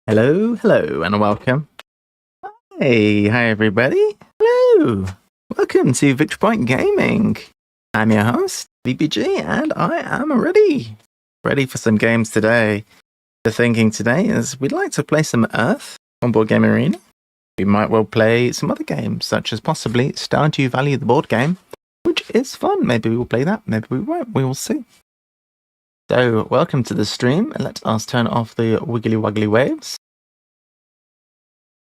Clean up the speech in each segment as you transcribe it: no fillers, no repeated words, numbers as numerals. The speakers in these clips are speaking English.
Hello, hello, and welcome. Hey, hi everybody. Hello. Welcome to Victory Point Gaming. I'm your host, VPG, and I am ready for some games today. The thinking today is we'd like to play some Earth on Board Game Arena. We might well play some other games, such as possibly Stardew Valley, the board game, which is fun. Maybe we will play that, maybe we won't. We will see. So, welcome to the stream. Let us turn off the wiggly woggly waves.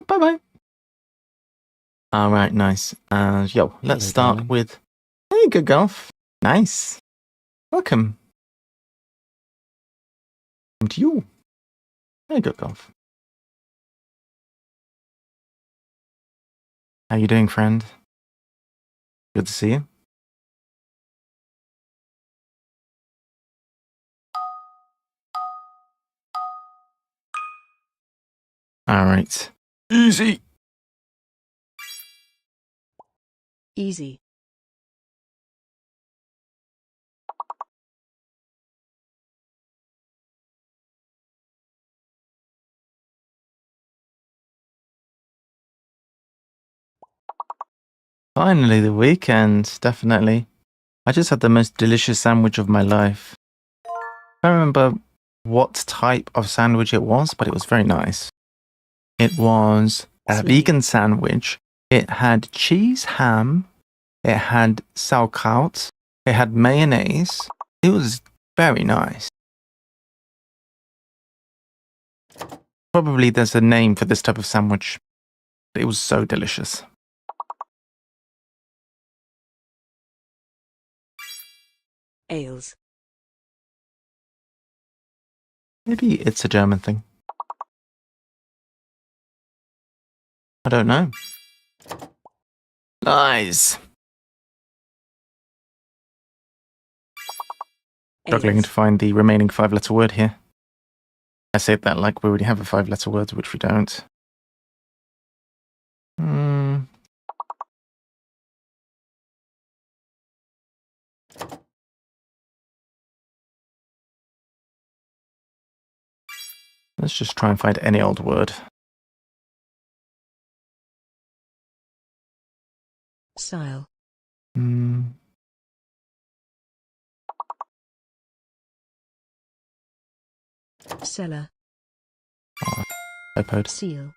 Bye-bye. All right, nice. Let's start with... Hey, good golf. Nice. Welcome. Welcome to you. Hey, good golf. How you doing, friend? Good to see you. All right. Easy. Easy. Finally, the weekend. Definitely. I just had the most delicious sandwich of my life. I don't remember what type of sandwich it was, but it was very nice. It was a vegan sandwich. It had cheese, ham. It had sauerkraut. It had mayonnaise. It was very nice. Probably there's a name for this type of sandwich. It was so delicious. Ales. Maybe it's a German thing. I don't know. Nice. Struggling to find the remaining 5-letter word here. I say that like we already have a 5-letter word, which we don't. Let's just try and find any old word. Style. Cellar. Typoed. Seal.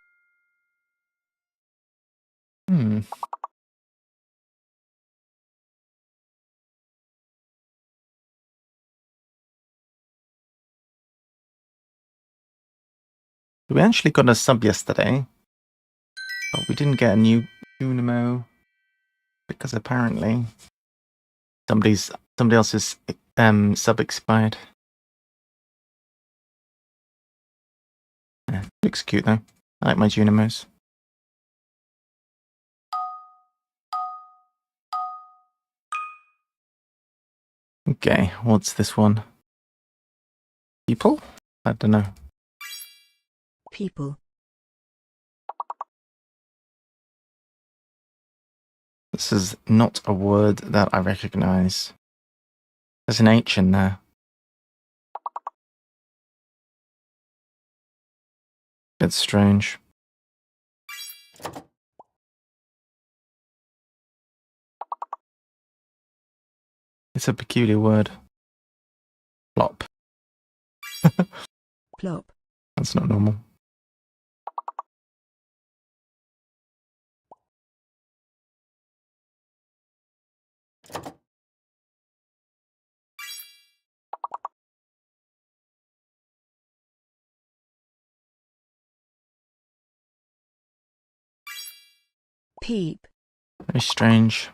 We actually got a sub yesterday, but we didn't get a new Unimo because apparently somebody else's sub expired. Yeah, looks cute though. I like my Junimos. Okay, what's this one? People? I don't know. People. This is not a word that I recognize. There's an H in there. It's strange. It's a peculiar word. Plop. Plop. That's not normal. Peep. Very strange.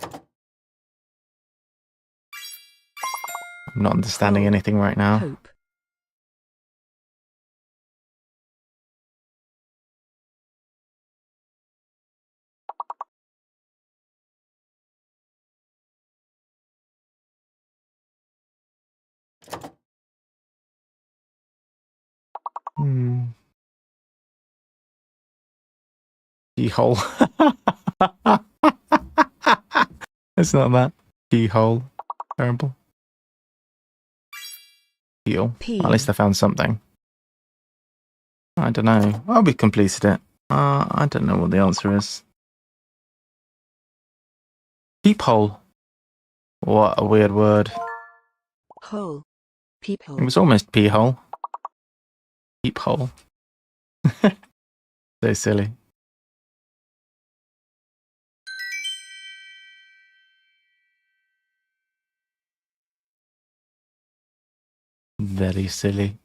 I'm not understanding anything right now. Hope. Keyhole. It's not that. Keyhole. Terrible. Peel. Peel. At least I found something. I don't know. Oh, we completed it. I don't know what the answer is. Peephole. What a weird word. Hole. Peephole. It was almost pee-hole. Peephole. So silly. Very silly.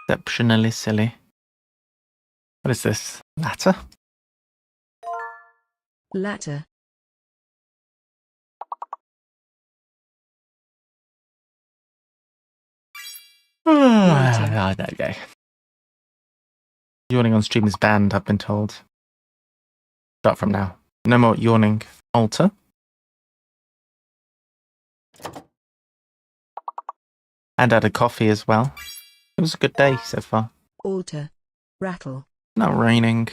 Exceptionally silly. What is this? Ladder? Latter. I don't know. Yawning on stream is banned, I've been told. Start from now. No more yawning. Alter. And add a coffee as well. It was a good day so far. Alter. Rattle. Not raining.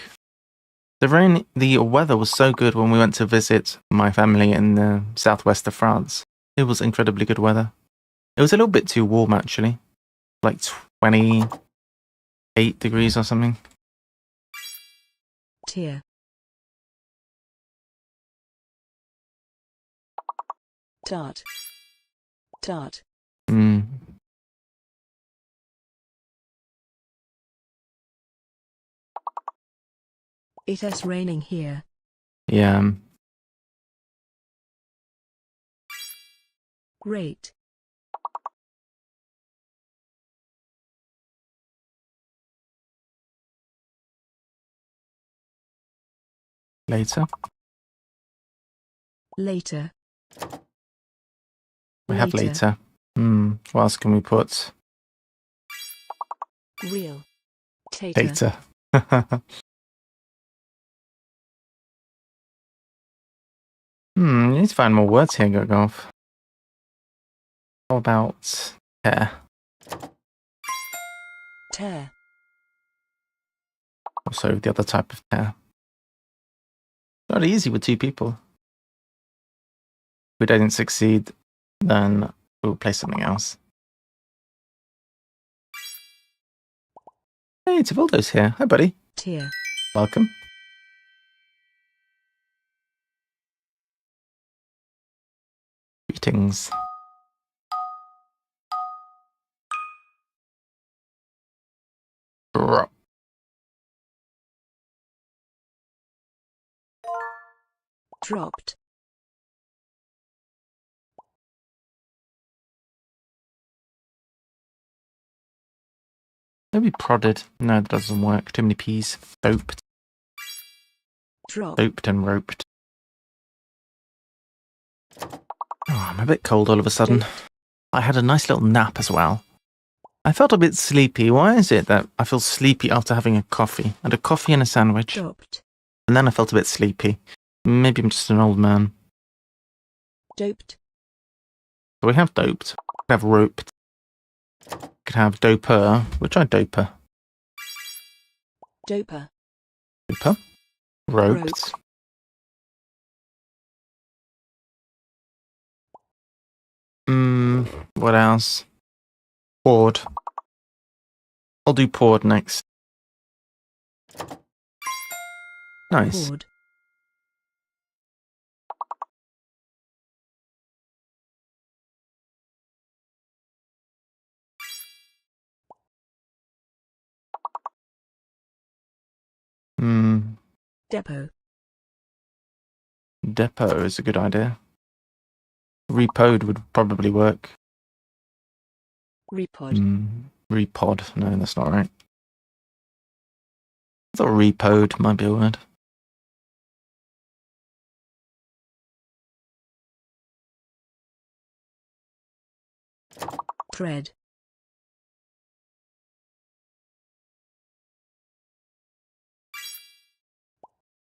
The weather was so good when we went to visit my family in the southwest of France. It was incredibly good weather. It was a little bit too warm actually. Like 28 degrees or something. Tear. Tart. Tart. Mm. It is raining here. Yeah. Rate. Later. Later. We have later. What else can we put? Real. Tater. Later. You need to find more words here, go off. How about tear? Tear. Also the other type of tear. Not easy with two people. If we don't succeed, then we'll play something else. Hey, Tivildo's here. Hi, buddy. Tear. Welcome. Greetings. Drop. Dropped. Maybe prodded. No, that doesn't work. Too many P's. Doped. Drop. Doped and roped. Oh, I'm a bit cold all of a sudden. I had a nice little nap as well. I felt a bit sleepy. Why is it that I feel sleepy after having a coffee? And a coffee and a sandwich. Doped. And then I felt a bit sleepy. Maybe I'm just an old man. Doped. So we have doped. We have roped. We could have doper. We'll try doper. Doper. Doper. Roped. What else? Poured. I'll do poured next. Nice. Poured. Depot. Depot is a good idea. Repoed would probably work. Repod. Repod. No, that's not right. I thought repoed might be a word. Thread.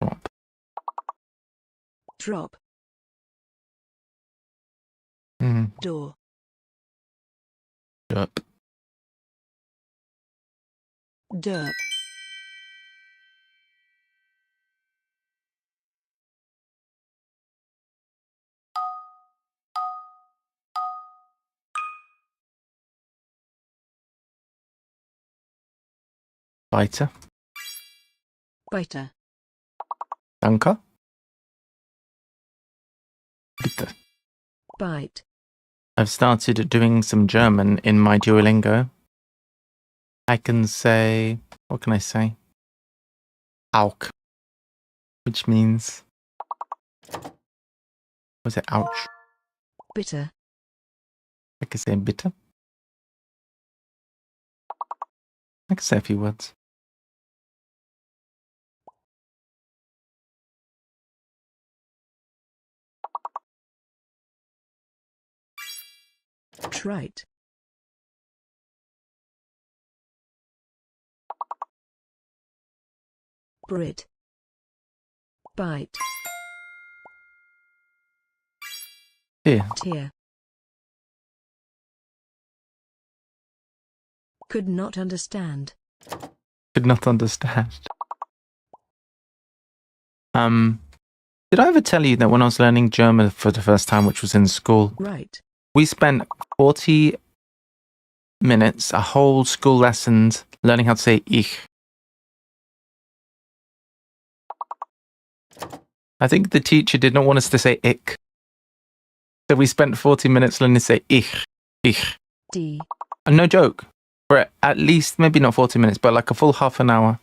Drop. Drop. Door. Derp. Derp. Weiter. Weiter. Danke. Bitte. Bite. I've started doing some German in my Duolingo. I can say, what can I say? Auch. Which means, was it ouch? Bitter. I can say bitte. I can say a few words. Trite. Brit. Bite. Here. Tear. Could not understand. Could not understand. Did I ever tell you that when I was learning German for the first time, which was in school, Right. we spent 40 minutes, a whole school lesson, learning how to say ich. I think the teacher did not want us to say ich. So we spent 40 minutes learning to say ich. D. No joke. For at least, maybe not 40 minutes, but like a full half an hour.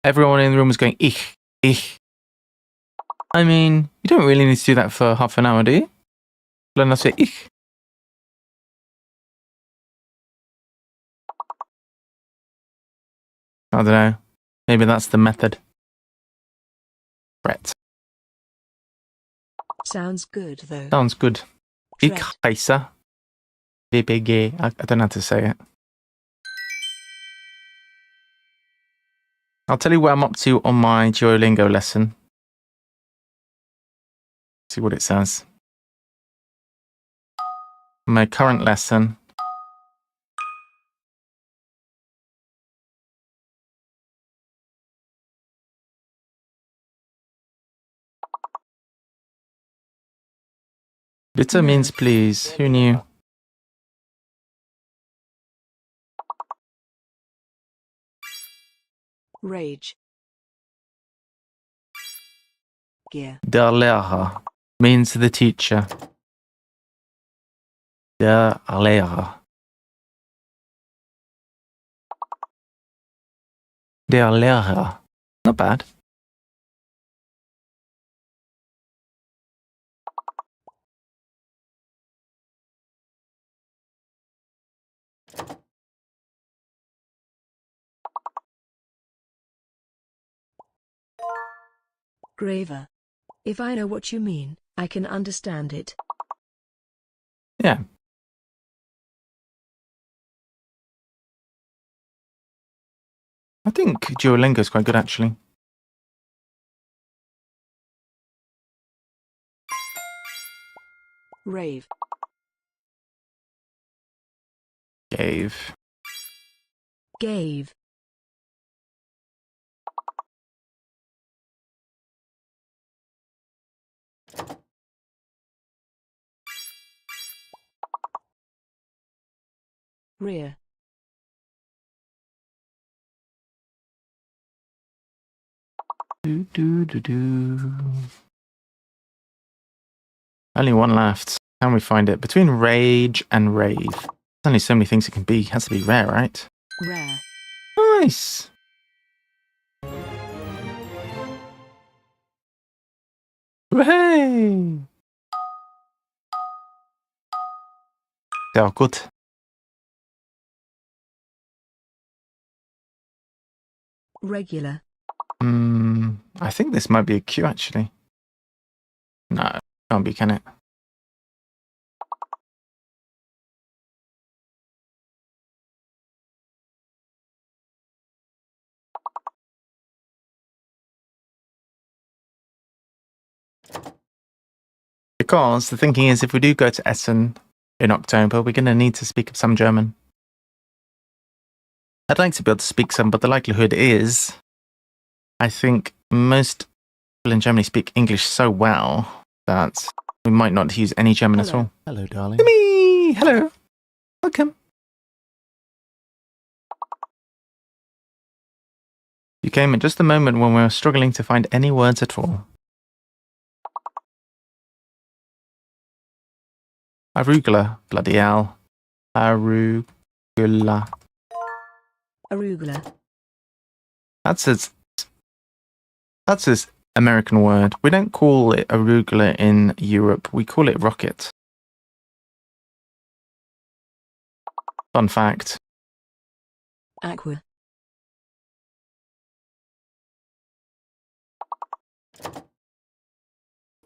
Everyone in the room was going ich. I mean, you don't really need to do that for half an hour, do you? Learn how to say ich. I don't know. Maybe that's the method. Brett. Sounds good, though. Sounds good. Ich Tread. heiße VBG. I don't know how to say it. I'll tell you where I'm up to on my Duolingo lesson. See what it says. My current lesson. Bitte means please. Who knew? Rage. Gear. Der Lehrer means the teacher. Der Lehrer. Der Lehrer. Not bad. Graver. If I know what you mean, I can understand it. Yeah. I think Duolingo is quite good, actually. Rave. Gave. Gave. Rear. Only one left. Can we find it? Between rage and rave. There's only so many things it can be. It has to be rare, right? Rare. Nice. Hooray! Sehr gut. Regular. I think this might be a Q, actually. No, can't be, can it? Because the thinking is if we do go to Essen in October, we're going to need to speak some German. I'd like to be able to speak some, but the likelihood is I think most people in Germany speak English so well that we might not use any German at all. Hello, darling. Me! Hello. Welcome. came at just the moment when we were struggling to find any words at all. Arugula, bloody hell. Arugula. Arugula. That's his American word. We don't call it arugula in Europe. We call it rocket. Fun fact. Aqua.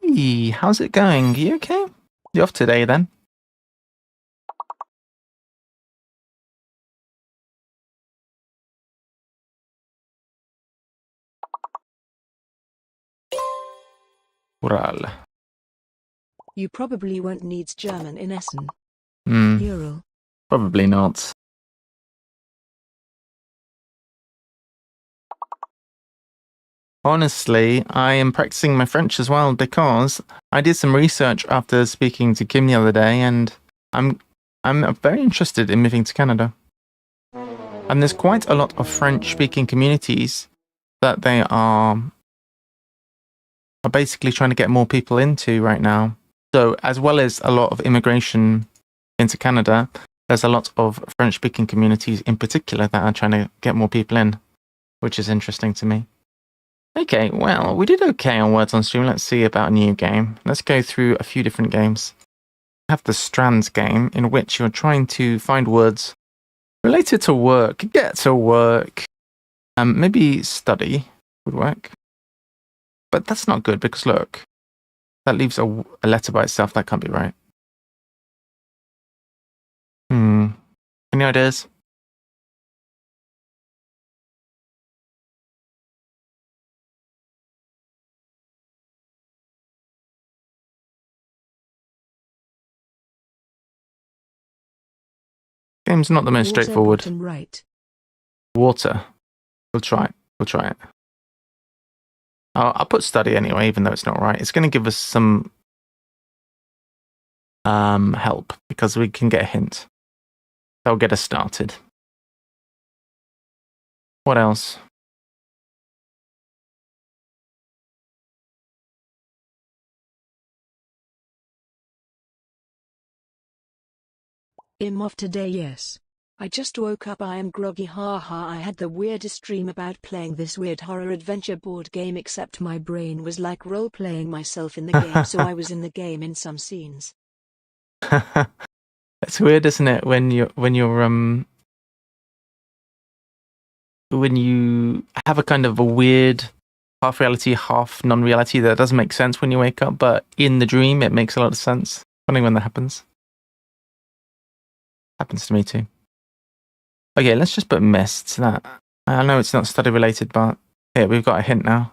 Hey, how's it going? You okay? You off today then? Ural. You probably won't need German in Essen. Ural. Probably not. Honestly, I am practicing my French as well because I did some research after speaking to Kim the other day, and I'm very interested in moving to Canada. And there's quite a lot of French-speaking communities that they are basically trying to get more people into right now. So as well as a lot of immigration into Canada, there's a lot of French-speaking communities in particular that are trying to get more people in, which is interesting to me. Okay, well, we did okay on Words on Stream. Let's see about a new game. Let's go through a few different games. We have the Strands game, in which you're trying to find words related to work. Get to work. Maybe study would work. But that's not good, because look, that leaves a letter by itself. That can't be right. Any ideas? Game's not the most straightforward. Bottom right. Water. We'll try it. We'll try it. I'll put study anyway, even though it's not right. It's going to give us some help, because we can get a hint. That'll get us started. What else? I'm off today, yes. I just woke up, I am groggy, haha. I had the weirdest dream about playing this weird horror adventure board game, except my brain was like role-playing myself in the game, so I was in the game in some scenes. It's weird, isn't it, when you have a kind of a weird half reality, half non-reality that doesn't make sense when you wake up, but in the dream it makes a lot of sense. Funny when that happens. Happens to me too. Okay, let's just put mists. That I know it's not study related, but here we've got a hint now.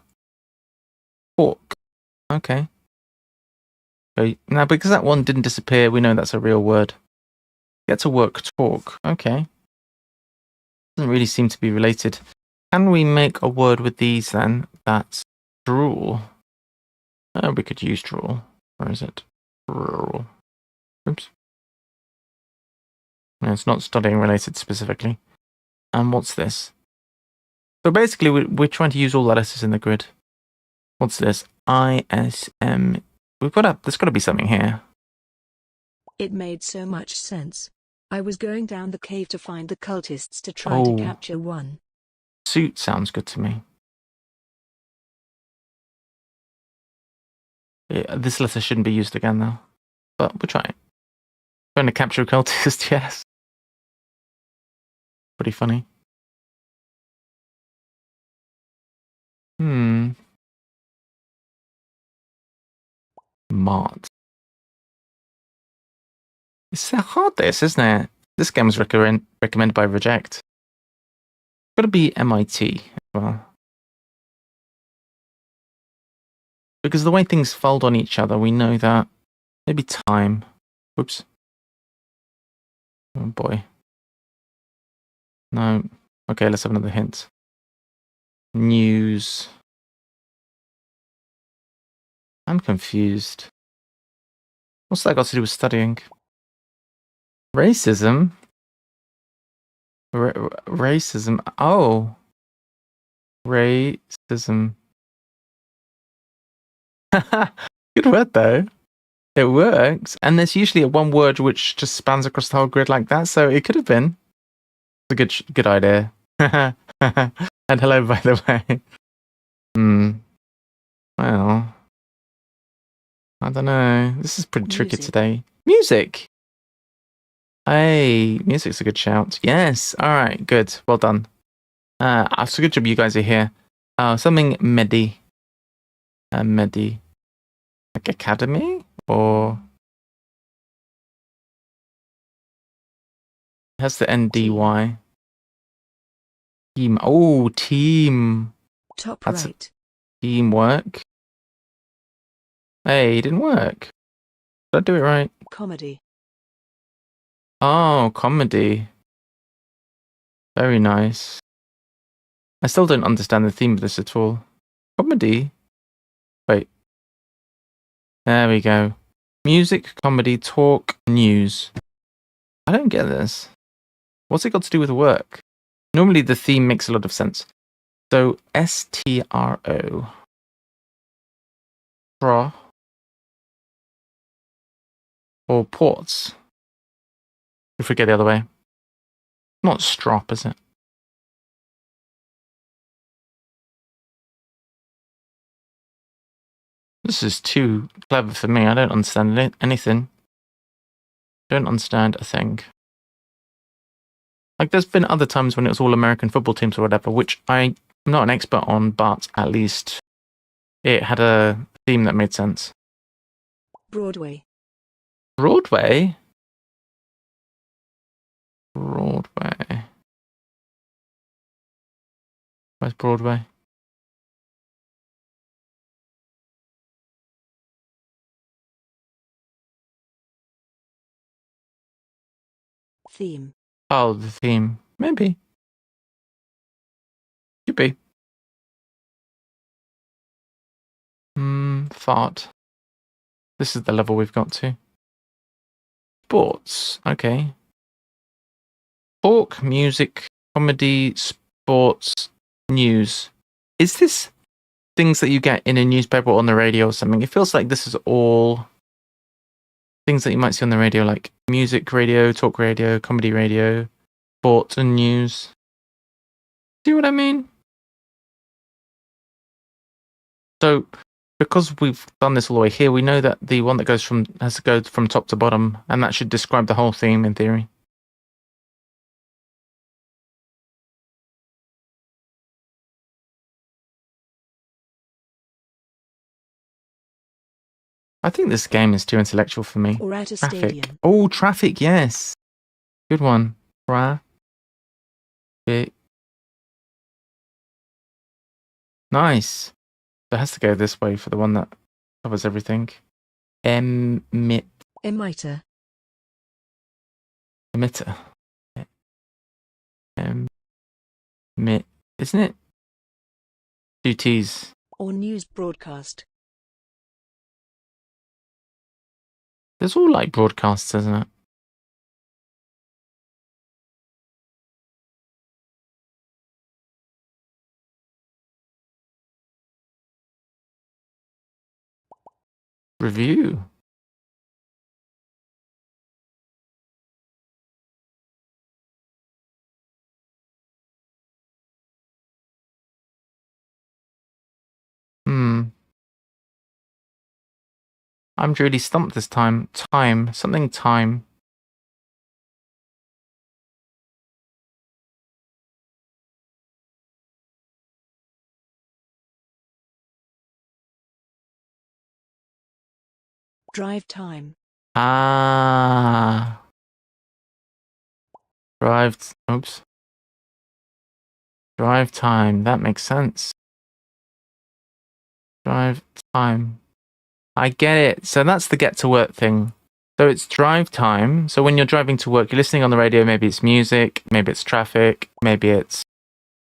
Talk. Okay. So now, because that one didn't disappear, we know that's a real word. Get to work. Talk. Okay. Doesn't really seem to be related. Can we make a word with these then? That's drool. Oh, we could use drool. Where is it? Drool. Oops. No, it's not studying related specifically. And what's this? So basically, we're trying to use all the letters in the grid. What's this? ISM. There's got to be something here. It made so much sense. I was going down the cave to find the cultists to try to capture one. Suit sounds good to me. Yeah, this letter shouldn't be used again, though. But we'll try it. Trying to capture a cultist, yes. Pretty funny. Mart. It's so hard, this, isn't it? This game was recommended by Reject. Got to be MIT as well. Because the way things fold on each other, we know that. Maybe time. Whoops. Oh boy. No. Okay, let's have another hint. News. I'm confused. What's that got to do with studying? Racism? Racism. Oh. Racism. Good word though. It works. And there's usually a one word which just spans across the whole grid like that, so it could have been. It's a good idea. And hello, by the way. Well, I don't know. This is pretty tricky today. Music. Hey, music's a good shout. Yes. All right. Good. Well done. It's a good job you guys are here. Something Medi. Medi. Like Academy? Or... It has the NDY. Team. Oh, team. Top That's right. Teamwork. Hey, it didn't work. Did I do it right? Comedy. Oh, comedy. Very nice. I still don't understand the theme of this at all. Comedy? Wait. There we go. Music, comedy, talk, news. I don't get this. What's it got to do with work? Normally the theme makes a lot of sense. So, STRO. Straw. Or ports. If we get the other way. Not strop, is it? This is too clever for me. I don't understand anything. Don't understand a thing. Like, there's been other times when it was all American football teams or whatever, which I'm not an expert on, but at least it had a theme that made sense. Broadway. Broadway? Broadway. Where's Broadway? Theme. Oh, the theme. Maybe. Could be. Fart. This is the level we've got to. Sports. Okay. Talk, music, comedy, sports, news. Is this things that you get in a newspaper or on the radio or something? It feels like this is all things that you might see on the radio, like music radio, talk radio, comedy radio, sports and news. See what I mean? So, because we've done this all the way here, we know that the one that has to go from top to bottom, and that should describe the whole theme in theory. I think this game is too intellectual for me. Or at a Traffic. stadium. Oh, traffic, yes. Good one. Traffic. Nice. It has to go this way for the one that covers everything. Emitter. Emitter. Isn't it? Two T's. Or news broadcast. There's all like broadcasts, isn't it? Review. I'm really stumped this time. Time. Something time. Drive time. Ah. Oops. Drive time. That makes sense. Drive time. I get it. So that's the get to work thing. So it's drive time. So when you're driving to work, you're listening on the radio. Maybe it's music. Maybe it's traffic. Maybe it's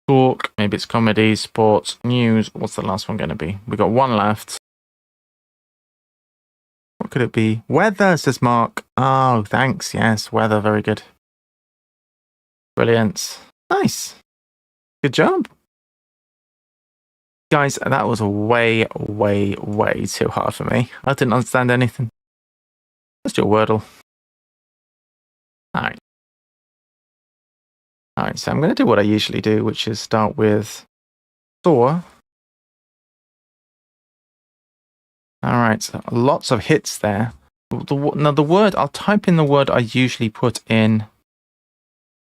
talk. Maybe it's comedy, sports, news. What's the last one going to be? We got one left. What could it be? Weather, says Mark. Oh, thanks. Yes, weather. Very good. Brilliant. Nice. Good job. Guys, that was way, way, way too hard for me. I didn't understand anything. Let's do a Wordle. Alright. Alright, so I'm going to do what I usually do, which is start with saw. Alright, so lots of hits there. Now the word, I'll type in the word I usually put in.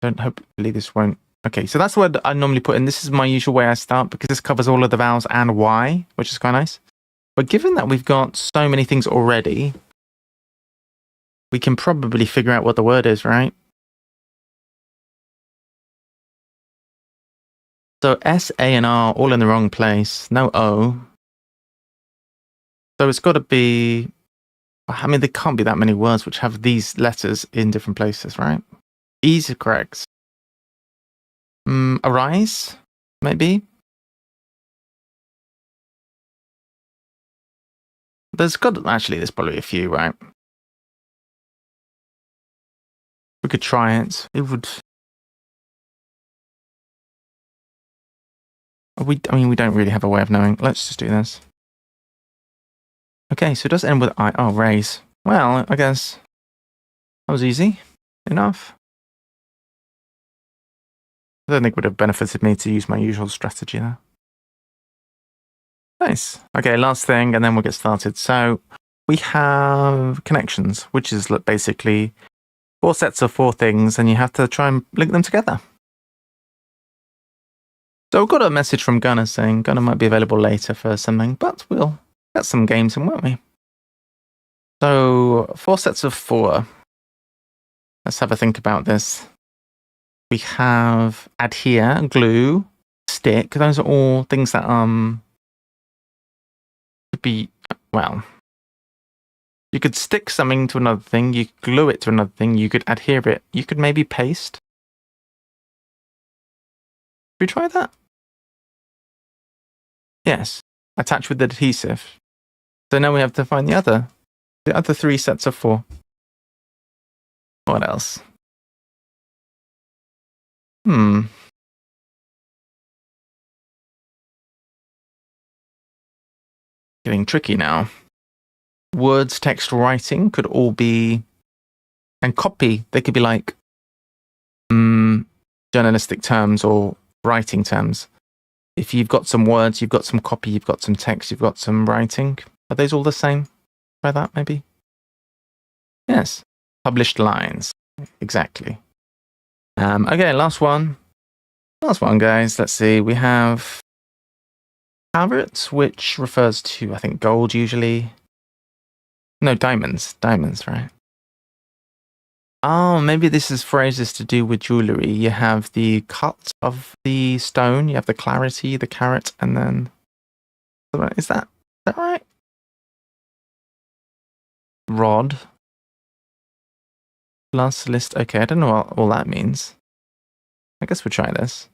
Hopefully this won't. Okay, so that's the word I normally put in. This is my usual way I start because this covers all of the vowels and Y, which is quite nice. But given that we've got so many things already, we can probably figure out what the word is, right? So S, A, and R all in the wrong place. No O. So it's got to be... I mean, there can't be that many words which have these letters in different places, right? E's are correct. Arise, maybe? There's probably a few, right? We could try it. It would... we don't really have a way of knowing. Let's just do this. Okay, so it does end with I. Oh, raise. Well, I guess that was easy enough. I don't think it would have benefited me to use my usual strategy there. Nice. Okay, last thing, and then we'll get started. So we have connections, which is basically 4 sets of 4 things, and you have to try and link them together. So we've got a message from Gunnar saying Gunnar might be available later for something, but we'll get some games in, won't we? So 4 sets of 4. Let's have a think about this. We have adhere, glue, stick. Those are all things that could be, well, you could stick something to another thing, you could glue it to another thing, you could adhere it, you could maybe paste. Should we try that? Yes, attach with adhesive. So now we have to find the other 3 sets of 4. What else? Getting tricky now. Words, text, writing could all be, and copy, they could be like journalistic terms or writing terms. If you've got some words, you've got some copy, you've got some text, you've got some writing. Are those all the same? Try that, maybe? Yes. Published lines. Exactly. Okay, last one. Last one, guys. Let's see. We have carat, which refers to, I think, gold usually. No, diamonds. Diamonds, right? Oh, maybe this is phrases to do with jewellery. You have the cut of the stone, you have the clarity, the carat, and then... Is that right? Rod. Last list. Okay, I don't know what all that means. I guess we'll try this.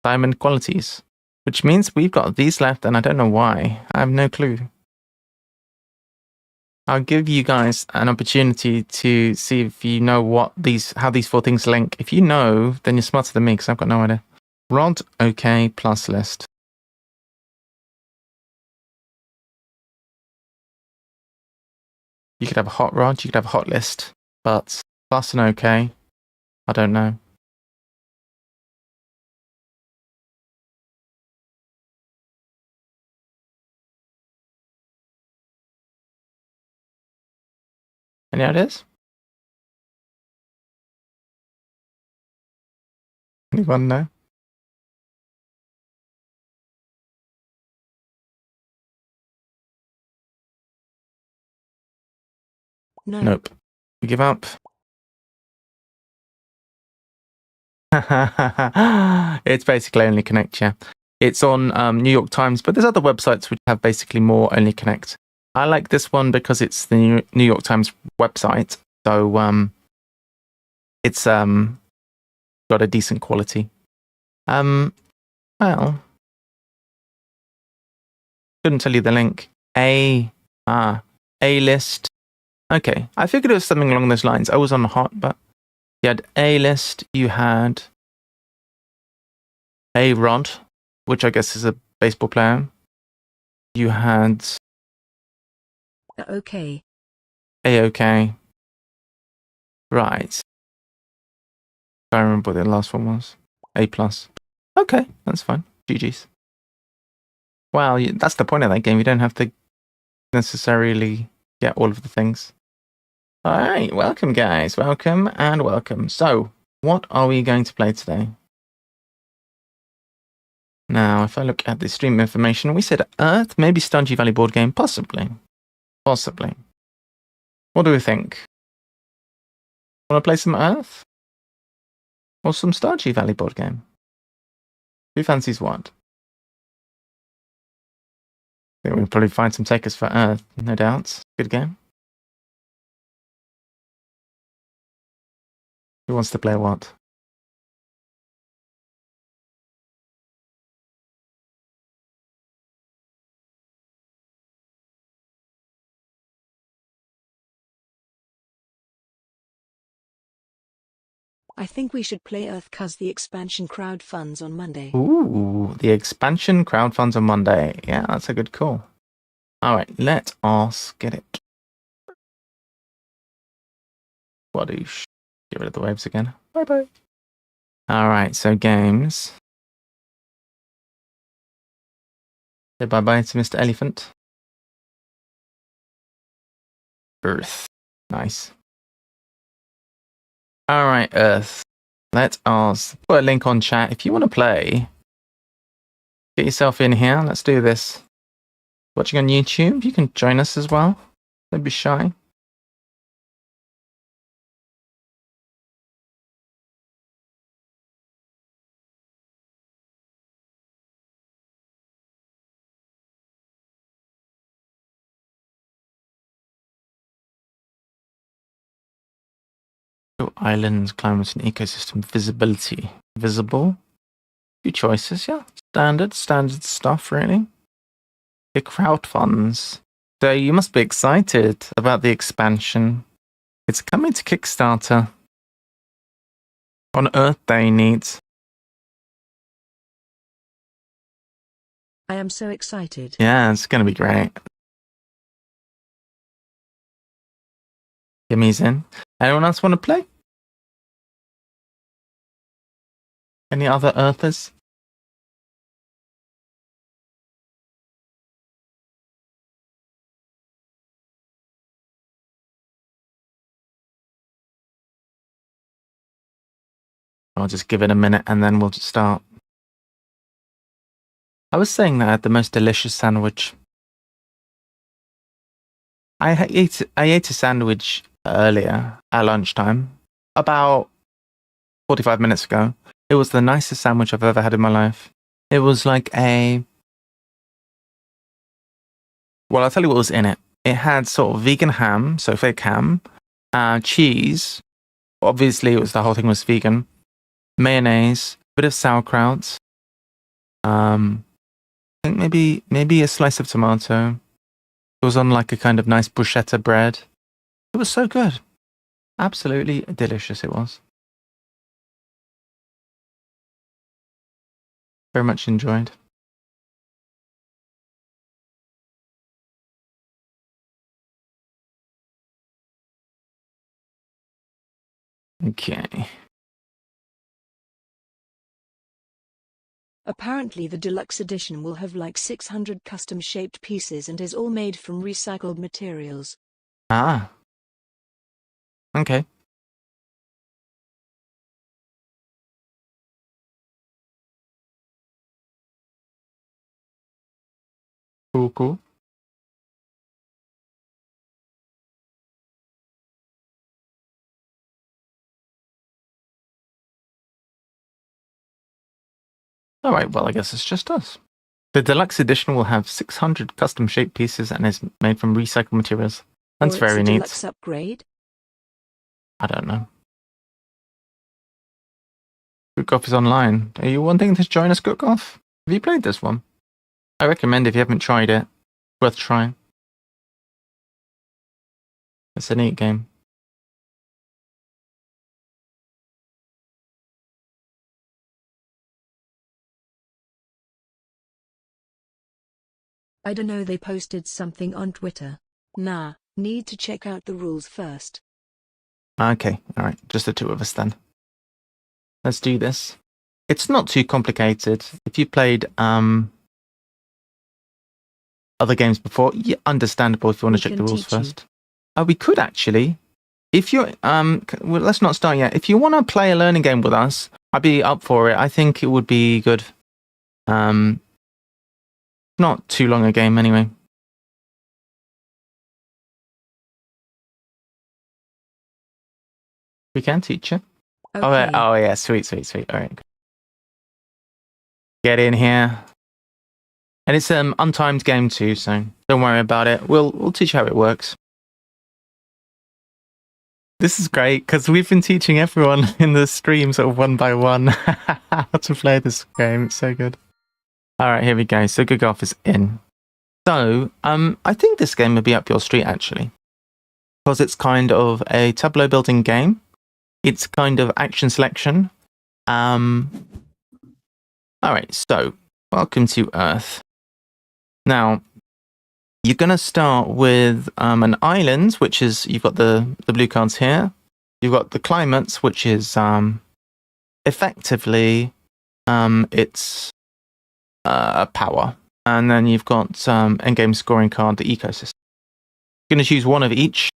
Diamond qualities. Which means we've got these left, and I don't know why. I have no clue. I'll give you guys an opportunity to see if you know how these 4 things link. If you know, then you're smarter than me, because I've got no idea. Rod, okay, plus list. You could have a hot rod, you could have a hot list, but plus and okay, I don't know. Any ideas? Anyone know? No. Nope. You give up? It's basically Only Connect, yeah. It's on New York Times, but there's other websites which have basically more Only Connect. I like this one because it's the New York Times website, so it's got a decent quality. Well, couldn't tell you the link. A-list. Okay, I figured it was something along those lines. I was on hot, but you had A-list, you had A-rod, which I guess is a baseball player. You had Okay. A-OK. Right. I don't remember what the last one was. A+. Okay, that's fine. GG's. Well, that's the point of that game. You don't have to necessarily get all of the things. All right, welcome, guys. Welcome and welcome. So, what are we going to play today? Now, if I look at the stream information, we said Earth, maybe Stardew Valley board game, possibly. Possibly. What do we think? Want to play some Earth? Or some Stardew Valley board game? Who fancies what? I think we'll probably find some takers for Earth, no doubt. Good game. Who wants to play what? I think we should play Earth cause the expansion crowdfunds on Monday. Ooh, the expansion crowdfunds on Monday. Yeah, that's a good call. All right, let us get it. Wadoosh. Get rid of the waves again. Bye-bye. All right, so games. Say bye-bye to Mr. Elephant. Earth. Nice. All right, Earth. Let us put a link on chat. If you want to play, get yourself in here. Let's do this. Watching on YouTube, you can join us as well. Don't be shy. Islands, climate, and ecosystem visibility. Visible. Few choices, yeah. Standard stuff, really. The crowdfunds. So you must be excited about the expansion. It's coming to Kickstarter on Earth Day, neat. I am so excited. Yeah, it's going to be great. Gimmy's in. Anyone else want to play? Any other Earthers? I'll just give it a minute and then we'll just start. I was saying that I had the most delicious sandwich. I ate a sandwich earlier at lunchtime, about 45 minutes ago. It was the nicest sandwich I've ever had in my life. It was like well, I'll tell you what was in it. It had sort of vegan ham, so fake ham, cheese. Obviously, the whole thing was vegan. Mayonnaise, bit of sauerkraut. I think maybe a slice of tomato. It was on like a kind of nice bruschetta bread. It was so good. Absolutely delicious it was. Very much enjoyed. Okay. Apparently the deluxe edition will have like 600 custom-shaped pieces and is all made from recycled materials. Ah. Okay. Cool. All right, well, I guess it's just us. The deluxe edition will have 600 custom-shaped pieces and is made from recycled materials. That's very neat. Deluxe upgrade? I don't know. Cook-Off is online. Are you wanting to join us, Cook-Off? Have you played this one? I recommend if you haven't tried it. Worth trying. It's a neat game. I don't know, they posted something on Twitter. Nah, need to check out the rules first. Okay, all right, just the two of us then. Let's do this. It's not too complicated. If you played other games before, yeah, understandable if you want to check the rules first. We could actually. If you well, let's not start yet. If you want to play a learning game with us, I'd be up for it. I think it would be good. Not too long a game anyway. We can teach you. Okay. Oh yeah, sweet. All right. Get in here. And it's an untimed game too, so don't worry about it. We'll teach you how it works. This is great because we've been teaching everyone in the stream sort of one by one how to play this game. It's so good. All right, here we go. So Good Golf is in. So I think this game would be up your street actually, because it's kind of a tableau building game. It's kind of action selection. All right, so welcome to Earth. Now, you're going to start with an island, which is, you've got the blue cards here. You've got the climates, which is effectively, it's power. And then you've got endgame scoring card, the ecosystem. You're going to choose one of each.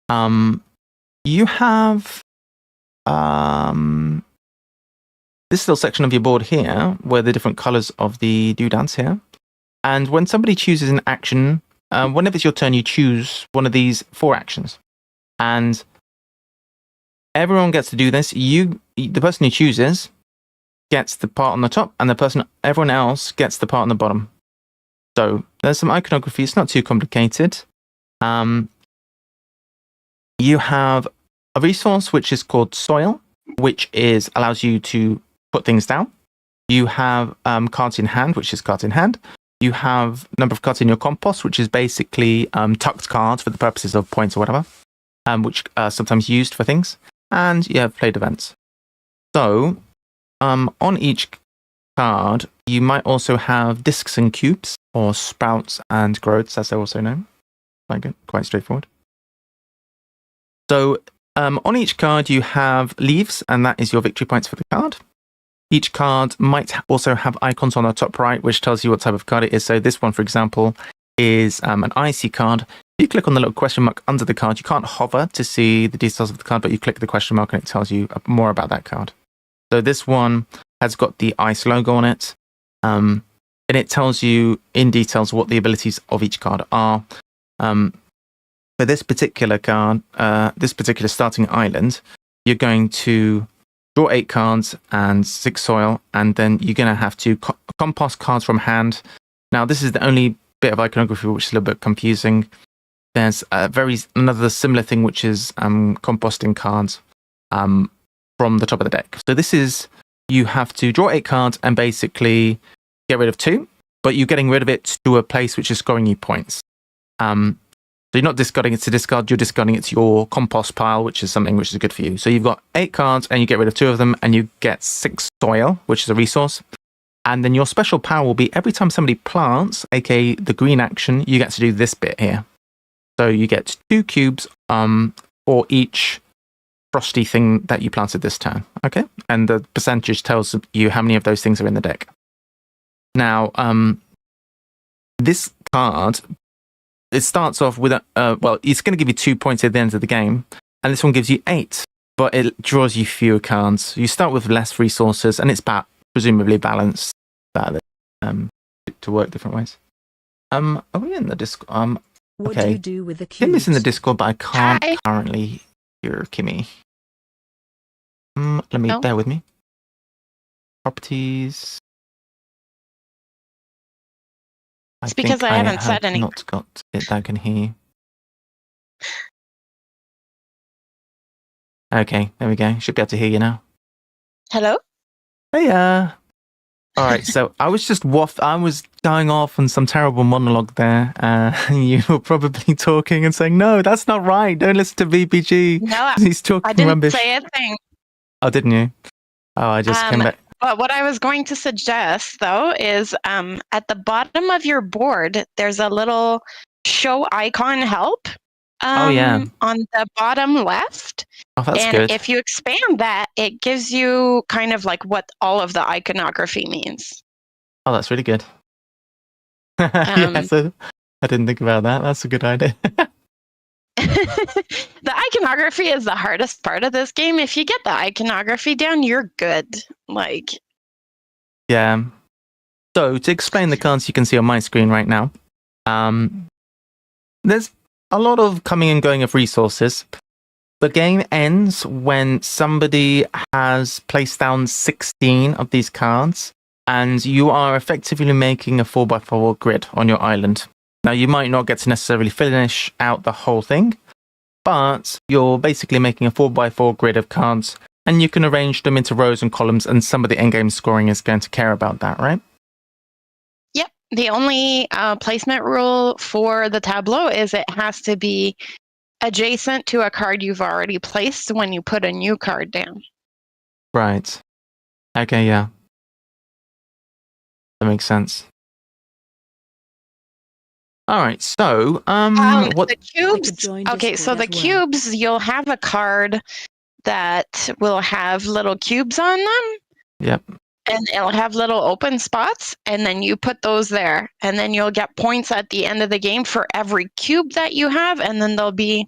You have this little section of your board here, where the different colors of the doodads here. And when somebody chooses an action, whenever it's your turn, you choose one of these 4 actions. And everyone gets to do this. The person who chooses gets the part on the top, and everyone else gets the part on the bottom. So there's some iconography. It's not too complicated. You have a resource which is called soil, which allows you to put things down. You have cards in hand, which is cards in hand. You have a number of cards in your compost, which is basically tucked cards for the purposes of points or whatever, which are sometimes used for things. And you have played events. So on each card, you might also have discs and cubes, or sprouts and growths, as they're also known. Quite straightforward. So on each card, you have leaves, and that is your victory points for the card. Each card might also have icons on the top right, which tells you what type of card it is. So this one, for example, is an icy card. You click on the little question mark under the card. You can't hover to see the details of the card, but you click the question mark and it tells you more about that card. So this one has got the ice logo on it. And it tells you in details what the abilities of each card are. For this particular card, this particular starting island, you're going to draw 8 cards and 6 soil, and then you're going to have to compost cards from hand. Now, this is the only bit of iconography which is a little bit confusing. There's another similar thing, which is composting cards from the top of the deck. So this is, you have to draw 8 cards and basically get rid of 2, but you're getting rid of it to a place which is scoring you points. So you're not discarding it to discard, you're discarding it to your compost pile, which is something which is good for you. So you've got 8 cards and you get rid of 2 of them and you get 6 soil, which is a resource. And then your special power will be every time somebody plants, aka the green action, you get to do this bit here. So you get 2 cubes for each frosty thing that you planted this turn. Okay? And the percentage tells you how many of those things are in the deck. Now, this card, it starts off with it's going to give you 2 points at the end of the game, and this one gives you 8, but it draws you fewer cards. You start with less resources, and it's presumably balanced to work different ways. Are we in the Discord? What okay. do you do with the cubes? Kimmy's in the Discord, but I can't currently hear Kimmy. Bear with me. Properties. It's because I haven't said anything. Not got it that I can hear you. Okay, there we go. Should be able to hear you now. Hello? Hey, all right, so I was just I was going off on some terrible monologue there. You were probably talking and saying, "No, that's not right. Don't listen to VPG." No, he's talking I didn't rubbish. say a thing. Oh, didn't you? Oh, I just came back. But what I was going to suggest, though, is at the bottom of your board, there's a little show icon help Oh, yeah. on the bottom left. Oh, that's and good. if you expand that, it gives you kind of like what all of the iconography means. Oh, that's really good. Yeah, so I didn't think about that. That's a good idea. The iconography is the hardest part of this game. If you get the iconography down, you're good. Like, yeah. So to explain the cards you can see on my screen right now, there's a lot of coming and going of resources. The game ends when somebody has placed down 16 of these cards, and you are effectively making a 4x4 grid on your island. Now, you might not get to necessarily finish out the whole thing, but you're basically making a 4x4 grid of cards, and you can arrange them into rows and columns, and some of the endgame scoring is going to care about that, right? Yep. The only placement rule for the tableau is it has to be adjacent to a card you've already placed when you put a new card down. Right. Okay, yeah. That makes sense. All right, so what the cubes? Okay, so the cubes, you'll have a card that will have little cubes on them. Yep. And it'll have little open spots, and then you put those there, and then you'll get points at the end of the game for every cube that you have, and then there'll be.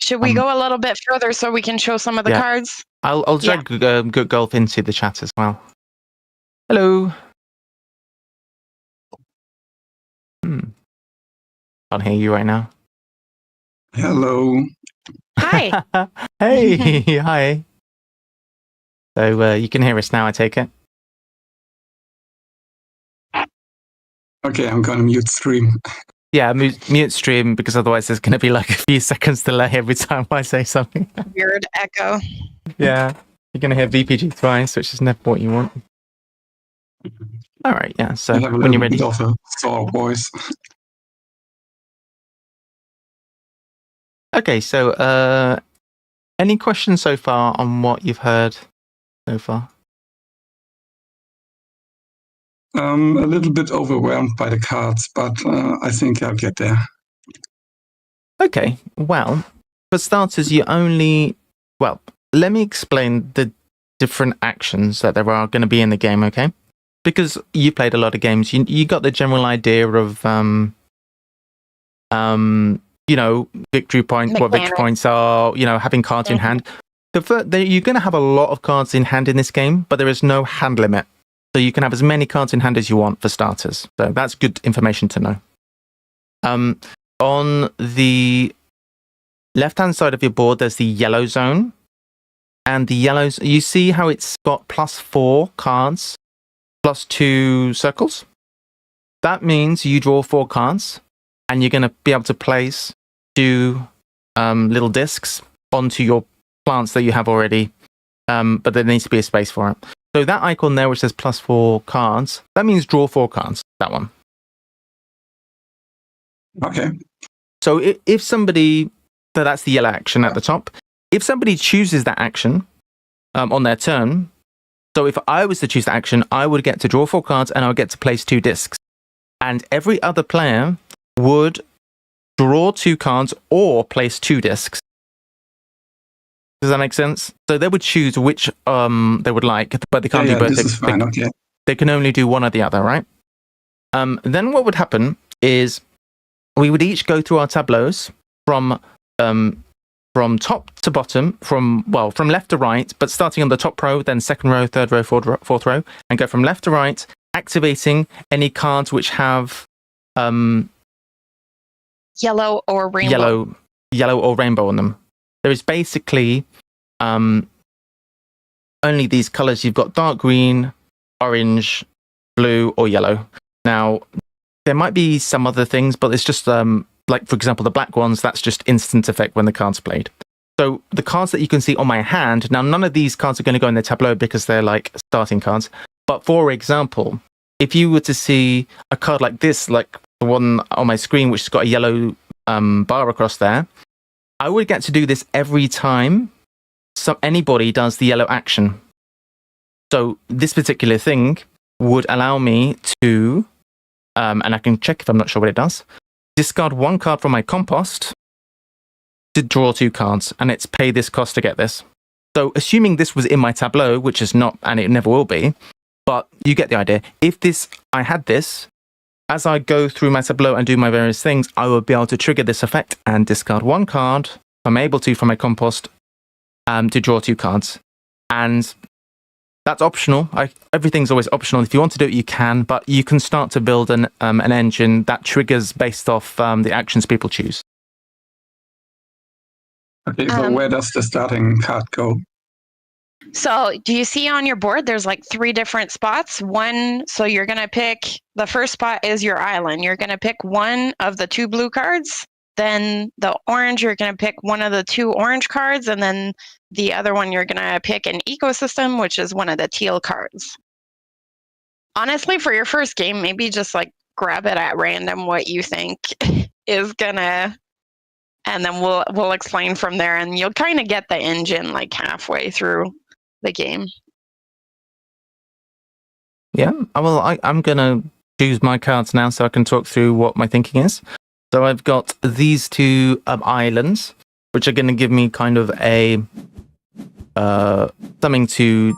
Should we go a little bit further so we can show some of the cards? I'll drag Good Golf into the chat as well. Hello. Can't hear you right now. Hello. Hi. Hey, hi. So you can hear us now, I take it? Okay, I'm gonna mute stream. Yeah, mute stream, because otherwise there's going to be like a few seconds delay every time I say something. Weird echo. Yeah, you're going to hear VPG twice, which is never what you want. All right, yeah, so when you're ready. Bit of a sore voice. Okay, so any questions so far on what you've heard so far? A little bit overwhelmed by the cards, but I think I'll get there. Okay, well, for starters, let me explain the different actions that there are going to be in the game, okay? Because you played a lot of games, you got the general idea of, victory points, what victory points are, having cards in hand. You're going to have a lot of cards in hand in this game, but there is no hand limit. So you can have as many cards in hand as you want for starters. So that's good information to know. On the left-hand side of your board, there's the yellow zone. And the yellows, you see how it's got +4 cards, +2 circles? That means you draw 4 cards, and you're going to be able to place 2 little discs onto your plants that you have already, but there needs to be a space for it. So that icon there which says +4 cards, that means draw 4 cards, that one. Okay. So if somebody, so that's the yellow action at the top. If somebody chooses that action on their turn, so if I was to choose that action, I would get to draw 4 cards and I would get to place 2 discs. And every other player would draw 2 cards or place 2 discs. Does that make sense? So they would choose which they would like, but they can't do both. This is fine, okay. They can only do one or the other, right? Then what would happen is we would each go through our tableaus from top to bottom, from left to right, but starting on the top row, then second row, third row, fourth row, and go from left to right, activating any cards which have yellow or rainbow. Yellow or rainbow on them. There is basically only these colors. You've got dark green, orange, blue, or yellow. Now, there might be some other things, but it's just like, for example, the black ones, that's just instant effect when the card's played. So the cards that you can see on my hand, now none of these cards are going to go in the tableau because they're like starting cards. But for example, if you were to see a card like this, like the one on my screen, which has got a yellow bar across there, I would get to do this every time anybody does the yellow action. So this particular thing would allow me to, and I can check if I'm not sure what it does, discard 1 card from my compost to draw 2 cards, and it's pay this cost to get this. So assuming this was in my tableau, which is not, and it never will be, but you get the idea. If I had this, as I go through my tableau and do my various things, I will be able to trigger this effect and discard 1 card, if I'm able to, from my compost, to draw 2 cards. And that's optional. Everything's always optional. If you want to do it, you can, but you can start to build an engine that triggers based off the actions people choose. Okay, so where does the starting card go? So do you see on your board, there's like 3 different spots. So you're going to pick, the first spot is your island. You're going to pick 1 of the 2 blue cards. Then the orange, you're going to pick 1 of the 2 orange cards. And then the other one, you're going to pick an ecosystem, which is 1 of the teal cards. Honestly, for your first game, maybe just like grab it at random what you think is going to, and then we'll explain from there. And you'll kind of get the engine like halfway through the game. Yeah, well, I'm going to choose my cards now so I can talk through what my thinking is. So I've got these 2 islands, which are going to give me kind of a something to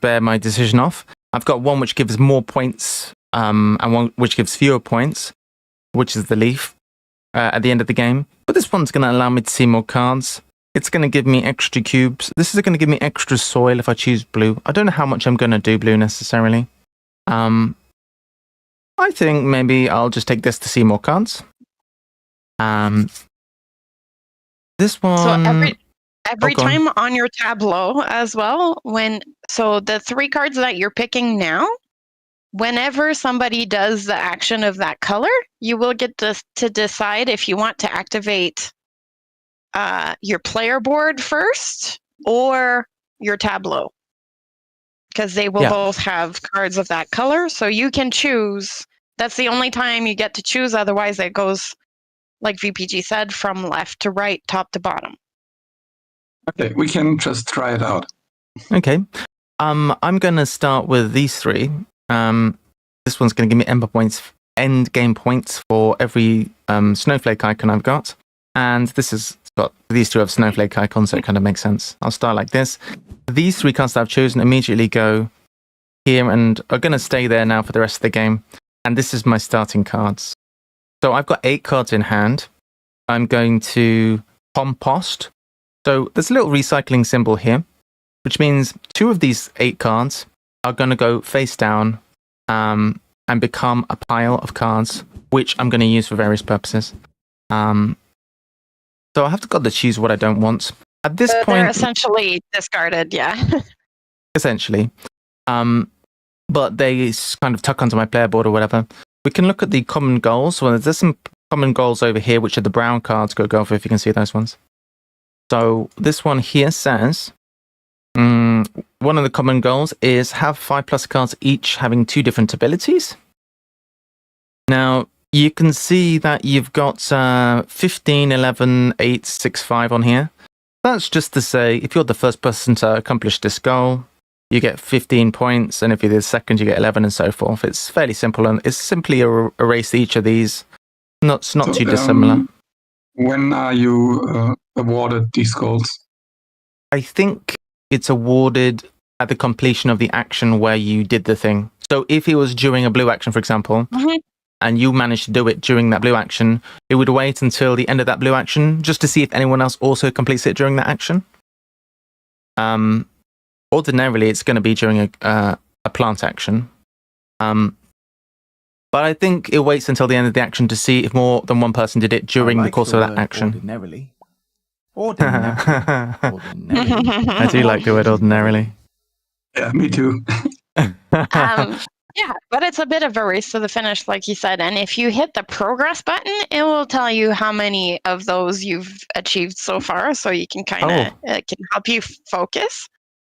bear my decision off. I've got one which gives more points, and one which gives fewer points, which is the leaf at the end of the game. But this one's going to allow me to see more cards. It's going to give me extra cubes. This is going to give me extra soil if I choose blue. I don't know how much I'm going to do blue necessarily. I think maybe I'll just take this to see more cards. This one. So every time on your tableau as well, so the 3 cards that you're picking now, whenever somebody does the action of that color, you will get to decide if you want to activate your player board first or your tableau, because they will both have cards of that color. So you can choose. That's the only time you get to choose. Otherwise, it goes, like VPG said, from left to right, top to bottom. Okay, we can just try it out. Okay. I'm going to start with these 3. This one's going to give me end game points for every snowflake icon I've got. And this has got, these 2 have snowflake icons, so it kind of makes sense. I'll start like this. These 3 cards that I've chosen immediately go here and are going to stay there now for the rest of the game. And this is my starting cards. So I've got 8 cards in hand. I'm going to compost. So there's a little recycling symbol here, which means 2 of these 8 cards are going to go face down and become a pile of cards, which I'm going to use for various purposes. So I have got to choose what I don't want. At this point, they're essentially discarded, yeah. Essentially. But they kind of tuck onto my player board or whatever. We can look at the common goals. Well, there's some common goals over here, which are the brown cards. Go for if you can see those ones. So this one here says, one of the common goals is have 5+ cards each having 2 different abilities. Now, you can see that you've got 15, 11, 8, 6, 5 on here. That's just to say, if you're the first person to accomplish this goal, you get 15 points, and if you're the second, you get 11, and so forth. It's fairly simple, and it's simply erase each of these. It's not too dissimilar. When are you awarded these goals? I think it's awarded at the completion of the action where you did the thing. So if it was during a blue action, for example, and you managed to do it during that blue action, it would wait until the end of that blue action just to see if anyone else also completes it during that action. Ordinarily, it's going to be during a plant action. But I think it waits until the end of the action to see if more than one person did it during the course of that action. Ordinarily. I do like the word ordinarily. Yeah, me too. Yeah, but it's a bit of a race to the finish, like you said. And if you hit the progress button, it will tell you how many of those you've achieved so far. So you can kind of, it can help you focus.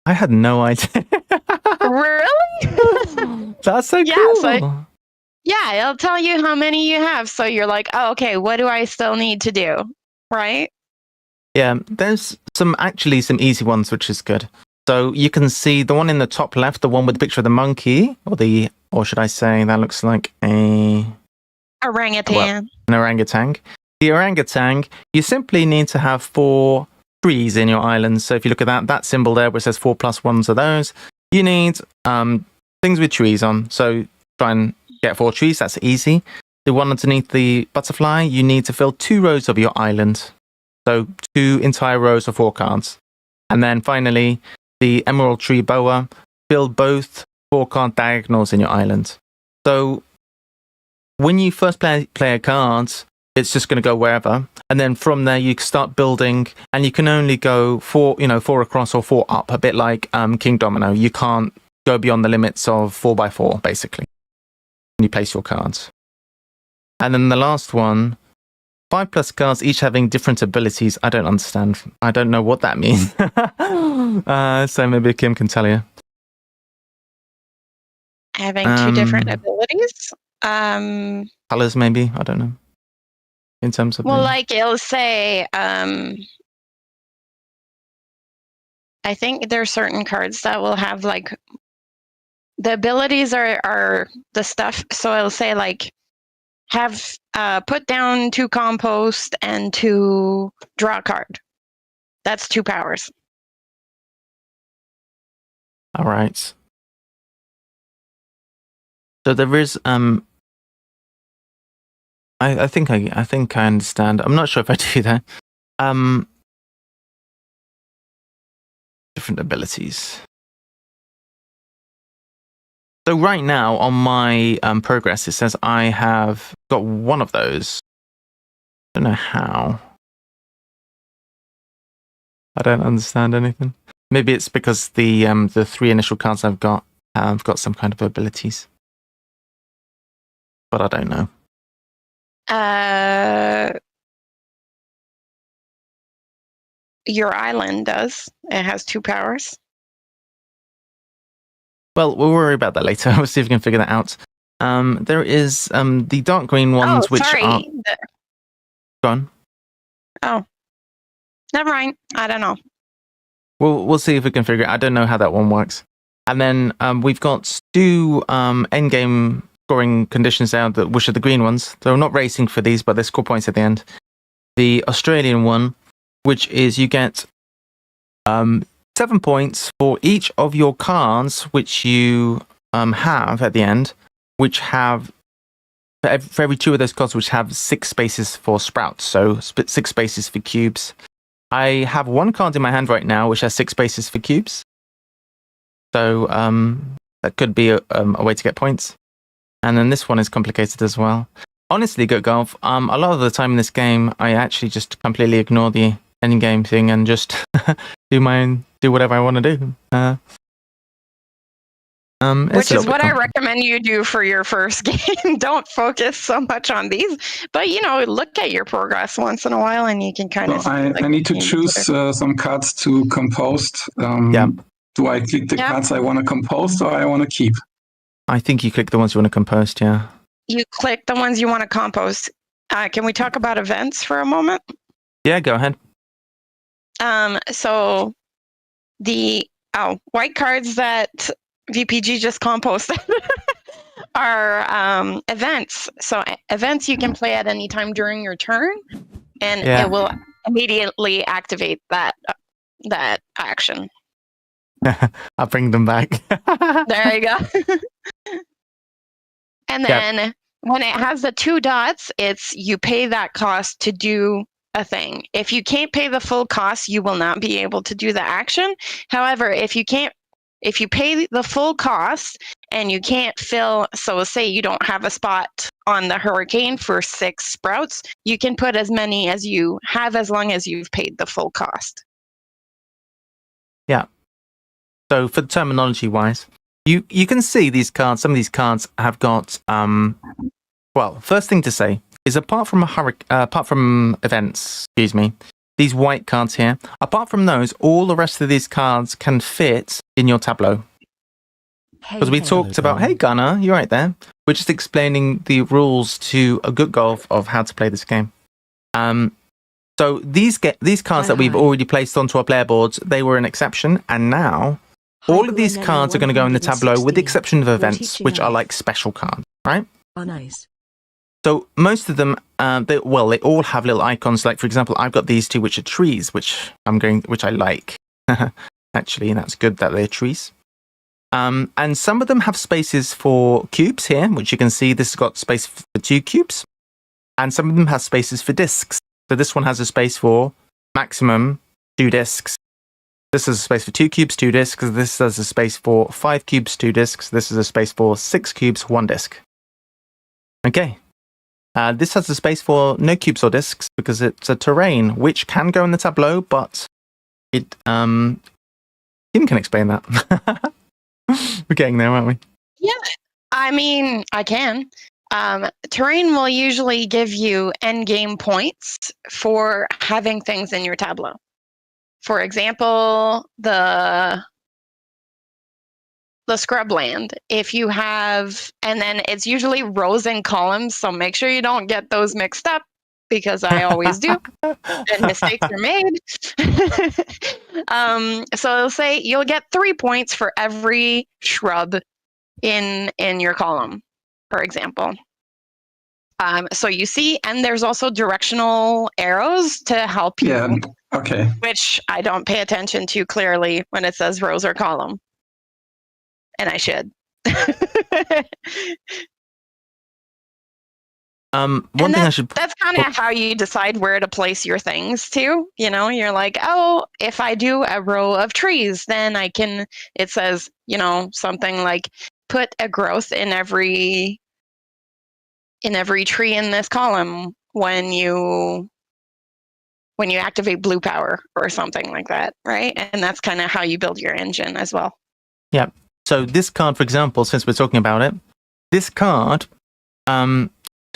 I had no idea. Really? That's so cool. Yeah, it'll tell you how many you have. So you're like, oh, okay, what do I still need to do? Right? Yeah, there's some easy ones, which is good. So you can see the one in the top left, the one with the picture of the monkey, or should I say that looks like Orangutan. an orangutan. The orangutan, you simply need to have 4 trees in your island. So if you look at that symbol there where it says 4 plus 1s of those, you need things with trees on. So try and get 4 trees, that's easy. The one underneath the butterfly, you need to fill 2 rows of your island. So 2 entire rows of 4 cards. And then finally, the emerald tree boa, fill both 4 card diagonals in your island. So when you first play a card, it's just going to go wherever, and then from there you can start building, and you can only go 4 across or 4 up, a bit like King Domino. You can't go beyond the limits of 4x4 basically when you place your cards. And then the last one, 5+ cards, each having different abilities. I don't understand. I don't know what that means. So maybe Kim can tell you. Having 2 different abilities. Colors, maybe. I don't know. In terms of like it'll say, I think there's certain cards that will have like the abilities are the stuff. So it'll say like have put down 2 compost and 2 draw a card. That's 2 powers. All right. So there is I think I understand. I'm not sure if I do that. Different abilities. So right now on my progress, it says I have got one of those. I don't know how. I don't understand anything. Maybe it's because the 3 initial cards I've got have got some kind of abilities, but I don't know. Your island does. It has 2 powers. Well, we'll worry about that later. We'll see if we can figure that out. There is the dark green ones, which are... Go on. Oh. Never mind. I don't know. We'll see if we can figure it out. I don't know how that one works. And then we've got 2 endgame scoring conditions there, which are the green ones. They're not racing for these, but they score points at the end. The Australian one, which is you get 7 points for each of your cards which you have at the end, which have for every 2 of those cards which have 6 spaces for sprouts, so 6 spaces for cubes. I have 1 card in my hand right now which has 6 spaces for cubes, so that could be a way to get points. And then this one is complicated as well. Honestly, Good Golf, a lot of the time in this game I actually just completely ignore the end game thing and just do whatever I want to do. Which is what I recommend you do for your first game. Don't focus so much on these, but look at your progress once in a while, and you can kind of. I need to choose some cards to compost. Do I click the cards I want to compost or I want to keep? I think you click the ones you want to compost. Yeah. You click the ones you want to compost. Can we talk about events for a moment? Yeah, go ahead. So the white cards that VPG just composted are events. So events you can play at any time during your turn, and it will immediately activate that action. I'll bring them back. There you go. And then when it has the 2 dots, it's you pay that cost to do a thing. If you can't pay the full cost, you will not be able to do the action. However, if you pay the full cost and you can't fill, so say you don't have a spot on the hurricane for 6 sprouts, you can put as many as you have as long as you've paid the full cost. Yeah. So for terminology wise, you can see these cards. Some of these cards have got well, first thing to say is apart from events, these white cards here, apart from those, all the rest of these cards can fit in your tableau. Because we talked about, hey Gunnar, you're right there. We're just explaining the rules to a Good Golf of how to play this game. So these cards that we've already placed onto our player boards, they were an exception, and now all of these cards are going to go in the tableau, with the exception of events, which are like special cards, right? Oh, nice. So most of them, they all have little icons. Like, for example, I've got these two, which are trees, which I like. Actually, that's good that they're trees. And some of them have spaces for cubes here, which you can see. This has got space for 2 cubes, and some of them have spaces for discs. So this one has a space for maximum 2 discs. This has a space for 2 cubes, 2 discs. This has a space for 5 cubes, 2 discs. This is a space for 6 cubes, 1 disc. Okay. This has a space for no cubes or discs because it's a terrain, which can go in the tableau, but it Kim can explain that. We're getting there, aren't we? Yeah, I mean, I can. Terrain will usually give you endgame points for having things in your tableau. For example, the scrubland. If you have, and then it's usually rows and columns, so make sure you don't get those mixed up, because I always do, and mistakes are made. So it'll say you'll get 3 points for every shrub in your column, for example. So you see, and there's also directional arrows to help you. Yeah, okay. Which I don't pay attention to clearly when it says rows or column. And I should. That's kind of how you decide where to place your things too. You know, you're like, oh, if I do a row of trees, then it says, something like put a growth in every tree in this column when you activate blue power or something like that, right? And that's kind of how you build your engine as well. Yeah. So this card, for example, since we're talking about it, this card, to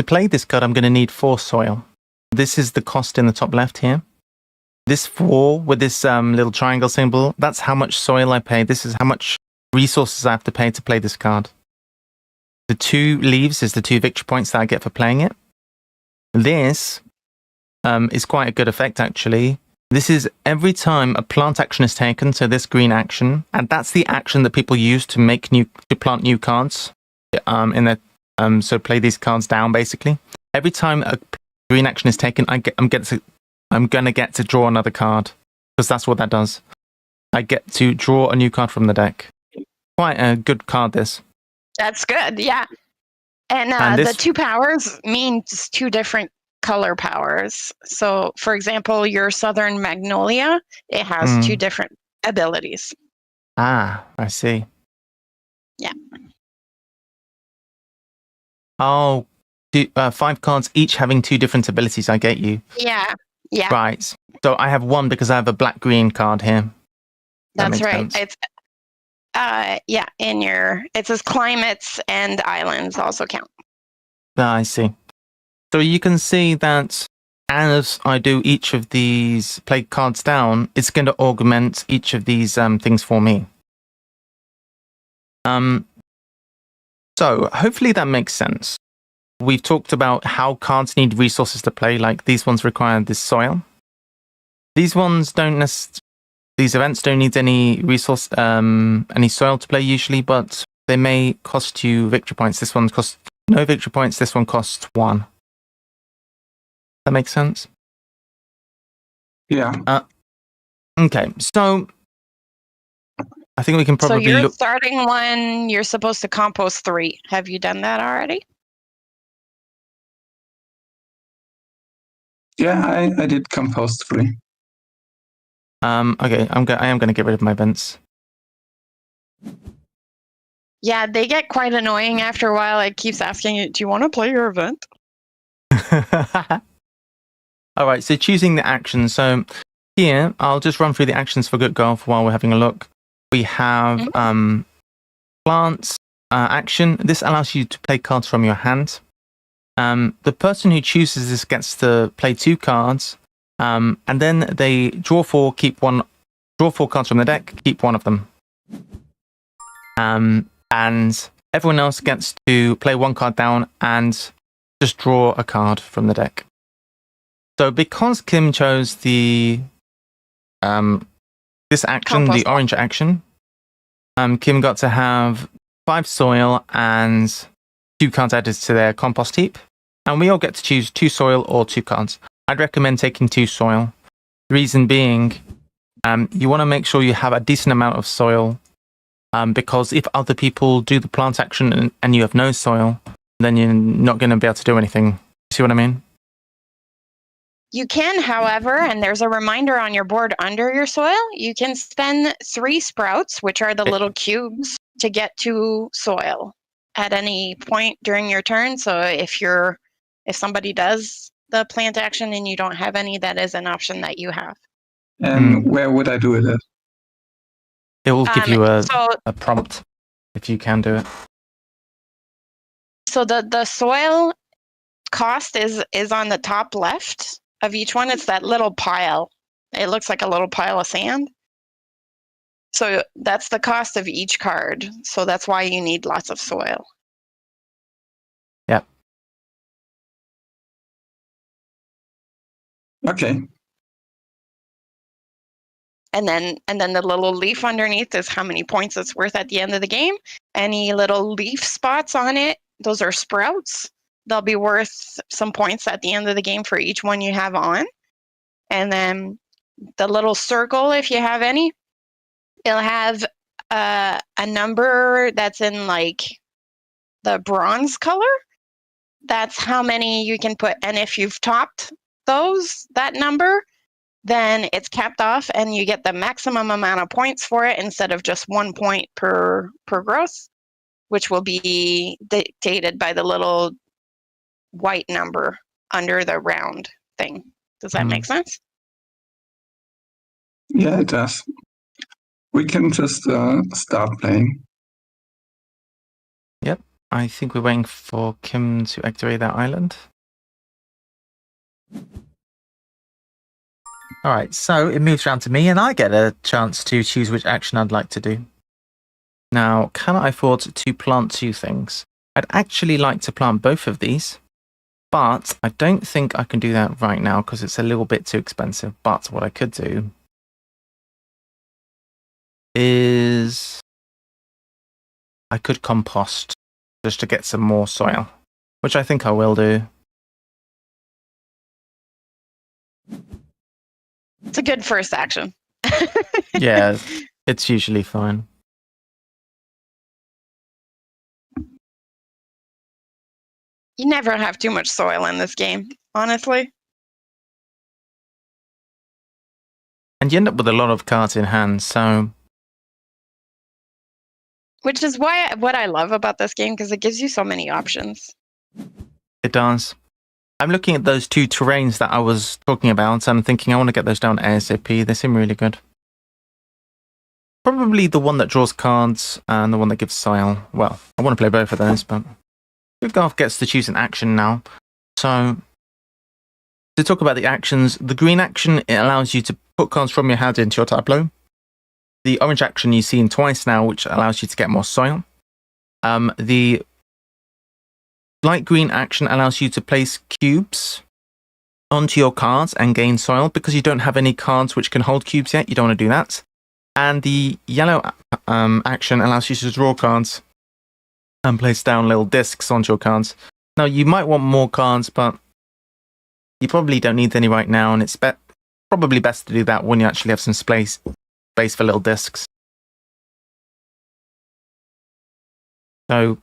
play this card, I'm going to need 4 soil. This is the cost in the top left here. This 4 with this little triangle symbol, that's how much soil I pay. This is how much resources I have to pay to play this card. The 2 leaves is the 2 victory points that I get for playing it. This is quite a good effect, actually. This is every time a plant action is taken, so this green action, and that's the action that people use to plant new cards in their so play these cards down, basically. Every time a green action is taken, I'm going to get to draw another card, because that's what that does. I get to draw a new card from the deck. Quite a good card, this. That's good, yeah. And the 2 powers means 2 different color powers. So, for example, your Southern Magnolia, it has 2 different abilities. Ah, I see. Yeah. Oh, 5 cards, each having 2 different abilities. I get you. Yeah. Right. So I have 1 because I have a black-green card here. That's right. Sense. It's it says climates and islands also count. I see. So you can see that as I do each of these play cards down, it's going to augment each of these things for me. So hopefully that makes sense. We've talked about how cards need resources to play, like these ones require this soil. These ones these events don't need any resource, any soil to play usually, but they may cost you victory points. This one costs no victory points, this one costs 1. That makes sense? Yeah. Okay, so I think we can probably So you're starting one, you're supposed to compost 3. Have you done that already? Yeah, I did compost 3. Okay, I am going to get rid of my vents. Yeah, they get quite annoying after a while. It keeps asking you, do you want to play your event? All right, so choosing the action. So here, I'll just run through the actions for Good Golf while we're having a look. We have plants action. This allows you to play cards from your hand. The person who chooses this gets to play 2 cards, and then they draw 4 cards from the deck, keep 1 of them. And everyone else gets to play 1 card down and just draw a card from the deck. So because Kim chose the this action, Compost. the orange action, Kim got to have 5 soil and 2 cards added to their compost heap. And we all get to choose 2 soil or 2 cards. I'd recommend taking 2 soil. The reason being, you want to make sure you have a decent amount of soil, because if other people do the plant action and you have no soil, then you're not going to be able to do anything. See what I mean? You can, however, and there's a reminder on your board under your soil, you can spend 3 sprouts, which are the little cubes, to get to soil at any point during your turn. So if somebody does the plant action and you don't have any, that is an option that you have. And where would I do it at? It will give you a prompt if you can do it. So the soil cost is on the top left of each one. It's that little pile. It looks like a little pile of sand. So that's the cost of each card. So that's why you need lots of soil. Yep. Okay. And then the little leaf underneath is how many points it's worth at the end of the game. Any little leaf spots on it, those are sprouts. They'll be worth some points at the end of the game for each one you have on. And then the little circle, if you have any, it'll have a number that's in like the bronze color. That's how many you can put. And if you've topped that number, then it's capped off and you get the maximum amount of points for it instead of just 1 point per growth, which will be dictated by the little white number under the round thing. Does that make sense? Yeah, it does. We can just start playing. Yep. I think we're waiting for Kim to activate that island. Alright, so it moves around to me and I get a chance to choose which action I'd like to do. Now, can I afford to plant 2 things? I'd actually like to plant both of these, but I don't think I can do that right now because it's a little bit too expensive. But what I could do is I could compost just to get some more soil, which I think I will do. It's a good first action. Yeah, it's usually fine. You never have too much soil in this game, honestly. And you end up with a lot of cards in hand, so... Which is what I love about this game, because it gives you so many options. It does. I'm looking at those 2 terrains that I was talking about, and I'm thinking I want to get those down ASAP. They seem really good. Probably the one that draws cards and the one that gives soil. Well, I want to play both of those, but Garth gets to choose an action now. So, to talk about the actions, the green action, it allows you to put cards from your hand into your tableau. The orange action you've seen twice now, which allows you to get more soil. The light green action allows you to place cubes onto your cards and gain soil. Because you don't have any cards which can hold cubes yet, you don't want to do that. And the yellow action allows you to draw cards and place down little discs onto your cards. Now, you might want more cards, but you probably don't need any right now, and it's probably best to do that when you actually have some space for little discs. So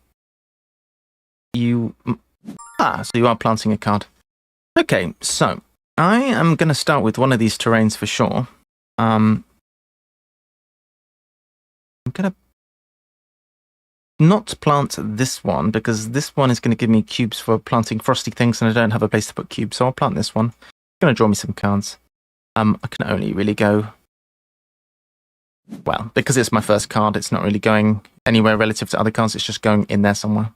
you are planting a card. Okay, so I am going to start with one of these terrains for sure. I'm going to not plant this one because this one is going to give me cubes for planting frosty things and I don't have a place to put cubes, so I'll plant this one. It's going to draw me some cards. I can only really go... Well, because it's my first card, it's not really going anywhere relative to other cards, it's just going in there somewhere.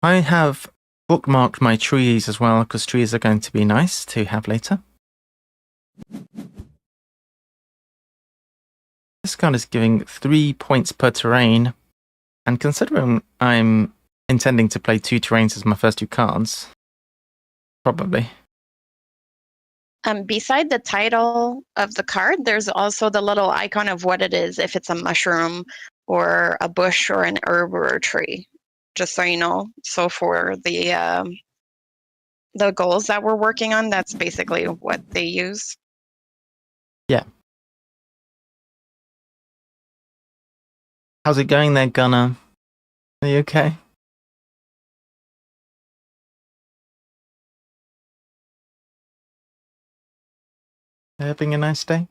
I have bookmarked my trees as well, because trees are going to be nice to have later. This card is giving 3 points per terrain, and considering I'm intending to play 2 terrains as my first 2 cards, probably. Beside the title of the card, there's also the little icon of what it is, if it's a mushroom or a bush or an herb or a tree, just so you know. So for the goals that we're working on, that's basically what they use. Yeah. How's it going there, Gunnar? Are you okay? Having a nice day?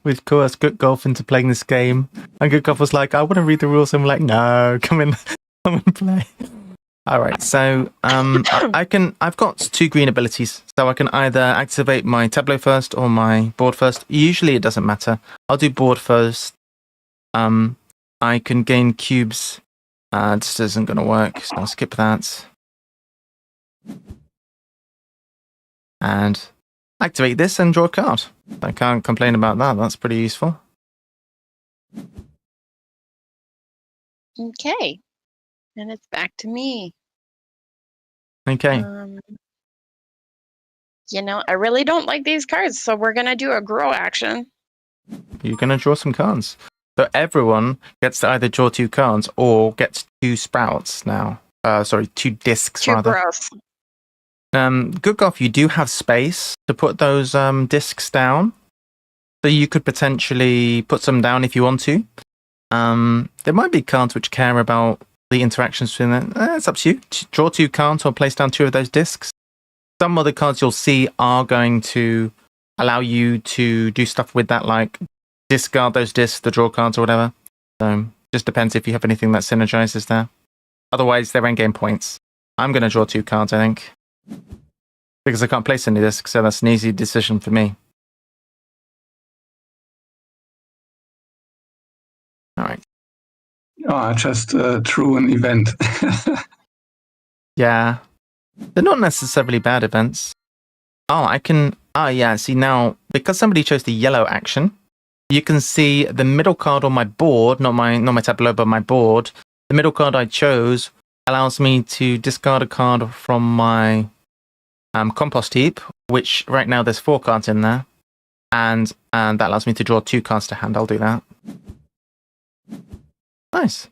We've coerced Good Golf into playing this game, and Good Golf was like, "I want to read the rules," and we're like, "No, come in, come and play." All right, so I've got 2 green abilities, so I can either activate my tableau first or my board first. Usually, it doesn't matter. I'll do board first. I can gain cubes. This isn't going to work, so I'll skip that. And activate this and draw a card. I can't complain about that. That's pretty useful. Okay. And it's back to me. Okay. You know, I really don't like these cards, so we're going to do a grow action. You're going to draw some cards. So everyone gets to either draw 2 cards or gets 2 sprouts now. 2 discs 2 rather. growths. Good Golf, you do have space to put those discs down. So you could potentially put some down if you want to. There might be cards which care about the interactions between them. It's up to you. Draw 2 cards or place down 2 of those discs. Some other cards you'll see are going to allow you to do stuff with that, like discard those discs, the draw cards or whatever. So just depends if you have anything that synergizes there. Otherwise, they're endgame points. I'm going to draw 2 cards, I think. Because I can't place any discs, so that's an easy decision for me. All right. Oh, I just drew an event. Yeah. They're not necessarily bad events. Oh, I can... Oh, yeah. See, now, because somebody chose the yellow action, you can see the middle card on my board, not my tableau, but my board. The middle card I chose allows me to discard a card from my compost heap, which right now there's 4 cards in there. And that allows me to draw 2 cards to hand. I'll do that. Nice.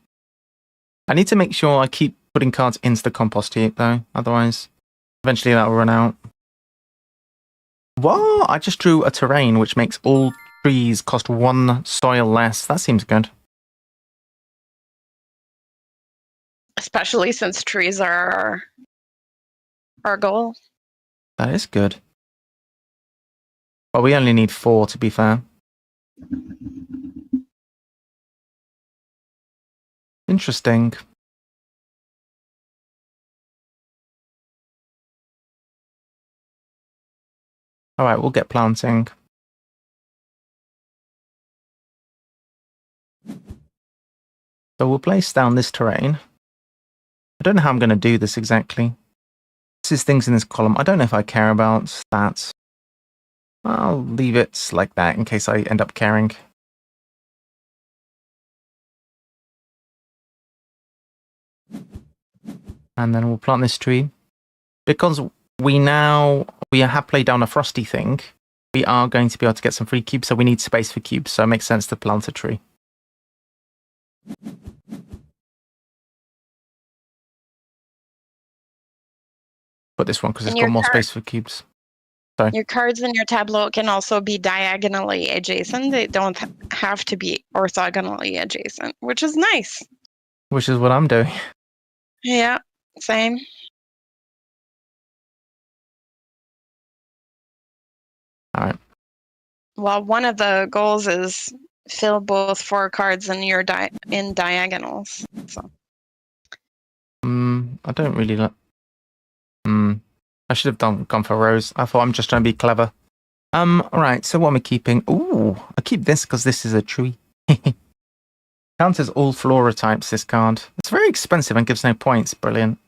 I need to make sure I keep putting cards into the compost heap, though. Otherwise, eventually that will run out. What? I just drew a terrain which makes all trees cost 1 soil less. That seems good. Especially since trees are our goal. That is good. Well, we only need 4, to be fair. Interesting. All right, we'll get planting. So we'll place down this terrain. I don't know how I'm going to do this exactly. This is things in this column. I don't know if I care about that. I'll leave it like that in case I end up caring. And then we'll plant this tree. Because we have played down a frosty thing, we are going to be able to get some free cubes, so we need space for cubes, so it makes sense to plant a tree. Put this one because it's got more space for cubes. Sorry. Your cards in your tableau can also be diagonally adjacent. They don't have to be orthogonally adjacent, which is nice. Which is what I'm doing. Yeah, same. All right. Well, one of the goals is fill both 4 cards in your in diagonals. So. I don't really like. I should have gone for rows. I thought I'm just trying to be clever. All right. So what am I keeping? Ooh, I keep this because this is a tree. Counts as all flora types. This card. It's very expensive and gives no points. Brilliant.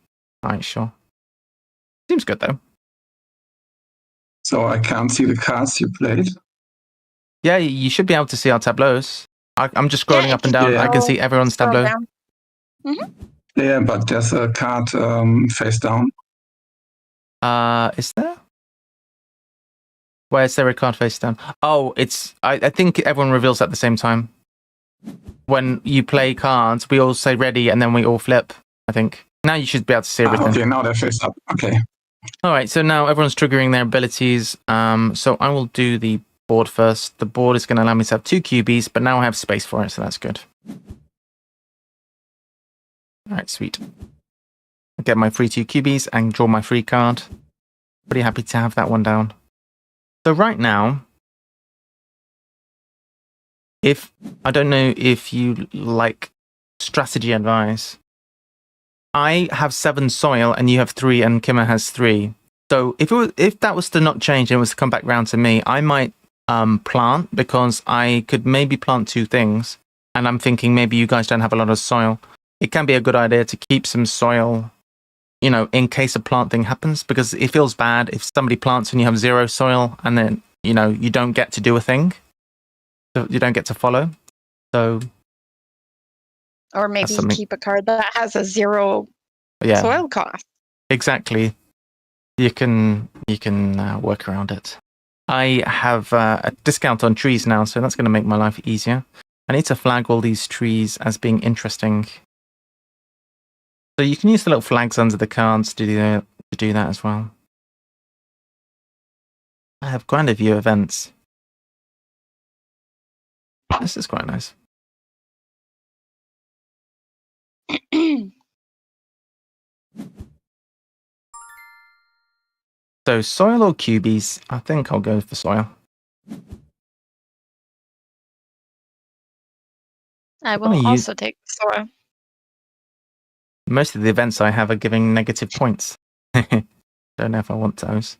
All right, sure. Seems good though. So I can't see the cards you played. Yeah, you should be able to see our tableaus. I'm just scrolling Yeah, up and down. yeah. I can see everyone's Scroll tableau. down. Yeah, but there's a card face down. Is there? Where is there a card face down? Oh, it's. I think everyone reveals at the same time. When you play cards, we all say ready, and then we all flip. I think now you should be able to see everything. Okay, now they're face up. Okay. All right, so now everyone's triggering their abilities. So I will do the board first. The board is going to allow me to have 2 QBs, but now I have space for it, so that's good. All right, sweet. I get my free 2 QBs and draw my free card. Pretty happy to have that one down. So right now, I don't know if you like strategy advice. I have 7 soil and you have 3 and Kimmer has 3. So if that was to not change and it was to come back round to me, I might plant, because I could maybe plant 2 things. And I'm thinking maybe you guys don't have a lot of soil. It can be a good idea to keep some soil, in case a plant thing happens, because it feels bad if somebody plants and you have 0 soil and then, you don't get to do a thing. So you don't get to follow. So. Or maybe you keep a card that has a 0 soil cost. Exactly. You can work around it. I have a discount on trees now, so that's going to make my life easier. I need to flag all these trees as being interesting. So you can use the little flags under the cards to do that as well. I have quite a few events. This is quite nice. So soil or cubies? I think I'll go for soil. I will also take soil. Most of the events I have are giving negative points. Don't know if I want those.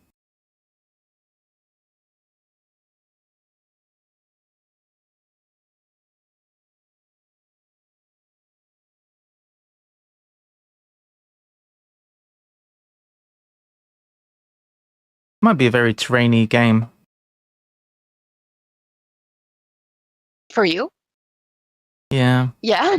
Might be a very terrainy game. For you? Yeah. Yeah.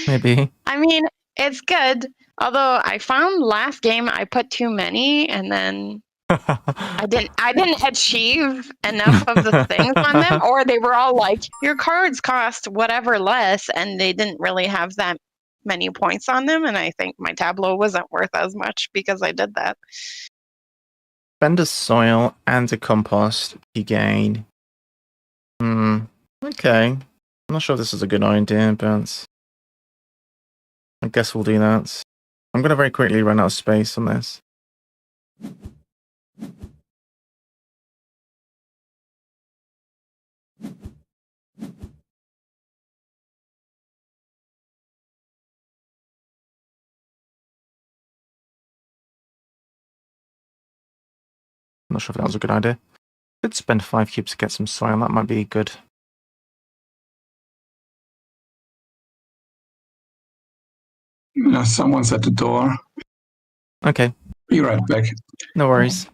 Maybe. I mean, it's good. Although I found last game I put too many, and then I didn't achieve enough of the things on them, or they were all like, your cards cost whatever less, and they didn't really have that many points on them, and I think my tableau wasn't worth as much because I did that. Spend a soil and a compost, you gain. Okay. I'm not sure if this is a good idea, but I guess we'll do that. I'm going to very quickly run out of space on this. I'm not sure if that was a good idea. Could spend 5 cubes to get some soil. That might be good. Someone's at the door. Okay. Be right back. No worries.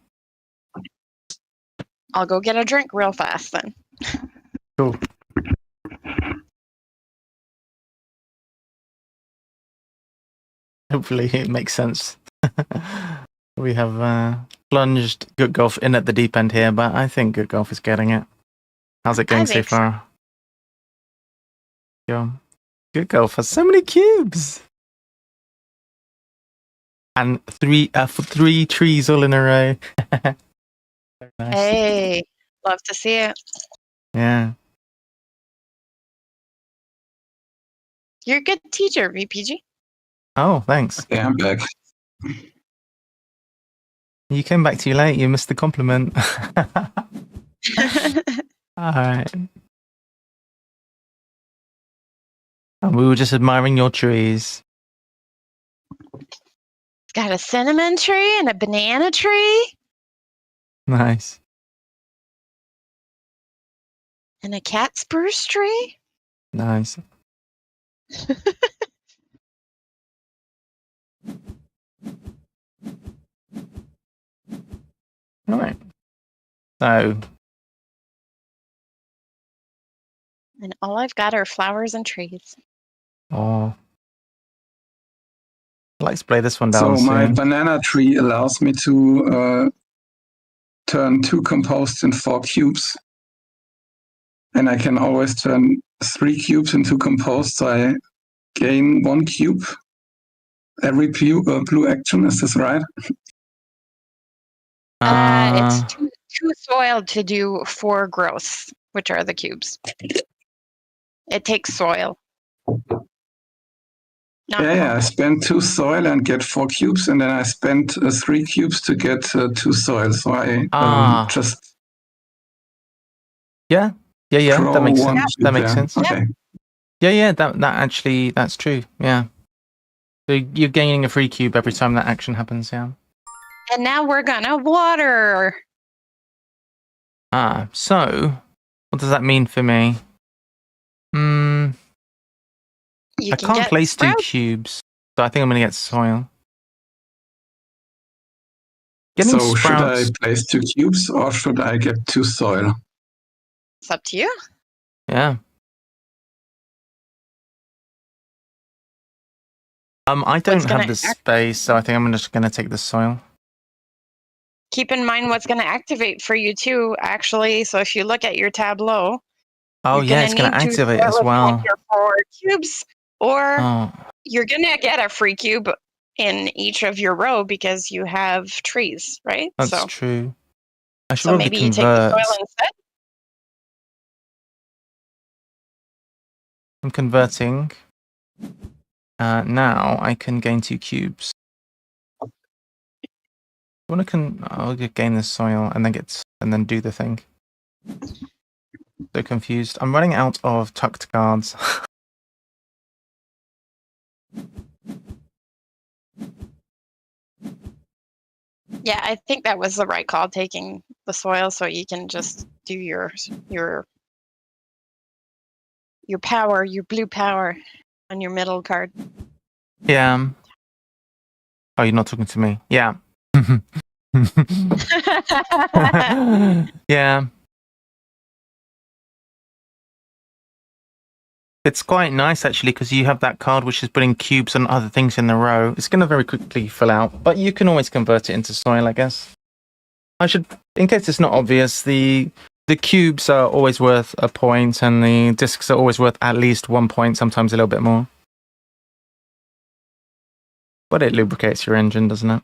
I'll go get a drink real fast then. Cool. Hopefully it makes sense. We have plunged Good Golf in at the deep end here, but I think Good Golf is getting it. How's it going so far? Yeah. Good Golf has so many cubes. And 3 trees all in a row. Very nice. Hey, love to see it. Yeah. You're a good teacher, VPG. Oh, thanks. Yeah, I'm back. You came back too late. You missed the compliment. All right. And we were just admiring your trees. It's got a cinnamon tree and a banana tree. Nice. And a cat spruce tree. Nice. All right. So And all I've got are flowers and trees. Oh. Let's play this one So down my soon. banana tree allows me to turn 2 composts in 4 cubes. And I can always turn 3 cubes into compost, so I gain 1 cube every blue action. Is this right? It's too soil to do 4 growths, which are the cubes. It takes soil. Yeah, I spend 2 soil and get 4 cubes, and then I spend 3 cubes to get 2 soil. So I just yeah, that makes sense. That makes sense. Okay. Yeah, that's true. Yeah. So you're gaining a free cube every time that action happens, yeah. And now we're gonna water. So what does that mean for me? I can't place 2 cubes, so I think I'm gonna get soil. Getting so sprouts, should I place 2 cubes or should I get 2 soil? It's up to you. Yeah. I don't have the space, so I think I'm just gonna take the soil. Keep in mind what's gonna activate for you too, actually. So if you look at your tableau, oh yeah, it's gonna activate as well. Your 4 cubes, or you're gonna get a free cube in each of your row because you have trees, right? That's true. I should so probably maybe convert. You take the soil instead. I'm converting. Now I can gain 2 cubes. I'll gain the soil and then do the thing. So confused. I'm running out of tucked cards. Yeah, I think that was the right call, taking the soil so you can just do your power, your blue power on your middle card. Yeah. Oh, you're not talking to me. Yeah. Yeah. It's quite nice actually because you have that card which is putting cubes and other things in the row. It's going to very quickly fill out, but you can always convert it into soil, I guess. In case it's not obvious, the cubes are always worth a point and the discs are always worth at least 1 point, sometimes a little bit more. But it lubricates your engine, doesn't it?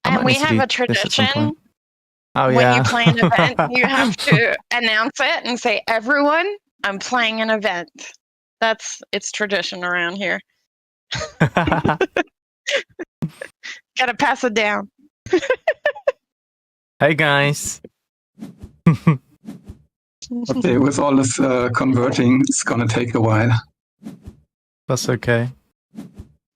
And we have a tradition. Oh, when yeah. you play an event, you have to announce it and say, "Everyone, I'm playing an event." It's tradition around here. Gotta pass it down. Hey guys. Okay, with all this converting, it's gonna take a while. That's okay.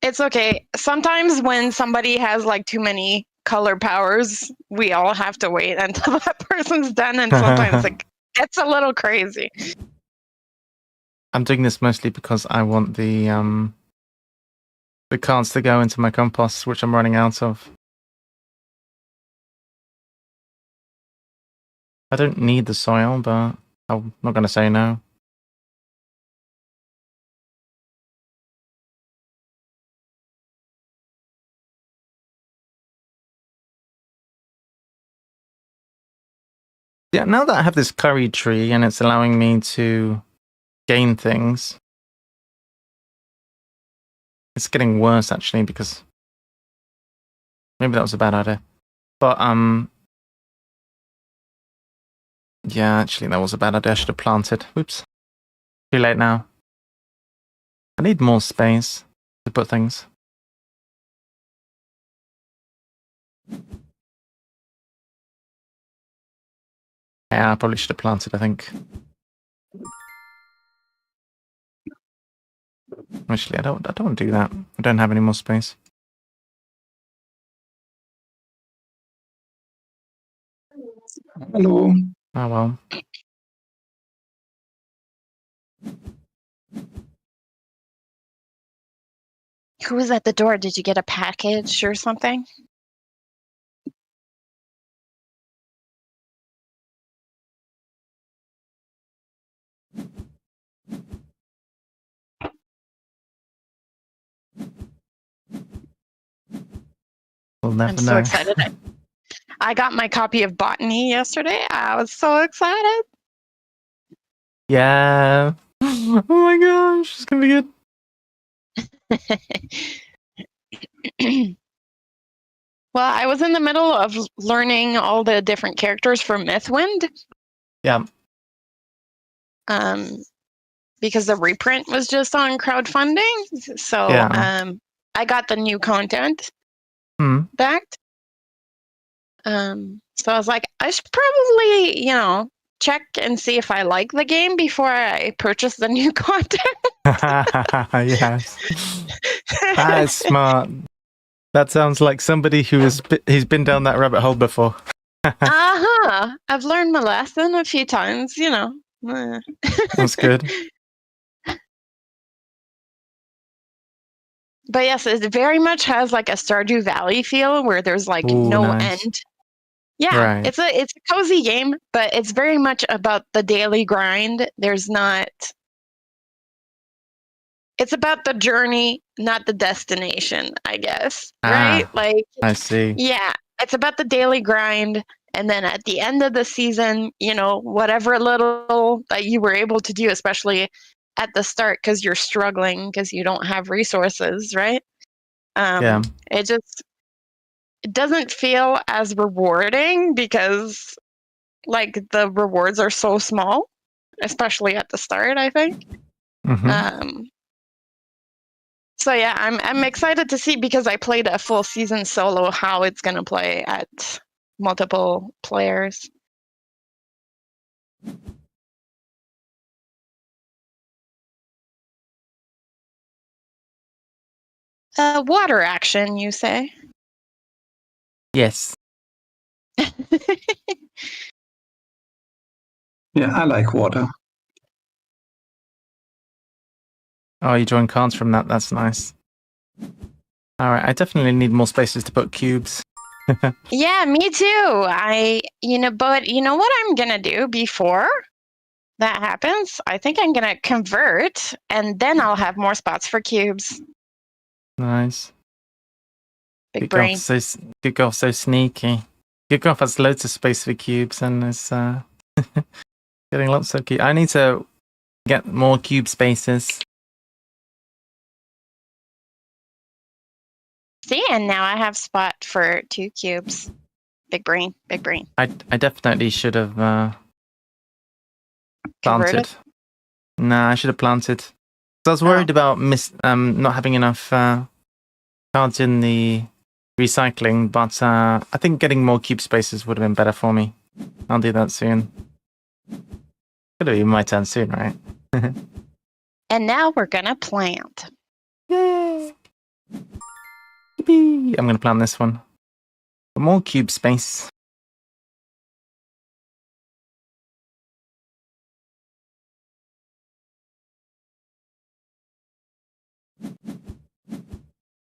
It's okay. Sometimes when somebody has like too many color powers, we all have to wait until that person's done, and sometimes it gets a little crazy. I'm doing this mostly because I want the cards to go into my compost, which I'm running out of. I don't need the soil, but I'm not going to say no. Yeah, now that I have this curry tree and it's allowing me to gain things, it's getting worse actually because maybe that was a bad idea. But yeah, actually that was a bad idea. I should have planted. Oops. Too late now. I need more space to put things. Yeah, I probably should have planted, I think. Actually, I don't want to do that. I don't have any more space. Hello. Oh well. Who was at the door? Did you get a package or something? We'll never I'm know. so excited. I got my copy of Botany yesterday. I was so excited. Yeah. Oh my gosh, it's gonna be good. Well, I was in the middle of learning all the different characters for Mythwind. Yeah. Because the reprint was just on crowdfunding. So Yeah. I got the new content backed. So I was like, I should probably, check and see if I like the game before I purchase the new content. Yes. That is smart. That sounds like somebody he's been down that rabbit hole before. I've learned my lesson a few times, That's good. But yes, it very much has like a Stardew Valley feel where there's like Ooh, no nice. end. Yeah, Right. it's a cozy game, but it's very much about the daily grind. There's not. It's about the journey, not the destination, I guess. Right? Like, I see. yeah, it's about the daily grind. And then at the end of the season, whatever little that you were able to do, especially at the start, because you're struggling, because you don't have resources, right? Yeah. It doesn't feel as rewarding because, like, the rewards are so small, especially at the start, I think. Mm-hmm. So yeah, I'm excited to see, because I played a full season solo, how it's gonna play at multiple players. Water action, you say? Yes. Yeah, I like water. Oh, you drawing cards from that. That's nice. All right, I definitely need more spaces to put cubes. Yeah, me too. But you know what I'm gonna do before that happens? I think I'm gonna convert, and then I'll have more spots for cubes. Nice. Big brain. Good golf, so sneaky. Good golf has loads of space for cubes, and it's getting lots of cubes. I need to get more cube spaces. See, and now I have spot for 2 cubes. Big brain, big brain. I definitely should have Converted? planted. Nah, I should have planted. So I was worried about not having enough cards in the recycling, but I think getting more cube spaces would have been better for me. I'll do that soon. Could have been my turn soon, right? And now we're gonna plant. Yay! Yippee! I'm gonna plant this one. For more cube space.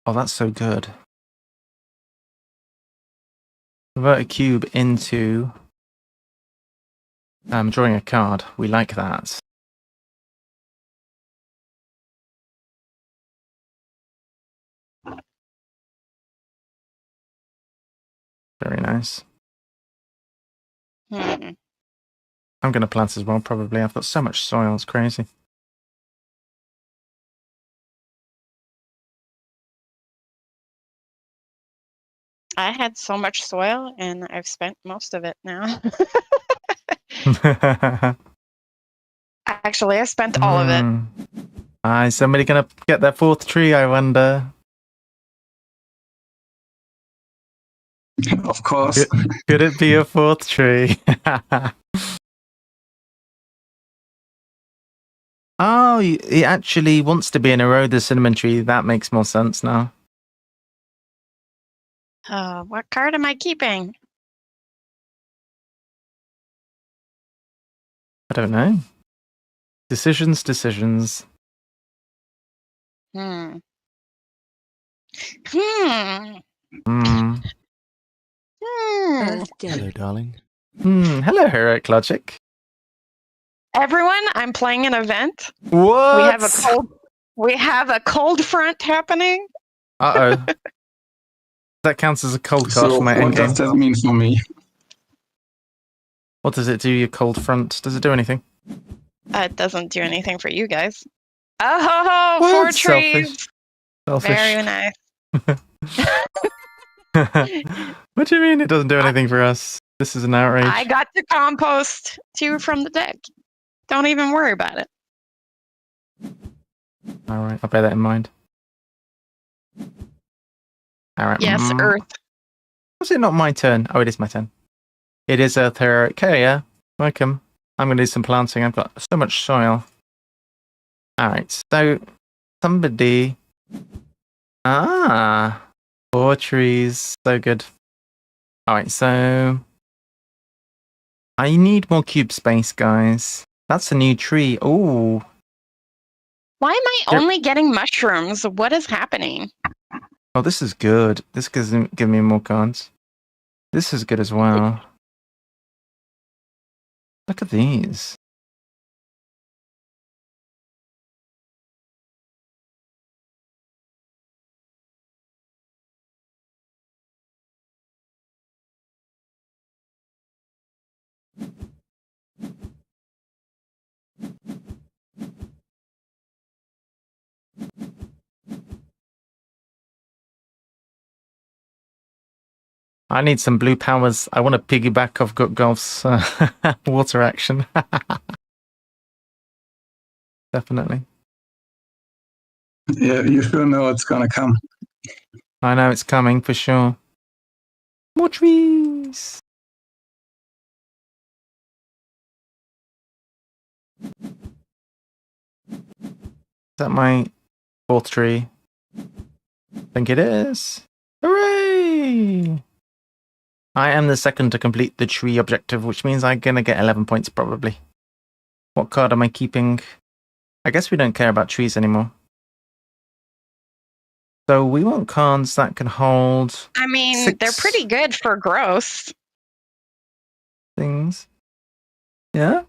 Oh, that's so good. Convert a cube into drawing a card. We like that. Very nice. I'm going to plant as well, probably. I've got so much soil, it's crazy. I had so much soil, and I've spent most of it now. Actually, I spent all of it. Is somebody going to get their 4th tree, I wonder? Of course. Could it be a 4th tree? Oh, he actually wants to be in a row, the cinnamon tree. That makes more sense now. What card am I keeping? I don't know. Decisions. Hello, darling. Hello, Heroic Logic. Everyone, I'm playing an event. What? We have a cold front happening. Uh-oh. That counts as a cold card So for my what does endgame. that mean for me? What does it do, your cold front? Does it do anything? It doesn't do anything for you guys. Oh, What? 4 Selfish. trees. Selfish. Very nice. What do you mean it doesn't do anything for us? This is an outrage. I got to compost 2 from the deck. Don't even worry about it. Alright, I'll bear that in mind. Alright. Yes, Earth. Was it not my turn? Oh, it is my turn. It is Earth Heroic Carrier. Welcome. I'm going to do some planting. I've got so much soil. Alright, so somebody... 4 trees. So good. Alright, so... I need more cube space, guys. That's a new tree. Ooh. Why am I only getting mushrooms? What is happening? Oh, this is good. This gives give me more cards. This is good as well. Look at these. I need some blue powers. I want to piggyback off Golf's water action. Definitely. Yeah, you sure know it's gonna come. I know it's coming for sure. More trees. Is that my 4th tree? I think it is. Hooray! I am the second to complete the tree objective, which means I'm going to get 11 points probably. What card am I keeping? I guess we don't care about trees anymore. So we want cards that can hold... I mean, 6 they're pretty good for gross. things. Yeah?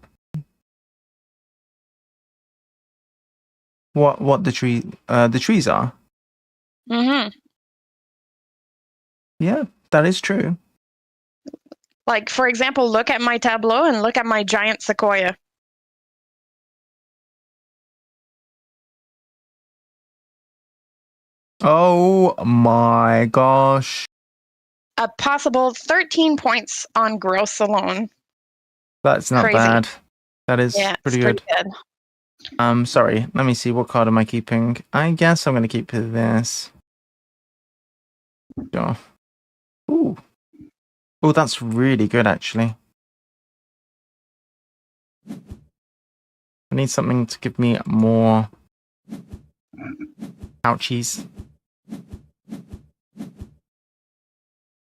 What the trees are? Mm-hmm. Yeah, that is true. Like, for example, look at my tableau and look at my giant sequoia. Oh my gosh. A possible 13 points on gross alone. That's not Crazy. bad. That is Yeah, pretty it's good. pretty good. Sorry, let me see, what card am I keeping? I guess I'm going to keep this. Sure. Ooh. Oh, that's really good, actually. I need something to give me more ouchies.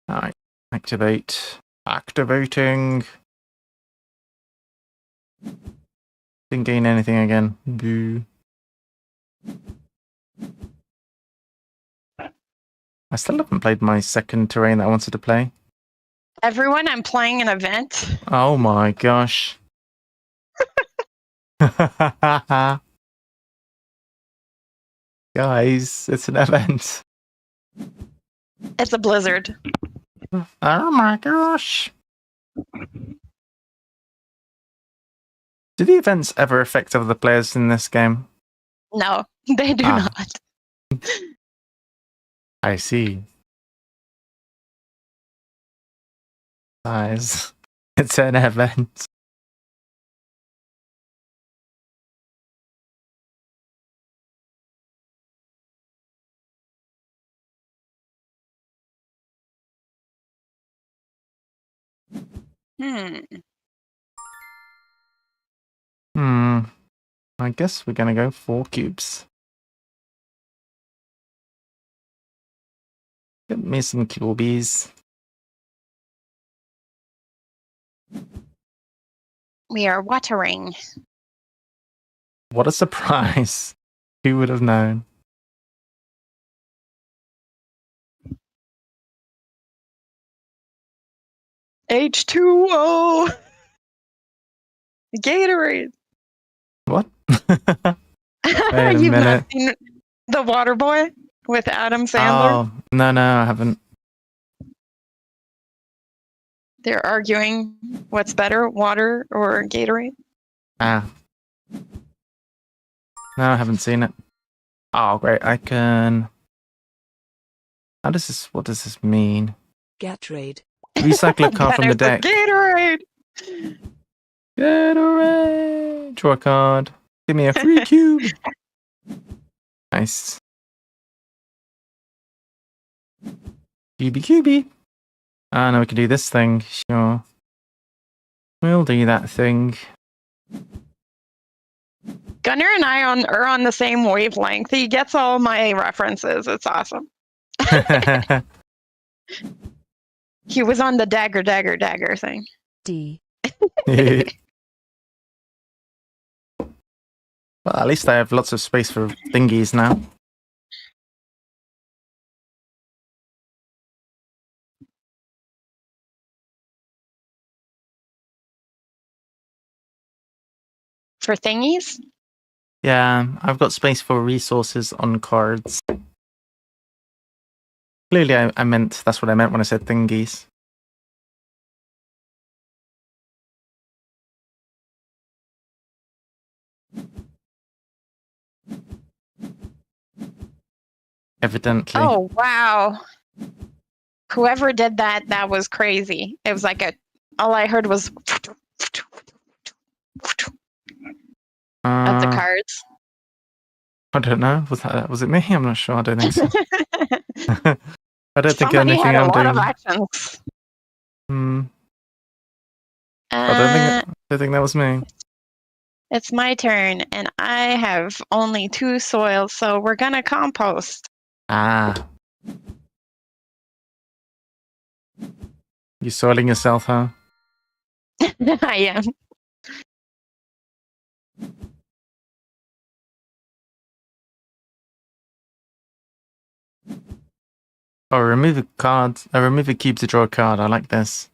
Alright, activate. Activating. Didn't gain anything again. Boo. I still haven't played my second terrain that I wanted to play. Everyone, I'm playing an event. Oh my gosh. Guys, it's an event. It's a blizzard. Oh my gosh. Do the events ever affect other players in this game? No, they do not. I see. Guys, it's an event. I guess we're gonna go 4 cubes. Get me some cubies. We are watering. What a surprise. Who would have known? H2O. Gatorade. What? You've minute. not seen The Water Boy with Adam Sandler? Oh, no, I haven't. They're arguing what's better, water or Gatorade. Ah. No, I haven't seen it. Oh, great. I can... what does this mean? Gatorade. Recycle a card from the Better deck. for Gatorade. Gatorade! Draw a card. Give me a free cube. Nice. Cubey. Ah, now we can do this thing. Sure. We'll do that thing. Gunnar and I are on the same wavelength. He gets all my references. It's awesome. He was on the dagger thing. D. Well, at least I have lots of space for thingies now. For thingies? Yeah, I've got space for resources on cards. Clearly, that's what I meant when I said thingies. Evidently. Oh, wow. Whoever did that was crazy. It was like all I heard was of the cards. I don't know. Was it me? I'm not sure. I don't think so. I don't think Somebody anything had a I'm lot doing. of actions. I don't think that was me. It's my turn, and I have only 2 soils, so we're gonna compost. Ah. You soiling yourself, huh? I am. Oh, remove a card. Remove a cube to draw a card. I like this.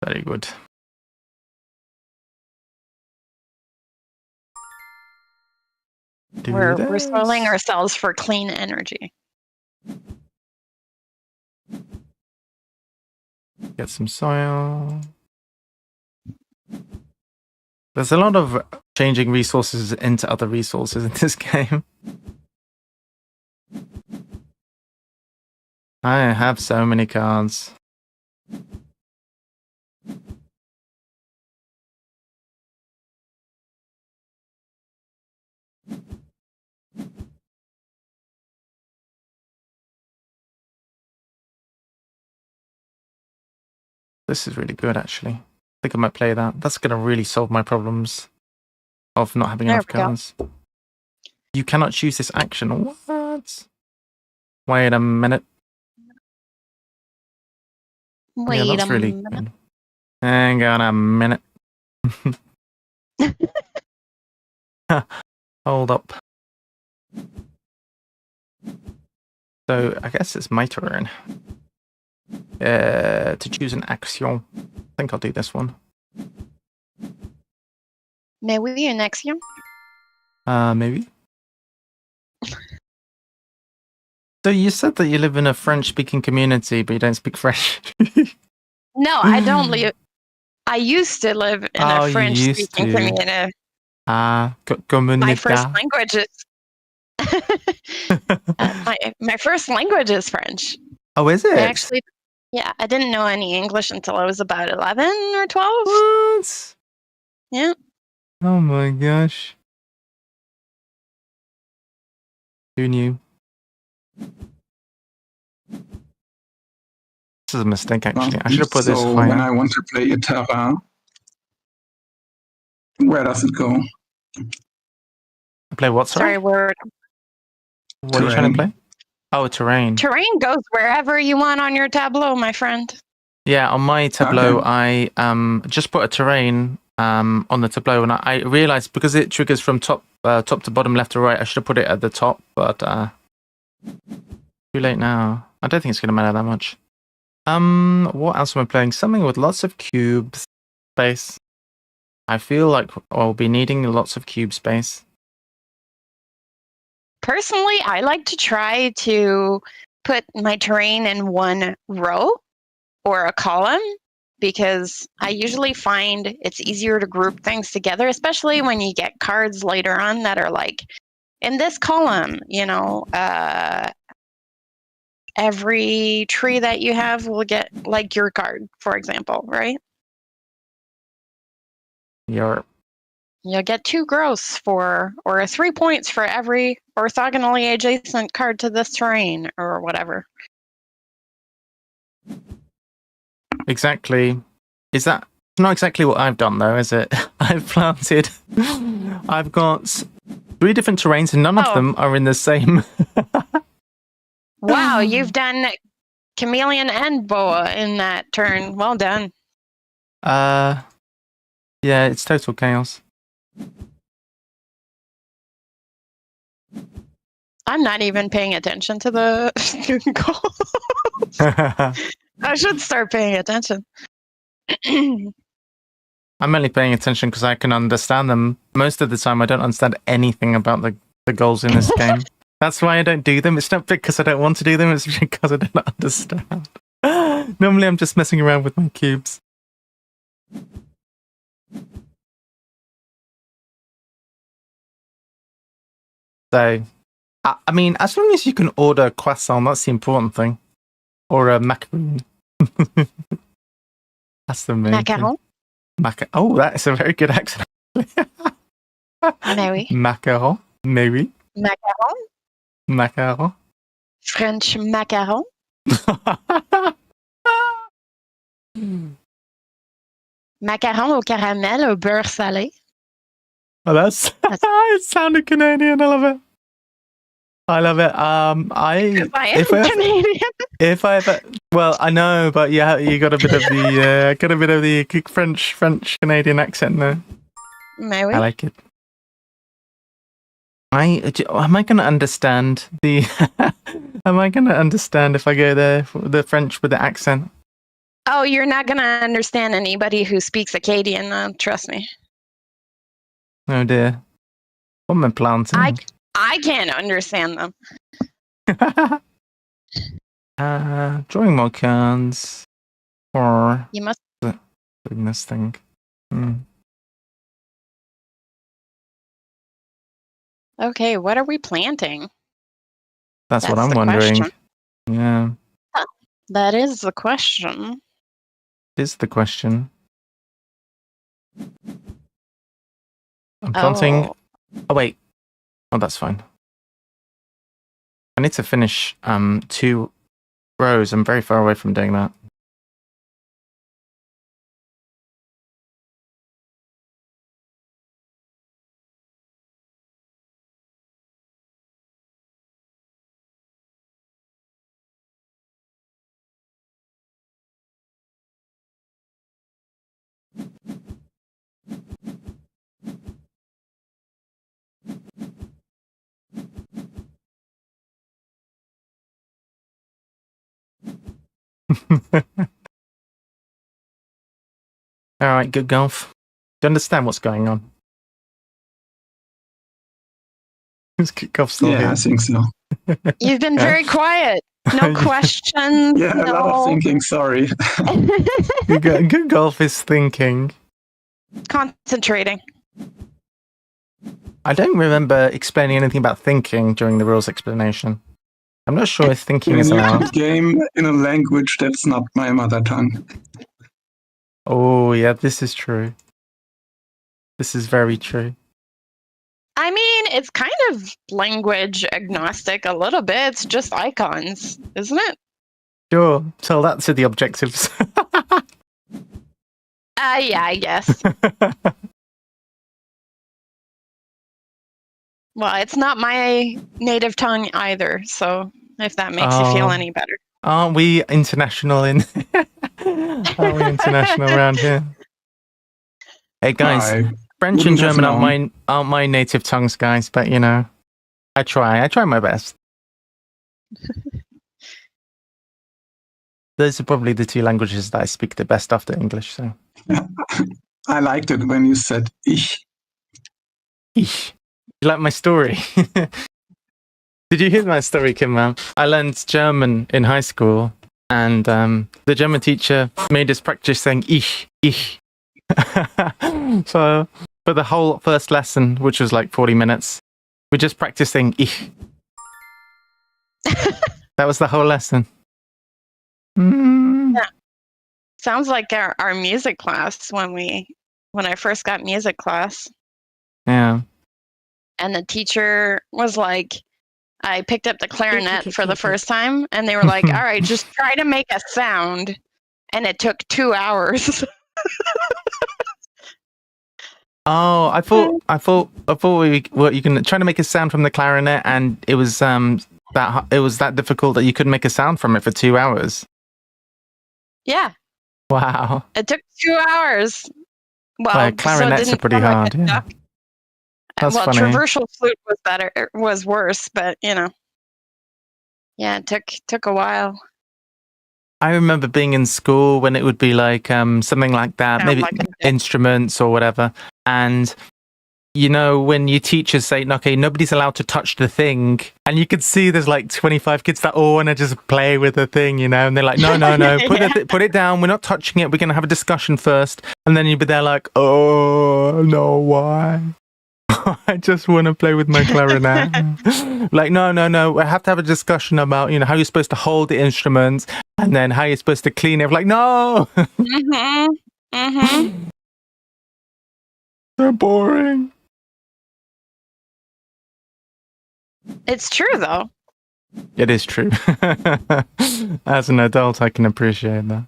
Very good. We're soiling ourselves for clean energy. Get some soil. There's a lot of changing resources into other resources in this game. I have so many cards. This is really good, actually. I think I might play that. That's going to really solve my problems of not having enough cards. You cannot choose this action. What? Wait a minute. Wait a really minute. good. Hang on a minute. Hold up. So I guess it's my turn. To choose an action. I think I'll do this one. May we an action? Maybe. So you said that you live in a French-speaking community, but you don't speak French. No, I don't live. I used to live in a French-speaking community. My first language is my first language is French. Oh, is it? Actually, yeah, I didn't know any English until I was about 11 or 12. What? Yeah. Oh my gosh. Who knew? This is a mistake, actually. I should have put this higher. When I want to play a Terra, where does it go? Play what, sorry? What are you trying to play? Oh, terrain. Terrain goes wherever you want on your tableau, my friend. Yeah, on my tableau, I just put a terrain on the tableau, and I realized because it triggers from top to bottom, left to right, I should have put it at the top, but too late now. I don't think it's going to matter that much. What else am I playing? Something with lots of cube space. I feel like I'll be needing lots of cube space. Personally, I like to try to put my terrain in one row or a column, because I usually find it's easier to group things together, especially when you get cards later on that are like, in this column, every tree that you have will get like your card, for example, right? You'll get 2 gross or 3 points for every orthogonally adjacent card to this terrain, or whatever. Exactly. Is that not exactly what I've done, though, is it? I've planted. I've got 3 different terrains, and none of them are in the same. Wow, you've done chameleon and boa in that turn. Well done. Yeah, it's total chaos. I'm not even paying attention to the goals. I should start paying attention. I'm only paying attention because I can understand them. Most of the time, I don't understand anything about the goals in this game. That's why I don't do them. It's not because I don't want to do them, it's because I don't understand. Normally, I'm just messing around with my cubes. So, I mean, as long as you can order a croissant, that's the important thing. Or a macaroon. That's the main Macaron? thing. Oh, that's a very good accent. Maybe. Macaron, maybe. Macaron? Macaron. French macaron? Macaron au caramel au beurre salé. Oh, that's it sounded Canadian. I love it. I love it. If I ever, well, I know, but yeah, you got a bit of the French Canadian accent there. Maybe. I like it. Am I going to understand the? Am I going to understand if I go there for the French with the accent? Oh, you're not going to understand anybody who speaks Acadian. Trust me. Oh dear. What am I planting? I can't understand them. Drawing more cards. Or You must doing this thing. Okay, what are we planting? That's what I'm wondering. Question. Yeah. That is the question. Is the question. I'm planting. Oh wait. Oh, that's fine. I need to finish 2 rows. I'm very far away from doing that. All right, good golf. Do you understand what's going on? Is good golf still here? I think so. You've been very quiet. No questions. Yeah, a lot of thinking. Sorry. Good golf is thinking. Concentrating. I don't remember explaining anything about thinking during the rules explanation. I'm not sure if thinking is allowed. Game in a language that's not my mother tongue. Oh, yeah, this is true. This is very true. I mean, it's kind of language agnostic a little bit. It's just icons, isn't it? Sure. Tell that to the objectives. Yeah, I guess. Well, it's not my native tongue either, so if that makes you feel any better. Aren't we international around here? Hey guys, French and German aren't my native tongues, guys, but you know, I try my best. Those are probably the 2 languages that I speak the best after English, so. I liked it when you said ich. Ich. You like my story? Did you hear my story, Kim? I learned German in high school, and the German teacher made us practice saying ich. So for the whole first lesson, which was like 40 minutes, we just practiced saying ich. That was the whole lesson. Yeah. Sounds like our music class when I first got music class. Yeah. And the teacher was like, I picked up the clarinet for the first time, and they were like, all right, just try to make a sound. And it took 2 hours. Oh, I thought you can try to make a sound from the clarinet, and it was that difficult that you couldn't make a sound from it for 2 hours. Yeah. Wow. It took 2 hours. Well, clarinets so are pretty hard. Yeah. That's well, funny. traversal flute was worse, but yeah, it took a while. I remember being in school when it would be like something like that, maybe like instruments or whatever. And when your teachers say, okay, nobody's allowed to touch the thing, and you could see there's like 25 kids that all want to just play with the thing, and they're like, no, put it down. We're not touching it. We're going to have a discussion first. And then you'd be there like, oh, no, why? I just want to play with my clarinet. Like, no. We have to have a discussion about, how you're supposed to hold the instruments and then how you're supposed to clean it. Like, no. They're boring. It's true, though. It is true. As an adult, I can appreciate that.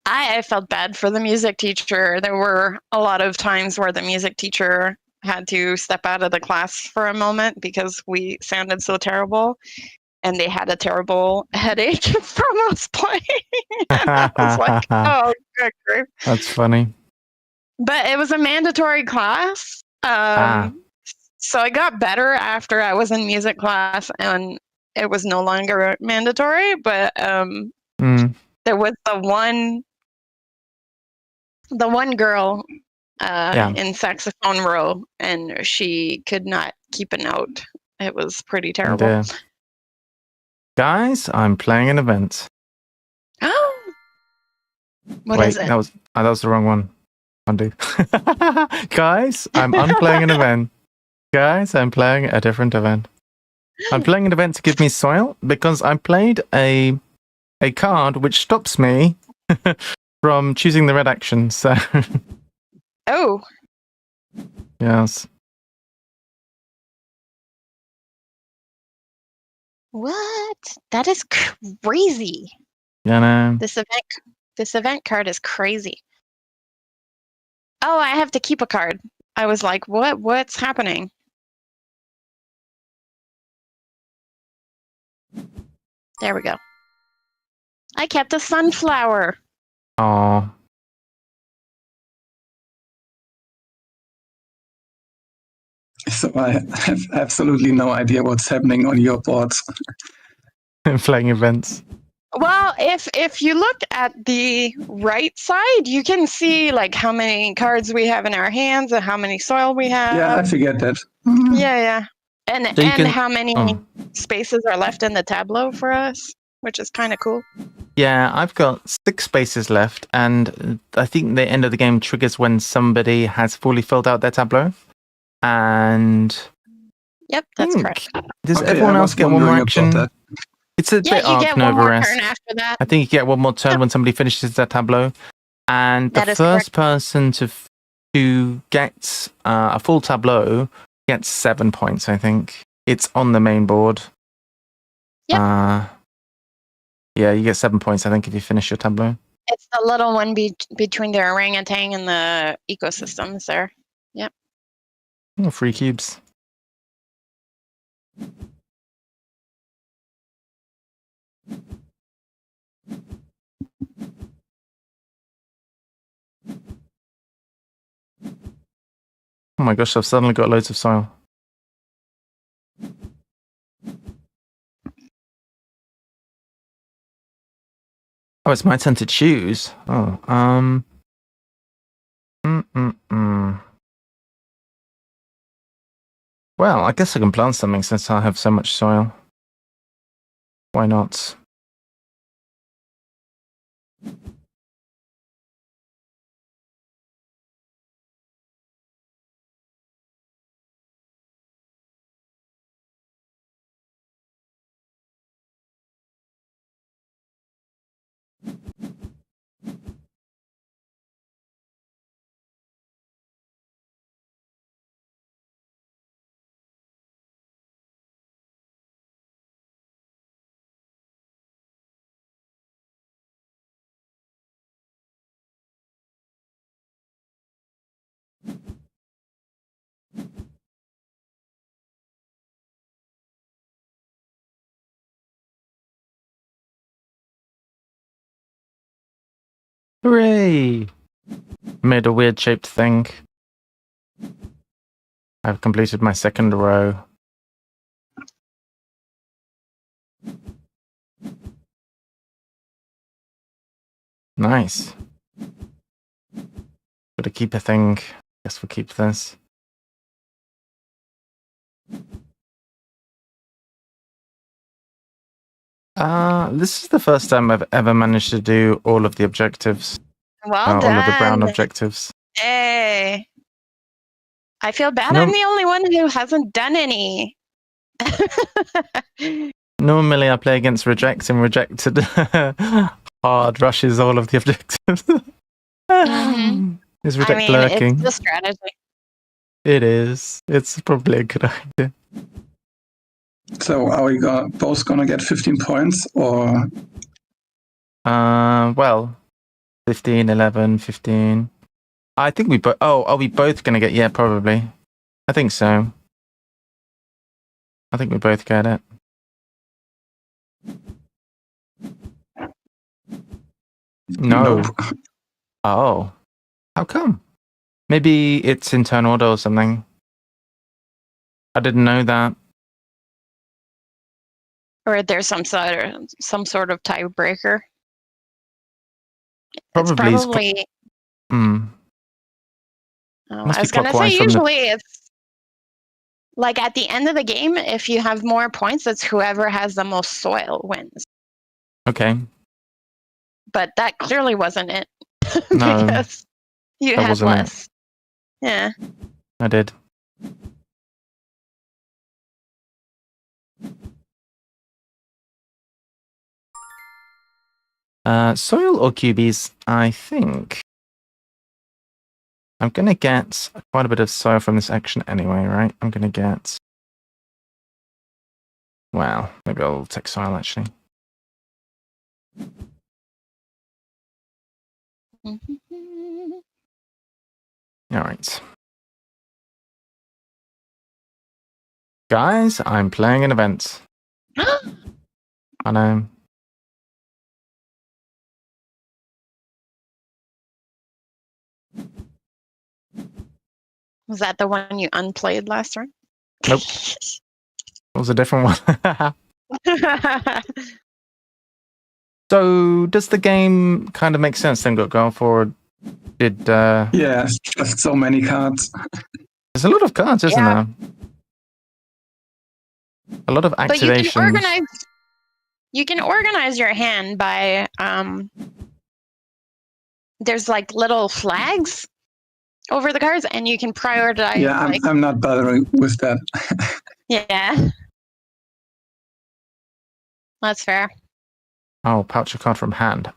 I felt bad for the music teacher. There were a lot of times where the music teacher had to step out of the class for a moment because we sounded so terrible, and they had a terrible headache from us playing. And I was like, oh, good grief. That's funny. But it was a mandatory class. So I got better after I was in music class, and it was no longer mandatory. But there was the one girl in saxophone row, and she could not keep a note. It was pretty terrible. Guys, I'm playing an event. What is it? That was the wrong one. Undo. Guys, I'm unplaying an event. Guys, I'm playing a different event. I'm playing an event to give me soil because I played a card which stops me from choosing the red action. So. Oh. Yes. What? That is crazy. Yeah, no. This event card is crazy. Oh, I have to keep a card. I was like, what's happening? There we go. I kept a sunflower. Oh. So I have absolutely no idea what's happening on your boards. Playing events. Well, if you look at the right side, you can see like how many cards we have in our hands and how many soil we have. Yeah, I figured that. Yeah. And So how many spaces are left in the tableau for us, which is kind of cool. Yeah, I've got 6 spaces left, and I think the end of the game triggers when somebody has fully filled out their tableau. And yep, that's correct. Does everyone else get one more action? It's a bit Ark Nova-esque. Turn after that. I think you get one more turn when somebody finishes their tableau. And the first person to get a full tableau gets 7 points, I think. It's on the main board. Yep. Yeah, you get 7 points, I think, if you finish your tableau. It's the little one between the orangutan and the ecosystems there. Yep. Oh, 3 cubes. Oh my gosh, I've suddenly got loads of soil. Oh, it's my turn to choose. Oh, Well, I guess I can plant something since I have so much soil. Why not? Hooray! Made a weird shaped thing. I've completed my second row. Nice. Got to keep a thing. Guess we'll keep this. This is the first time I've ever managed to do all of the objectives. Well All of the brown done. objectives. Hey. I feel bad No- I'm the only one who hasn't done any. Normally I play against Reject and Rejected hard rushes all of the objectives. Mhm. Is I Reject mean, lurking? it's the strategy. It is. It's probably a good idea. So are we both gonna get 15 points or? Well, 15, 11, 15. I think we both... Oh, are we both going to get... Yeah, probably. I think so. I think we both get it. No. Nope. Oh. How come? Maybe it's in turn order or something. I didn't know that. Or there's some sort of tiebreaker. It's Probably. probably. Must I be was gonna say clockwise from the- usually it's like at the end of the game, if you have more points, it's whoever has the most soil wins. Okay. But that clearly wasn't it. No, because you that had wasn't it. less. Yeah. I did. Soil or cubies? I think I'm going to get quite a bit of soil from this action anyway, right? I'm going to get... Well, maybe I'll take soil actually. Alright. Guys, I'm playing an event. I know. Was that the one you unplayed last round? Nope. It was a different one. So, does the game kind of make sense then, going forward? Did Yeah, it's just so many cards. there's a lot of cards, isn't Yeah. there? A lot of But you activations. can organize. You can organize your hand by there's like little flags over the cards, and you can prioritize. Yeah, like, I'm not bothering with that. yeah, that's fair. Oh, pouch a card from hand.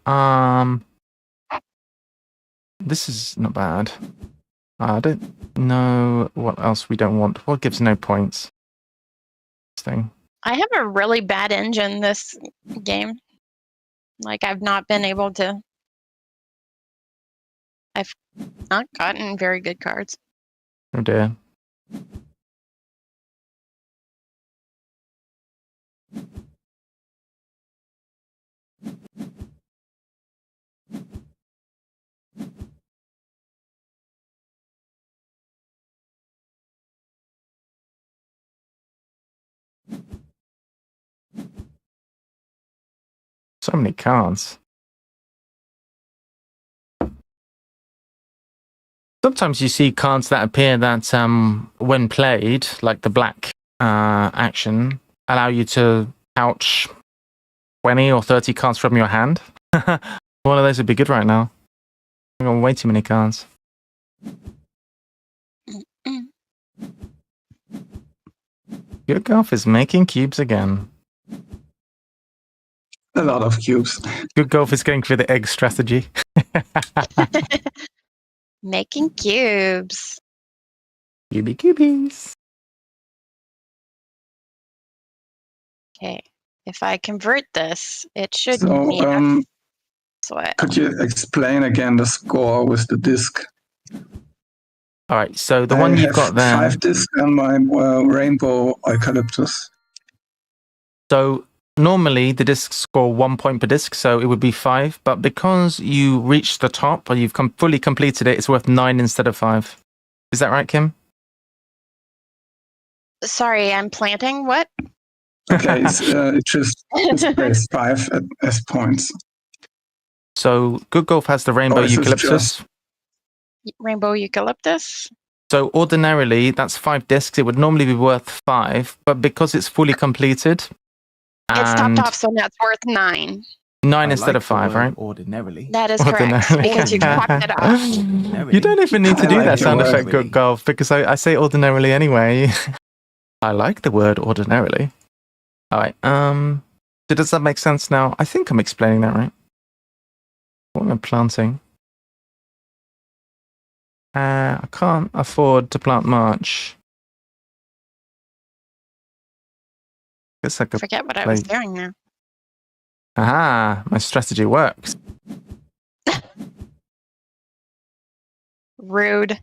This is not bad. I don't know what else we don't want. What gives no points? This thing. I have a really bad engine this game. Like I've not been able to. I've not gotten very good cards. Oh dear. So many cards. Sometimes you see cards that appear that, when played, like the black action, allow you to pouch 20 or 30 cards from your hand. One of those would be good right now. I've got way too many cards. Good Golf is making cubes again. A lot of cubes. Good Golf is going for the egg strategy. Making cubes. Cubey cubies. Okay. If I convert this, it should give So, me X sweat. could you explain again the score with the disc? All right, so the I one you've have got there. 5 discs on my rainbow eucalyptus. So normally the discs score 1 point per disc, so it would be 5. But because you reached the top or you've fully completed it, it's worth 9 instead of 5. Is that right, Kim? Sorry, I'm planting. What? Okay, it just displays 5 as points. So Good Golf has the rainbow Or is it eucalyptus. Rainbow eucalyptus? So ordinarily, that's 5 discs. It would normally be worth 5, but because it's fully completed, It's topped and off, so that's worth 9. 9 instead of 5, right? Ordinarily. That is correct, because you topped it up. You don't even need to I do like that the sound word. effect, Good Golf, because I say ordinarily anyway. I like the word ordinarily. All right. So does that make sense now? I think I'm explaining that right. What am I planting? I can't afford to plant much. Guess I could. Forget what I was doing now. Aha! My strategy works. Rude.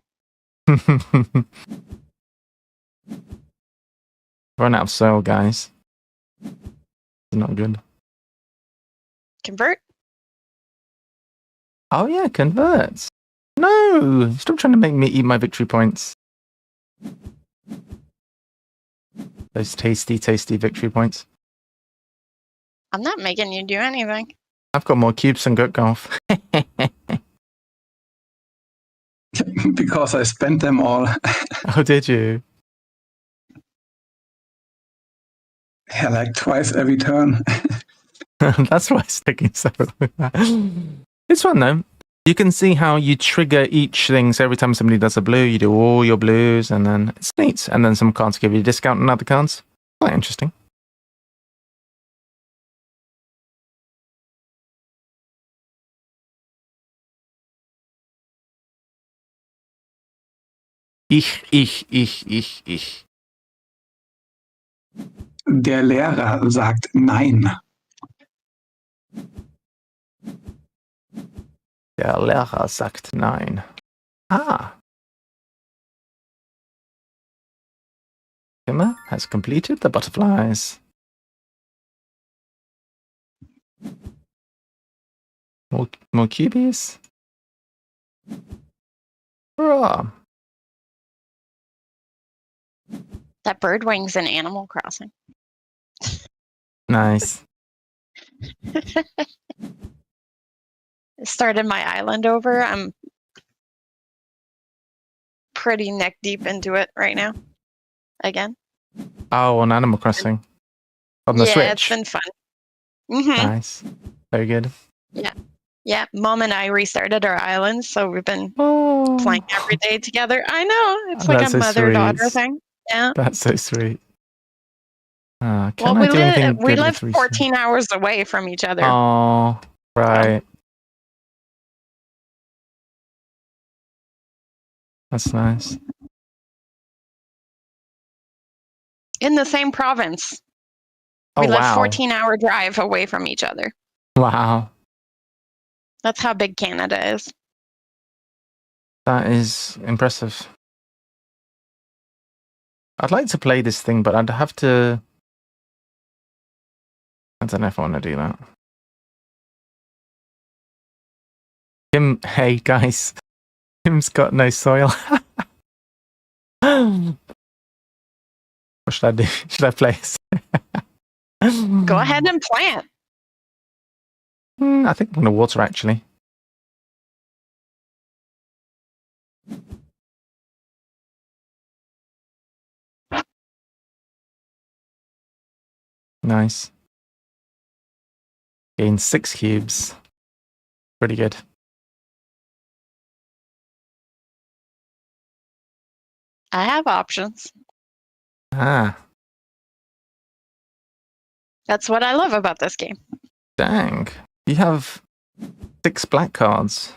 Run out of soil, guys. It's not good. Convert? Oh yeah, converts. No! Stop trying to make me eat my victory points. Those tasty, tasty victory points. I'm not making you do anything. I've got more cubes than Good Golf. Because I spent them all. Oh, did you? Yeah, like twice every turn. That's why it's taking so long. It's fun though. You can see how you trigger each thing. So every time somebody does a blue, you do all your blues, and then it's neat. And then some cards give you a discount on other cards. Quite interesting. Ich. Der Lehrer sagt nein. Der Lehrer sagt nein. Ah. Kimmer has completed the butterflies. More cubies. Hurrah. That bird wing's in Animal Crossing. Nice. Started my island over. I'm pretty neck deep into it right now. Again. Oh, on Animal Crossing. On the yeah, Switch. it's been fun. Mm-hmm. Nice. Very good. Yeah, Mom and I restarted our island, so we've been Oh, playing every day together. I know. It's like That's a so mother-daughter sweet. thing. Yeah. that's so sweet. Can Well, I do anything we good live with 14 hours away from each other. Oh, right. That's nice. In the same province. Oh, We live wow. 14-hour drive away from each other. Wow. That's how big Canada is. That is impressive. I'd like to play this thing, but I'd have to... I don't know if I want to do that. Kim, hey guys. Kim's got no soil. What should I do? Should I play? Go ahead and plant. I think I'm going to water actually. Nice. Gain 6 cubes. Pretty good. I have options. Ah, That's what I love about this game. dang. You have 6 black cards.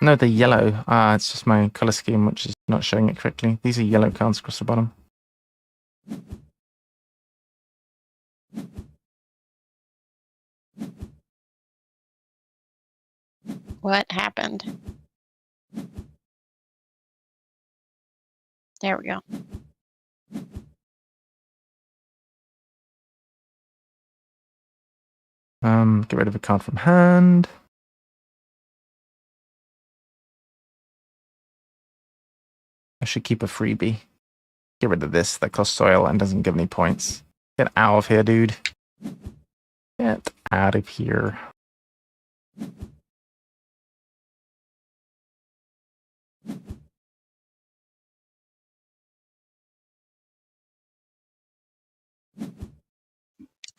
No, they're yellow. Ah, it's just my color scheme which is not showing it correctly. These are yellow cards across the bottom. What happened? There we go. Get rid of a card from hand. I should keep a freebie. Get rid of this. That costs soil and doesn't give any points. Get out of here, dude. Get out of here.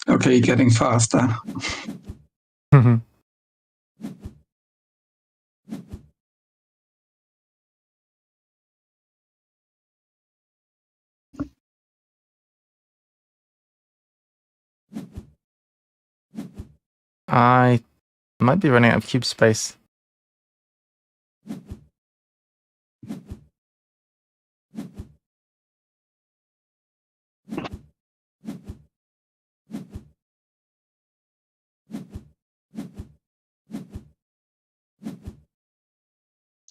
Okay, getting faster. I might be running out of cube space.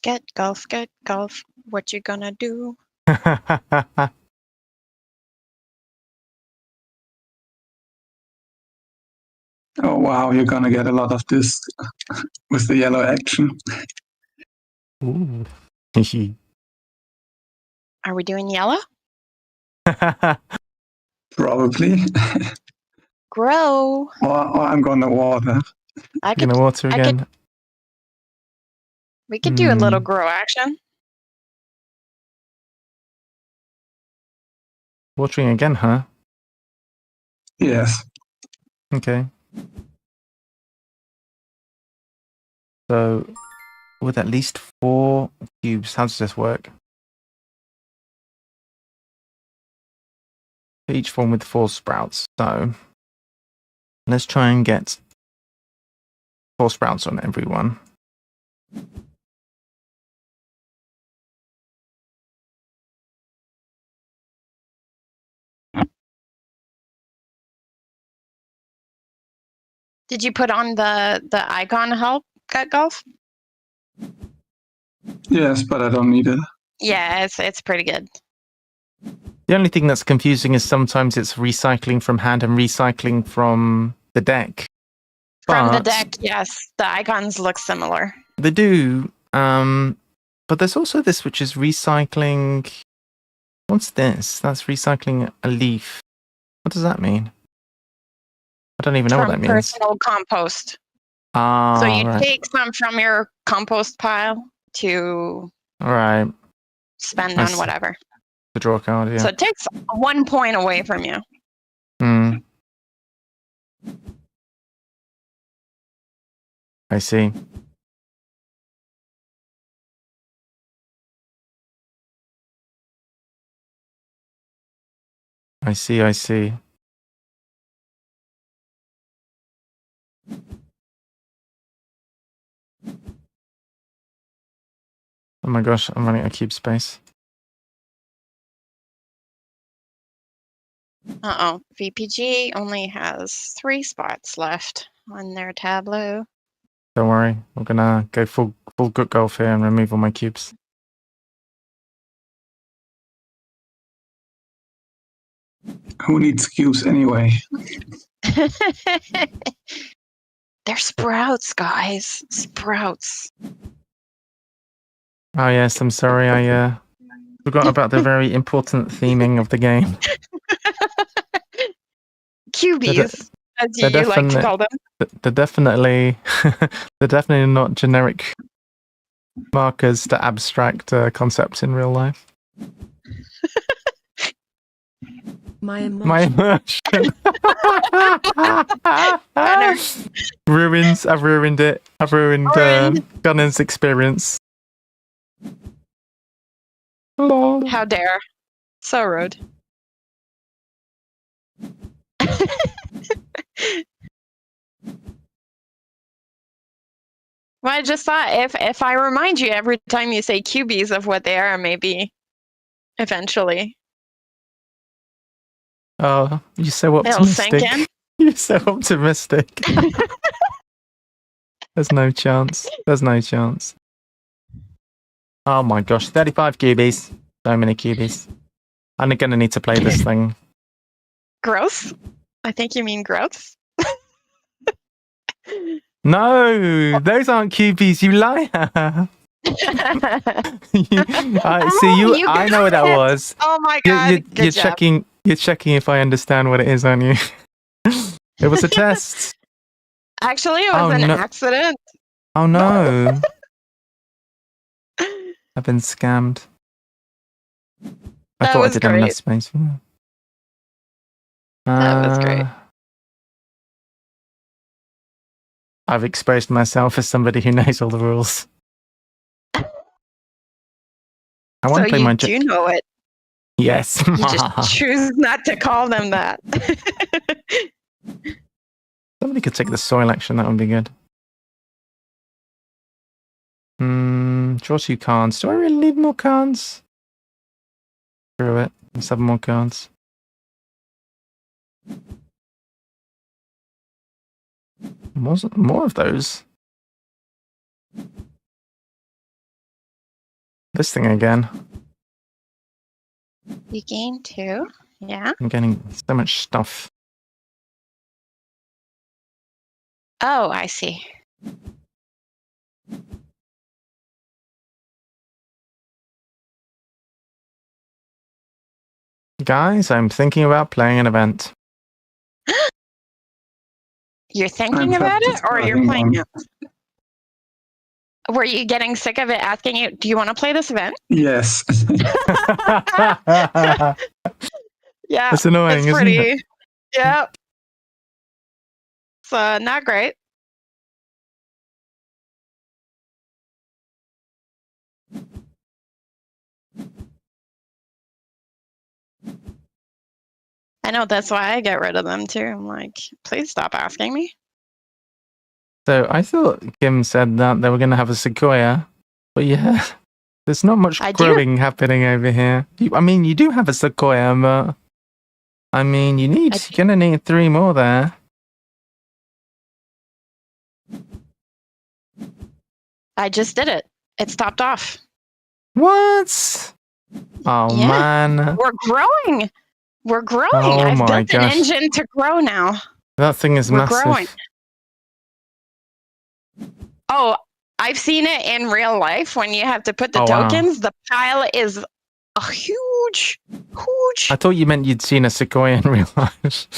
Get golf, get golf. What you gonna do? Oh wow, you're gonna get a lot of this with the yellow action. Ooh. Are we doing yellow? Probably. Grow. or I'm gonna water. I You're gonna water I again? We could do a little Hmm. grow action. Watering again, huh? Yes. Okay. So, with at least 4 cubes, how does this work? Each form with 4 sprouts. So, let's try and get 4 sprouts on every one. Did you put on the icon help get golf? Yes, but I don't need it. Yeah, it's pretty good. The only thing that's confusing is sometimes it's recycling from hand and recycling from the deck. From the But deck, yes, the icons look similar. they do. But there's also this which is recycling. What's this? That's recycling a leaf. What does that mean? I don't even know what From that means. personal compost. Ah, So you right. take some from your compost pile to All right. spend I on see. whatever. The draw card, yeah. So it takes 1 point away from you. Hmm. I see. I see, I see. Oh my gosh, I'm running out of cube space. Uh-oh. VPG only has 3 spots left on their tableau. Don't worry, we're gonna go full good golf here and remove all my cubes. Who needs cubes anyway? They're sprouts, guys. Sprouts. Oh yes, I'm sorry, I forgot about the very important theming of the game. Cubies, as they're you like to definite- call them. They're definitely they're definitely not generic markers to abstract concepts in real life. My My emotion. immersion. Ruins. I've ruined it. I've ruined Ruined. Gunnar's experience. Lol. How dare. So rude. Well, I just thought if I remind you every time you say cubies of what they are, maybe eventually Oh, you're so it'll sink optimistic. in. You're so optimistic. There's no chance. There's no chance. Oh my gosh, 35 cubies. So many cubies. I'm gonna need to play this thing. Gross? I think you mean gross. No, those aren't cubies, you liar. See you. You I know what that got it. was. Oh my You're, god. you're, Good you're job. checking. You're checking if I understand what it is, aren't you? It was a test. Actually, it was Oh, an no. accident. Oh no! I've been scammed. I That thought I was didn't have enough great. space for that. That was great. I've exposed myself as somebody who knows all the rules. I want So to play you my. do know it. Yes. You just choose not to call them that. Somebody could take the soil action. That would be good. Draw 2 cards. Do I really need more cards? Screw it. Let's have more cards. More of those. This thing again. You gain 2. Yeah. I'm getting so much stuff. Oh, I see. Guys, I'm thinking about playing an event. You're thinking I'm about just it, or you're starting playing on. it? Were you getting sick of it asking you, do you want to play this event? Yes. Yeah. It's annoying, It's isn't pretty. it? Yeah. It's not great. I know that's why I get rid of them too. I'm like, please stop asking me. So I thought Kim said that they were going to have a sequoia, but yeah, there's not much I do. growing happening over here. I mean, you do have a sequoia, but I mean, you're going to need 3 more there. I just did it. It stopped off. What? Oh Yeah. man, We're growing. We're growing. Oh I've my built gosh. an engine to grow now. that thing is We're massive. growing. Oh, I've seen it in real life when you have to put the Oh, wow. tokens. The pile is a huge. I thought you meant you'd seen a sequoia in real life.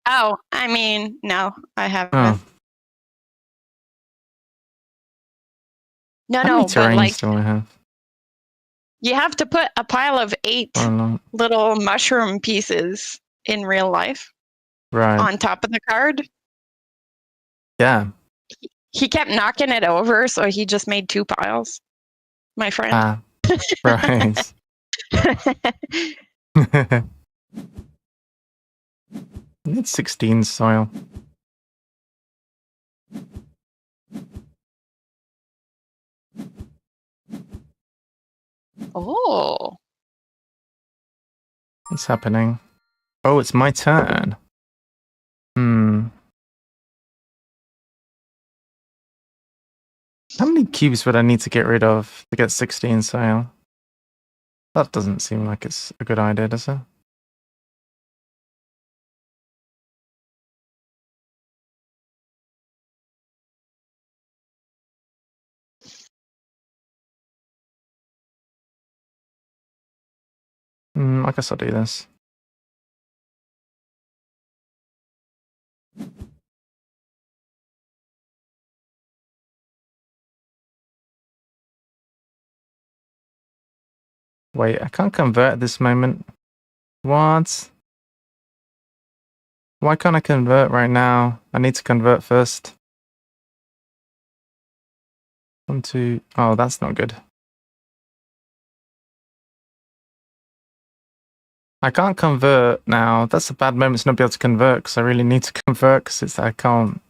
Oh, I mean, no, I haven't. Oh, No, how many but terrains like do I have? you have to put a pile of 8 Oh, no. little mushroom pieces in real life Right. on top of the card. Yeah. He kept knocking it over, so he just made 2 piles. My friend. Ah. Right. It's 16 soil. Oh, What's happening? Oh, it's my turn. How many cubes would I need to get rid of to get 16 soil? That doesn't seem like it's a good idea, does it? I guess I'll do this. Wait, I can't convert at this moment. What? Why can't I convert right now? I need to convert first. 1, 2. Oh, that's not good. I can't convert now. That's a bad moment to not be able to convert because I really need to convert because I can't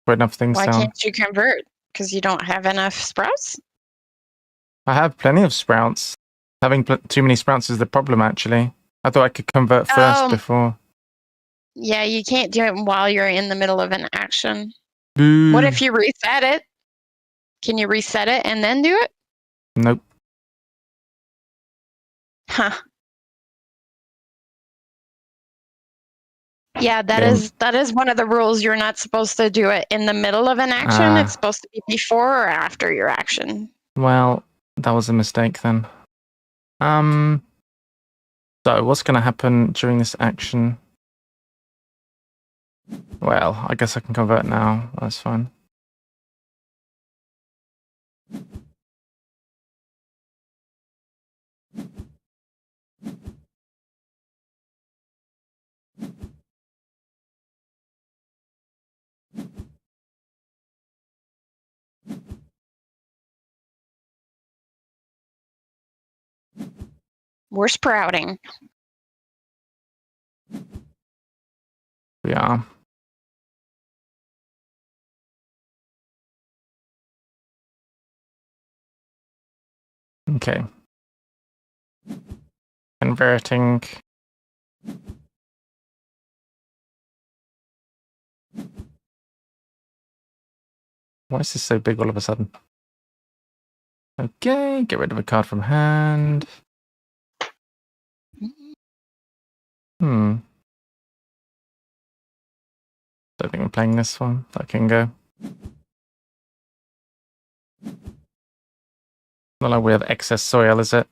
put enough things Why down. can't you convert? Because you don't have enough sprouts? I have plenty of sprouts. Having too many sprouts is the problem, actually. I thought I could convert first before. Yeah, you can't do it while you're in the middle of an action. Boo. What if you reset it? Can you reset it and then do it? Nope. Huh. Yeah, that is one of the rules. You're not supposed to do it in the middle of an action. It's supposed to be before or after your action. Well, that was a mistake then. So what's going to happen during this action? Well, I guess I can convert now. That's fine. We're sprouting. We are. Okay. Converting. Why is this so big all of a sudden? Okay, get rid of a card from hand. Don't think I'm playing this one. That can go. Not like we have excess soil, is it?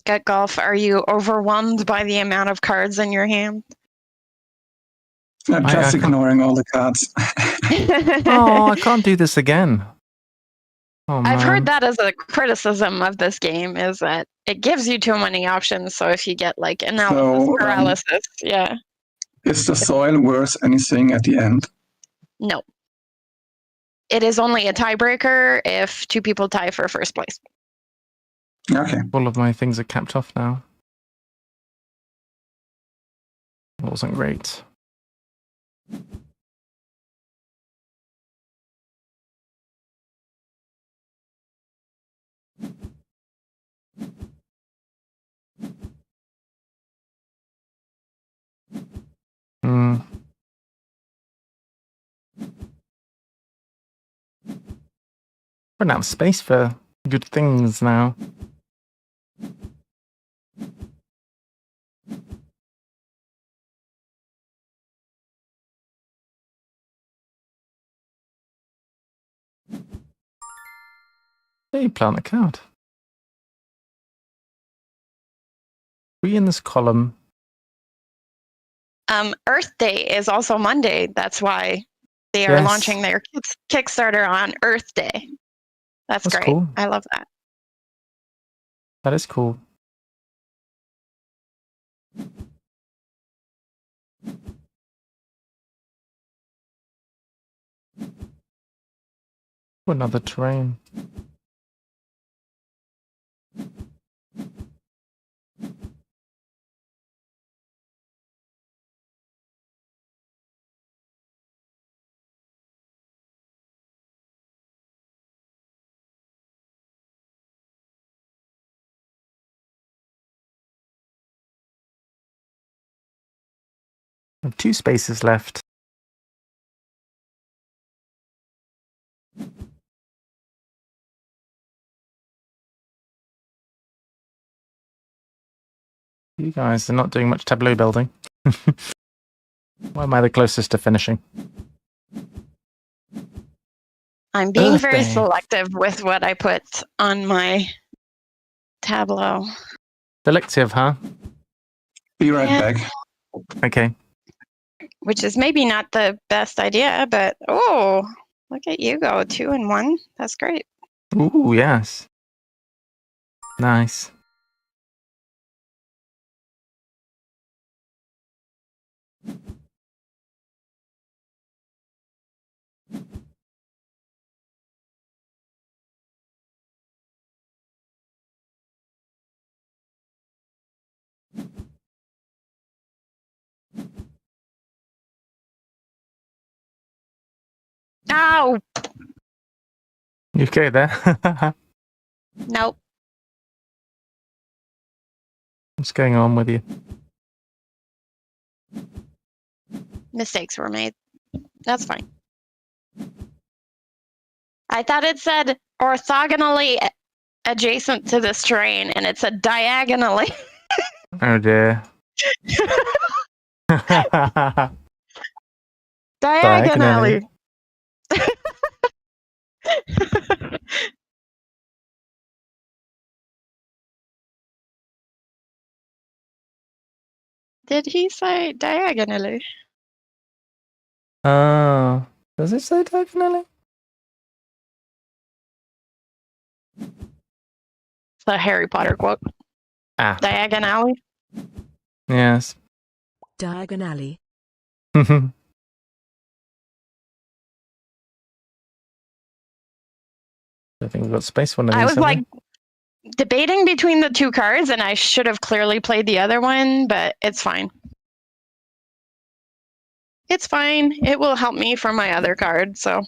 Gut Golf, are you overwhelmed by the amount of cards in your hand? I'm just ignoring all the cards. Oh, I can't do this again. Oh, I've man. heard that as a criticism of this game is that it gives you too many options. So if you get like analysis paralysis, yeah. Is the soil worth anything at the end? No. It is only a tiebreaker if 2 people tie for first place. Okay. All of my things are capped off now. That wasn't great. Run out of space for good things now. Hey, plant a card. We in this column. Earth Day is also Monday. That's why they are launching their Kickstarter on Earth Day. That's great. Cool. I love that. That is cool. Another terrain. I have 2 spaces left. You guys are not doing much tableau building. Why am I the closest to finishing? I'm being very selective with what I put on my tableau. Selective, huh? Be right Yeah. back. Okay. Which is maybe not the best idea, but oh, look at you go, 2 and 1. That's great. Ooh, yes. Nice. Ow! You okay there? Nope. What's going on with you? Mistakes were made. That's fine. I thought it said orthogonally adjacent to this terrain, and it said diagonally. Oh dear. Diagonally. Did he say diagonally? Oh. Does it say diagonally? It's a Harry Potter quote. Ah. Diagonally. Yes. Diagonally. I think we've got space for one of these. I was haven't we? like debating between the two cards, and I should have clearly played the other one, but it's fine. It's fine. It will help me for my other card, so.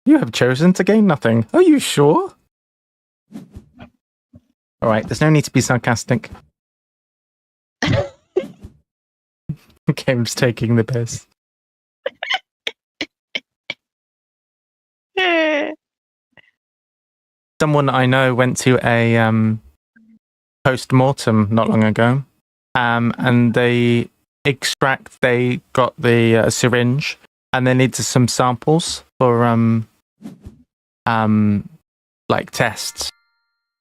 You have chosen to gain nothing. Are you sure? Alright, there's no need to be sarcastic. Game's taking the piss. Someone I know went to a post-mortem not long ago, and they got the syringe, and they needed some samples for like tests,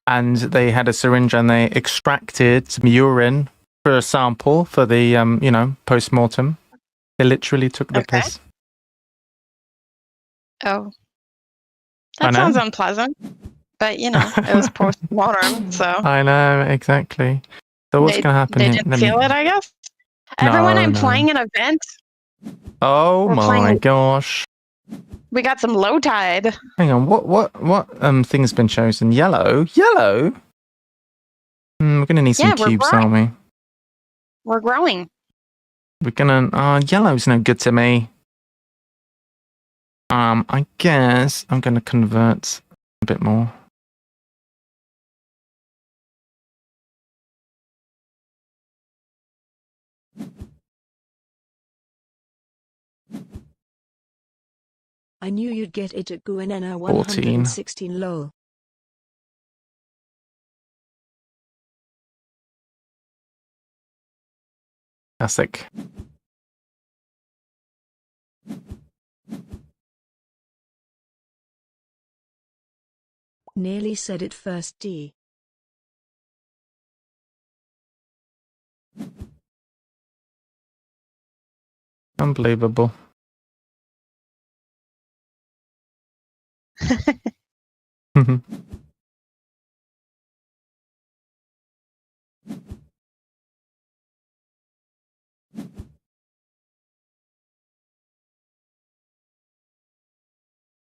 and they had a syringe and they extracted some urine for a sample for the post-mortem. They literally took the Okay. piss. Oh. I That know. sounds unpleasant. But, it was post-mortem, so. I know, exactly. So what's going to happen They here? didn't feel it, I guess. Everyone, I'm playing an event. Oh We're my playing- gosh. We got some low tide. Hang on, what thing's been chosen? Yellow? Yellow? We're going to need some Yeah, we're cubes, growing. aren't we? We're growing. We're going to... yellow's no good to me. I guess I'm going to convert a bit more. I knew you'd get it at Guanena 14. 116 lol. Classic. Nearly said it first D. Unbelievable.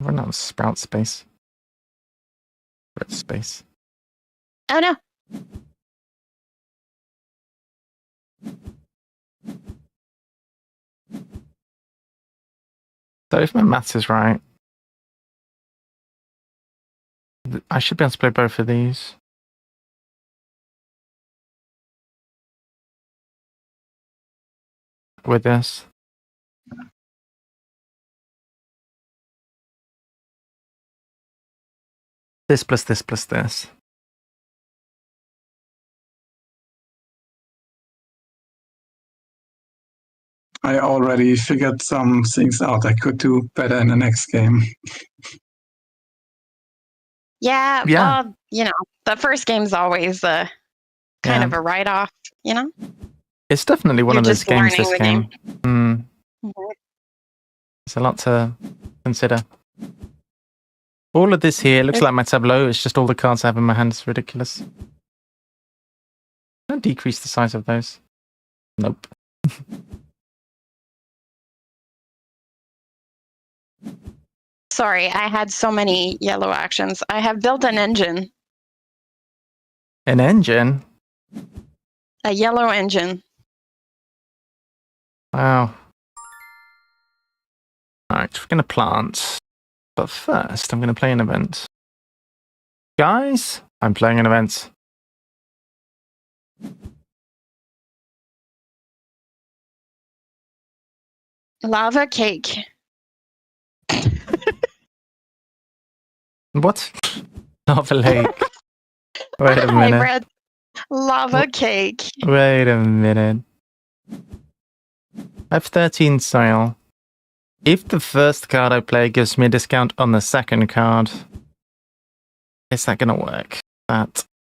Run out of sprout space. Red space. Oh, no. So if my maths is right, I should be able to play both of these. With this. This plus this plus this. I already figured some things out I could do better in the next game. Yeah, Yeah. well, the first game's always kind Yeah. of a write-off, It's definitely one You're of those just games, learning this the game. Mm, Mhm. it's a lot to consider. All of this here looks There's- like my tableau. It's just all the cards I have in my hand. It's ridiculous. Don't decrease the size of those. Nope. Sorry, I had so many yellow actions. I have built an engine, An engine? a yellow engine. Wow. Alright, we're going to plant. But first, I'm going to play an event. Guys, I'm playing an event. Lava cake. What? Lava lake. Wait a I minute. read lava cake. Wait a minute. I have 13 sale. If the first card I play gives me a discount on the second card, is that going to work?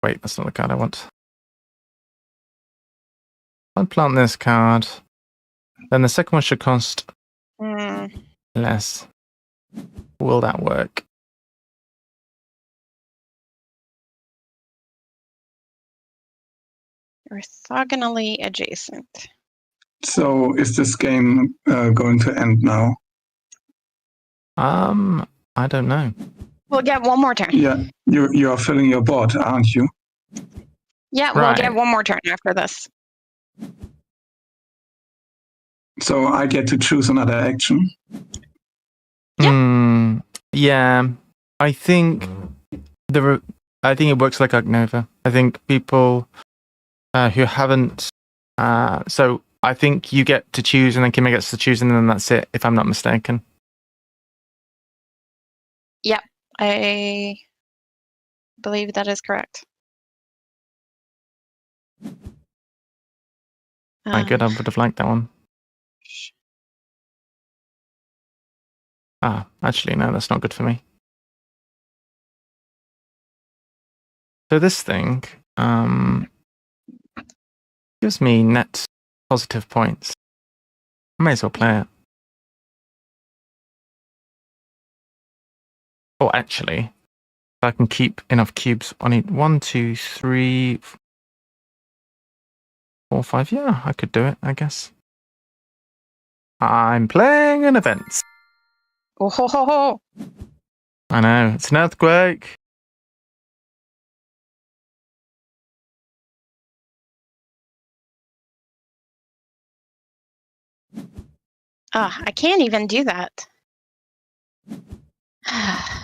Wait, that's not the card I want. I'll plant this card. Then the second one should cost less. Will that work? Orthogonally adjacent. So is this game going to end now? I don't know. We'll get one more turn. Yeah, you are filling your board, aren't you? Yeah, we'll Right. get one more turn after this. So I get to choose another action. Yeah. I think it works like Agnova. I think people who haven't. So I think you get to choose, and then Kimmy gets to choose, and then that's it. If I'm not mistaken. Yep, I believe that is correct. My good, I would have liked that one. Actually, no, that's not good for me. So this thing gives me net positive points. I may as well play it. Or actually, if I can keep enough cubes on it. 1, 2, 3, 4, 5. Yeah, I could do it, I guess. I'm playing an event. Oh ho ho ho! I know, it's an earthquake. I can't even do that. I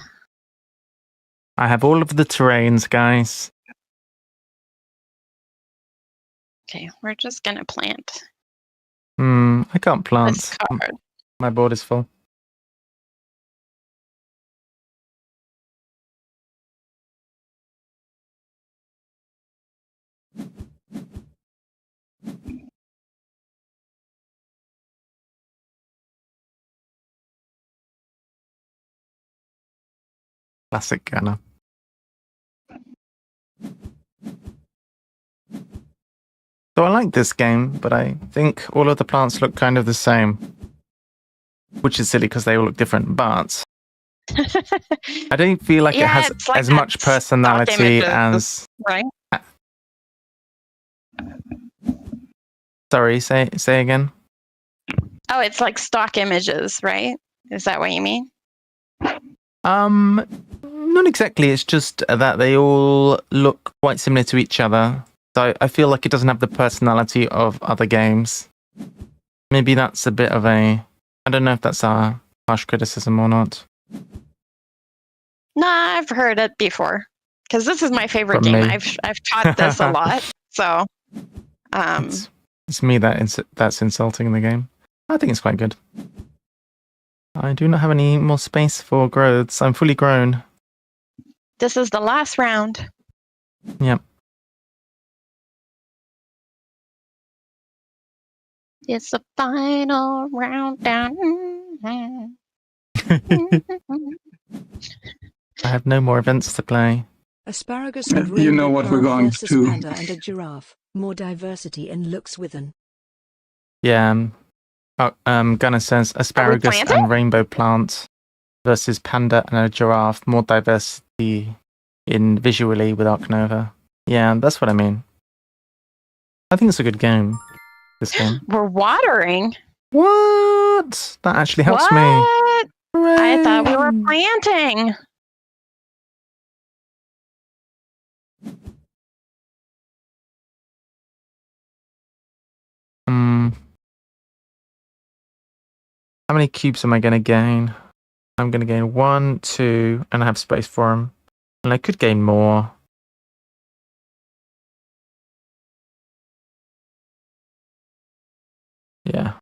have all of the terrains, guys. Okay, we're just gonna plant I can't this plant. card. My board is full. Classic Gunner. So I like this game, but I think all of the plants look kind of the same. Which is silly because they all look different, but I don't feel like it has it's like as that much stock personality images, as... right? Sorry, say again? Oh, it's like stock images, right? Is that what you mean? Not exactly. It's just that they all look quite similar to each other. So I feel like it doesn't have the personality of other games. Maybe that's a bit of a... I don't know if that's a harsh criticism or not. Nah, I've heard it before. Because this is my favorite From game. me. I've taught this a lot. So, It's me that's insulting the game. I think it's quite good. I do not have any more space for growths. I'm fully grown. this is the last round. Yep. It's the final round down. I have no more events to play. Asparagus and You know rainbow what we're plant going versus to. panda and a giraffe. More diversity in looks within. Yeah. Gunnar says asparagus planting? and rainbow plant versus panda and a giraffe. More diversity in visually with Arc Nova. Yeah, that's what I mean. I think it's a good game. This game. We're watering. What? That actually helps What? me. I thought we were Hooray! planting. How many cubes am I going to gain? I'm going to gain 1, 2, and I have space for them. And I could gain more. Yeah.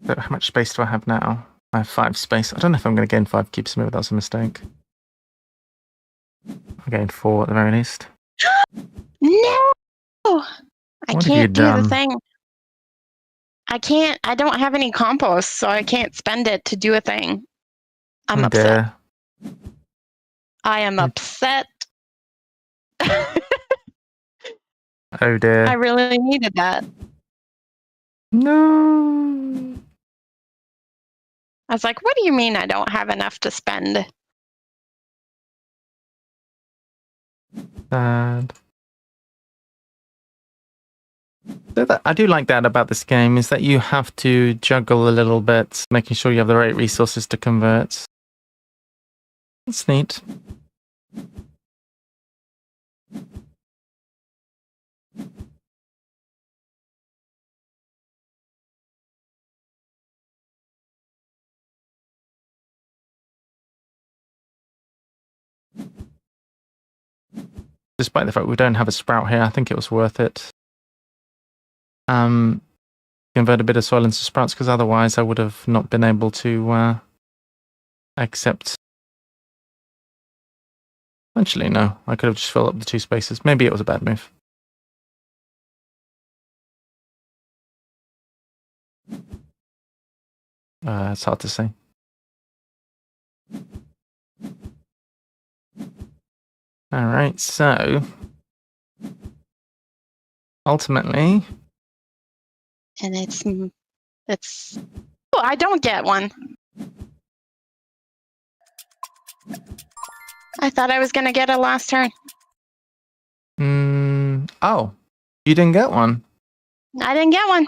So how much space do I have now? I have 5 space. I don't know if I'm going to gain 5 cubes. Maybe that's a mistake. I gained 4 at the very least. No! I What have you can't do done? the thing. I can't. I don't have any compost, so I can't spend it to do a thing. I'm Oh upset. dear. I am upset. Oh dear. I really needed that. No. I was like, what do you mean I don't have enough to spend? Sad. So I do like that about this game, is that you have to juggle a little bit, making sure you have the right resources to convert. That's neat. Despite the fact we don't have a sprout here, I think it was worth it. Convert a bit of soil into sprouts, because otherwise I would have not been able to accept. Actually, no. I could have just filled up the 2 spaces. Maybe it was a bad move. It's hard to say. Alright, so ultimately, And it's. Oh, I don't get one. I thought I was gonna get a last turn. oh, you didn't get one. I didn't get one.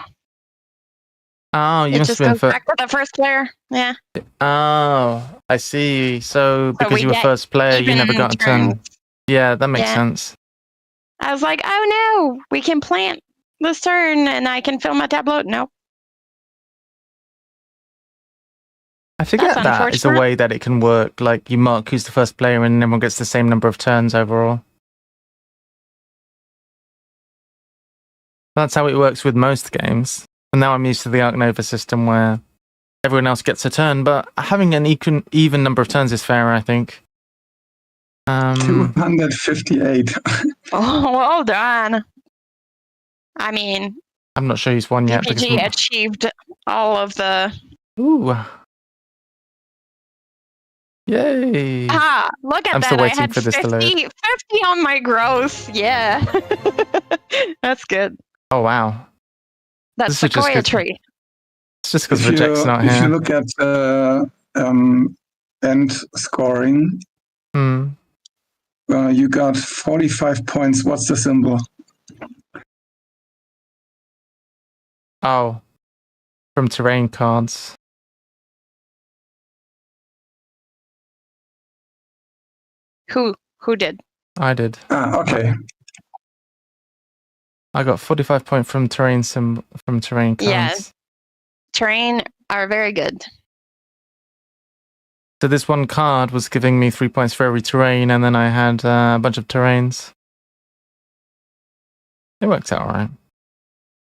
Oh, you It must just have been goes back to the first player. Yeah. Oh, I see. So because we you were get first player, you never even got a turn. turns. Yeah, that makes Yeah. sense. I was like, oh no, we can plant this turn and I can fill my tableau. No. I forget That's that is a unfortunate. way that it can work. Like you mark who's the first player, and everyone gets the same number of turns overall. That's how it works with most games. And now I'm used to the Arc Nova system where everyone else gets a turn, but having an even number of turns is fair, I think. 258. Oh, well done. I mean, I'm not sure he's won yet. PPG achieved all of the. Ooh. Yay. Ah, look at I'm that. still I waiting had for this to load. 50 on my growth. Yeah. That's good. Oh, wow. That's This is just sequoia good. tree. It's just because Reject's not If you here. look at end scoring, you got 45 points. What's the symbol? Oh, from terrain cards. Who did? I did. Ah, okay. I got 45 points from terrain cards. Yeah. Terrain are very good. So this one card was giving me 3 points for every terrain, and then I had a bunch of terrains. It worked out all right.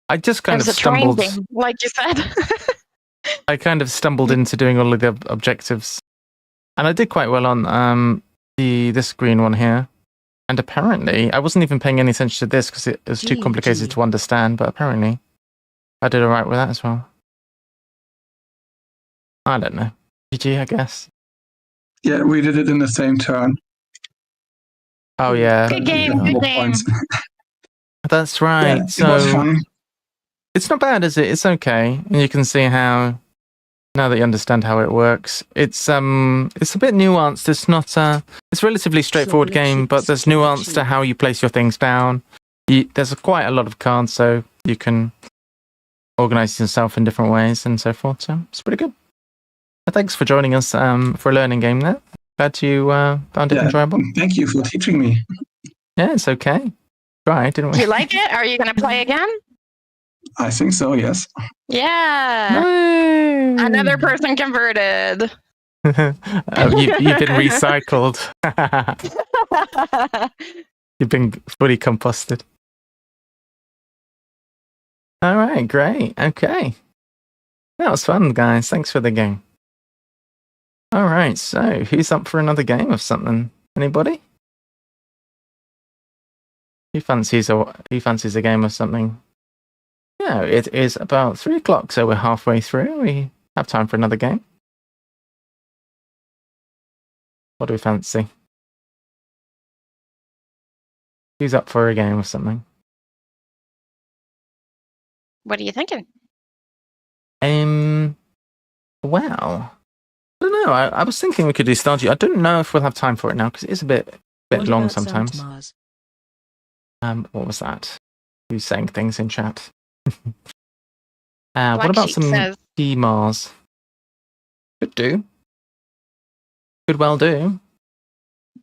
I just kind of It was a terrain stumbled. game, like you said. I kind of stumbled into doing all of the objectives, and I did quite well on this green one here. And apparently, I wasn't even paying any attention to this because it was too complicated to understand. But apparently, I did all right with that as well. I don't know. GG, I guess. Yeah, we did it in the same turn. Oh yeah. Good game, Yeah, good more game. points. That's right. Yeah, so it was fun. it's not bad, is it? It's okay, and you can see how. Now that you understand how it works, it's a bit nuanced. It's not it's a relatively straightforward game, but there's nuance to how you place your things down. There's quite a lot of cards, so you can organize yourself in different ways and so forth. So it's pretty good. But thanks for joining us for a learning game there. Glad you found it enjoyable. Thank you for teaching me. Yeah, it's okay. Right, didn't we? Do you like it? Are you going to play again? I think so, yes. Yeah. No! Another person converted. You've been recycled. You've been fully composted. All right, great. Okay. That was fun, guys. Thanks for the game. All right, so who's up for another game of something? Anybody? Who fancies a game of something? Yeah, it is about 3 o'clock, so we're halfway through. We have time for another game. What do we fancy? Who's up for a game of something? What are you thinking? Well, I don't know. I was thinking we could do Stardew. I don't know if we'll have time for it now because it is a bit long sometimes. What was that? Who's saying things in chat? What about some Mars? Could do. Could well do.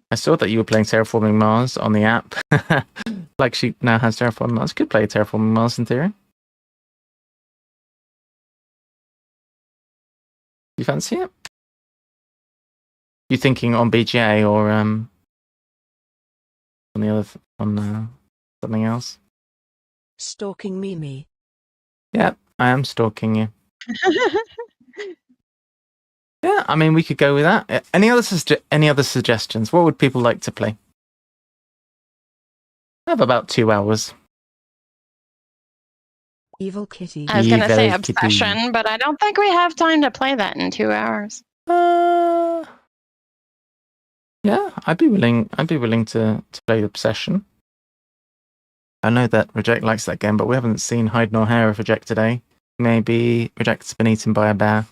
I saw that you were playing Terraforming Mars on the app. Black Sheep now has Terraforming Mars. Could play Terraforming Mars in theory. You fancy it? You thinking on BGA or on the other on something else? Stalking Mimi. Yeah, I am stalking you. Yeah, I mean we could go with that. Any other suggestions? What would people like to play? I have about 2 hours. Evil Kitty. I was going to say Evil Kitty. Obsession, but I don't think we have time to play that in 2 hours. Yeah, I'd be willing to play Obsession. I know that Reject likes that game, but we haven't seen hide nor hair of Reject today. Maybe Reject's been eaten by a bear.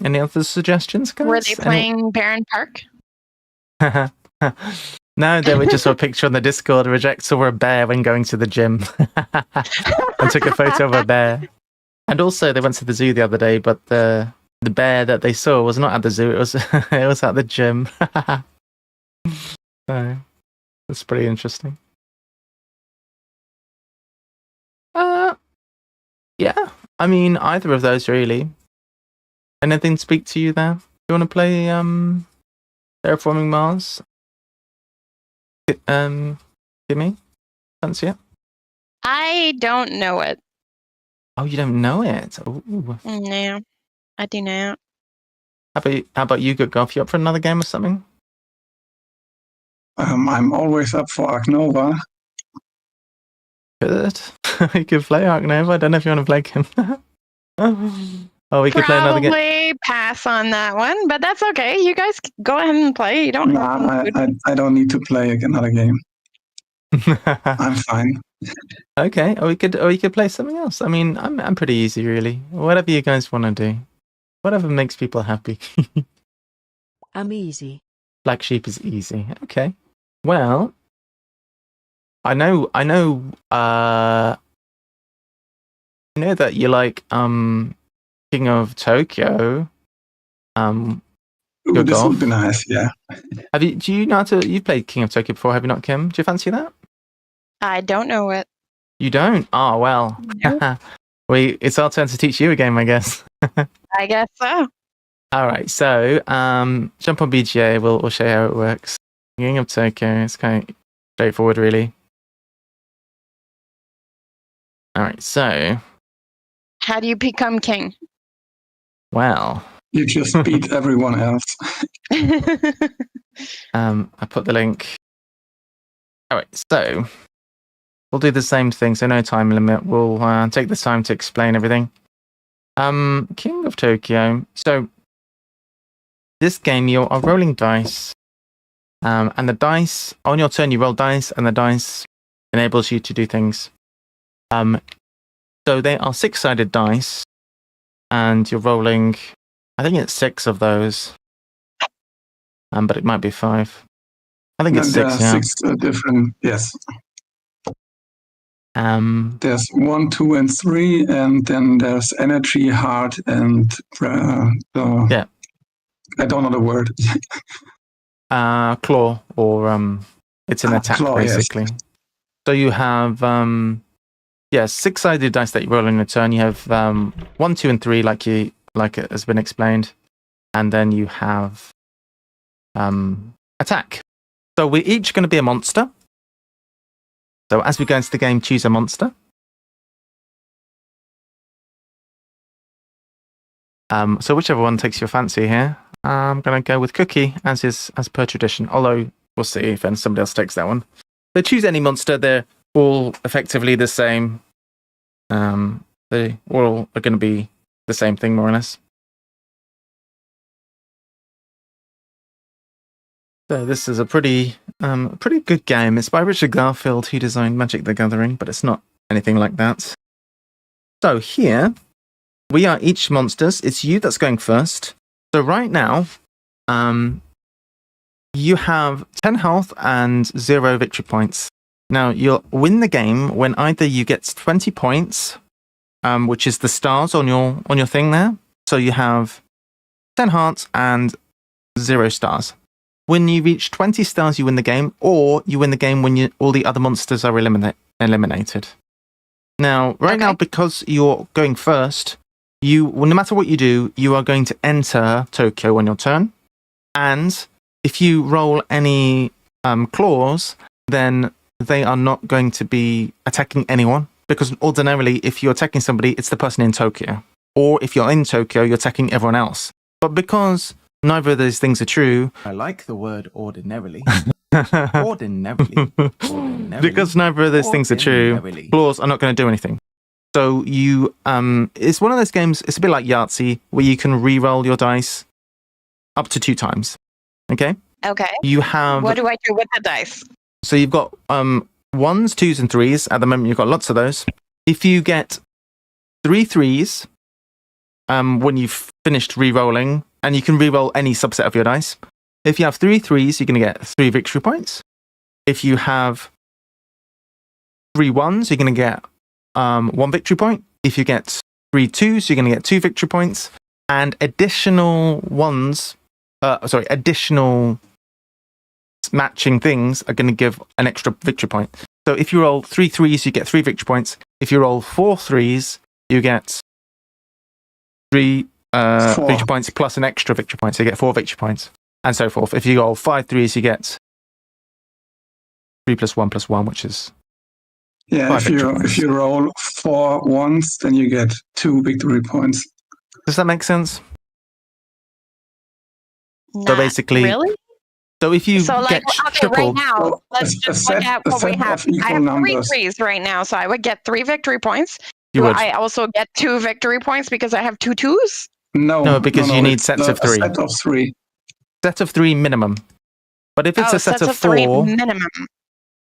Any other suggestions, guys? Were they playing Barren Park? No, they were just a picture on the Discord. Reject saw a bear when going to the gym and took a photo of a bear. And also, they went to the zoo the other day, but the bear that they saw was not at the zoo. It was it was at the gym. So that's pretty interesting. Yeah. I mean, either of those really. Anything speak to you there? Do you want to play Terraforming Mars? Kimmy? Fancy it? I don't know it. Oh, you don't know it? Ooh. No, I do not. How about you, Good Golf? You up for another game or something? I'm always up for Ark Nova. Good. You could play Ark Nova. I don't know if you want to play Kim. Oh, we could play another game. Probably pass on that one, but that's okay. You guys go ahead and play. You don't. Nah, I don't need to play another game. I'm fine. Okay, or we could play something else. I mean, I'm pretty easy, really. Whatever you guys want to do, whatever makes people happy. I'm easy. Black Sheep is easy. Okay. Well, I know that you like King of Tokyo. Ooh, this would be nice, yeah. Do you know how to? You've played King of Tokyo before, have you not, Kim? Do you fancy that? I don't know it. You don't? Oh well. Nope. It's our turn to teach you a game, I guess. I guess so. All right, so jump on BGA. We'll show you how it works. King of Tokyo. It's kind of straightforward, really. All right, so How do you become king? well, You just beat everyone else. I put the link. All right, so we'll do the same thing. So no time limit. We'll take the time to explain everything. King of Tokyo. So this game, you are rolling dice, and the dice on your turn, you roll dice, and the dice enables you to do things. So they are 6-sided dice, and you're rolling. I think it's 6 of those, but it might be 5. I think it's 6. There are Yeah. 6 different. Yes. Um, There's 1, 2, and 3, and then there's energy, heart, and Yeah. I don't know the word. claw, or it's an attack, claw, basically. yes. So you have 6-sided dice that you roll in a turn. You have 1, 2, and 3, like it has been explained, and then you have attack. So we're each going to be a monster. So as we go into the game, choose a monster. So whichever one takes your fancy here. I'm going to go with Cookie as per tradition. Although we'll see if somebody else takes that one. So choose any monster. They're all effectively the same. They all are going to be the same thing, more or less. So this is a pretty good game. It's by Richard Garfield, who designed Magic the Gathering, but it's not anything like that. So here, we are each monsters. It's you that's going first. So right now, you have 10 health and 0 victory points. Now, you'll win the game when either you get 20 points, which is the stars on your thing there. So you have 10 hearts and 0 stars. When you reach 20 stars, you win the game, or you win the game when all the other monsters are eliminated. Now, now, because you're going first, no matter what you do, you are going to enter Tokyo on your turn. And if you roll any claws, then they are not going to be attacking anyone. Because ordinarily, if you're attacking somebody, it's the person in Tokyo. Or if you're in Tokyo, you're attacking everyone else. But because neither of those things are true. I like the word ordinarily. Ordinarily. Because neither of those things are true, claws are not going to do anything. So you, it's one of those games, it's a bit like Yahtzee, where you can re-roll your dice up to 2 times. Okay? Okay. You have... What do I do with the dice? So you've got 1s, 2s, and 3s. At the moment, you've got lots of those. If you get 3 3s, when you've finished re-rolling, and you can re-roll any subset of your dice. If you have 3 3s, you're going to get 3 victory points. If you have 3 1s, you're going to get 1 victory point. If you get 3 2s, you're going to get 2 victory points. And additional matching things are going to give an extra victory point. So if you roll 3 3s, you get 3 victory points. If you roll 4 3s, you get 3 victory points plus an extra victory point, so you get 4 victory points, and so forth. If you roll 5 3s, you get 3 + 1 + 1, which is if you roll 4 1s, then you get 2 victory points. Does that make sense? Not So basically, really? so if you So get triple, right now, let's just look at what we have. I have 3 3s right now, so I would get 3 victory points. you would. I also get 2 victory points because I have 2 2s? No, because you need sets of 3. A set of 3. Set of 3 minimum. But if it's a set sets of 3 4, minimum.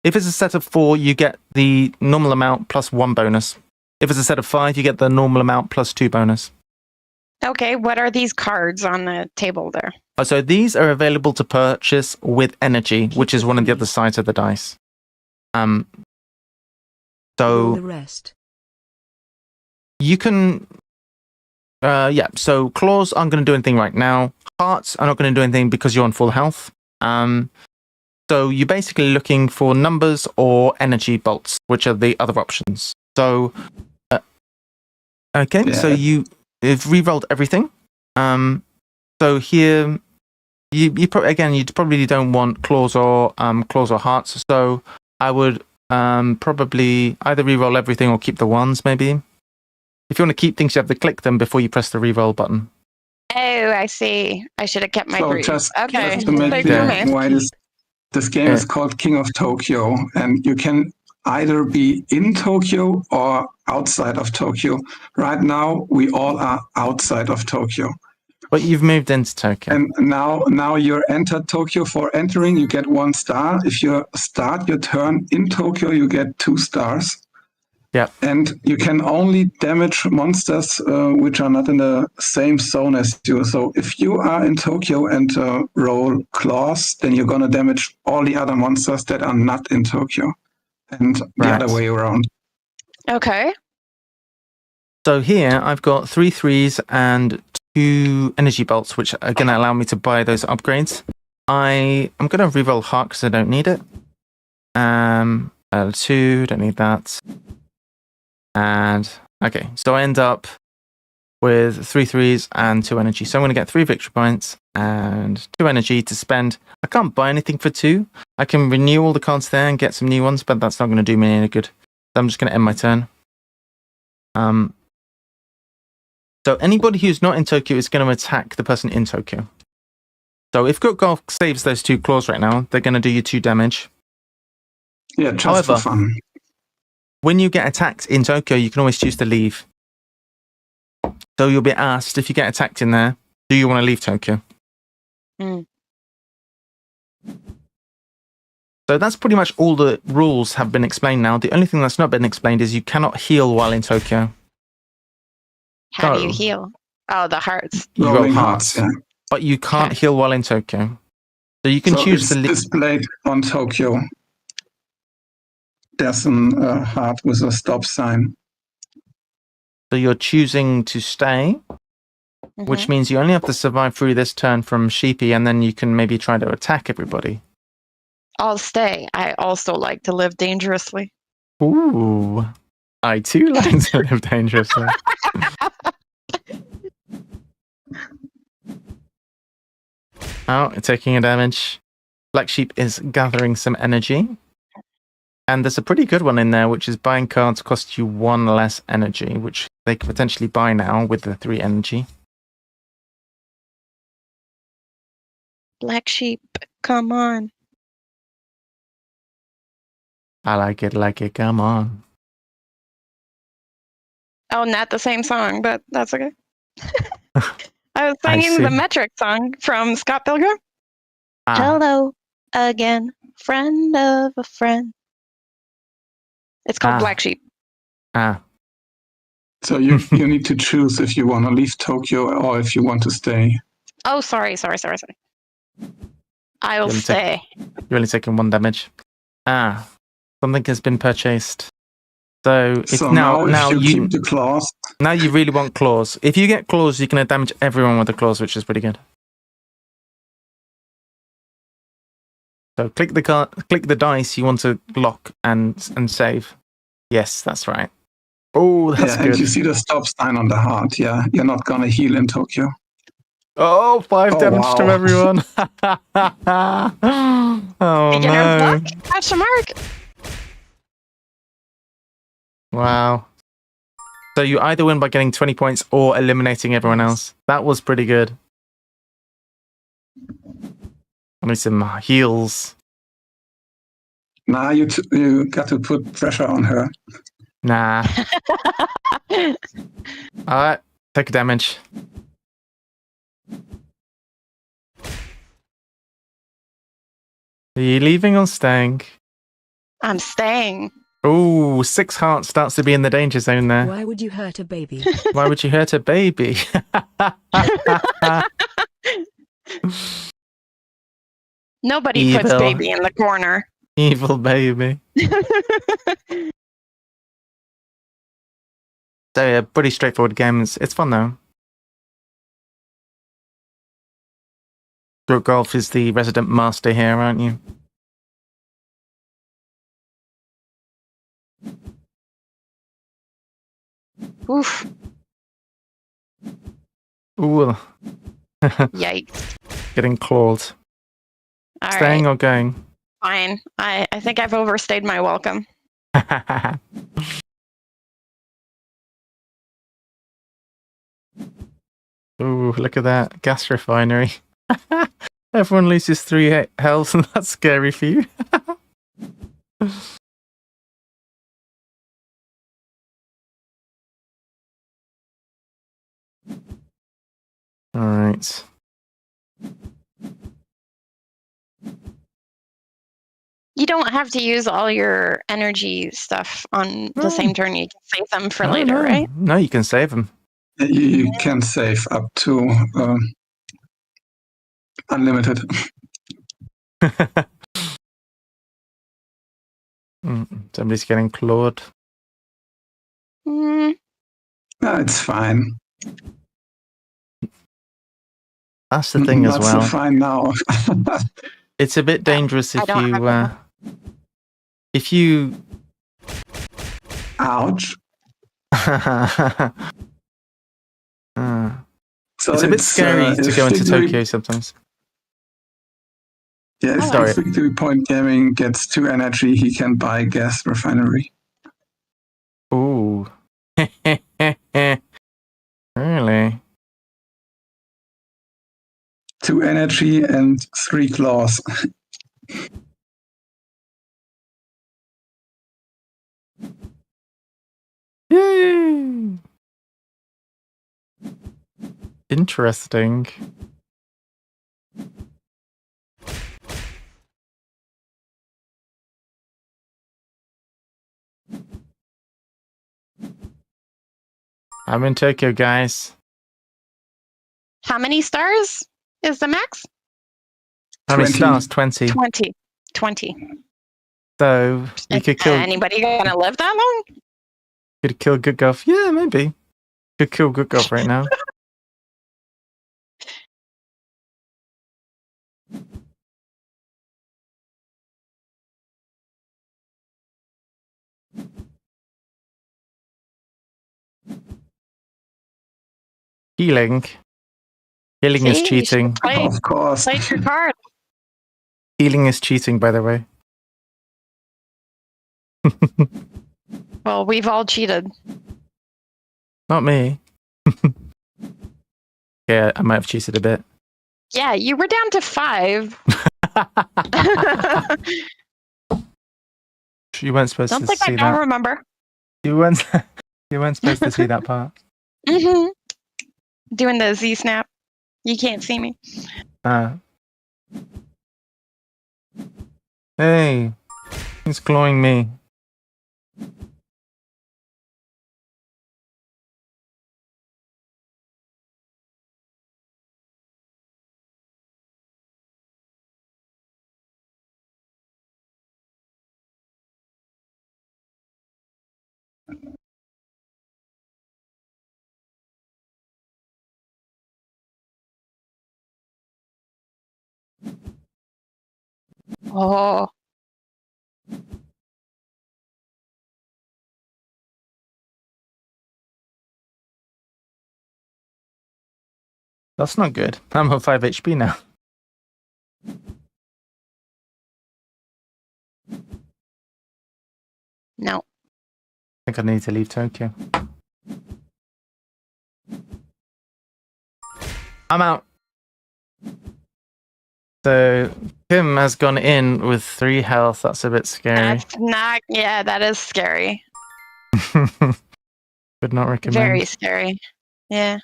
if it's a set of 4, you get the normal amount plus 1 bonus. If it's a set of 5, you get the normal amount plus 2 bonus. Okay, what are these cards on the table there? So these are available to purchase with energy, which is one of the other sides of the dice. Roll So the rest. you can, so claws aren't going to do anything right now. Hearts are not going to do anything because you're on full health. So you're basically looking for numbers or energy bolts, which are the other options. So, so you've re-rolled everything. So here you again, you probably don't want claws or hearts. So I would probably either reroll everything or keep the ones. Maybe if you want to keep things, you have to click them before you press the reroll button. Oh, I see. I should have kept my So three. just Okay, to make thank clear you, man. why this game is called King of Tokyo, and you can either be in Tokyo or outside of Tokyo. Right now, we all are outside of Tokyo. But you've moved into Tokyo. And now you're entered Tokyo. For entering, you get 1 star. If you start your turn in Tokyo, you get 2 stars. Yeah. And you can only damage monsters which are not in the same zone as you. So if you are in Tokyo and roll claws, then you're going to damage all the other monsters that are not in Tokyo. And the other way around. Okay. So here I've got 3 3s and 2 energy bolts, which are going to allow me to buy those upgrades. I'm going to reroll heart because I don't need it. 2, don't need that. And okay, so I end up with 3 3s and 2 energy. So I'm going to get 3 victory points and 2 energy to spend. I can't buy anything for 2. I can renew all the cards there and get some new ones, but that's not going to do me any good. So I'm just going to end my turn. So anybody who's not in Tokyo is going to attack the person in Tokyo. So if Good Golf saves those 2 claws right now, they're going to do you 2 damage. Yeah, just However, for fun. When you get attacked in Tokyo, you can always choose to leave. So you'll be asked, if you get attacked in there, do you want to leave Tokyo? Mm. So that's pretty much all the rules have been explained now. The only thing that's not been explained is you cannot heal while in Tokyo. How do you heal? Oh, the hearts. You roll Rolling hearts. yeah. But you can't Okay. heal while in Tokyo. So you can choose to leave. It's displayed on Tokyo. There's a heart with a stop sign. So you're choosing to stay, which means you only have to survive through this turn from Sheepy, and then you can maybe try to attack everybody. I'll stay. I also like to live dangerously. Ooh. I too like to live dangerously. Oh, taking a damage. Black Sheep is gathering some energy. And there's a pretty good one in there, which is buying cards cost you 1 less energy, which they could potentially buy now with the 3 energy. Black sheep, come on. I like it, come on. Oh, not the same song, but that's okay. I was singing the Metric song from Scott Pilgrim. Hello again, friend of a friend. It's called Black Sheep. So you need to choose if you want to leave Tokyo or if you want to stay. Oh, sorry. I will stay. You're only taking 1 damage. Something has been purchased. So it's now if you keep the claws. Now you really want claws. If you get claws, you can damage everyone with the claws, which is pretty good. So click the dice you want to lock and save. Yes, that's right. Oh, that's good. And you see the stop sign on the heart. Yeah, you're not gonna heal in Tokyo. Oh, 5 damage to everyone. Oh Beginner's no. luck? Question mark. Wow. So you either win by getting 20 points or eliminating everyone else. That was pretty good. I need some heals. Nah, you got to put pressure on her. Nah. Alright, take a damage. Are you leaving or staying? I'm staying. Ooh, 6 hearts starts to be in the danger zone there. Why would you hurt a baby? Why would you hurt a baby? Nobody puts baby in the corner. Evil baby. So yeah, pretty straightforward game. It's fun though. Golf is the resident master here, aren't you? Oof. Ooh. Yikes. getting clawed. All Staying right, or going? fine. I think I've overstayed my welcome. Ooh, look at that. Gas refinery. Everyone loses 3 health, and that's scary for you. Alright. You don't have to use all your energy stuff on the same turn. You can save them for later, right? No, you can save them. You can save up to unlimited. Somebody's getting clawed. Mm, No, it's fine. That's the thing as Not well. so fine now. It's a bit dangerous I if don't you have if you Ouch. So it's a bit scary to if go into Victory- Tokyo sometimes. Yeah, if Sorry. Victory Point Gaming gets 2 energy, he can buy gas refinery. Ooh. Really? 2 energy and 3 claws. Yay! Interesting. I'm in Tokyo, guys. How many stars is the max? How many 20. stars? 20. 20. 20. So we could kill. Anybody gonna live that long? Could kill Good Golf. Yeah, maybe. Could kill Good Golf right now. Healing. Healing is See, you should cheating. Of course. Play your card. Healing is cheating, by the way. Well, we've all cheated. Not me. Yeah, I might have cheated a bit. Yeah, you were down to 5. You weren't supposed Don't to think I see don't that. remember. You weren't. You weren't supposed to see that part. Mm-hmm. Doing the Z snap. You can't see me. Hey, he's clawing me. Oh, That's not good. I'm on 5 HP now. no. I think I need to leave Tokyo. I'm out. So Kim has gone in with 3 health. That's a bit scary. That's not, yeah, that is scary. Would not recommend. Very scary. Yeah.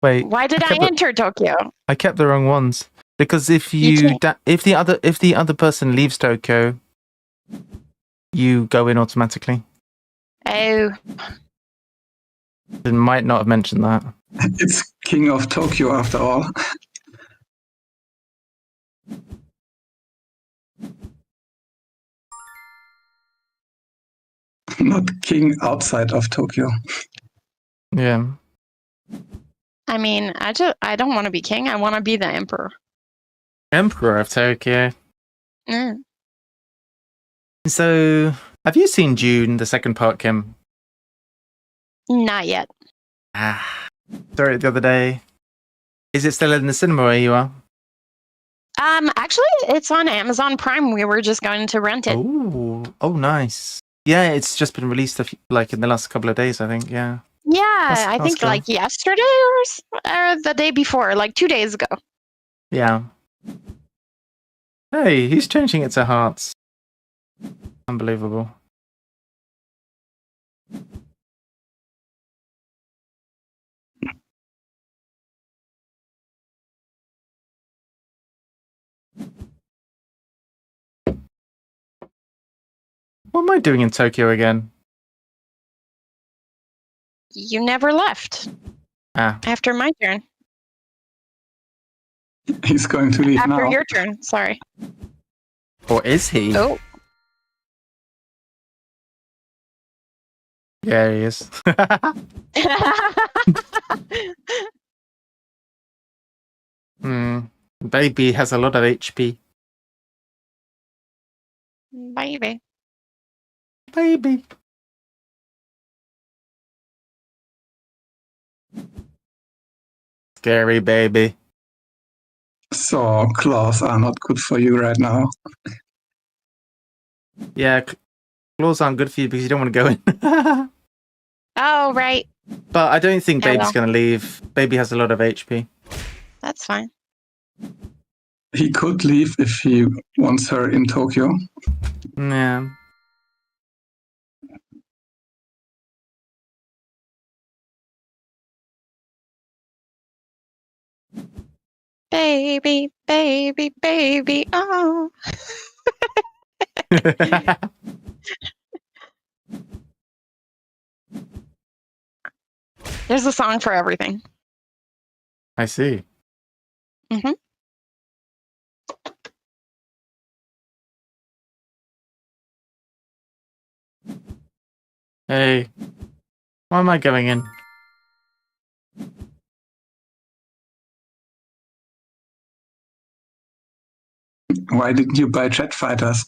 Wait, Why did I enter Tokyo? I kept the wrong ones because if You if the other person leaves Tokyo, you go in automatically. Oh, I might not have mentioned that. It's King of Tokyo after all. Not king outside of Tokyo. Yeah. I mean, I don't want to be king. I want to be the emperor. Emperor of Tokyo. Mm. So, have you seen Dune, the second part, Kim? Not yet. Ah, saw it the other day. Is it still in the cinema where you are? Actually, it's on Amazon Prime. We were just going to rent it. Oh, nice. Yeah, it's just been released in the last couple of days, I think. Yeah. Yeah, I That's think cool. like yesterday or the day before, like 2 days ago. Yeah. Hey, he's changing it to hearts. Unbelievable. What am I doing in Tokyo again? You never left Ah, after my turn. He's going to leave After now. your turn, sorry. or is he? Oh, Yeah, he is. Baby has a lot of HP. baby. Baby. Scary baby. So claws are not good for you right now. Yeah, claws aren't good for you because you don't want to go in. Oh, right. But I don't think Yeah, Baby's well. going to leave. Baby has a lot of HP. That's fine. He could leave if he wants her in Tokyo. Yeah. Baby, baby, baby. Oh. There's a song for everything. I see. Mhm. Hey, why am I going in? Why didn't you buy jet fighters?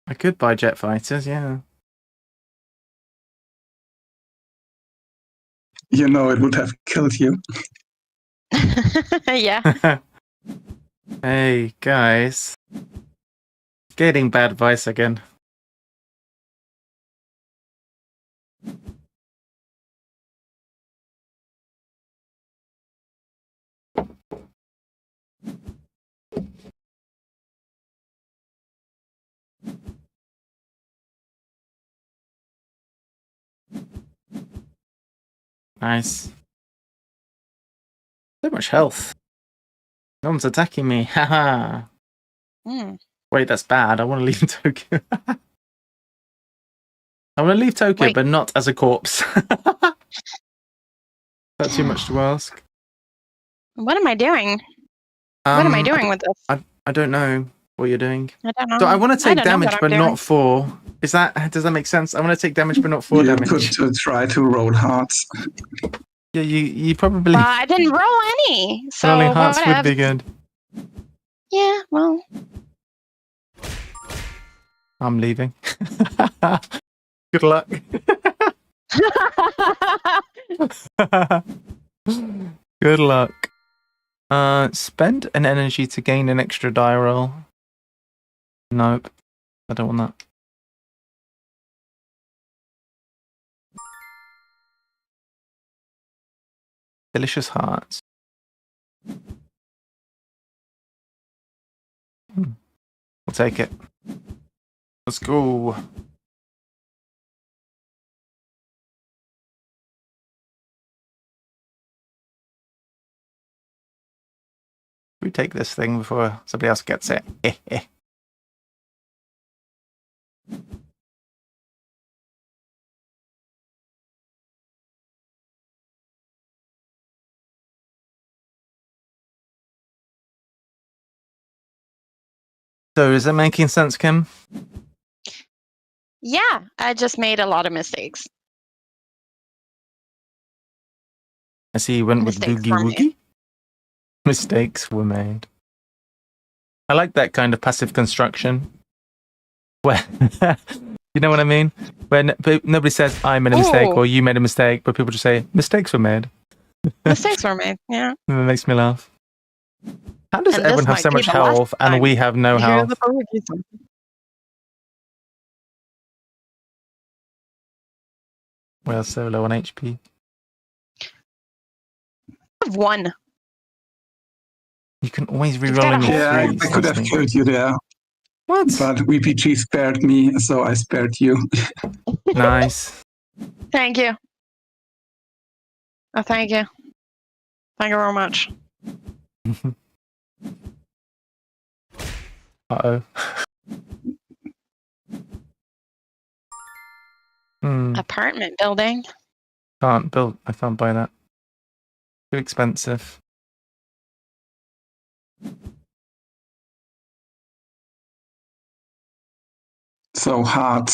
I could buy jet fighters, yeah. You know it would have killed you. Yeah. Hey, guys. Getting bad advice again. Nice. So much health. No one's attacking me. Haha. Mm. Wait, that's bad. I want to leave Tokyo. I want to leave Tokyo, Wait. but not as a corpse. That's too much to ask. What am I doing? What am I doing with this? I don't know what you're doing. I don't know. So I want to take don't know damage, what but I'm not doing. 4. Does that make sense? I want to take damage, but not 4 You damage. could try to roll hearts. Yeah, you probably Well, I didn't roll any, so rolling hearts would whatever. be good. Yeah, well. I'm leaving. Good luck. Good luck. Spend an energy to gain an extra die roll. Nope. I don't want that. Delicious hearts. We'll take it. Let's go. We take this thing before somebody else gets it. So is it making sense, Kim? Yeah, I just made a lot of mistakes. I see you went with Mistakes Boogie were made. Woogie. Mistakes were made. I like that kind of passive construction. Where you know what I mean? When nobody says I made a mistake Ooh. or you made a mistake, but people just say mistakes were made. Mistakes were made. Yeah. It makes me laugh. How does And everyone this have might so be much the last health and time we have no you hear health? the boogie song. We're so low on HP. I have one. You can always You've reroll got a in your whole Yeah, I threes. could That's have neat. killed you there, What? but VPG spared me, so I spared you. Nice. Thank you. Oh, thank you. Thank you very much. Uh-oh. Apartment building. I can't buy that. Too expensive. So hard.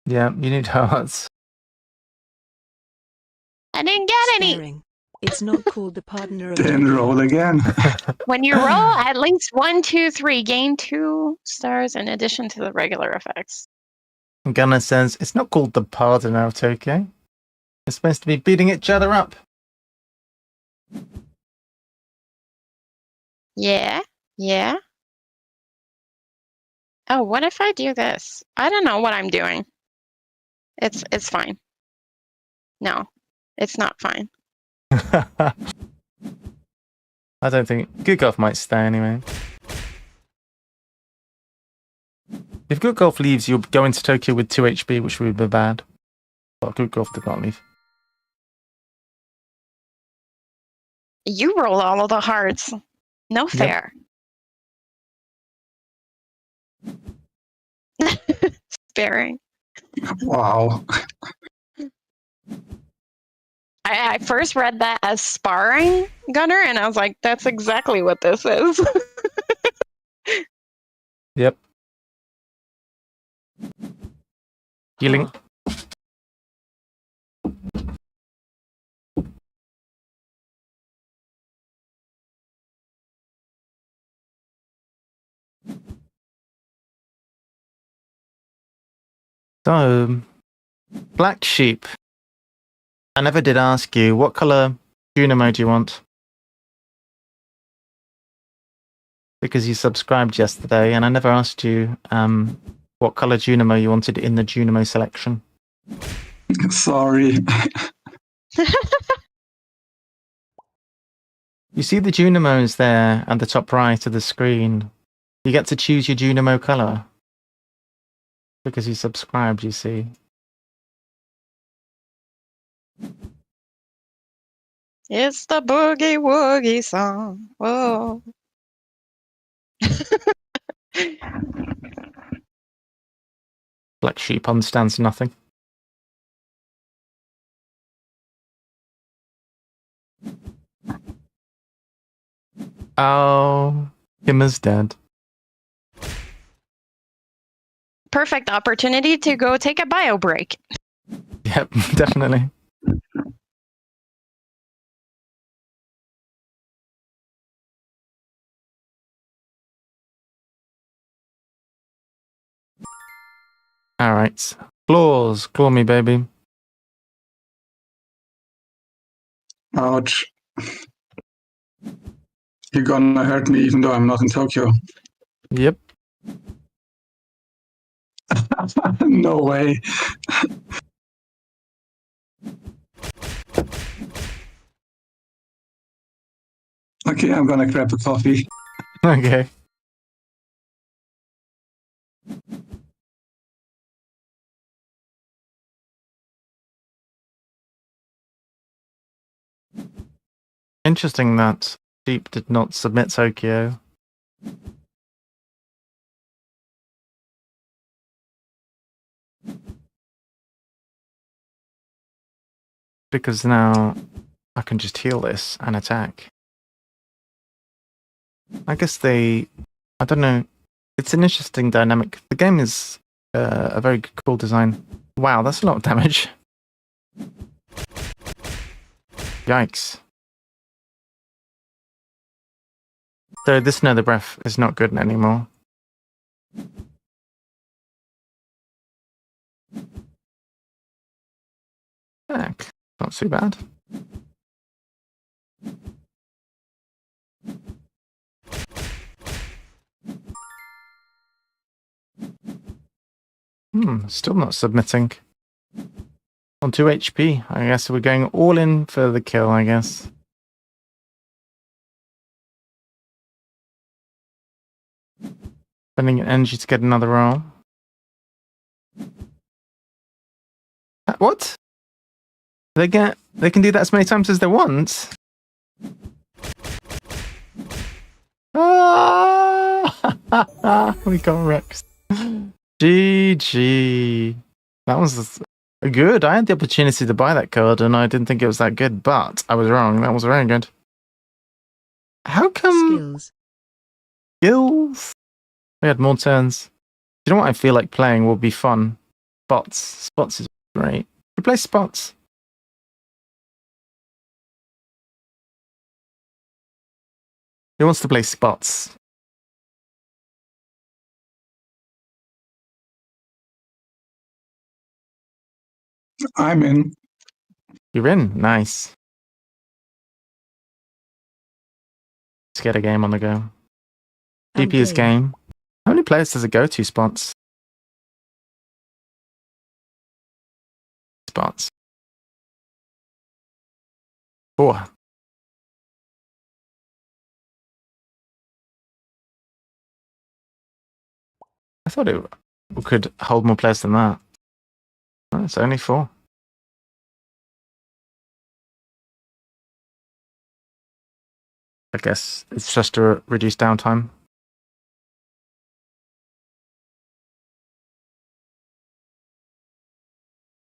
Yeah, you need hearts. I didn't get any. Staring. It's not called the partner of Then Tokyo. roll again. When you roll at least 1, 2, 3, gain 2 stars in addition to the regular effects. Gunnar says it's not called the Pardoner of Tokyo. It's supposed to be beating each other up. Yeah. Yeah. Oh, what if I do this? I don't know what I'm doing. It's fine. No, it's not fine. I don't think Good Golf might stay anyway. If Good Golf leaves, you'll go into Tokyo with 2 HP, which would be bad. But Good Golf did not leave. You roll all of the hearts. No fair. Sparing. Wow. I first read that as sparring, Gunner, and I was like, that's exactly what this is. Yep. Healing. So, Black Sheep. I never did ask you, what colour Junimo do you want? Because you subscribed yesterday, and I never asked you what colour Junimo you wanted in the Junimo selection. Sorry. You see the Junimos there at the top right of the screen. You get to choose your Junimo colour. Because you subscribed, you see. It's the boogie woogie song. Whoa. Black Sheep understands nothing. Oh, Kimmer's dead. Perfect opportunity to go take a bio break. Yep, definitely. Alright. Claws. Claw me, baby. Ouch. You're gonna hurt me even though I'm not in Tokyo. Yep. No way. Okay, I'm gonna grab a coffee. Okay. Interesting that Sheep did not submit Tokyo. Because now I can just heal this and attack. I guess I don't know. It's an interesting dynamic. The game is a very cool design. Wow, that's a lot of damage. Yikes. So this nether breath is not good anymore. Heck, not too bad. Still not submitting. On 2 HP. I guess we're going all in for the kill, I guess. Spending energy to get another roll. What? They can do that as many times as they want. Ah! We got wrecked. GG. That was good. I had the opportunity to buy that card and I didn't think it was that good, but I was wrong. That was very good. How come... Skills? We had more turns. You know what I feel like playing will be fun? Spots. Spots is great. We play spots. Who wants to play spots? I'm in. You're in. Nice. Let's get a game on the go. DP's game. How many players does it go to, spots? Spots. 4. I thought it could hold more players than that. Oh, it's only 4. I guess it's just to reduce downtime.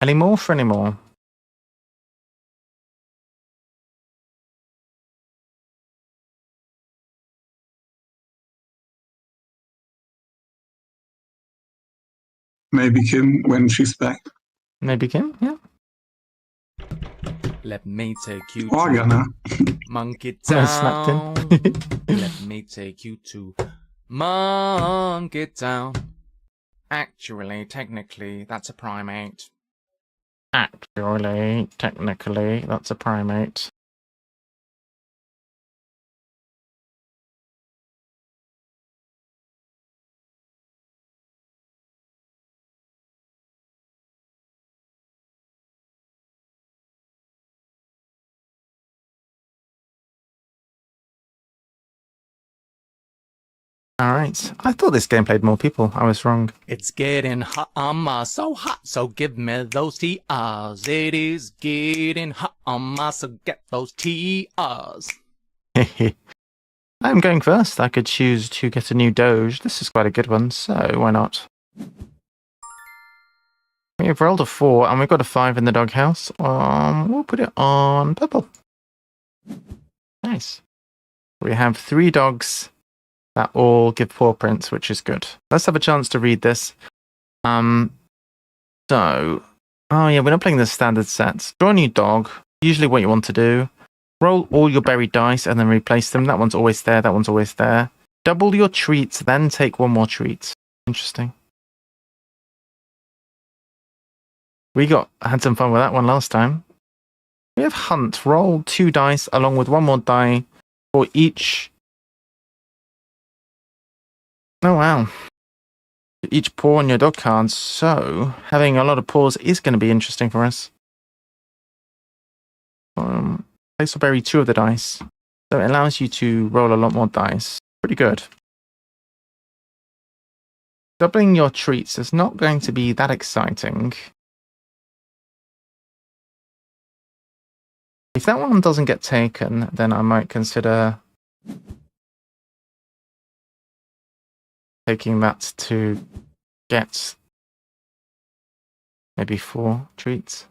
Any more for any more? Maybe Kim when she's back. Maybe Kim? Yeah. Let me take you Or to Gunnar. Monkey I snapped Town. in. Let me take you to Monkey Town. Actually, technically, that's a primate. Actually, technically, that's a primate. Alright. I thought this game played more people. I was wrong. It's getting hot, so hot, so give me those TRs. It is getting hot, so get those TRs. I'm going first. I could choose to get a new Doge. This is quite a good one, so why not? We've rolled a 4 and we've got a 5 in the doghouse. We'll put it on purple. Nice. We have 3 dogs that all give paw prints, which is good. Let's have a chance to read this. Oh yeah, we're not playing the standard sets. Draw a new dog. Usually what you want to do, roll all your buried dice and then replace them. That one's always there, that one's always there. Double your treats, then take 1 more treat. Interesting. We had some fun with that one last time. We have hunt. Roll 2 dice along with 1 more die for each. Oh wow. Each paw on your dog card. So having a lot of paws is going to be interesting for us. Place or bury 2 of the dice. So it allows you to roll a lot more dice. Pretty good. Doubling your treats is not going to be that exciting. If that one doesn't get taken, then I might consider taking that to get maybe 4 treats.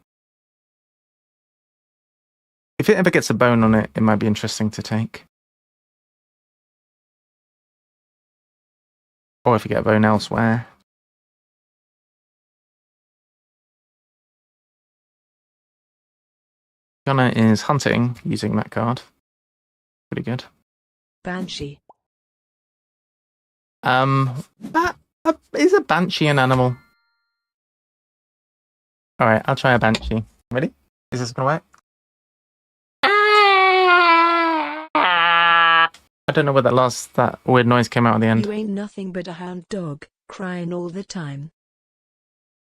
If it ever gets a bone on it, it might be interesting to take. Or if you get a bone elsewhere. Gunner is hunting using that card. Pretty good. Banshee. Is a banshee an animal? Alright, I'll try a banshee. Ready? Is this gonna work? I don't know where that weird noise came out at the end. You ain't nothing but a hound dog, crying all the time.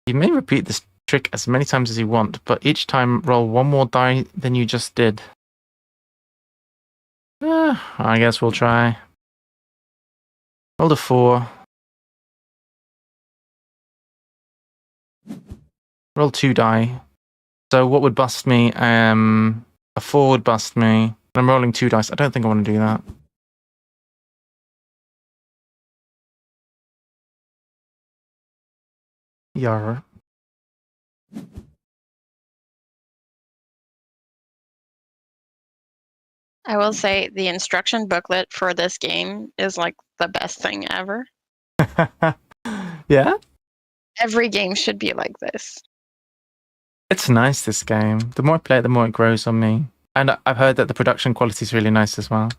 You may repeat this trick as many times as you want, but each time roll one more die than you just did. I guess we'll try. Roll a 4. Roll 2 die. So what would bust me? A 4 would bust me. I'm rolling 2 dice. I don't think I want to do that. Yar. I will say the instruction booklet for this game is like the best thing ever. Yeah? Every game should be like this. It's nice, this game. The more I play it, the more it grows on me. And I've heard that the production quality is really nice as well. I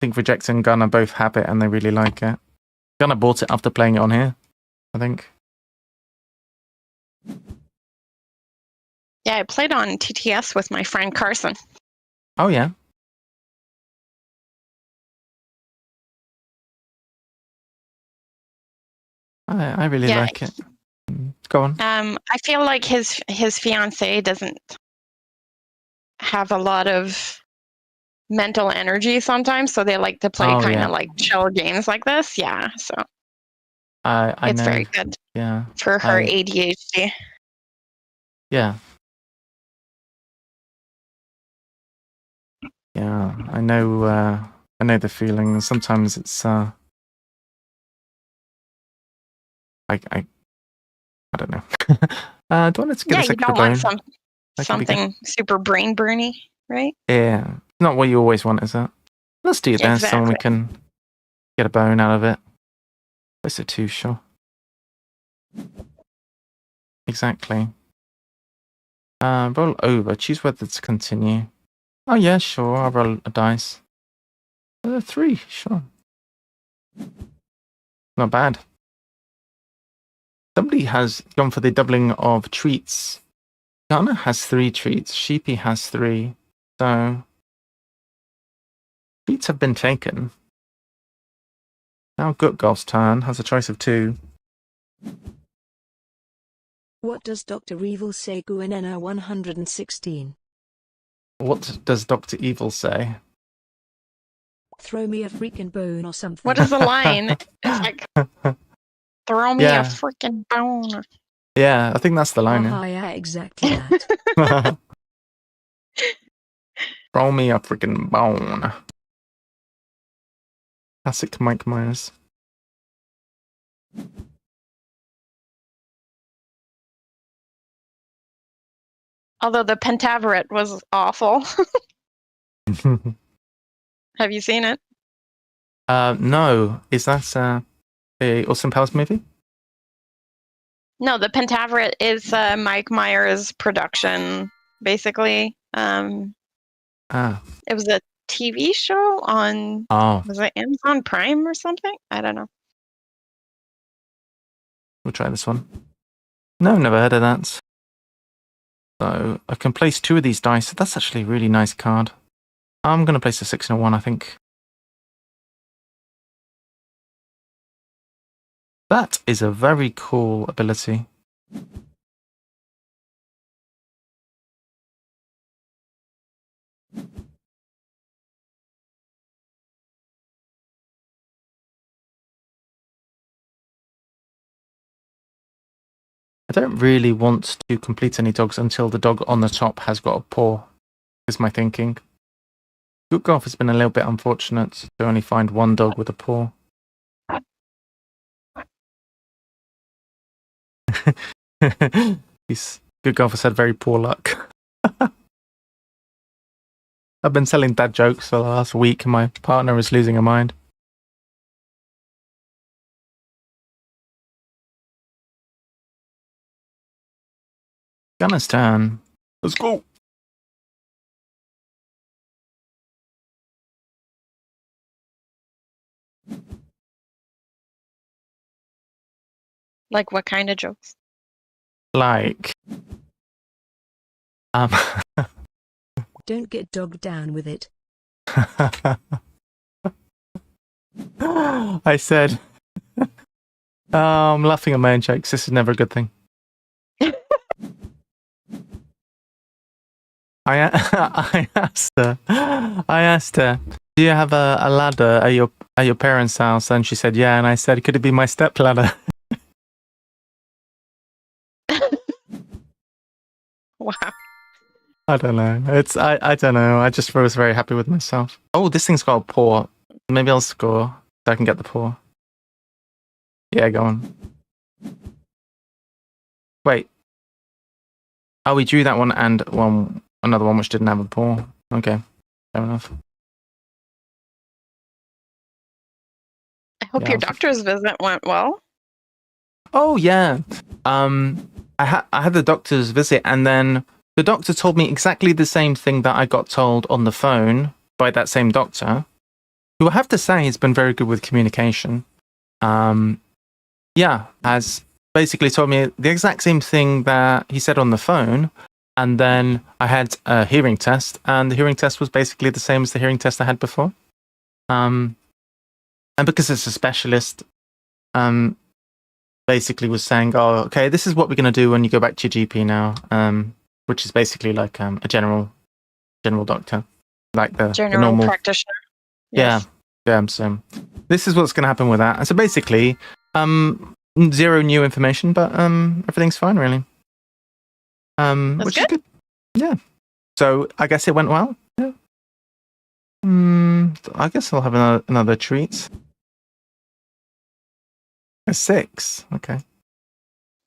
think Reject and Gunner both have it and they really like it. Gunner bought it after playing it on here, I think. Yeah, I played on TTS with my friend Carson. Oh, yeah. I really Yeah. like it. Go on. I feel like his fiance doesn't have a lot of mental energy sometimes, so they like to play Oh, kind yeah. of like chill games like this. Yeah, so I it's know. very good Yeah. for her ADHD. Yeah. Yeah. I know the feeling. Sometimes it's I don't know. Do I want to get Yeah, a you second don't bone? want That could be good. something super brain burny, right? Yeah. Not what you always want, is it? Let's do this so we Exactly. can get a bone out of it. Close to 2, sure. Exactly. Roll over. Choose whether to continue. Oh yeah, sure. I'll roll a dice. 3, sure. Not bad. Somebody has gone for the doubling of treats. Ghana has 3 treats. Sheepy has 3. So treats have been taken. Now Gutgolf's turn has a choice of 2. What does Dr. Evil say? Guinena 116. What does Dr. Evil say? Throw me a freaking bone or something. What is the line? It's like, throw me Yeah. a freaking bone. Yeah, I think that's the line. Yeah, exactly that. Roll me a freaking bone. Classic Mike Myers. Although the Pentaveret was awful. Have you seen it? No. Is that a Austin Powers movie? No, the Pentaveret is Mike Myers' production, basically. It was a TV show on, was it Amazon Prime or something? I don't know. We'll try this one. No, never heard of that. So I can place 2 of these dice. That's actually a really nice card. I'm going to place a 6 and a 1, I think. That is a very cool ability. I don't really want to complete any dogs until the dog on the top has got a paw, is my thinking. Good Golf has been a little bit unfortunate to only find 1 dog with a paw. Good Golf has had very poor luck. I've been selling dad jokes for the last week and my partner is losing her mind. Gunner's turn. Let's go. Like what kind of jokes? Like, um, Don't get dogged down with it. I said, oh, I'm laughing at my own jokes. This is never a good thing. I asked her, do you have a ladder at your parents' house? And she said, yeah. And I said, could it be my step ladder? Wow. I don't know. I don't know. I just was very happy with myself. Oh, this thing's got a paw. Maybe I'll score so I can get the paw. Yeah, go on. Wait. Oh, we drew that one and another one which didn't have a paw. Okay, fair enough. I hope Yeah, your doctor's visit went well. Oh yeah. I had the doctor's visit, and then the doctor told me exactly the same thing that I got told on the phone by that same doctor, who I have to say has been very good with communication. Yeah, has basically told me the exact same thing that he said on the phone, and then I had a hearing test, and the hearing test was basically the same as the hearing test I had before. And because it's a specialist, basically was saying, oh, okay, this is what we're going to do when you go back to your GP now, which is basically like a general doctor, like the General normal practitioner. Yeah, so this is what's going to happen with that. And so basically, zero new information, but everything's fine, really. That's Which good. is good. Yeah. So I guess it went well. Yeah. I guess I'll have another treat. A 6. Okay.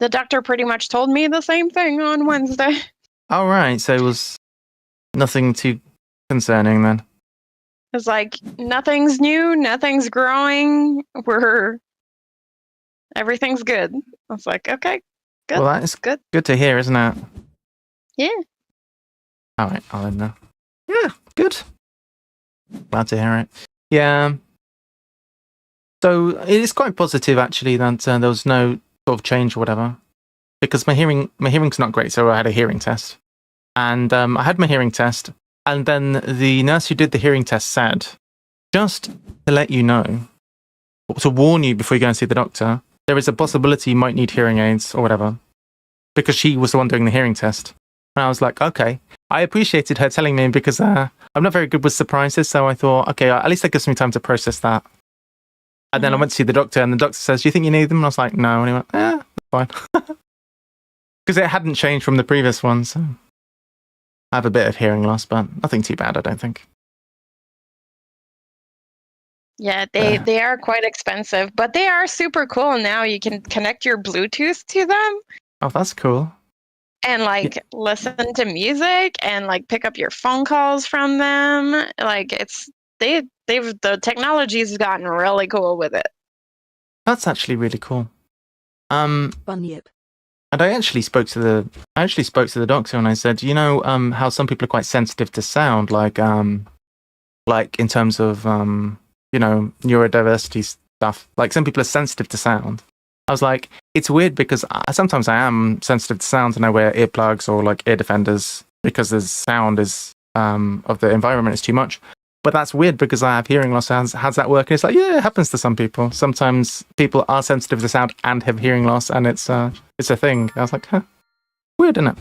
The doctor pretty much told me the same thing on Wednesday. All right. So it was nothing too concerning then. It's like nothing's new, nothing's growing. Everything's good. I was like, okay, good. Well, that is good. Good to hear, isn't it? Yeah. All right. I'll end there. Yeah. Good. Glad to hear it. Yeah. So it is quite positive, actually, that there was no sort of change or whatever, because my hearing's not great. So I had a hearing test, and I had my hearing test, and then the nurse who did the hearing test said, just to let you know, to warn you before you go and see the doctor, there is a possibility you might need hearing aids or whatever, because she was the one doing the hearing test. And I was like, okay. I appreciated her telling me because I'm not very good with surprises, so I thought, okay, at least that gives me time to process that. And then I went to see the doctor, and the doctor says, do you think you need them? And I was like, no. And he went, that's fine. Because it hadn't changed from the previous one, so I have a bit of hearing loss, but nothing too bad, I don't think. Yeah, they are quite expensive, but they are super cool now. You can connect your Bluetooth to them Oh, that's cool. and listen to music and pick up your phone calls from them. The technology's gotten really cool with it. That's actually really cool. Bunyip. And I actually spoke to the doctor, and I said, you know, how some people are quite sensitive to sound, like in terms of neurodiversity stuff. Like some people are sensitive to sound. I was like, it's weird because sometimes I am sensitive to sound, and I wear earplugs or ear defenders because the sound is of the environment is too much. But that's weird because I have hearing loss. How's that work? And it's like, yeah, it happens to some people. Sometimes people are sensitive to sound and have hearing loss, and it's a thing. I was like, huh, weird, isn't it?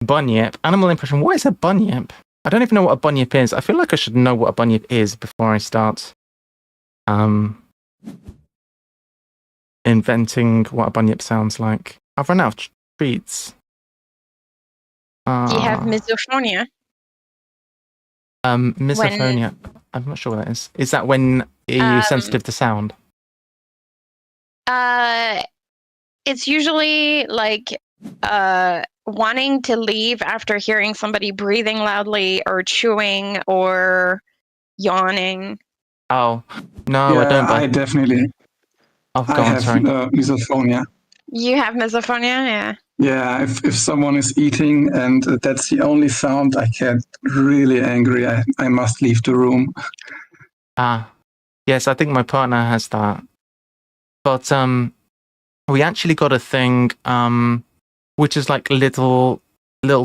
Bunyip, animal impression. What is a bunyip? I don't even know what a bunyip is. I feel like I should know what a bunyip is before I start inventing what a bunyip sounds like. I've run out of treats. Do you have misophonia? Misophonia. I'm not sure what that is. Is that when you're sensitive to sound? It's usually wanting to leave after hearing somebody breathing loudly or chewing or yawning. Oh, no, Yeah, I don't. I definitely. Oh, I go on, have sorry. misophonia. You have misophonia? Yeah. Yeah, if someone is eating and that's the only sound, I get really angry. I must leave the room. Ah, yes, I think my partner has that. But we actually got a thing which is like little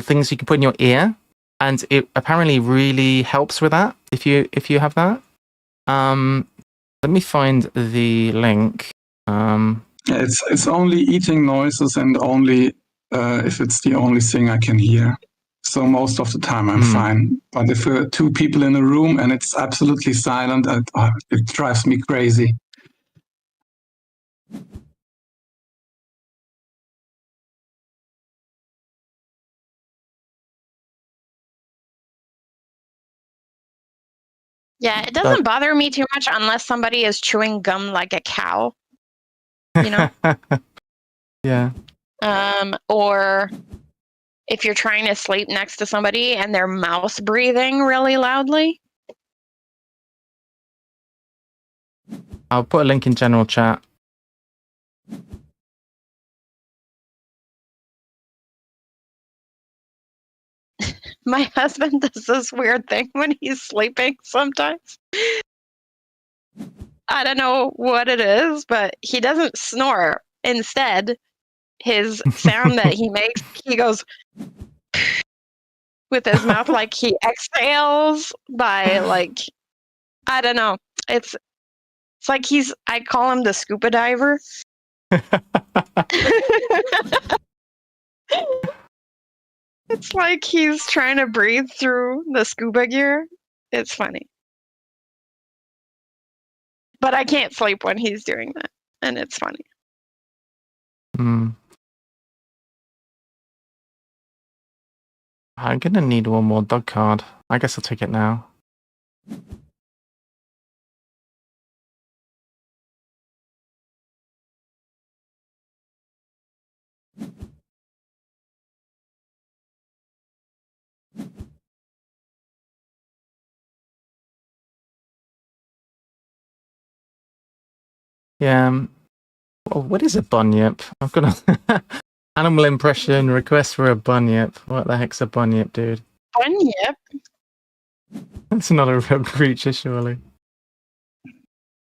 things you can put in your ear, and it apparently really helps with that if you have that. Let me find the link. Yeah, it's only eating noises and only if it's the only thing I can hear. So most of the time I'm fine. But if there are two people in a room and it's absolutely silent, it drives me crazy. Yeah, it doesn't bother me too much unless somebody is chewing gum like a cow, you know? Yeah. Or if you're trying to sleep next to somebody and they're mouse breathing really loudly. I'll put a link in general chat. My husband does this weird thing when he's sleeping sometimes. I don't know what it is, but he doesn't snore. Instead, his sound that he makes, he goes with his mouth like he exhales by like, I don't know. It's like I call him the scuba diver. It's like he's trying to breathe through the scuba gear. It's funny. But I can't sleep when he's doing that. And it's funny. I'm gonna need one more dog card. I guess I'll take it now. Yeah. What is a bunyip? I've got a animal impression request for a bunyip. What the heck's a bunyip, dude? Bunyip? It's not a real creature, surely.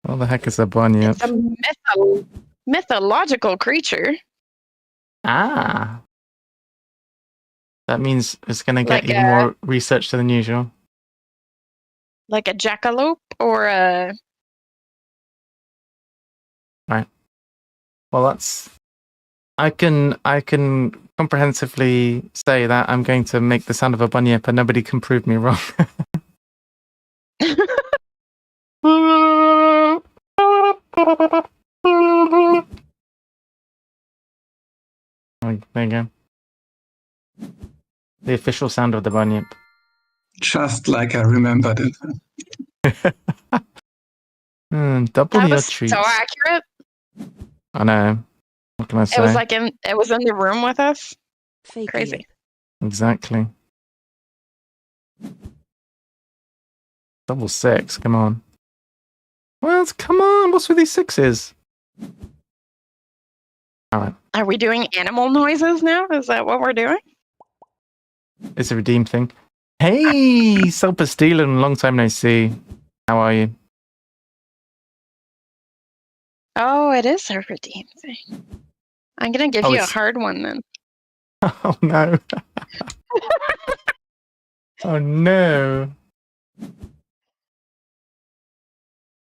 What the heck is a bunyip? It's a mythological creature. Ah. That means it's going to get Like even more research than usual. Like a jackalope or a... Right. Well, that's... I can comprehensively say that I'm going to make the sound of a bunyip and nobody can prove me wrong. There you go. The official sound of the bunyip. Just like I remembered it. Double that your was treats. so accurate. I know. What can I say? It was in the room with us. Fake Crazy. it. Exactly. Double six. Come on. Well, come on. What's with these sixes? All right. Are we doing animal noises now? Is that what we're doing? It's a redeemed thing. Hey, Selpa Steelen, long time no see. How are you? Oh, it is a redeem thing. I'm gonna give you a hard one then. Oh no. Oh no.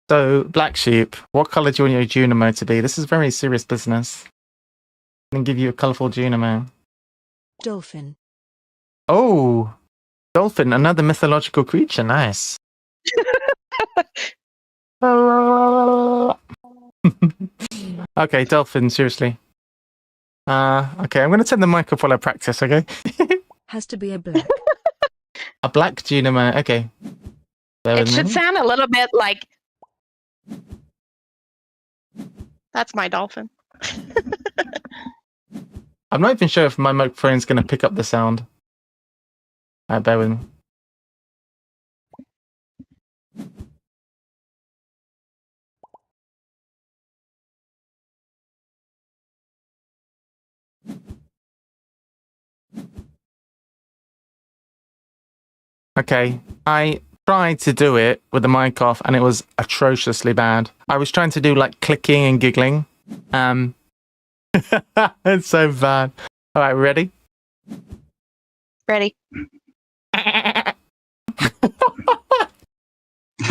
So, Black Sheep, what colour do you want your Junimo to be? This is very serious business. I'm going to give you a colourful Junimo. Dolphin. Oh, dolphin, another mythological creature. Nice. Okay, dolphin, seriously. Okay, I'm going to turn the mic off while I practice, okay? Has to be a black. A black Junimo, okay. It should sound a little bit like... That's my dolphin. I'm not even sure if my microphone's going to pick up the sound. Bear with me. Okay, I tried to do it with the mic off, and it was atrociously bad. I was trying to do like clicking and giggling. It's so bad. All right, ready? Ready?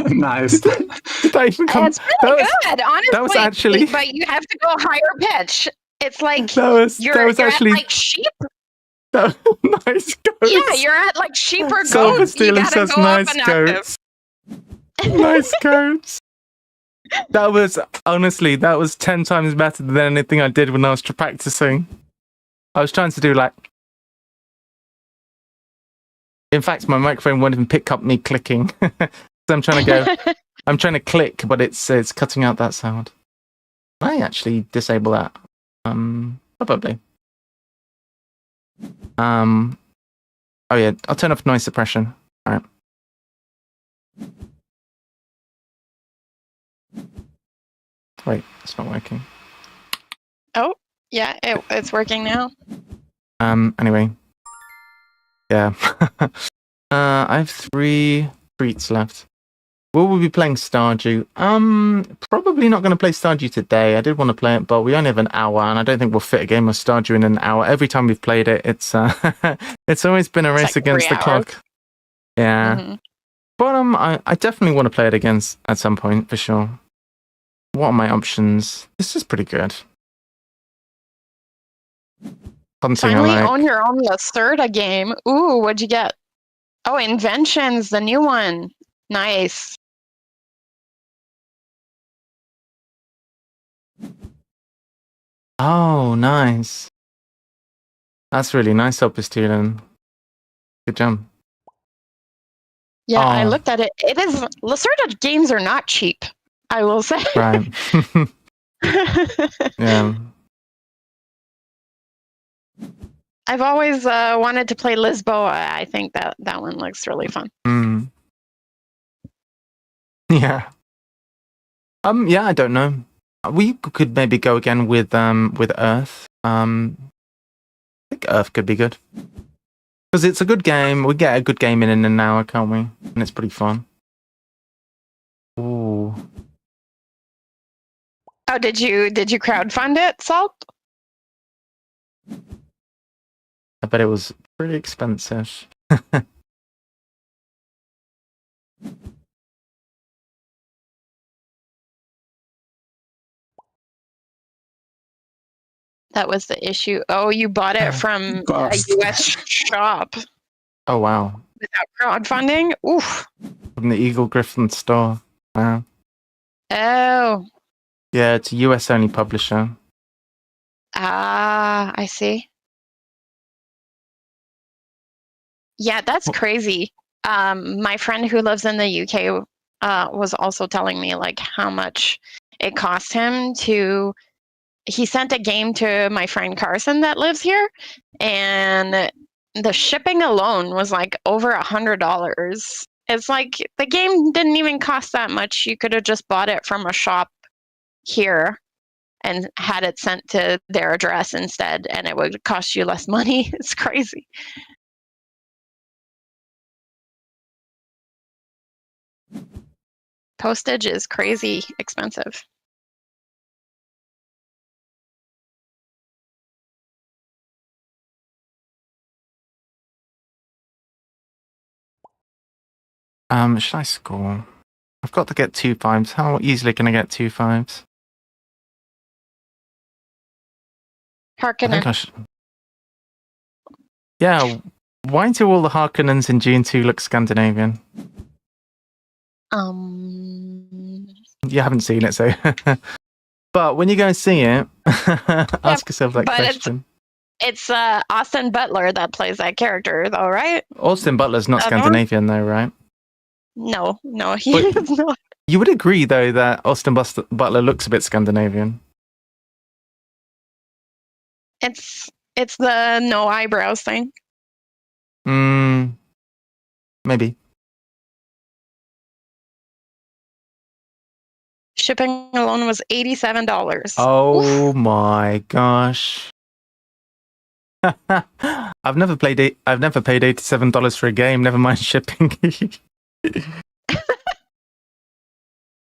Nice. Did I even come? It's really good, honestly. that was actually- But you have to go higher pitch. It's like That was you're actually at like sheep. that, nice goats. Yeah, you're at like sheep or Silver goats. You Stealing gotta says go nice up an octave. goats. Nice goats. That was honestly 10 times better than anything I did when I was practicing. I was trying to do like. In fact, my microphone won't even pick up me clicking. So I'm trying to go. I'm trying to click, but it's cutting out that sound. I actually disable that. Probably. Oh yeah, I'll turn off noise suppression. All right. Wait, it's not working. Oh, yeah, it's working now. Anyway. Yeah. I have 3 treats left. Will we be playing Stardew? Probably not going to play Stardew today. I did want to play it, but we only have an hour, and I don't think we'll fit a game of Stardew in an hour. Every time we've played it, it's it's always been a race like against 3 the clock. Yeah. Mhm. But I definitely want to play it against at some point for sure. What are my options? This is pretty good. Hunting I Finally like. own your own Lacerda game. Ooh, what'd you get? Oh, Inventions, the new one. Nice. Oh, nice. That's really nice, Opus Tulen. Good job. Yeah, I Oh. looked at it. It is Lacerda games are not cheap, I will say. Right. Yeah. I've always wanted to play Lisboa. I think that one looks really fun. Mm. Yeah. Yeah, I don't know. We could maybe go again with Earth. I think Earth could be good. Because it's a good game. We get a good game in an hour, can't we? And it's pretty fun. Ooh. Oh, did you crowdfund it, Salt? I bet it was pretty expensive. That was the issue. Oh, you bought it from a Bust. US shop Oh, wow. without crowdfunding? Oof. From the Eagle Griffin store. Wow. Oh. Yeah, it's a US only publisher. Ah, I see. Yeah, that's crazy. My friend who lives in the UK was also telling me like how much it cost him to. He sent a game to my friend Carson that lives here, and the shipping alone was like over $100. It's like the game didn't even cost that much. You could have just bought it from a shop here and had it sent to their address instead, and it would cost you less money. It's crazy. Postage is crazy expensive. Should I score? I've got to get 2 5s. How easily can I get 2 5s? I think Harkonnen. I should. Yeah, why do all the Harkonnens in Dune 2 look Scandinavian? You haven't seen it, so. But when you go and see it, ask yourself that but question. It's Austin Butler that plays that character, though, right? Austin Butler's not Other one? Scandinavian, though, right? No, he But- is not. You would agree, though, that Austin Butler looks a bit Scandinavian. It's the no eyebrows thing. Maybe. Shipping alone was $87. Oof. Oh my gosh. I've never paid $87 for a game. Never mind shipping.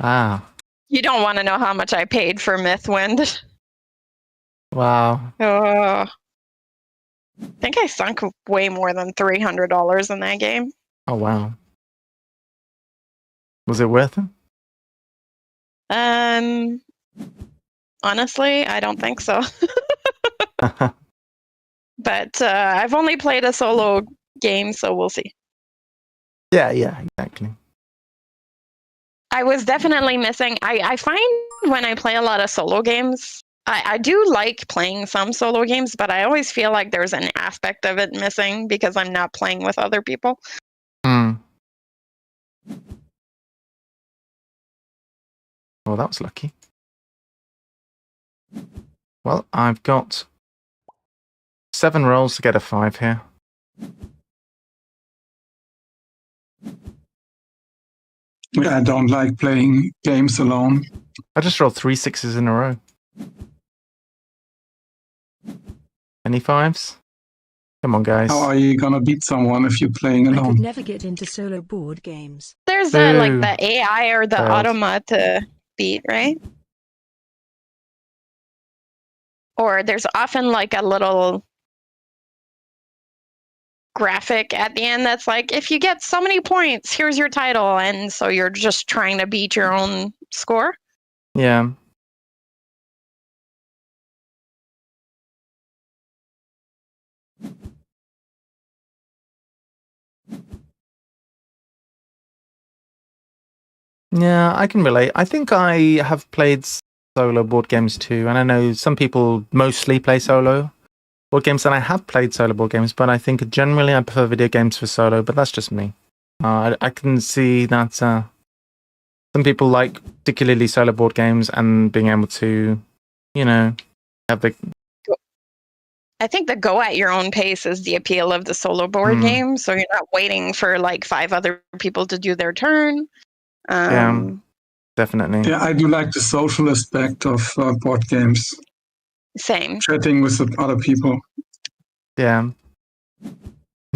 Wow. You don't want to know how much I paid for Mythwind. Wow. Oh, I think I sunk way more than $300 in that game. Oh wow. Was it worth it? Honestly, I don't think so. But I've only played a solo game, so we'll see. Yeah, exactly. I was definitely missing. I find when I play a lot of solo games, I do like playing some solo games, but I always feel like there's an aspect of it missing because I'm not playing with other people. Hmm. Well, that was lucky. Well, I've got 7 rolls to get a 5 here. Yeah, I don't like playing games alone. I just rolled 3 6s in a row. Any 5s? Come on, guys. How are you gonna beat someone if you're playing I could alone? never get into solo board games. There's Boo. the AI or the Failed. automa to beat, right? Or there's often like a little graphic at the end that's like, if you get so many points, here's your title. And so you're just trying to beat your own score. Yeah. Yeah, I can relate. I think I have played solo board games too, and I know some people mostly play solo board games, and I have played solo board games, but I think generally I prefer video games for solo, but that's just me. I can see that some people like particularly solo board games and being able to, have the... I think the go at your own pace is the appeal of the solo board game. So you're not waiting for like 5 other people to do their turn. Yeah, definitely. Yeah, I do like the social aspect of board games. Same. Chatting with other people. Yeah,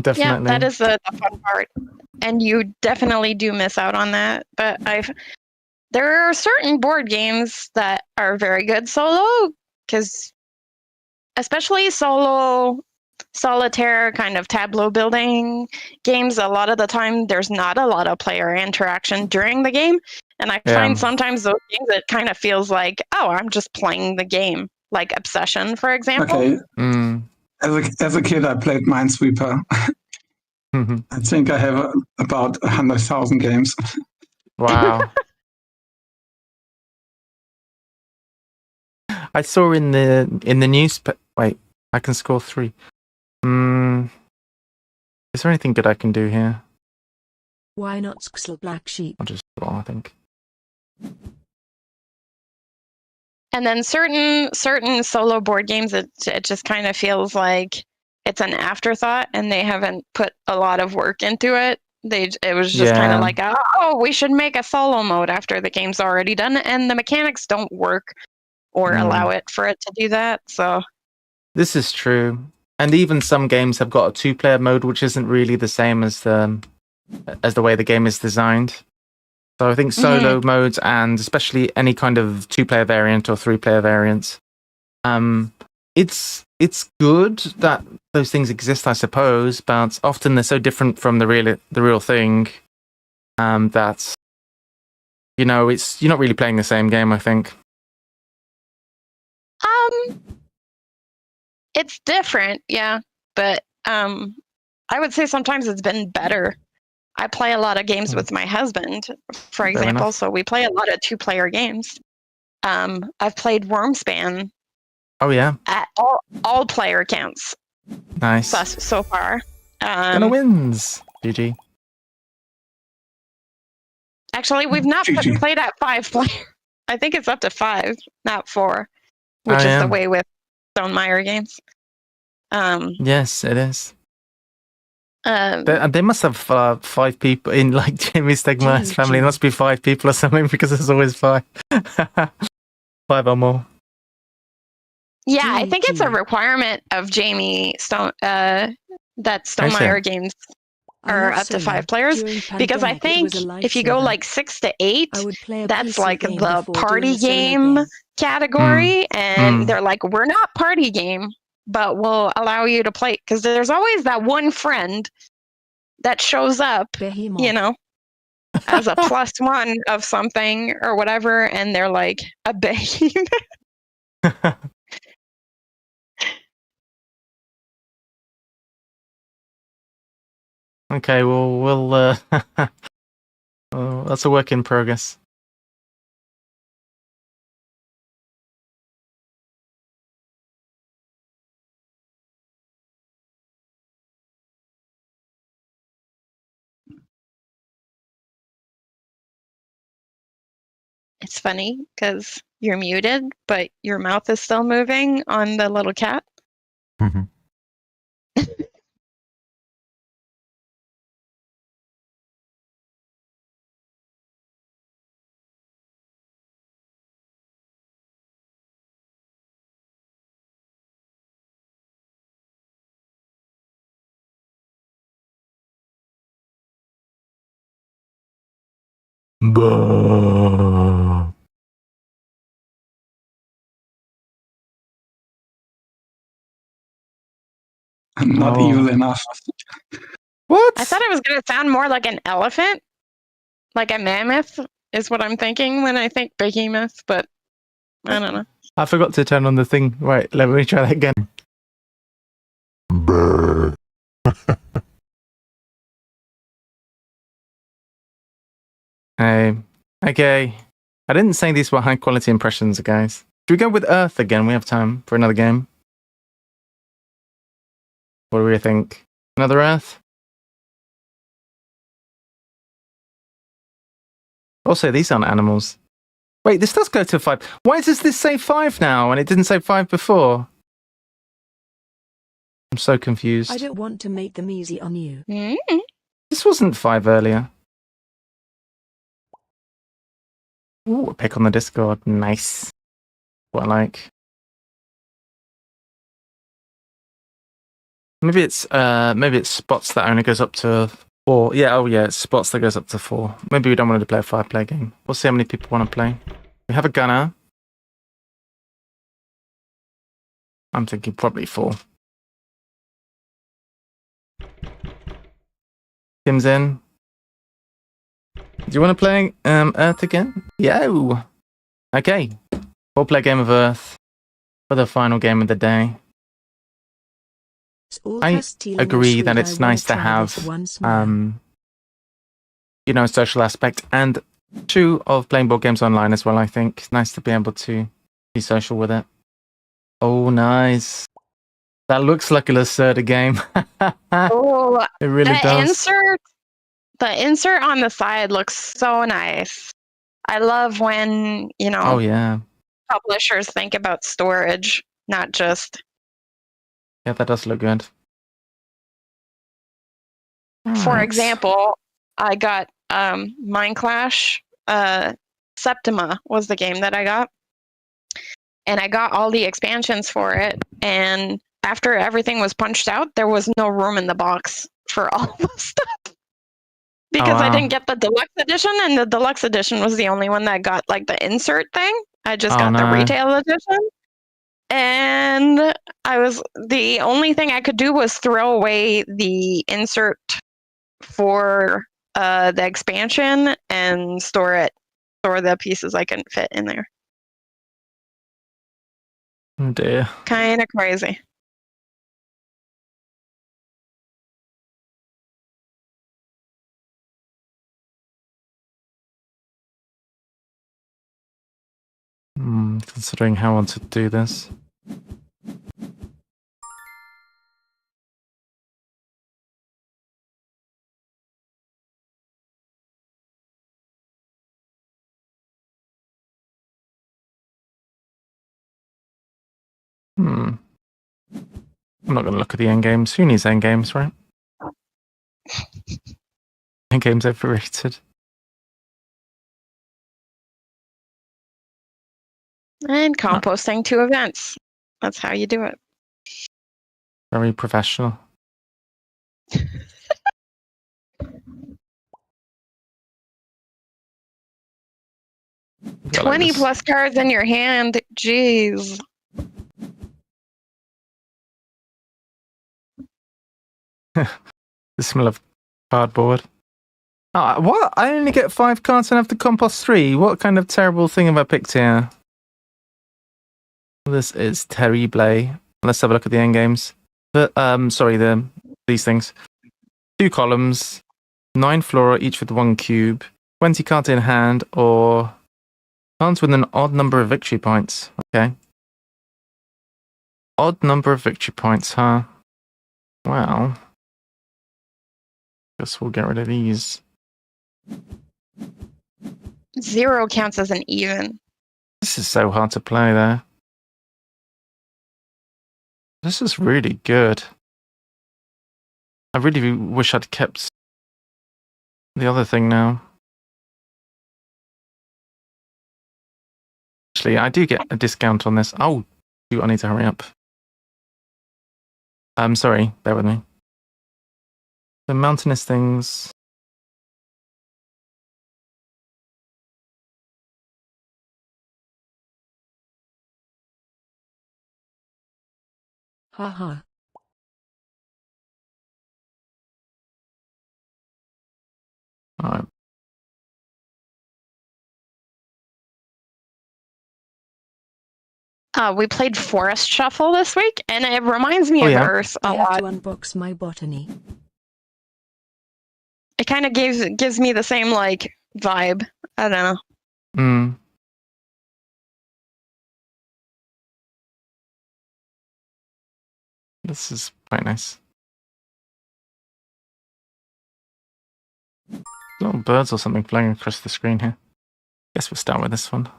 definitely. Yeah, that is the fun part. And you definitely do miss out on that. But there are certain board games that are very good solo, because especially solitaire kind of tableau building games, a lot of the time there's not a lot of player interaction during the game. And I find sometimes those games it kind of feels like, oh, I'm just playing the game, like Obsession, for example. Okay. As a kid, I played Minesweeper. I think I have about 100,000 games. Wow. I saw in the news. Wait, I can score 3. Is there anything good I can do here? Why not Skull Black Sheep? I'll just roll, I think. And then certain solo board games, it just kind of feels like it's an afterthought, and they haven't put a lot of work into it. It was just kind of like, oh, we should make a solo mode after the game's already done, and the mechanics don't work or allow it for it to do that. So this is true, and even some games have got a 2-player mode, which isn't really the same as the way the game is designed. So I think solo modes, and especially any kind of 2-player variant or 3-player variants, it's good that those things exist, I suppose, but often they're so different from the real thing that you're not really playing the same game, I think. It's different, yeah, but I would say sometimes it's been better. I play a lot of games with my husband, for example, so we play a lot of 2-player games. I've played Wormspan. Oh yeah, at all player counts. Nice. So far. Gonna wins. GG. Actually, we've not played at 5 player. I think it's up to 5, not 4, which is the way with Stonemeyer games. Yes, it is. They must have 5 people in like Jamie Stegmaier's family. There must be 5 people or something because there's always 5. 5 or more. Yeah, I Gee, think it's a gee. requirement of Jamie Stone that I see. Stonemeyer games I are love up to solo. 5 players. During Because I pandemic, it think was a if you go lifesaver. like 6 to 8, I would play a that's PC like game the before doing party a solo game game. category. And Mm. they're like, we're not party game, but we'll allow you to play. Because there's always that one friend that shows up, Behemoth. you know, as a +1 of something or whatever. And they're like, a behemoth. Okay, well, well, that's a work in progress. It's funny because you're muted, but your mouth is still moving on the little cat. Mhm. Bah. Not Oh. evil enough. What? I thought it was going to sound more like an elephant, like a mammoth is what I'm thinking when I think behemoth, but I don't know. I forgot to turn on the thing. Right, let me try that again. Okay. I didn't say these were high quality impressions, guys. Should we go with Earth again? We have time for another game. What do we think? Another Earth? Also, these aren't animals. Wait, this does go to 5. Why does this say 5 now and it didn't say 5 before? I'm so confused. I don't want to make them easy on you. Mm. This wasn't 5 earlier. Ooh, a pick on the Discord. Nice. What I like. Maybe it's spots that only goes up to 4. Yeah, oh yeah, it's spots that goes up to 4. Maybe we don't want to play a 5-player game. We'll see how many people want to play. We have a gunner. I'm thinking probably 4. Tim's in. Do you want to play Earth again? Yo! Okay. 4-player game of Earth for the final game of the day. I agree that it's nice to have social aspect and 2 of playing board games online as well. I think it's nice to be able to be social with it. Oh, nice. That looks like a Lacerda game. Oh, It really does. The insert on the side looks so nice. I love when, Oh yeah. publishers think about storage, not just. Yeah, that does look good. For Right. example, I got Mind Clash. Septima was the game that I got. And I got all the expansions for it. And after everything was punched out, there was no room in the box for all the stuff. Because I wow. didn't get the deluxe edition, and the deluxe edition was the only one that got like the insert thing. I just got the retail edition. And the only thing I could do was throw away the insert for the expansion and store the pieces I couldn't fit in there. Oh dear. Kind of crazy. Considering how I want to do this. I'm not going to look at the end games. Who needs end games, right? End games overrated. And composting 2 events. That's how you do it. Very professional. 20 plus cards in your hand. Jeez. The smell of cardboard. What? I only get 5 cards and have to compost 3. What kind of terrible thing have I picked here? This is terrible. Let's have a look at the end games. These things. 2 columns, 9 flora, each with 1 cube, 20 cards in hand, or cards with an odd number of victory points. Okay. Odd number of victory points, huh? Well, guess we'll get rid of these. 0 counts as an even. This is so hard to play there. This is really good. I really wish I'd kept the other thing now. Actually, I do get a discount on this. Oh, shoot, I need to hurry up. I'm sorry, bear with me. The mountainous things. Haha. Alright. We played Forest Shuffle this week, and it reminds me of Earth a I have lot. to unbox my botany. It kind of gives me the same like vibe. I don't know. This is quite nice. Little birds or something flying across the screen here. Guess we'll start with this one.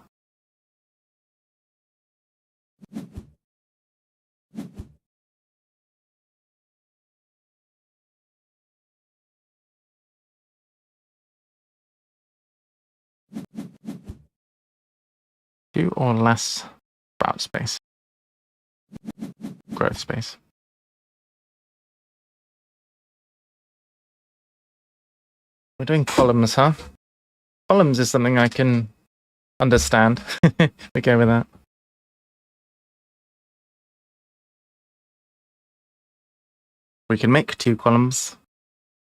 Two or less sprout space. Growth space. We're doing columns, huh? Columns is something I can understand. We go with that. We can make 2 columns.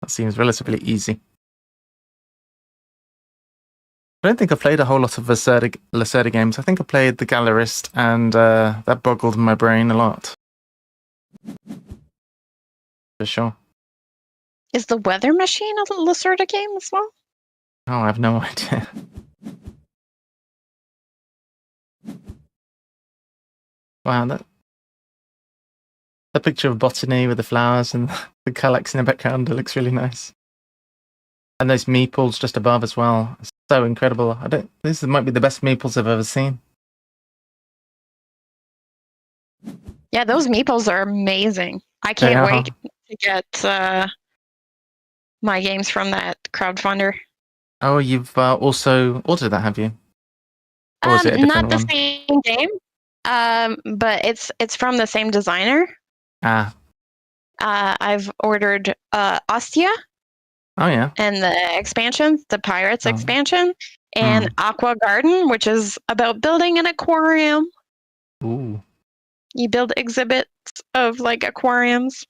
That seems relatively easy. I don't think I've played a whole lot of Lacerda games. I think I played The Gallerist, and that boggled my brain a lot. For sure. Is the Weather Machine a Lacerda game as well? Oh, I have no idea. Wow, the picture of botany with the flowers and the calyx in the background, it looks really nice. And those meeples just above as well. It's so incredible. This might be the best meeples I've ever seen. Yeah, those meeples are amazing. I can't wait to get my games from that crowdfunder. Oh, you've also ordered that, have you? Or is it a different not the one? same game, but it's from the same designer. Ah. I've ordered Ostia. Oh, yeah. And the expansion, the Pirates expansion, and Aqua Garden, which is about building an aquarium. Ooh. You build exhibits of like aquariums.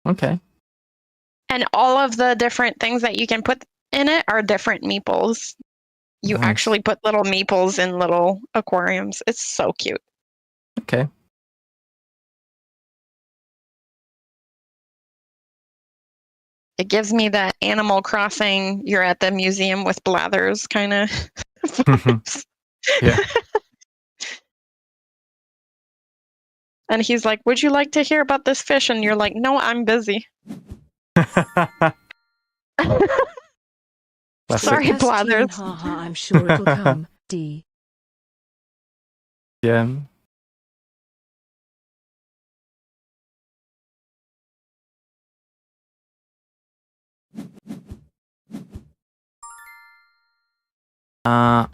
Okay. And all of the different things that you can put in it are different meeples. You actually put little meeples in little aquariums. It's so cute. Okay. It gives me that Animal Crossing, you're at the museum with Blathers kind of vibes. Yeah. And he's like, would you like to hear about this fish? And you're like, no, I'm busy. Sorry, Blathers. Haha, I'm sure it'll come. D. Yeah.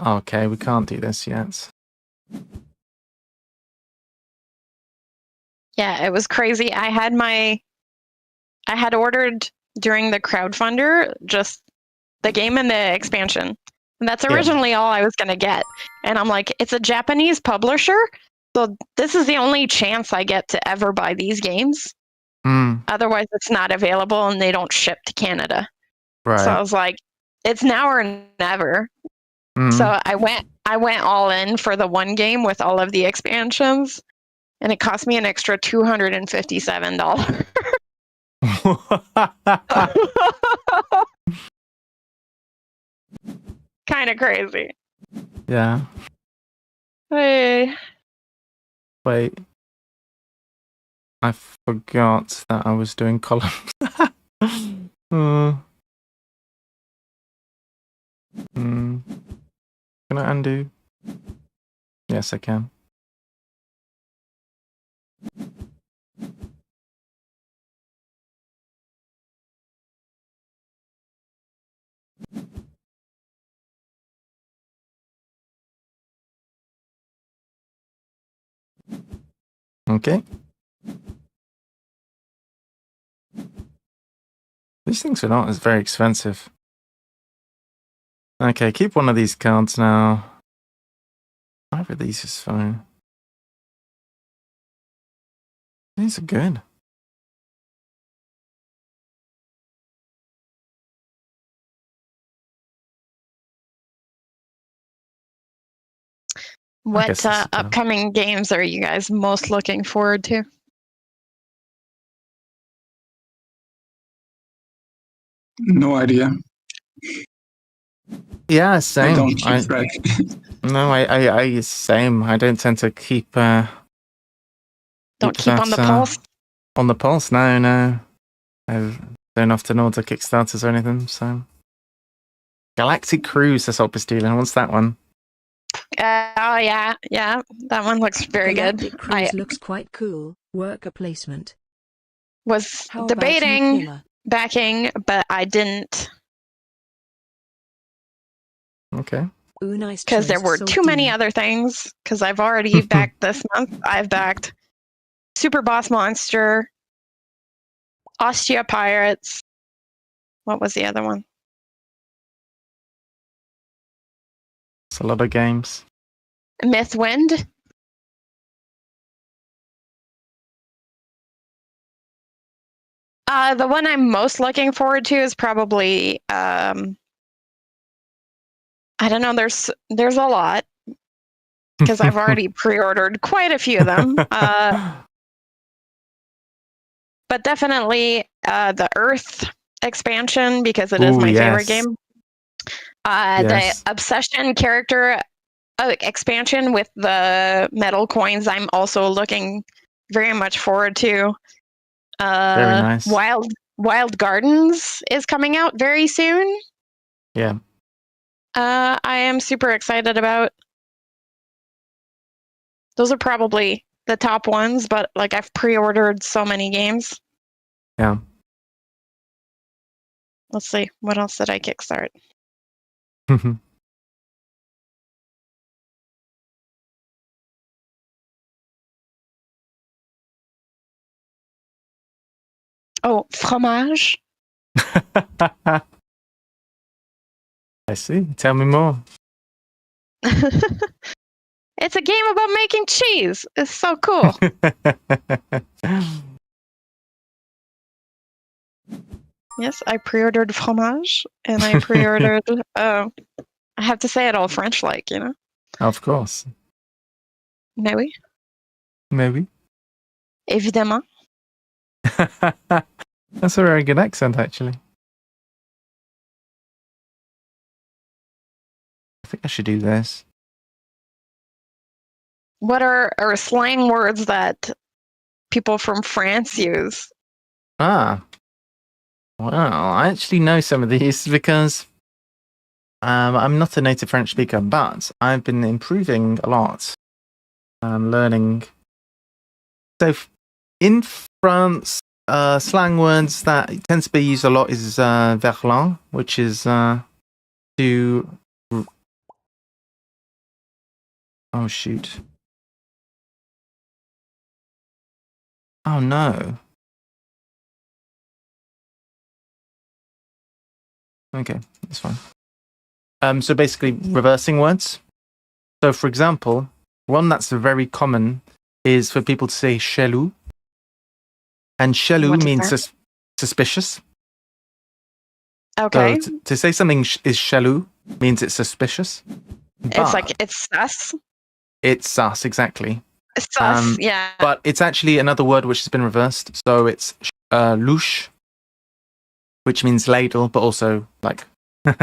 Okay, we can't do this yet. Yeah, it was crazy. I had ordered during the crowdfunder just the game and the expansion. And that's Yeah. originally all I was going to get. And I'm like, it's a Japanese publisher. So this is the only chance I get to ever buy these games. Mm, Otherwise, it's not available and they don't ship to Canada. right. So I was like, it's now or never. Mm. So I went all in for the one game with all of the expansions. And it cost me an extra $257. Kind of crazy. Yeah. Hey. Wait. I forgot that I was doing columns. uh, Can I undo? Yes, I can. Okay. These things are not as very expensive. Okay, keep one of these cards now. Either of these is fine. These are good. What this is dumb. upcoming games are you guys most looking forward to? No idea. Yeah, I same. don't keep track. No, I same. I don't tend to keep. Don't keep on the pulse. On the pulse, no. I don't often order Kickstarters or anything. So, Galactic Cruise, that's Opus Dealer. What's that one? Oh yeah, that one looks very Galactic good. Cruise I looks quite cool. Worker placement. was How about debating Nuclear? backing, but I didn't Okay. Ooh, nice because there choice, were too many Saltine. other things. Because I've already backed this month. I've backed Super Boss Monster, Ostia Pirates. What was the other one? It's a lot of games. Mythwind. The one I'm most looking forward to is probably I don't know. There's a lot because I've already pre-ordered quite a few of them. But definitely the Earth expansion because it is Ooh, my favorite yes. game. Yes. The Obsession character expansion with the metal coins, I'm also looking very much forward to. Very nice. Wild Gardens is coming out very soon. Yeah. I am super excited about. Those are probably the top ones, but like I've pre-ordered so many games. Yeah. Let's see, what else did I kickstart? Oh, Fromage. I see. Tell me more. It's a game about making cheese. It's so cool. Yes, I pre-ordered Fromage, and I pre-ordered. I have to say it all French-like, you know. Of course. Mais oui, Maybe. évidemment. That's a very good accent, actually. I think I should do this. What are slang words that people from France use? Well, I actually know some of these because I'm not a native French speaker, but I've been improving a lot and learning. So in France, slang words that tend to be used a lot is verlan, which is to. Oh shoot! Oh no. Okay, that's fine. So basically reversing words. So for example, one that's very common is for people to say chelou. And chelou What is means that? suspicious. Okay. So to say something is chelou means it's suspicious. It's But like it's sus. it's sus, exactly. Sus, yeah. But it's actually another word which has been reversed. So it's louche, which means ladle, but also like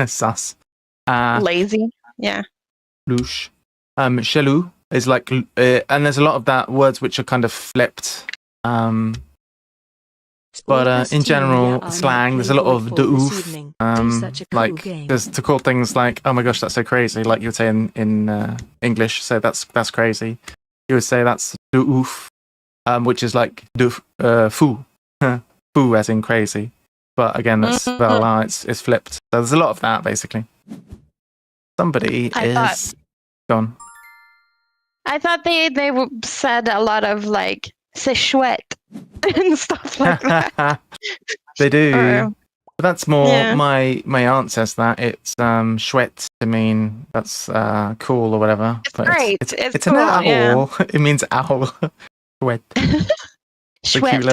sus. Lazy. Yeah. Louche. Chelou is like, and there's a lot of that words which are kind of flipped. But in general slang, there's a lot of de oof. Like there's to call things like, oh my gosh, that's so crazy. Like you would say in English, so that's crazy. You would say that's de oof, which is like de fou, fou as in crazy. But again, that's it's flipped. So there's a lot of that basically. Somebody is gone. I thought they said a lot of like c'est chouette and stuff like that. They do. Or, But that's more yeah. my aunt says that it's chouette to mean that's cool or whatever. It's but great. It's It's an cool, owl. yeah. It means owl. Chouette. It's a cute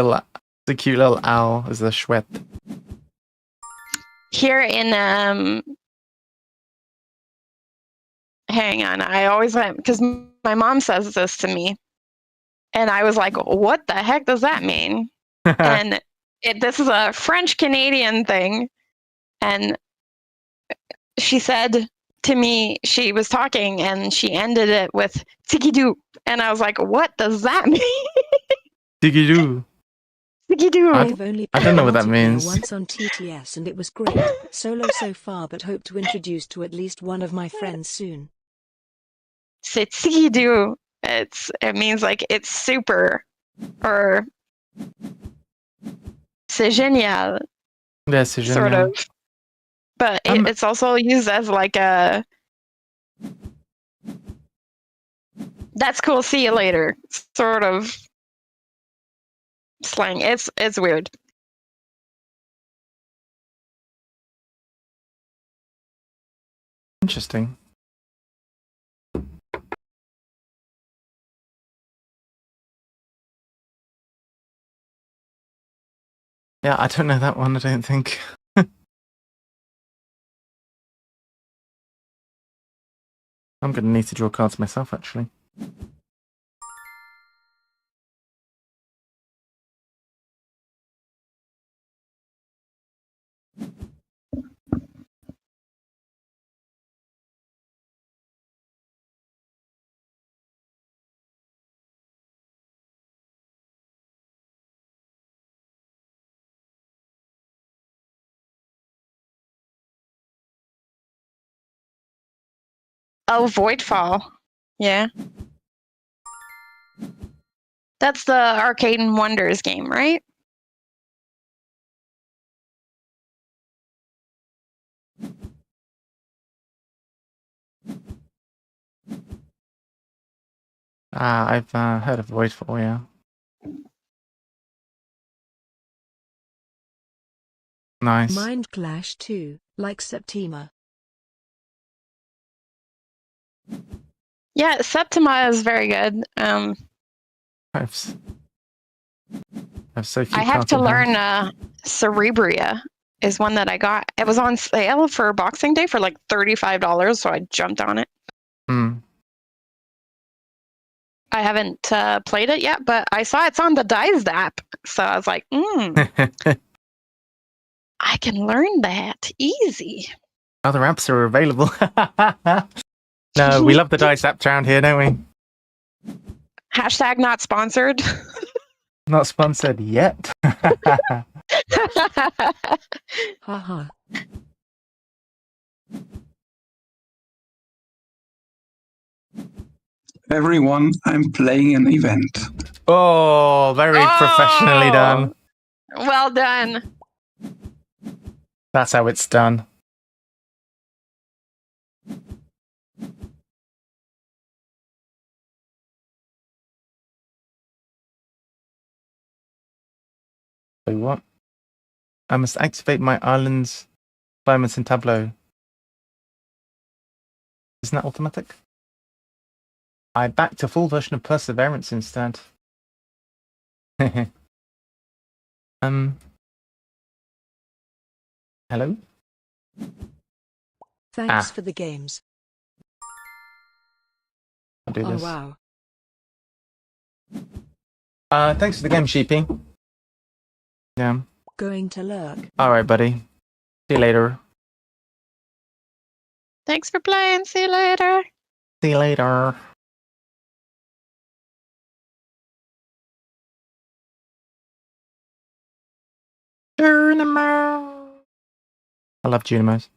little owl is the chouette. Here in hang on, I always went because my mom says this to me, and I was like, "What the heck does that mean?" And this is a French Canadian thing, and she said to me, she was talking, and she ended it with "tiki-doo," and I was like, "What does that mean?" Diggy-doo. Tiki-doo. I don't know what that means. Once on TTS and it was great. Solo so far, but hope to introduce to at least one of my friends soon. C'est tiki-doo. It means like it's super, or c'est génial. Yeah, c'est génial. Sort of. But it's also used as like a that's cool, see you later sort of slang. It's weird. Interesting. Yeah, I don't know that one, I don't think. I'm going to need to draw cards myself, actually. Oh, Voidfall. Yeah. That's the Arcade and Wonders game, right? I've heard of Voidfall, yeah. Nice. Mind Clash 2, like Septima. Yeah, Septima is very good. I've so few I have cards to in learn hand. Cerebria is one that I got. It was on sale for Boxing Day for like $35, so I jumped on it. I haven't played it yet, but I saw it's on the Dice app, so I was like, I can learn that easy. Other apps are available. No, we love the Dice app around here, don't we? Hashtag not sponsored. Not sponsored yet. Haha. Everyone, I'm playing an event. Oh, very professionally done. Well done. That's how it's done. Wait, what? I must activate my island's climates in Tableau. Isn't that automatic? I backed a full version of Perseverance instead. Hello? Thanks for the games. I'll do Oh this. wow. Thanks for the game, Sheepy. Yeah. Going to lurk. Alright, buddy. See you later. Thanks for playing. See you later. See you later. Junimo. I love Junimos.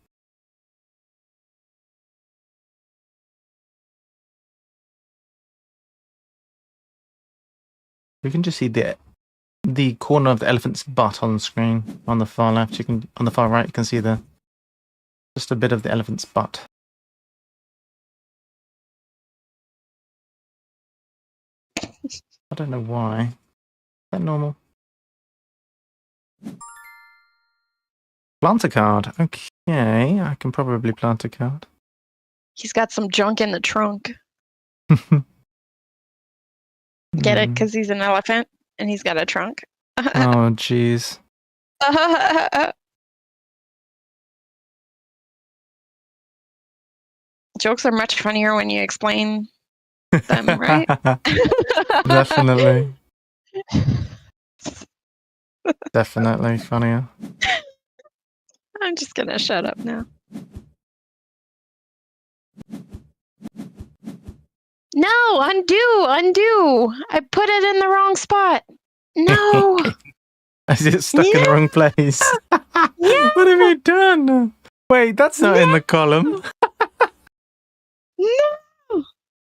You can just see the corner of the elephant's butt on the screen. On the far left, on the far right, you can see just a bit of the elephant's butt. I don't know why. Is that normal? Plant a card. Okay, I can probably plant a card. He's got some junk in the trunk. Get it? Because he's an elephant and he's got a trunk. Oh, jeez. Jokes are much funnier when you explain them, right? Definitely. Definitely funnier. I'm just gonna shut up now. No, undo. I put it in the wrong spot. No. Is it stuck in the wrong place? Yeah. What have you done? Wait, that's not in the column. No.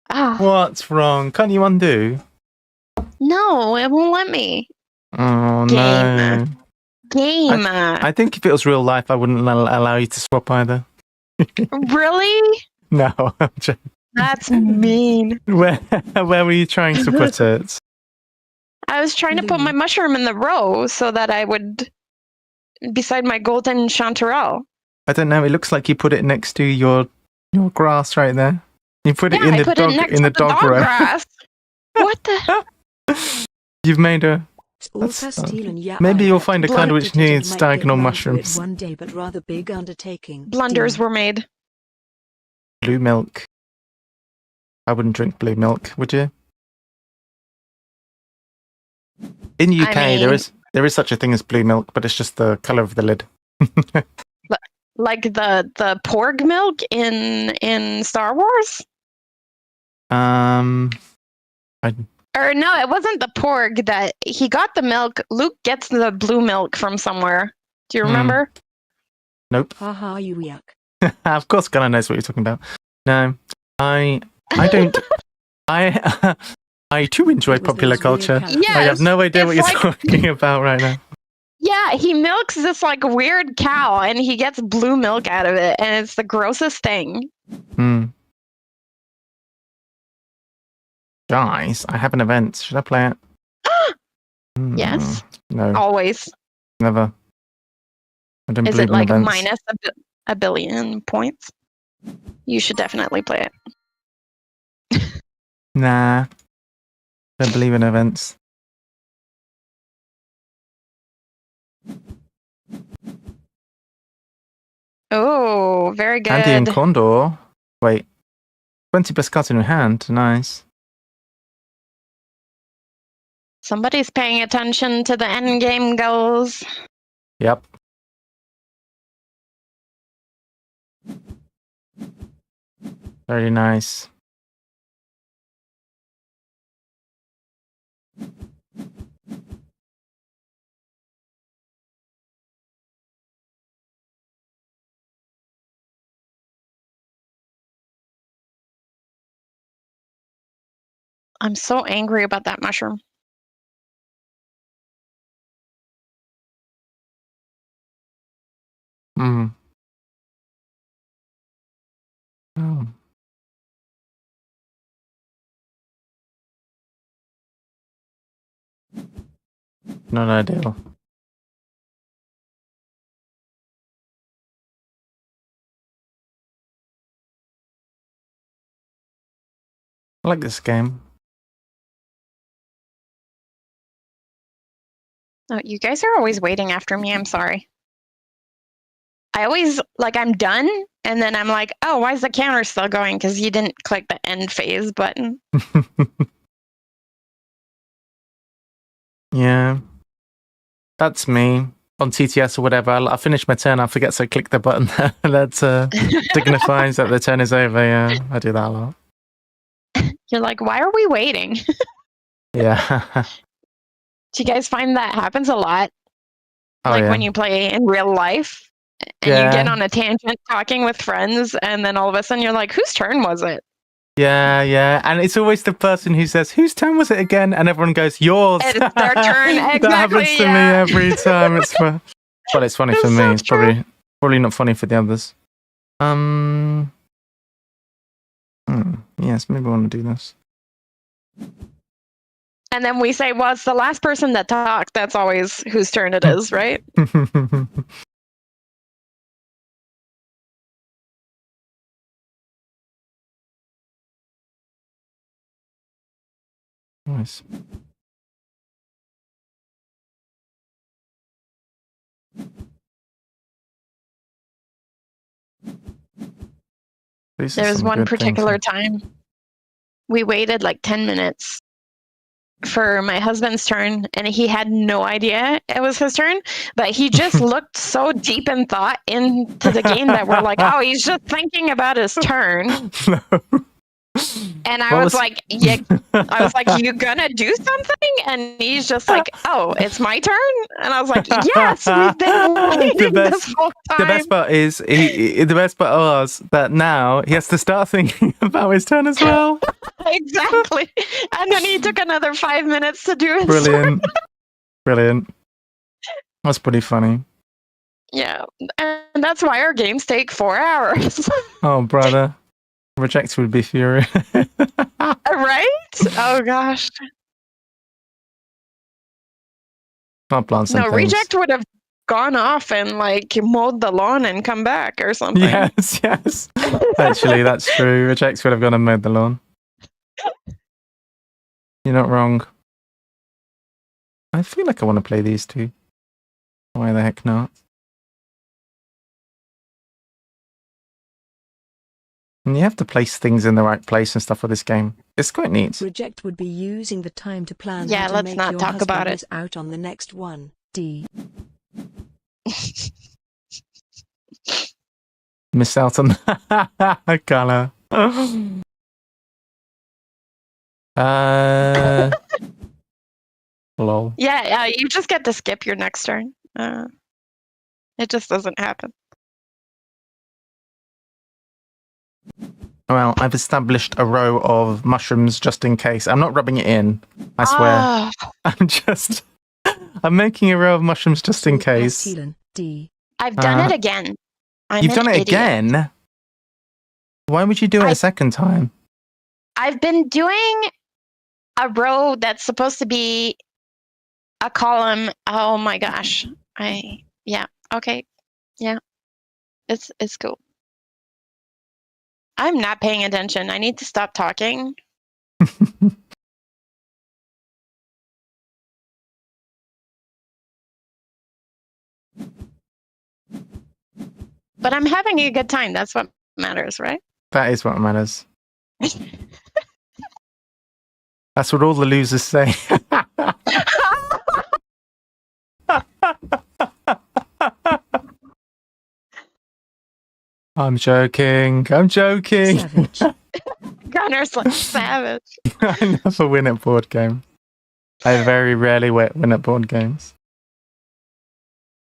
Ah, What's wrong? Can't you undo? no, it won't let me. Oh, no. Game. I think if it was real life, I wouldn't allow you to swap either. Really? No, I'm joking. That's mean. Where were you trying to put it? I was trying to put my mushroom in the row so that I would beside my golden chanterelle. I don't know. It looks like you put it next to your grass right there. You put it in the dog row. Grass. What the? You've made a. Maybe you'll find a card which needs diagonal mushrooms. One day, but rather big undertaking. Blunders were made. Blue milk. I wouldn't drink blue milk, would you? In UK, there is such a thing as blue milk, but it's just the color of the lid. Like the porg milk in Star Wars? Or no, it wasn't the porg that he got the milk. Luke gets the blue milk from somewhere. Do you remember? Nope. Haha, you yuck. Of course, Gunnar knows what you're talking about. No, I don't. I too enjoy popular culture. Yes, I have no idea what you're talking about right now. Yeah, he milks this like weird cow and he gets blue milk out of it, and it's the grossest thing. Guys, I have an event. Should I play it? Yes. No. Always. Never. I don't Is believe it like in events. minus a billion points? You should definitely play it. Nah. Don't believe in events. Oh, very good. Andy and Condor. Wait. 20 plus cards in your hand. Nice. Somebody's paying attention to the end game goals. Yep. Very nice. I'm so angry about that mushroom. Oh. Not ideal. I like this game. Oh, you guys are always waiting after me. I'm sorry. I always, like, I'm done, and then I'm like, oh, why is the counter still going? Because you didn't click the end phase button. Yeah. That's me. On TTS or whatever, I finish my turn, I forget to click the button that signifies that the turn is over. Yeah, I do that a lot. You're like, why are we waiting? Yeah. Do you guys find that happens a lot? Oh, Like yeah. when you play in real life and you get on a tangent talking with friends, and then all of a sudden you're like, whose turn was it? Yeah, yeah. And it's always the person who says, whose turn was it again? And everyone goes, yours. It's their turn. Exactly. That happens to me every time. It's fun. Well, it's funny for me. so It's probably not funny for the others. Yes, maybe I want to do this. And then we say, well, it's the last person that talked. That's always whose turn it is, right? Nice. There was one particular time we waited like 10 minutes for my husband's turn, and he had no idea it was his turn, but he just looked so deep in thought into the game that we're like, oh, he's just thinking about his turn. No. And I was like, yeah, I was like, you gonna do something? And he's just like, oh, it's my turn? And I was like, yes, we've been waiting this whole time. The best part is, the best part was that now he has to start thinking about his turn as well. Exactly. And then he took another 5 minutes to do it. Brilliant. Brilliant. That's pretty funny. Yeah. And that's why our games take 4 hours. Oh, brother. Reject would be furious. Right? Oh, gosh. I'll plant some No, things. Reject would have gone off and like mowed the lawn and come back or something. Yes, yes. Actually, that's true. Reject would have gone and mowed the lawn. You're not wrong. I feel like I want to play these two. Why the heck not? And you have to place things in the right place and stuff for this game. It's quite neat. Reject would be using the time to plan Yeah, how to let's make not your talk about husband it. miss out on the next one. D. Miss out on the colour. Lol. Yeah, you just get to skip your next turn. It just doesn't happen. Well, I've established a row of mushrooms just in case. I'm not rubbing it in. I swear. Oh, I'm making a row of mushrooms just in case. Telan, D. I've done it again. You've done it again? Why would you do it a second time? I've been doing a row that's supposed to be a column. Oh my gosh. Okay. Yeah. It's cool. I'm not paying attention. I need to stop talking. But I'm having a good time. That's what matters, right? That is what matters. That's what all the losers say. I'm joking. Savage. Gunner's like savage. I never win at board games. I very rarely win at board games.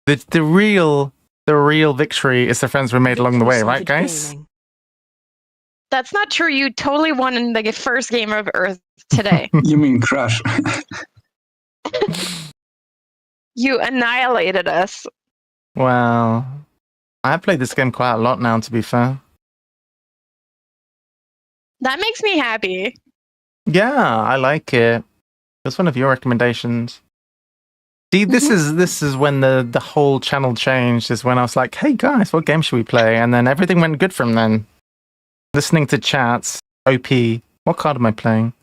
The real victory is the friends we made along the way, right, guys? Gaming. That's not true. You totally won in the first game of Earth today. You mean Crush? You annihilated us. Well, I've played this game quite a lot now, to be fair. That makes me happy. Yeah, I like it. It's one of your recommendations. See, this is when the whole channel changed. Is when I was like, "Hey guys, what game should we play?" And then everything went good from then. Listening to chats, OP. What card am I playing?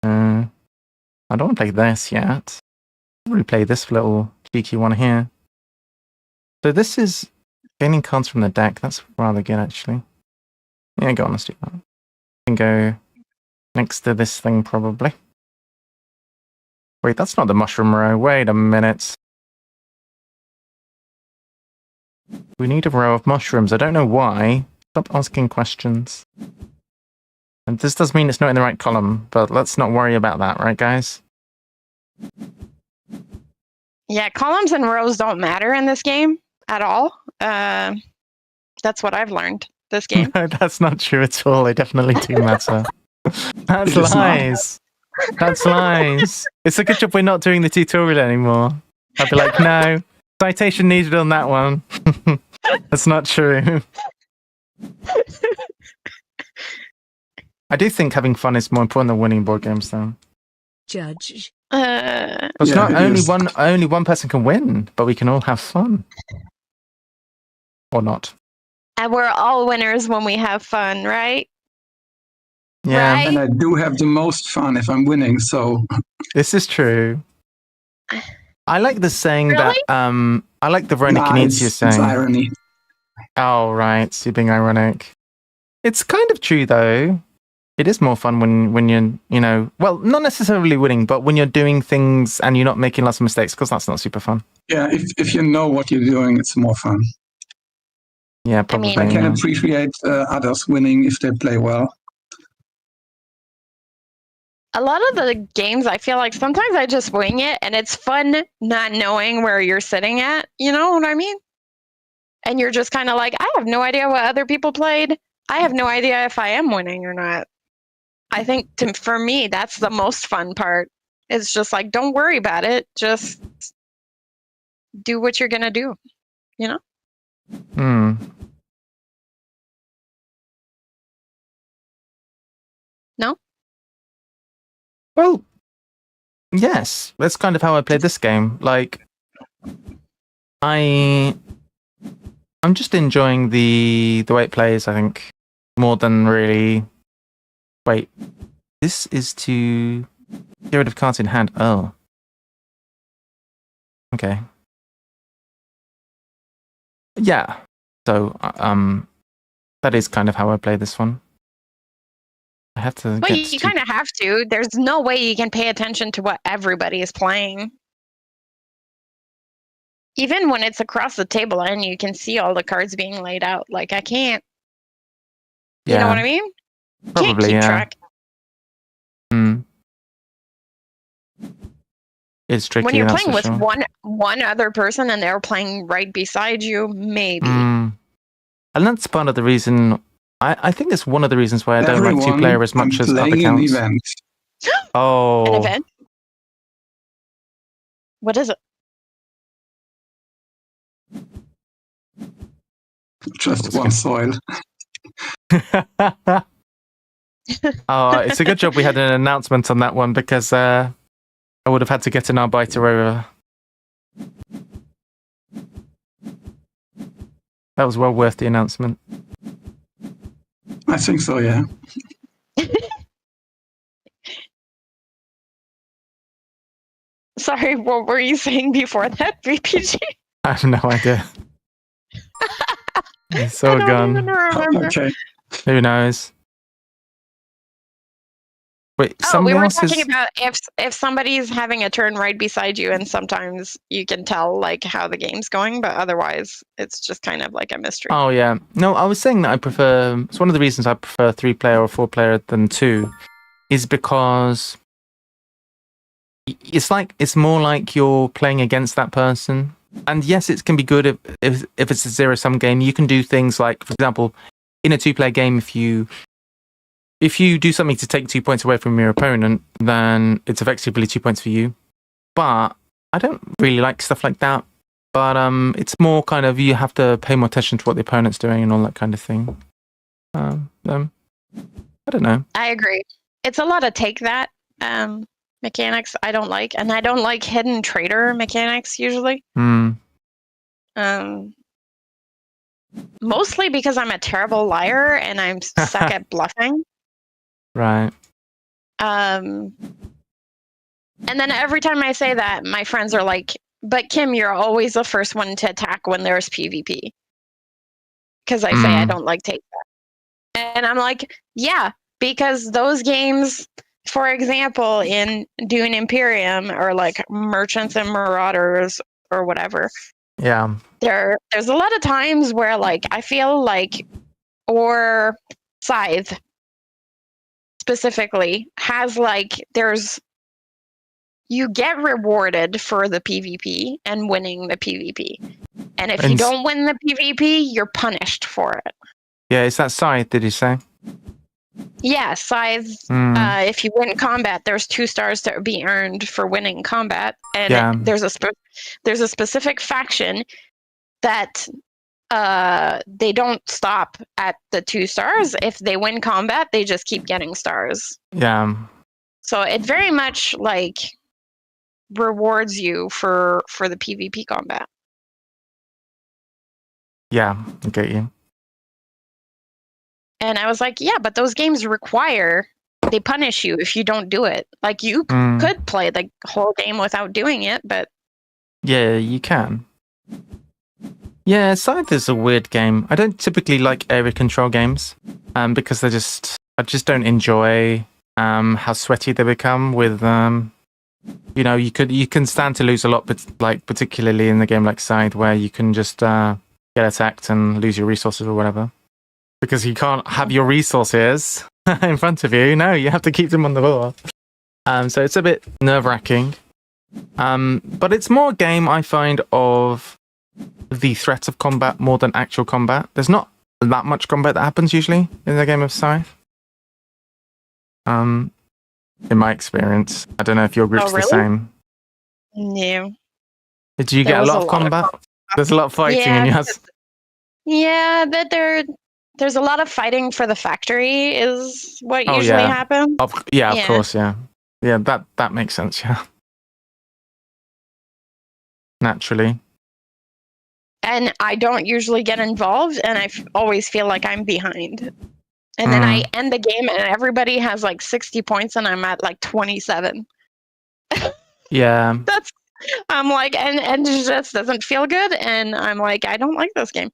I don't want to play this yet. I'll probably play this little cheeky one here. So this is gaining cards from the deck. That's rather good, actually. Yeah, go on, let's do that. Can go next to this thing, probably. Wait, that's not the mushroom row. Wait a minute. We need a row of mushrooms. I don't know why. Stop asking questions. And this does mean it's not in the right column, but let's not worry about that, right, guys? Yeah, columns and rows don't matter in this game at all. That's what I've learned this game. No, that's not true at all. They definitely do matter. That's It is not. lies. That's lies. It's a good job we're not doing the tutorial anymore. I'd be like, no, citation needed on that one. That's not true. I do think having fun is more important than winning board games, though. Judge. It's Yeah, not it only is. only one person can win, but we can all have fun. Or not. And we're all winners when we have fun, right? Yeah, Right? And I do have the most fun if I'm winning, so this is true. I like the saying Really? that I like the Veronica nah, Nietzsche it's saying. irony. Oh right, you're being ironic. It's kind of true though. It is more fun when you're, well, not necessarily winning, but when you're doing things and you're not making lots of mistakes, because that's not super fun. Yeah, if you know what you're doing, it's more fun. Yeah, probably. mean- I can yeah. appreciate others winning if they play well. A lot of the games, I feel like sometimes I just wing it, and it's fun not knowing where you're sitting at. You know what I mean? And you're just kind of like, I have no idea what other people played. I have no idea if I am winning or not. I think for me, that's the most fun part. It's just like, don't worry about it. Just do what you're going to do. You know? Hmm. No? Well, yes, that's kind of how I play this game. Like, I'm just enjoying the way it plays. I think more than really. Wait, this is to get rid of cards in hand. Oh, okay. Yeah. So, that is kind of how I play this one. I have to. Well, get you to- kind of have to. There's no way you can pay attention to what everybody is playing. Even when it's across the table and you can see all the cards being laid out. Like, I can't. You know what I mean? Can't Probably, keep yeah. track. Hmm. It's tricky. When you're that's playing for with sure. one other person and they're playing right beside you, maybe. Mm. And that's part of the reason. I think it's one of the reasons why I don't like Everyone, two-player as I'm much as other playing an counts. event. Oh, An event? What is it? Just one soil. Oh, it's a good job we had an announcement on that one because I would have had to get an arbiter over. That was well worth the announcement. I think so, yeah. Sorry, what were you saying before that, BPG? I have no idea. It's I all don't gone. even remember. Okay. Who knows? Wait, Oh, we somebody were else talking is. about if somebody's having a turn right beside you, and sometimes you can tell like how the game's going, but otherwise it's just kind of like a mystery. Oh yeah. No, I was saying that I prefer. It's one of the reasons I prefer 3-player or 4-player than 2, is because it's more like you're playing against that person. And yes, it can be good if it's a zero-sum game. You can do things like, for example, in a 2-player game, if you do something to take 2 points away from your opponent, then it's effectively 2 points for you. But I don't really like stuff like that. But it's more kind of, you have to pay more attention to what the opponent's doing and all that kind of thing. I don't know. I agree. It's a lot of take that mechanics I don't like, and I don't like hidden traitor mechanics usually. Hmm. Mostly because I'm a terrible liar and I'm stuck at bluffing. Right. And then every time I say that, my friends are like, "But Kim, you're always the first one to attack when there's PvP." Because I say I don't like take that. And I'm like, yeah, because those games, for example, in Dune Imperium or like Merchants and Marauders or whatever, Yeah. there's a lot of times where like I feel like, or Scythe specifically has like you get rewarded for the PvP and winning the PvP. And if you And don't win the PvP, you're punished for it. yeah, is that Scythe, did you say? Yeah, Scythe. If you win combat, there's 2 stars to be earned for winning combat, and Yeah. there's a specific faction that they don't stop at the 2 stars. If they win combat, they just keep getting stars. Yeah. So it very much like rewards you for the PvP combat. Yeah, I get you. And I was like, yeah, but those games they punish you if you don't do it. Like you could play the whole game without doing it, but Yeah, you can. Yeah, Scythe is a weird game. I don't typically like area control games, because I just don't enjoy how sweaty they become with you can stand to lose a lot, but like particularly in the game like Scythe, where you can just get attacked and lose your resources or whatever. Because you can't have your resources in front of you. No, you have to keep them on the board. So it's a bit nerve-wracking. But it's more a game, I find, of the threat of combat more than actual combat. There's not that much combat that happens usually in the game of Scythe. In my experience. I don't know if your group's really? the same. No. Did you get a lot of combat? There's a lot of fighting in yours. Yeah, but there's a lot of fighting for the factory is what usually happens. Of course, yeah. Yeah, that makes sense, yeah. Naturally. And I don't usually get involved, and I always feel like I'm behind. And then I end the game, and everybody has like 60 points, and I'm at like 27. Yeah. I'm like, and it just doesn't feel good, and I'm like, I don't like this game.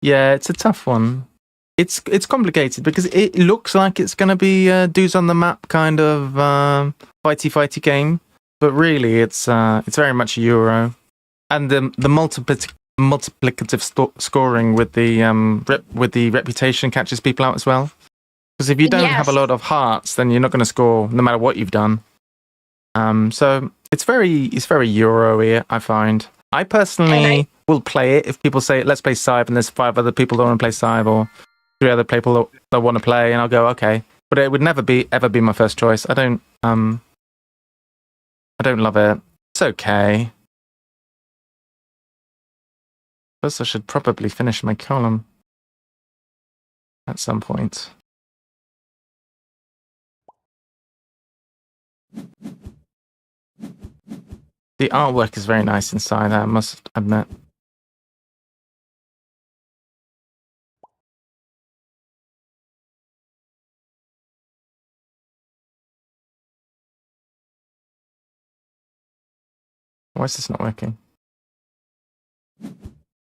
Yeah, it's a tough one. It's complicated because it looks like it's going to be a dudes on the map kind of fighty game, but really it's very much a Euro, and the multiplicative scoring with the reputation catches people out as well. Because if you don't have a lot of hearts, then you're not going to score no matter what you've done. So it's very Euro-y, I find. I personally will play it if people say, let's play Scythe, and there's 5 other people that want to play Scythe, or 3 other people that want to play, and I'll go, okay. But it would never ever be my first choice. I don't love it. It's okay. First, I should probably finish my column at some point. The artwork is very nice inside, I must admit. Why is this not working?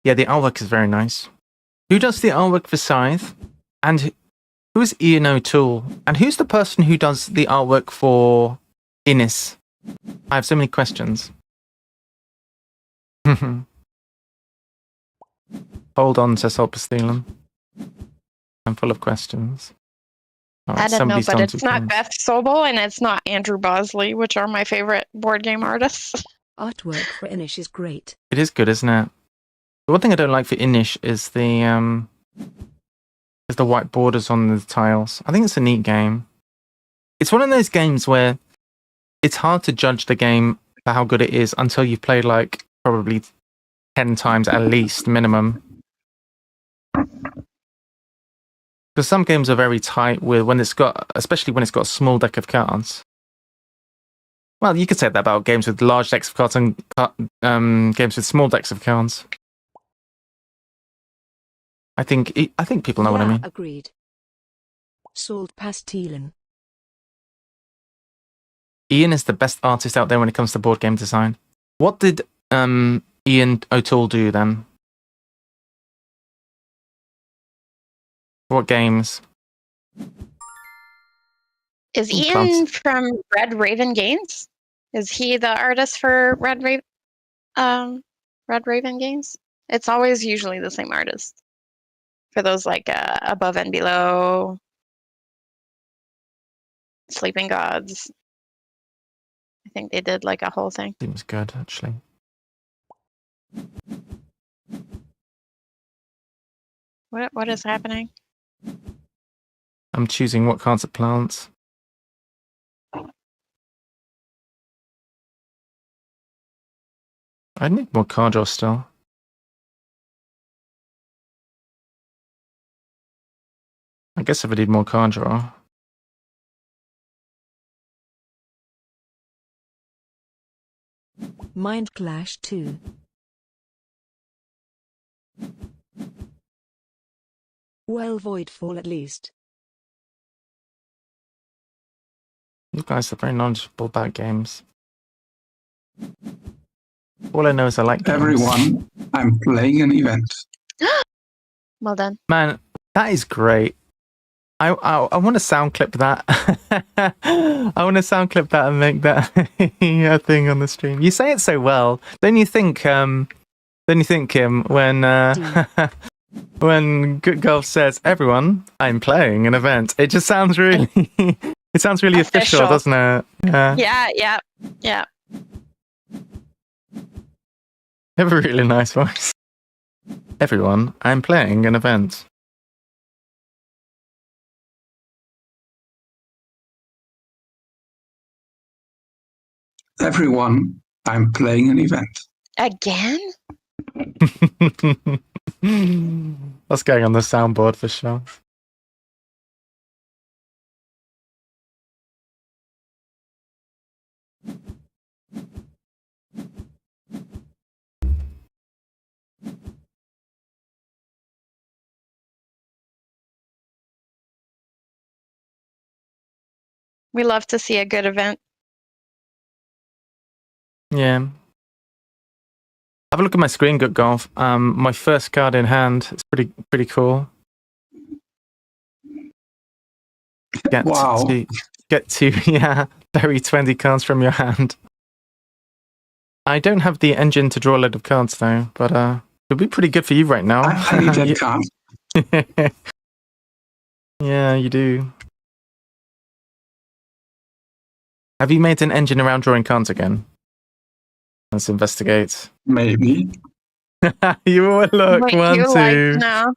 Yeah, the artwork is very nice. Who does the artwork for Scythe? And who is Ian O'Toole? And who's the person who does the artwork for Innis? I have so many questions. Hold on, says Holpesteelan. I'm full of questions. I don't know, but it's not Beth Sobel and it's not Andrew Bosley, which are my favorite board game artists. Artwork for Inish is great. It is good, isn't it? The one thing I don't like for Inish is the white borders on the tiles. I think it's a neat game. It's one of those games where it's hard to judge the game for how good it is until you've played like probably 10 times at least minimum. Because some games are very tight with especially when it's got a small deck of cards. Well, you could say that about games with large decks of cards and games with small decks of cards. I think people know what I mean. Agreed. Salt Pastillen. Ian is the best artist out there when it comes to board game design. What did Ian O'Toole do then? What games? Is Ooh, Ian plants. from Red Raven Games? Is he the artist for Red Raven Games? It's always usually the same artist for those like Above and Below, Sleeping Gods. I think they did like a whole thing. Seems good, actually. What is happening? I'm choosing what cards are plants. I need more card draw still. I guess if I need more card draw. Mind Clash 2. Well, Voidfall at least. You guys are very knowledgeable about games. All I know is I like games. Everyone, I'm playing an event. Well done. Man, that is great. I want to sound clip that. I want to sound clip that and make that a thing on the stream. You say it so well. Don't you think, Kim, when when Good Golf says, "Everyone, I'm playing an event," it just sounds really it sounds really official, doesn't it? Yeah. You have a really nice voice. Everyone, I'm playing an event. Everyone, I'm playing an event. Again? That's going on the soundboard for sure. We love to see a good event. Yeah. Have a look at my screen, Good Golf. My first card in hand. It's pretty cool. Get to yeah, bury 20 cards from your hand. I don't have the engine to draw a load of cards though, but it'll be pretty good for you right now. I need that card. Yeah, you do. Have you made an engine around drawing cards again? Let's investigate. Maybe. You will look. Wait, 1, you 2. like no.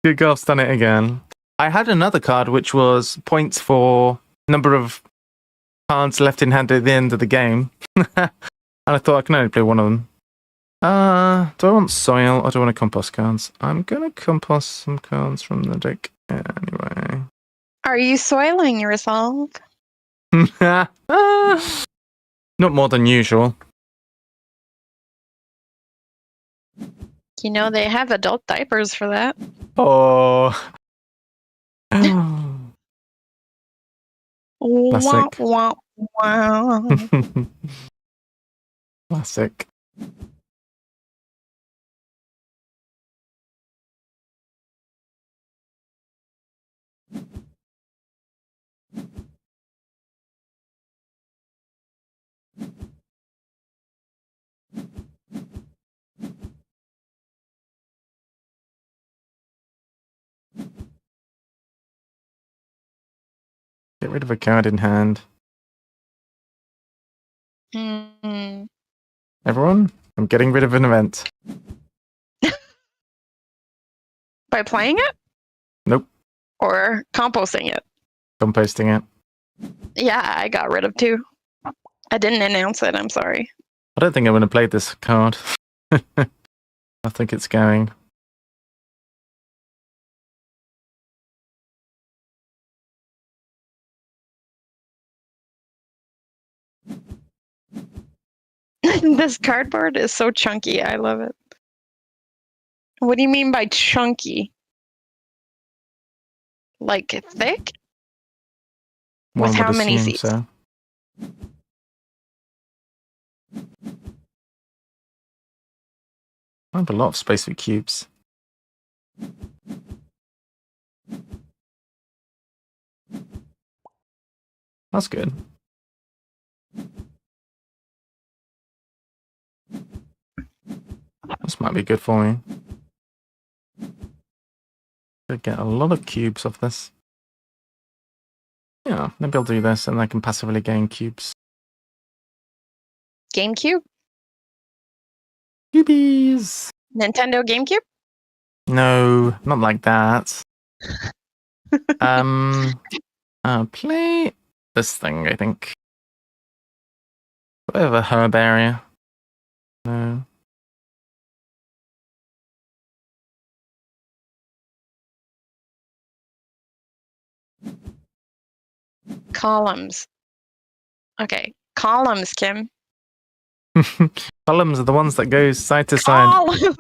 Good Golf's done it again. I had another card which was points for number of cards left in hand at the end of the game. And I thought I can only play one of them. Do I want soil or do I want to compost cards? I'm gonna compost some cards from the deck anyway. Are you soiling yourself? Not more than usual. You know they have adult diapers for that. Oh. Classic. Classic. Wow. Classic. Get rid of a card in hand. Mm. Everyone, I'm getting rid of an event. By playing it? Nope. Or composting it? Composting it. Yeah, I got rid of 2. I didn't announce it, I'm sorry. I don't think I'm going to play this card. I think it's going. This cardboard is so chunky. I love it. What do you mean by chunky? Like thick? One With how would many assume seats? so. I have a lot of space for cubes. That's good. This might be good for me. Could get a lot of cubes off this. Yeah, maybe I'll do this and I can passively gain cubes. GameCube? Cubies! Nintendo GameCube? No, not like that. Play this thing, I think. Bit of a herb area. No. Columns. Okay, columns, Kim. Columns are the ones that go side to side. Columns!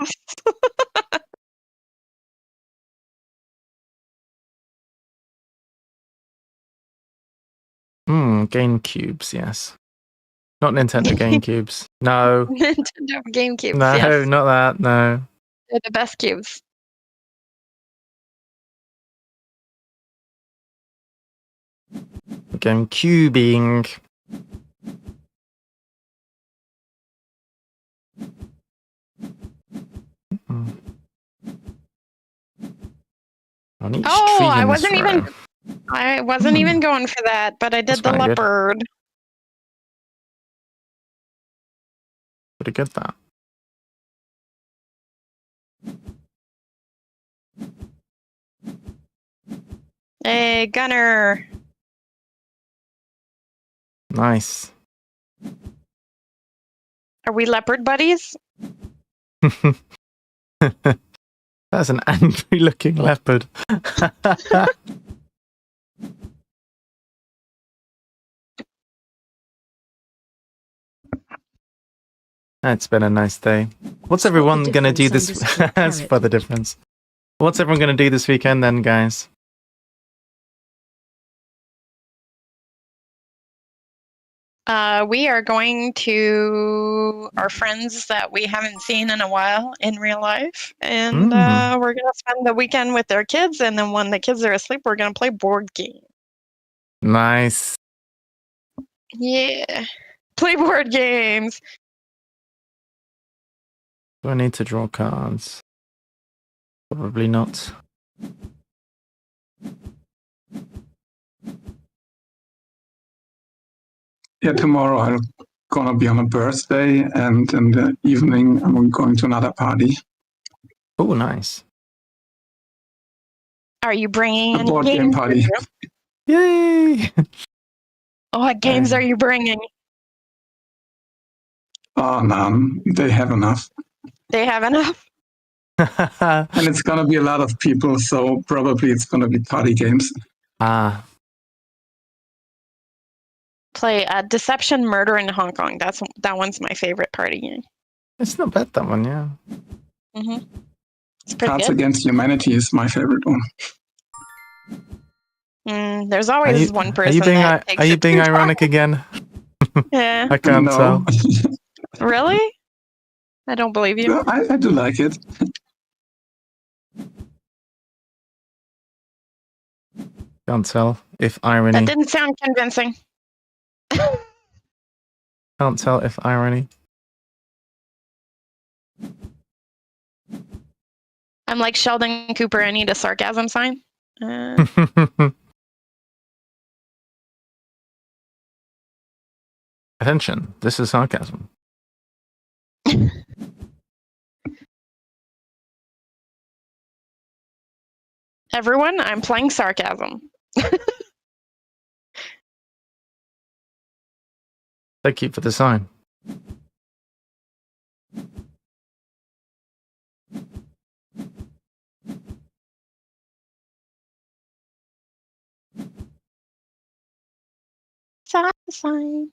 Gain cubes, yes. Not Nintendo Game Cubes. No. Nintendo GameCube. No, Yes. not that. No. They're the best cubes. Game cubing. On each Oh, tree in I this wasn't row. even going for that, but I did That's the kinda good. leopard. Pretty good, that. Hey, Gunner. Nice. Are we leopard buddies? That's an angry-looking leopard. It's been a nice day. What's everyone the going to do difference, this? underscore That's carrot. for the difference. What's everyone going to do this weekend then, guys? We are going to our friends that we haven't seen in a while in real life, and we're gonna spend the weekend with their kids. And then when the kids are asleep, we're gonna play board game. Nice. Yeah, play board games. Do I need to draw cards? Probably not. Yeah, tomorrow I'm gonna be on a birthday, and in the evening I'm going to another party. Oh, nice. Are you bringing A any board game games? party. Yay! What games are you bringing? Oh, none. They have enough. They have enough. And it's gonna be a lot of people, so probably it's gonna be party games. Ah, Play Deception Murder in Hong Kong. That one's my favorite party game. it's not bad, that one, yeah. It's pretty Cards good. Against Humanity is my favorite one. There's always one person Are you being, that takes are you it being too far. ironic again? Yeah. I can't No. tell. Really? I don't believe you. No, I do like it. Can't tell if irony. That didn't sound convincing. Can't tell if irony. I'm like Sheldon Cooper. I need a sarcasm sign. Attention, this is sarcasm. Everyone, I'm playing sarcasm. Thank you for the sign. Sign.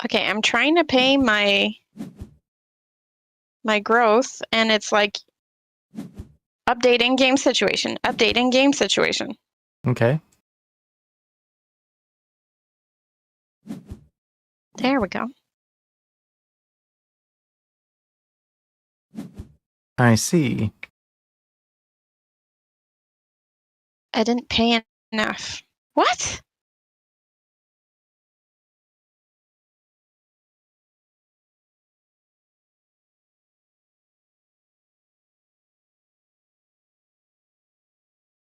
Okay, I'm trying to pay my growth, and it's like Updating game situation. Updating game situation. Okay. There we go. I see. I didn't pay enough. What?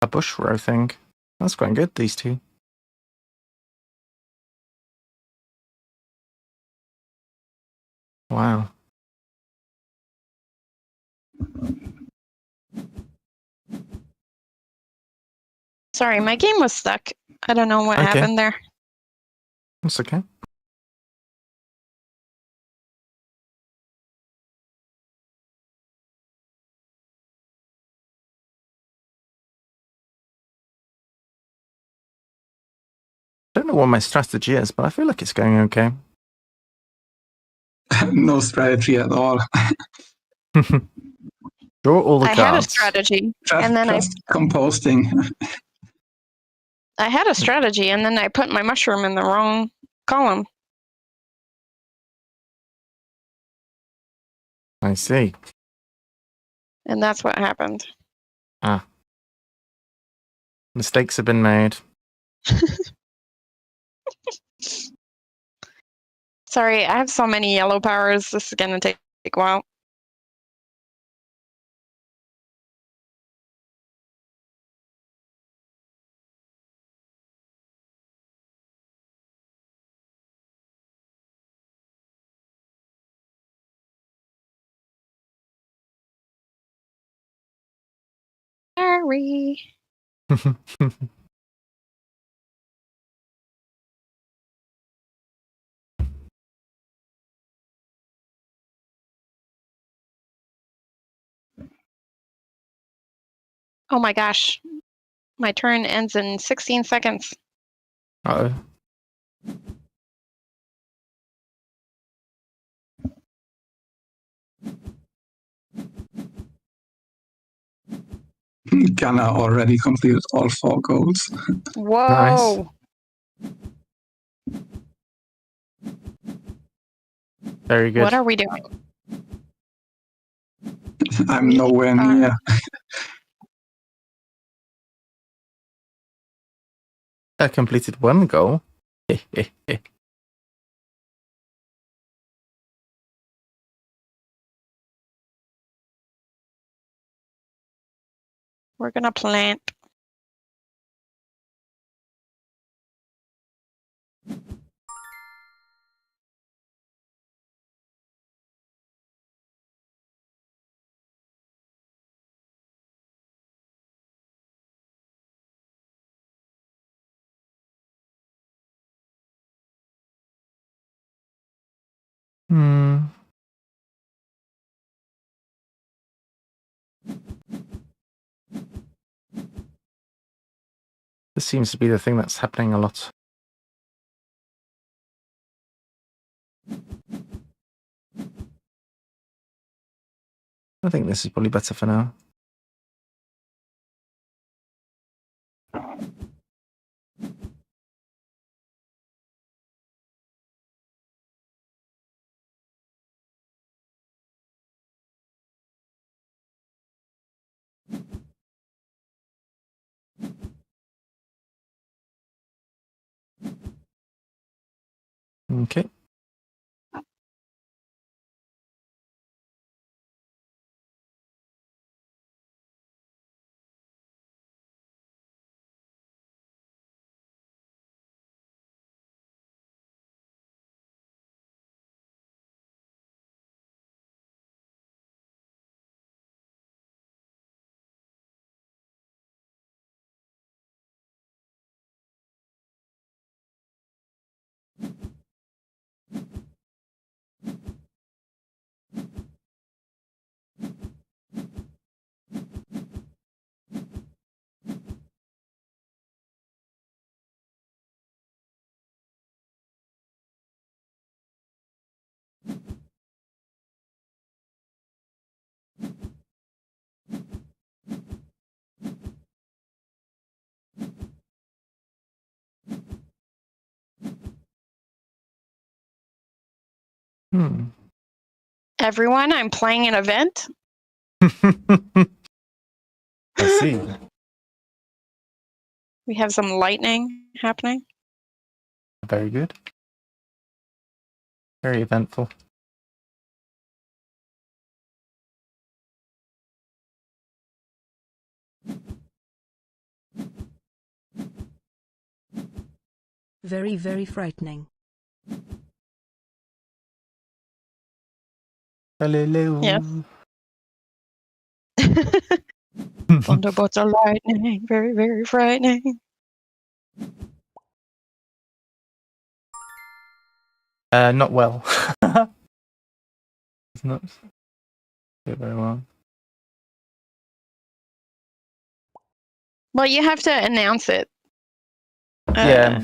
A bush row thing. That's quite good, these two. Wow. Sorry, my game was stuck. I don't know what Okay. happened there. That's okay. I don't know what my strategy is, but I feel like it's going okay. No strategy at all. Draw all the I cards. had a strategy, and then Just composting. I had a strategy, and then I put my mushroom in the wrong column. I see. And that's what happened. Ah. Mistakes have been made. Sorry, I have so many yellow powers. This is gonna take a while. Sorry. Oh my gosh. My turn ends in 16 seconds. Uh-oh. Gunnar already completed all 4 goals. Whoa. Very good. What are we doing? I'm nowhere near. I completed 1 goal. We're gonna plant. Hmm. This seems to be the thing that's happening a lot. I think this is probably better for now. Okay. Everyone, I'm playing an event. I see. We have some lightning happening. Very good. Very eventful. Very, very frightening. Hello. Yes. Thunderbolts are lightning, very, very frightening. Not well. It's not doing very well. Well, you have to announce it. Yeah,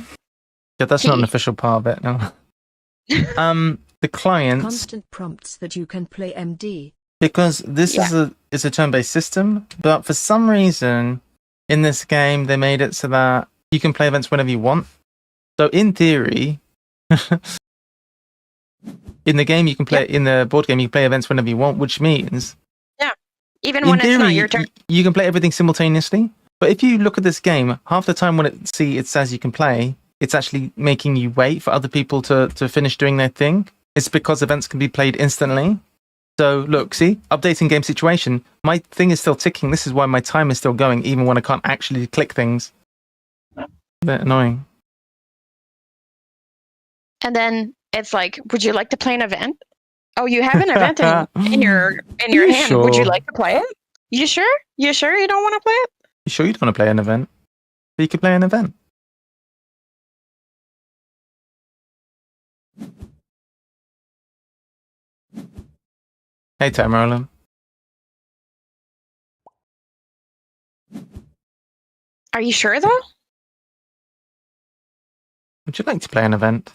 that's not an T. official part of it. No. The clients, Constant prompts that you can play MD. because this is a turn-based system, but for some reason in this game they made it so that you can play events whenever you want. So in theory, in the game you can play in the board game you can play events whenever you want, which means Even in when theory, it's not your turn. you can play everything simultaneously. But if you look at this game, half the time when it says you can play, it's actually making you wait for other people to finish doing their thing. It's because events can be played instantly. So look, see, updating game situation. My thing is still ticking. This is why my time is still going, even when I can't actually click things. A bit annoying. And then it's like, would you like to play an event? Oh, you have an event in your You hand. Would you sure? like to play it? You sure? You sure you don't want to play it? You sure you don't want to play an event? But you could play an event. Hey, Tamarolum. Are you sure though? Would you like to play an event?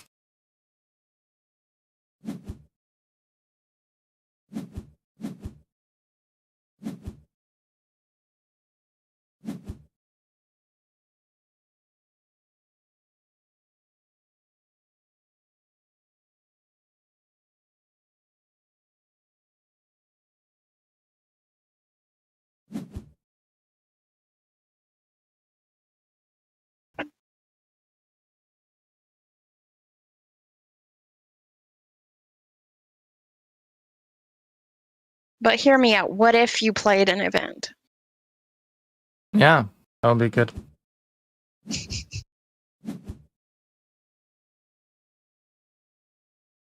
But hear me out. What if you played an event? Yeah, that would be good.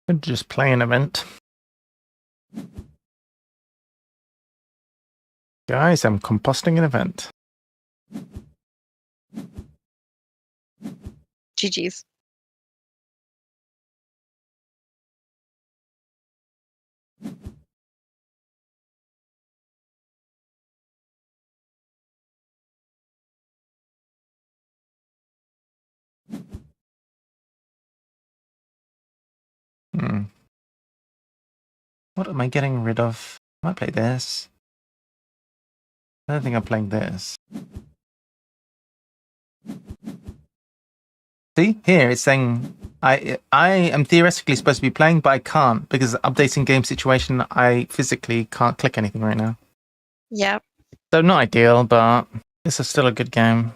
Could just play an event. Guys, I'm composting an event. GG's. What am I getting rid of? I might play this. I don't think I'm playing this. See, here it's saying I am theoretically supposed to be playing, but I can't because updating game situation, I physically can't click anything right now. Yep. So not ideal, but this is still a good game.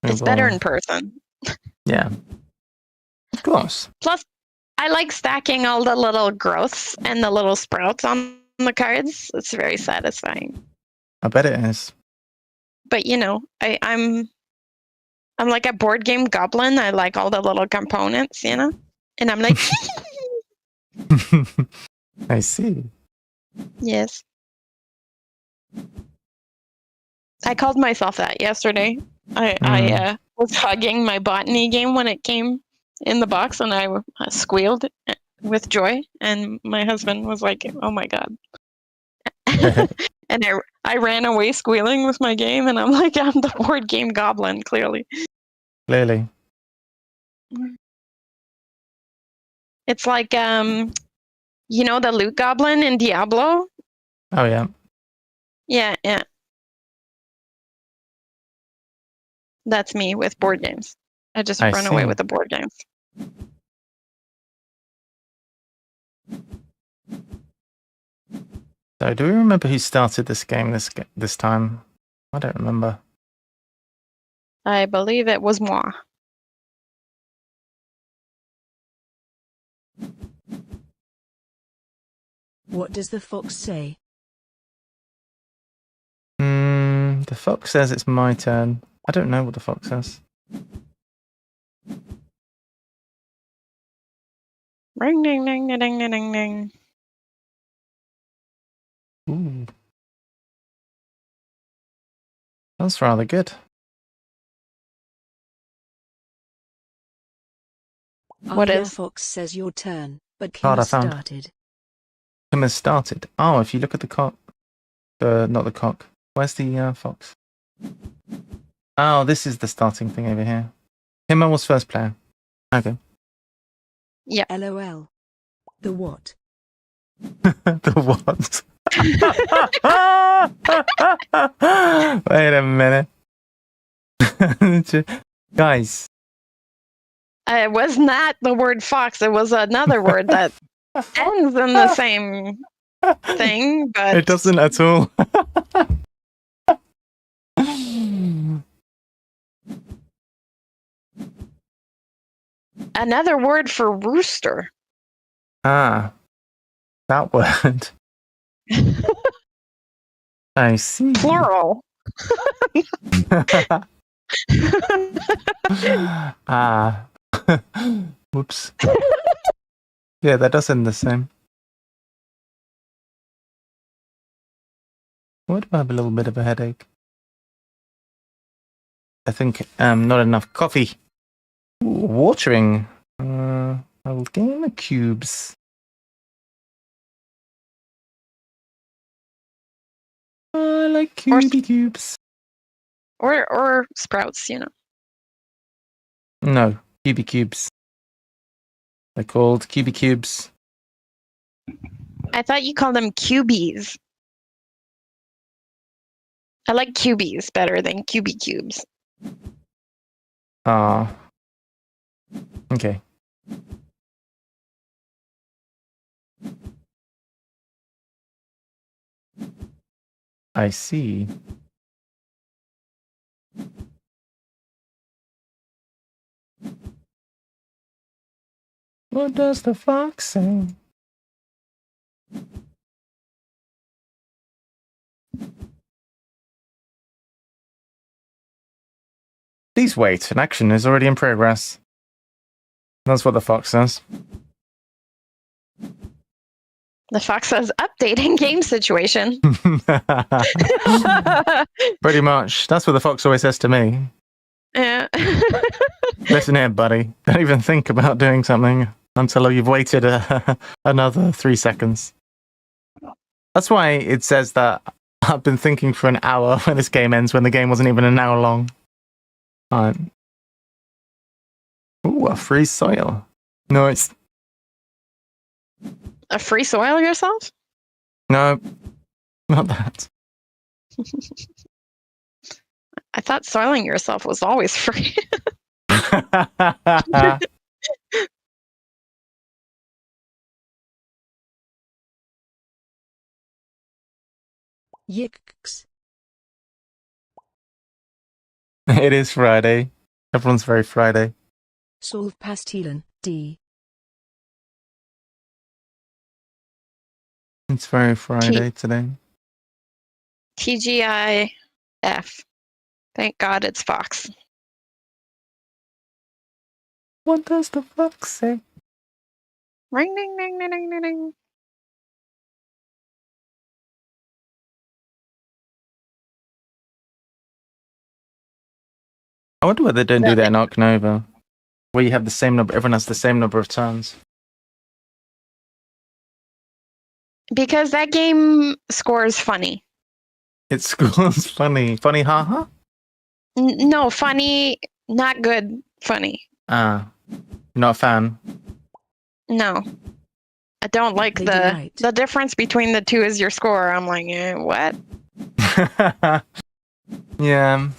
It's better in person. Yeah. Of course. Plus, I like stacking all the little growths and the little sprouts on the cards. It's very satisfying. I bet it is. But you know, I'm like a board game goblin. I like all the little components, you know? And I'm like, I see. yes. I called myself that yesterday. I was hugging my botany game when it came in the box, and I squealed with joy. And my husband was like, "Oh my god!" And I ran away squealing with my game, and I'm like, "I'm the board game goblin, clearly." Clearly. It's like you know the loot goblin in Diablo? Oh yeah. Yeah. That's me with board games. I just I run away see. with the board games. So, do we remember who started this game this time? I don't remember. I believe it was moi. What does the fox say? The fox says it's my turn. I don't know what the fox says. Ring ding ding ding ding ding ding. Ooh. That's rather good. What yeah, is? fox says your turn, but Card Kim I found. started. Kim has started. Oh, if you look at the cock. Not the cock. Where's the fox? Oh, this is the starting thing over here. Kimmer was first player. Okay. LOL. The what? The what? Wait a minute. Guys. It was not the word fox. It was another word that ends in the same thing, but It doesn't at all. another word for rooster. Ah. That word. I see. Plural. Ah. Whoops. Yeah, that does end the same. Why do I have a little bit of a headache? I think not enough coffee. Ooh, watering. I will gain the cubes. I like cubes. Or sprouts, you know. No, cubes. They're called cubes. I thought you called them cubies. I like cubies better than cubes. Ah. Okay. I see. What does the fox say? Please wait, an action is already in progress. That's what the fox says. The fox says updating game situation. Pretty much. That's what the fox always says to me. Yeah. Listen here, buddy. Don't even think about doing something until you've waited another 3 seconds. That's why it says that I've been thinking for an hour when this game ends, when the game wasn't even an hour long. Alright. Ooh, a free soil. Nice. A free soil yourself? No, not that. I thought soiling yourself was always free. Yikes. It is Friday. Everyone's very Friday. Solve Pastilen, D. It's very Friday today. TGIF. Thank God it's Fox. What does the fox say? Ring ding ding ding ding ding ding. I wonder why they don't do that in Ark Nova, where you have the same number. Everyone has the same number of turns. Because that game scores funny. It scores funny. Funny, haha? No, funny, not good, funny. Ah, not a fan. No. I don't like They the delight. the difference between the two is your score. I'm like, what? Yeah.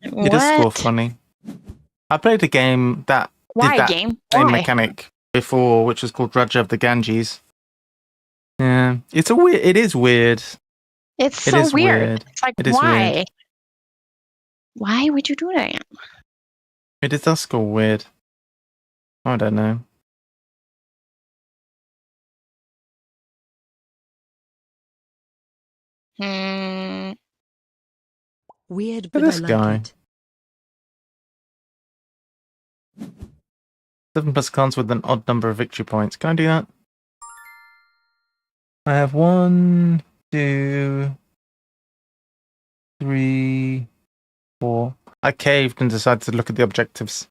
It does score funny. I played a game that Why did that game? same Why? mechanic before, which was called Raja of the Ganges. Yeah, it's a weird. It is weird. It's It so is weird. weird. It's like, It is why? weird. Why would you do that? It does score weird. I don't know. Hmm. Weird, For but I this like guy. it. 7 plus cons with an odd number of victory points. Can I do that? I have 1, 2, 3, 4. I caved and decided to look at the objectives.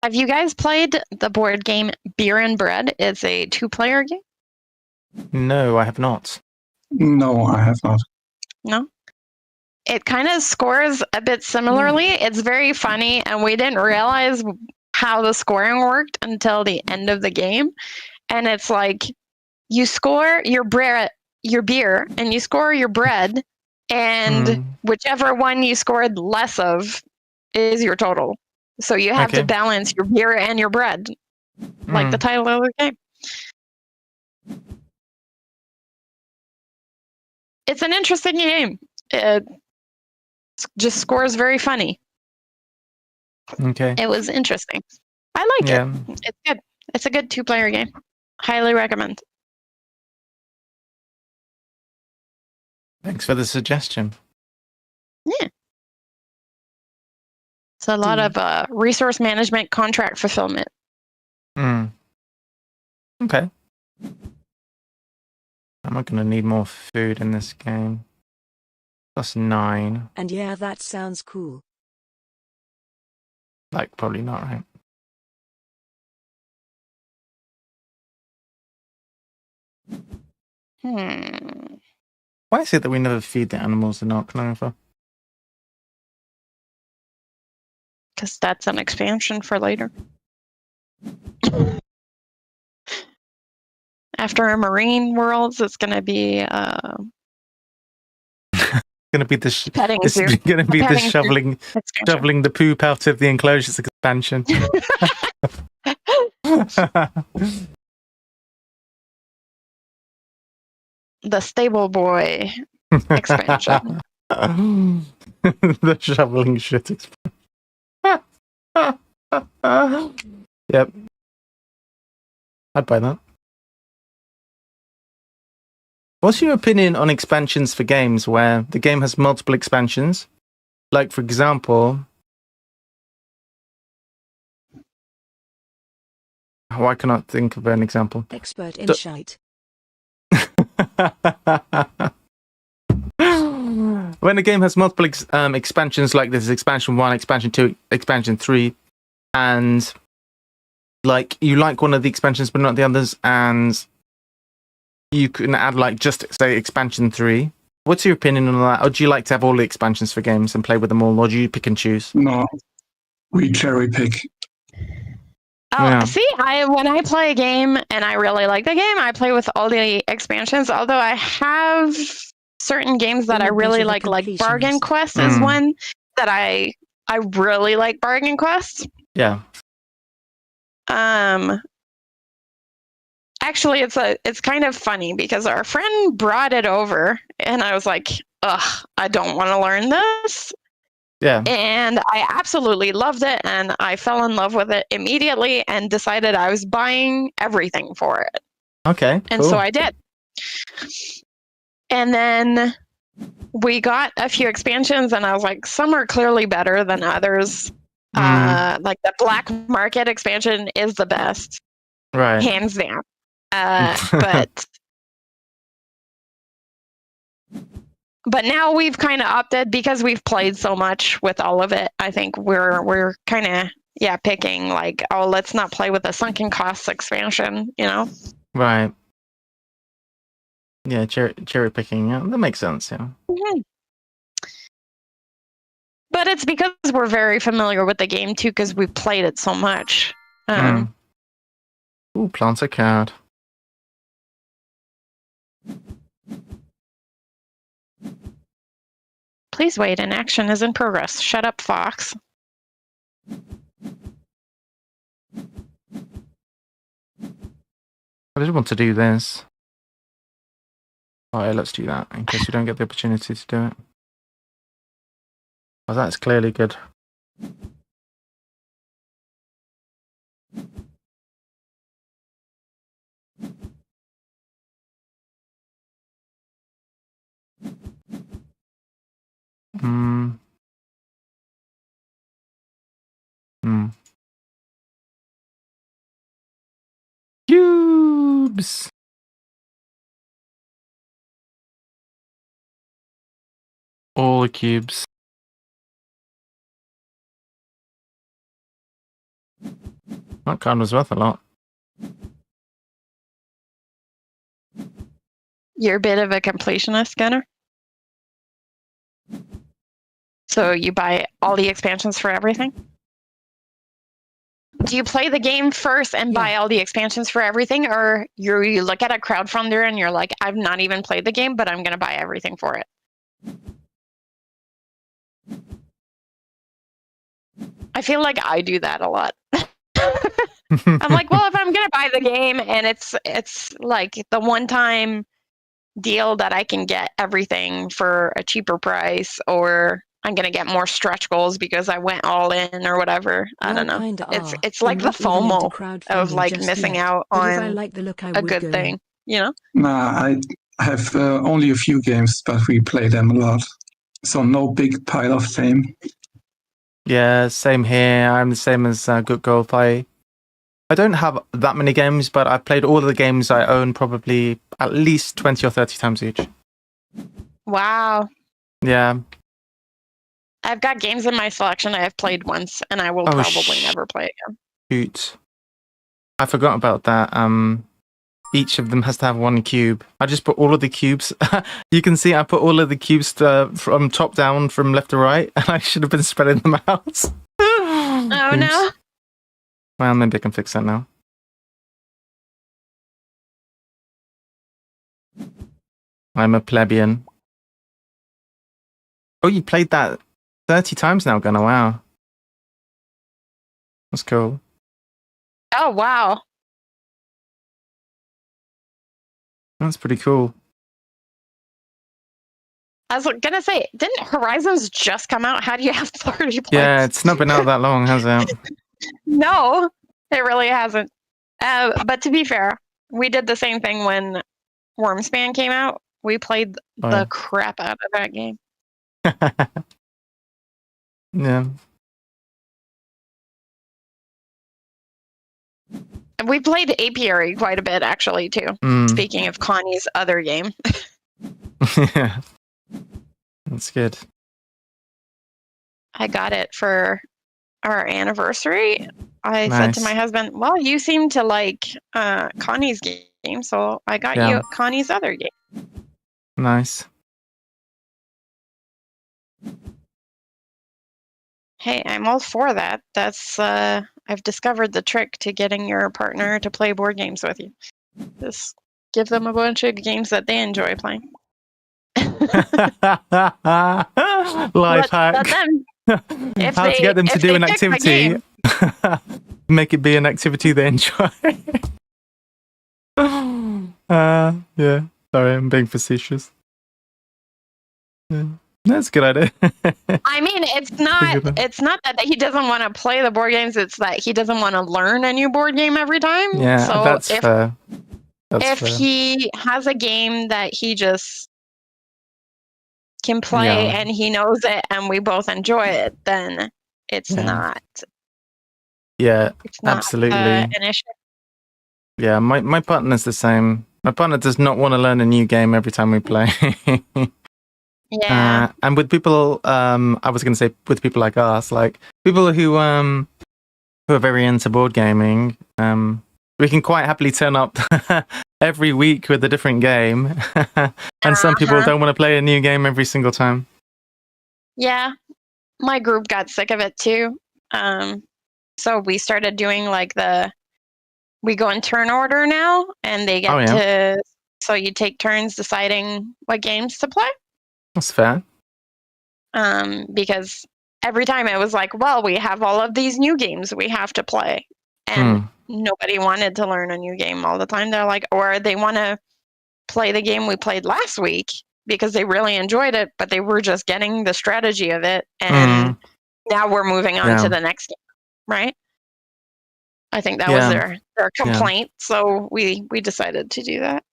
Have you guys played the board game Beer and Bread? It's a 2-player game. No, I have not. No, I have not. No? It kind of scores a bit similarly. It's very funny, and we didn't realize how the scoring worked until the end of the game. And it's like you score your beer, and you score your bread, and whichever one you scored less of is your total. So you have to Okay. balance your beer and your bread, like the title of the game. It's an interesting game. It just scores very funny. Okay. It was interesting. I like it. It's good. It's a good 2-player game. Highly recommend. Thanks for the suggestion. Yeah. It's a lot of resource management, contract fulfillment. Okay. I'm not going to need more food in this game. Plus 9. And yeah, that sounds cool. Like, probably not, right? Why is it that we never feed the animals in Ark Nova? Because that's an expansion for later. After a marine worlds, it's going to be Going to be the petting it's zoo. going to be the Petting zoo shoveling expansion. the poop out of the enclosures expansion. The stable boy expansion. The shoveling shit expansion. Yep. I'd buy that. What's your opinion on expansions for games where the game has multiple expansions? Like, for example, why can I think of an example? Expert insight. When a game has multiple expansions, like this, expansion 1, expansion 2, expansion 3, and like you like one of the expansions but not the others, and you can add like just say expansion 3. What's your opinion on that? Or do you like to have all the expansions for games and play with them all, or do you pick and choose? No, we cherry pick. Oh, Yeah. see, when I play a game and I really like the game, I play with all the expansions. Although I have certain games that I really like Bargain Quest is one that I really like. Bargain Quest. Yeah. Actually, it's kind of funny because our friend brought it over, and I was like, ugh, I don't want to learn this. Yeah. And I absolutely loved it, and I fell in love with it immediately and decided I was buying everything for it. Okay. And so I did. And then we got a few expansions, and I was like, some are clearly better than others. Like the Black Market expansion is the best. Right. Hands down. But now we've kind of opted, because we've played so much with all of it. I think we're kind of picking like, oh, let's not play with the sunken costs expansion, you know? Right. Yeah, cherry picking. Yeah, that makes sense. Yeah. Mm-hmm. But it's because we're very familiar with the game too, because we've played it so much. Ooh, plant a card. Please wait, an action is in progress. Shut up, Fox. I just want to do this. Alright, let's do that in case we don't get the opportunity to do it. Oh, that's clearly good. Hmm. Hmm. Cubes! All the cubes. That card was worth a lot. You're a bit of a completionist, Gunnar. So you buy all the expansions for everything? Do you play the game first and buy all the expansions for everything, or you look at a crowdfunder and you're like, I've not even played the game, but I'm going to buy everything for it? I feel like I do that a lot. I'm like, well, if I'm going to buy the game and it's like the one-time deal that I can get everything for a cheaper price, or I'm going to get more stretch goals because I went all in or whatever. I don't know. It's like the FOMO of like missing out on a good thing, you know? Nah, I have only a few games, but we play them a lot. So no big pile of fame. Yeah, same here. I'm the same as Good Golf. I don't have that many games, but I've played all of the games I own probably at least 20 or 30 times each. Wow. Yeah. I've got games in my selection I have played once, and I will probably never play again. Shoot. I forgot about that. Each of them has to have one cube. I just put all of the cubes. You can see I put all of the cubes from top down, from left to right, and I should have been spreading them out. Oh, no. Well, maybe I can fix that now. I'm a plebeian. Oh, you played that 30 times now, Gunnar. Wow. That's cool. Oh, wow. That's pretty cool. I was going to say, didn't Horizons just come out? How do you have 30 plays? Yeah, it's not been out that long, has it? No, it really hasn't. But to be fair, we did the same thing when Wormspan came out. We played the crap out of that game. Yeah. We played Apiary quite a bit, actually, too. Speaking of Connie's other game. Yeah. That's good. I got it for our anniversary. I said to my husband, well, you seem to like Connie's game, so I got you Connie's other game. Nice. Hey, I'm all for that. That's I've discovered the trick to getting your partner to play board games with you. Just give them a bunch of games that they enjoy playing. Life hack. How to get them to do an activity. Make it be an activity they enjoy. Yeah. Sorry, I'm being facetious. Yeah. That's a good idea. I mean, it's not that he doesn't want to play the board games, it's that he doesn't want to learn a new board game every time. Yeah, so that's fair. If he has a game that he just can play and he knows it and we both enjoy it, then it's not. Yeah, it's not absolutely. An issue. Yeah, my partner's the same. My partner does not want to learn a new game every time we play. Yeah. And with people, I was going to say with people like us, like people who are very into board gaming, we can quite happily turn up every week with a different game. And some people don't want to play a new game every single time. Yeah, my group got sick of it too. So we started doing like we go in turn order now, and they get to, so you take turns deciding what games to play. That's fair. because every time it was like, well, we have all of these new games we have to play. And nobody wanted to learn a new game all the time. They're like, or they want to play the game we played last week because they really enjoyed it, but they were just getting the strategy of it. And now we're moving on to the next game, right? I think that was their complaint. So we decided to do that.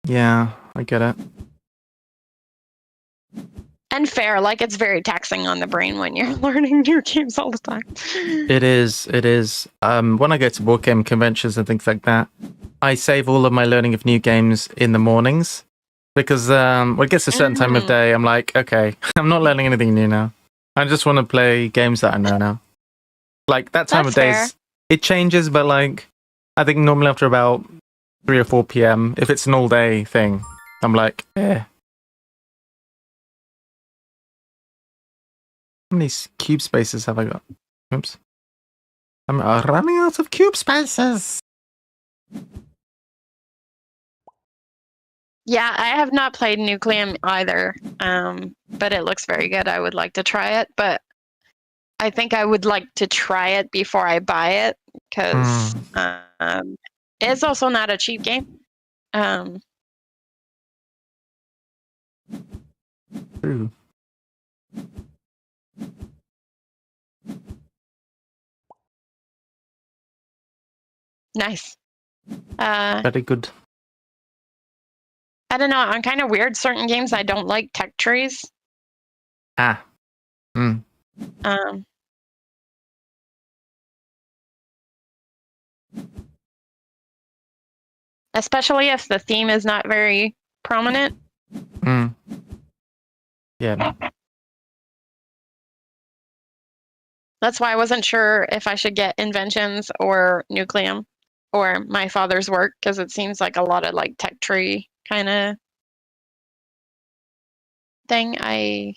Yeah, I get it. And fair, like it's very taxing on the brain when you're learning new games all the time. It is. When I go to board game conventions and things like that, I save all of my learning of new games in the mornings because when it gets a certain time of day, I'm like, okay, I'm not learning anything new now. I just want to play games that I know now. Like that time of day, it changes, but like I think normally after about 3 or 4 p.m., if it's an all day thing, I'm like, eh. How many cube spaces have I got? Oops. I'm running out of cube spaces. Yeah, I have not played Nucleum either, but it looks very good. I would like to try it, but I think I would like to try it before I buy it because it's also not a cheap game. True. Nice. Very good. I don't know. I'm kind of weird. Certain games I don't like tech trees. Especially if the theme is not very prominent. Yeah. That's why I wasn't sure if I should get Inventions or Nucleum or My Father's Work, because it seems like a lot of like tech tree kind of thing. I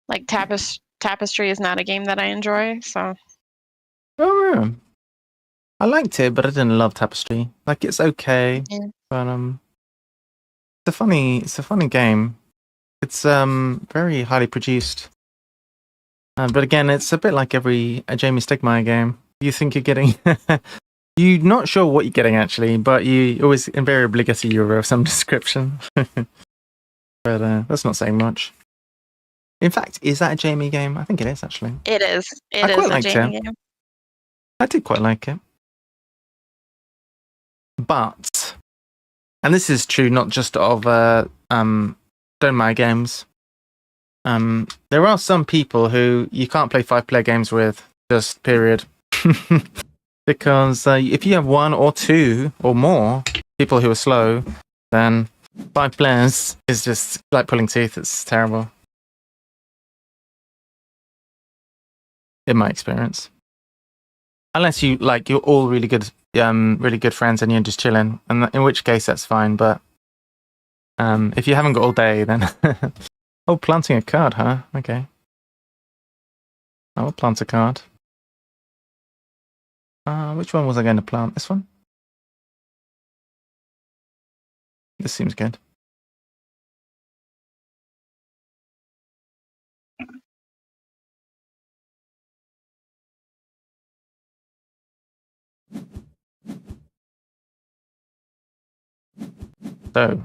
like Tapestry is not a game that I enjoy, so. Oh, yeah. I liked it, but I didn't love Tapestry. Like it's okay, but it's a funny game. It's very highly produced. But again, it's a bit like a Jamie Stegmaier game. You think you're getting, you're not sure what you're getting actually, but you always invariably get a euro of some description. But that's not saying much. In fact, is that a Jamie game? I think it is actually. It is. It is a Jamie game. I did quite like it. But, and this is true not just of Stegmaier games. There are some people who you can't play 5-player games with, just period. Because if you have 1 or 2 or more people who are slow, then 5 players is just like pulling teeth. It's terrible. In my experience. Unless you're all really good friends and you're just chilling, and in which case that's fine. But if you haven't got all day, then oh, planting a card, huh? Okay, I'll plant a card. Which one was I going to plant? This one. This seems good. So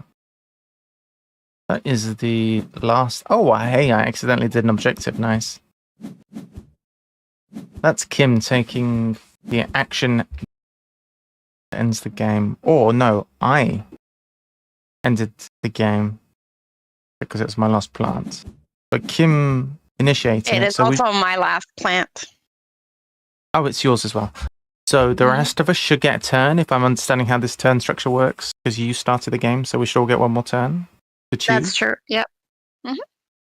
that is the last. Oh, hey! I accidentally did an objective. Nice. That's Kim taking the action that ends the game. Or no, I ended the game because it was my last plant. But Kim initiated it. It is also my last plant. Oh, it's yours as well. So the rest of us should get a turn, if I'm understanding how this turn structure works, because you started the game, so we should all get one more turn to choose. That's true, yep.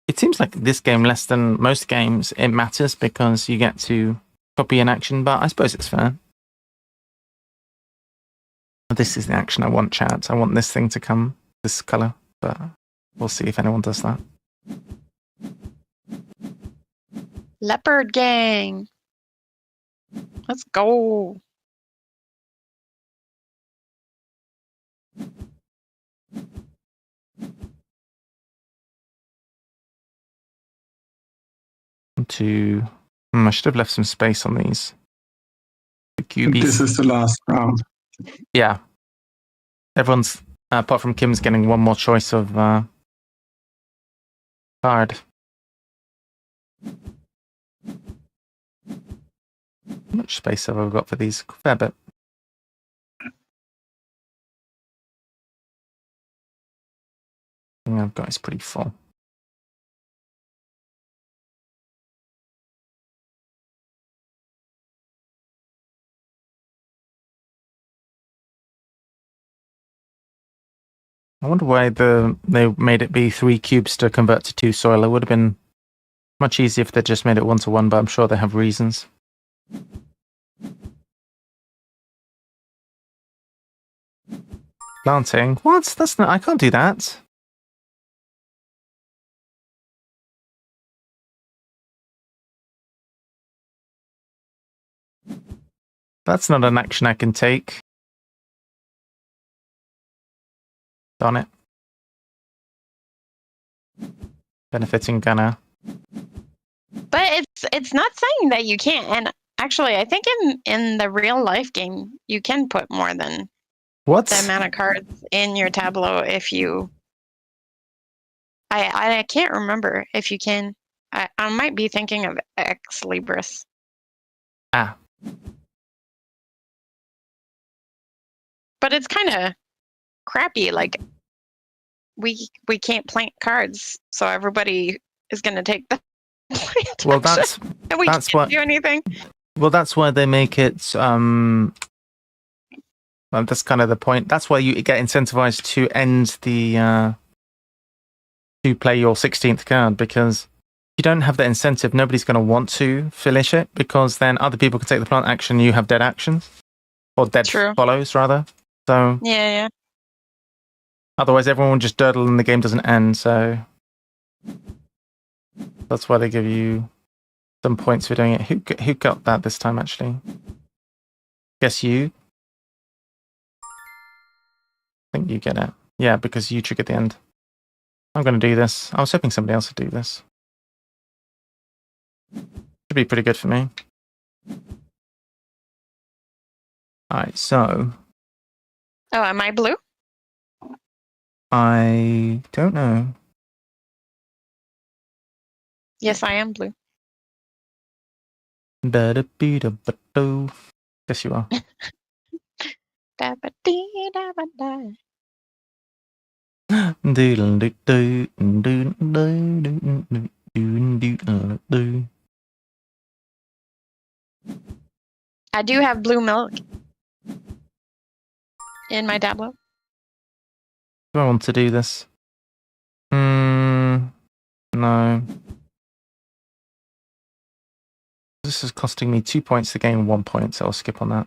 It seems like this game, less than most games, it matters because you get to copy an action, but I suppose it's fair. This is the action I want, chat. I want this thing to come this colour, but we'll see if anyone does that. Leopard gang. Let's go. to... I should have left some space on these. The cubies. This is the last round. Yeah. Everyone's, apart from Kim's, getting one more choice of card. How much space have I got for these? Fair bit. I've got is pretty full. I wonder why they made it be 3 cubes to convert to 2 soil. It would have been much easier if they just made it 1-to-1, but I'm sure they have reasons. Planting? What? That's not. I can't do that. That's not an action I can take. Darn it. Benefiting Gunner. But it's not saying that you can't. And actually, I think in the real life game, you can put more than What? the amount of cards in your tableau if you. I can't remember if you can. I might be thinking of Ex Libris. Ah. But it's kind of crappy. Like we can't plant cards, so everybody is going to take the plant. Well, action, and we that's can't what. do anything. Well, that's why they make it. Well, that's kind of the point. That's why you get incentivized to end the to play your 16th card, because if you don't have that incentive, nobody's going to want to finish it, because then other people can take the plant action. You have dead actions, or dead True. follows rather. So Yeah. otherwise, everyone will just durdle and the game doesn't end. So that's why they give you some points for doing it. Who got that this time? Actually, guess you. I think you get it. Yeah, because you triggered the end. I'm going to do this. I was hoping somebody else would do this. Should be pretty good for me. Alright, so... Oh, am I blue? I don't know. Yes, I am blue. Ba-da-bee-da-ba-doo. Yes, you are. Da-ba-dee-da-ba-da. Doodle-doo-doo-doo-doo-doo-doo-doo-doo-doo. I do have blue milk in my tableau. Do I want to do this? No. This is costing me 2 points to gain 1 point, so I'll skip on that.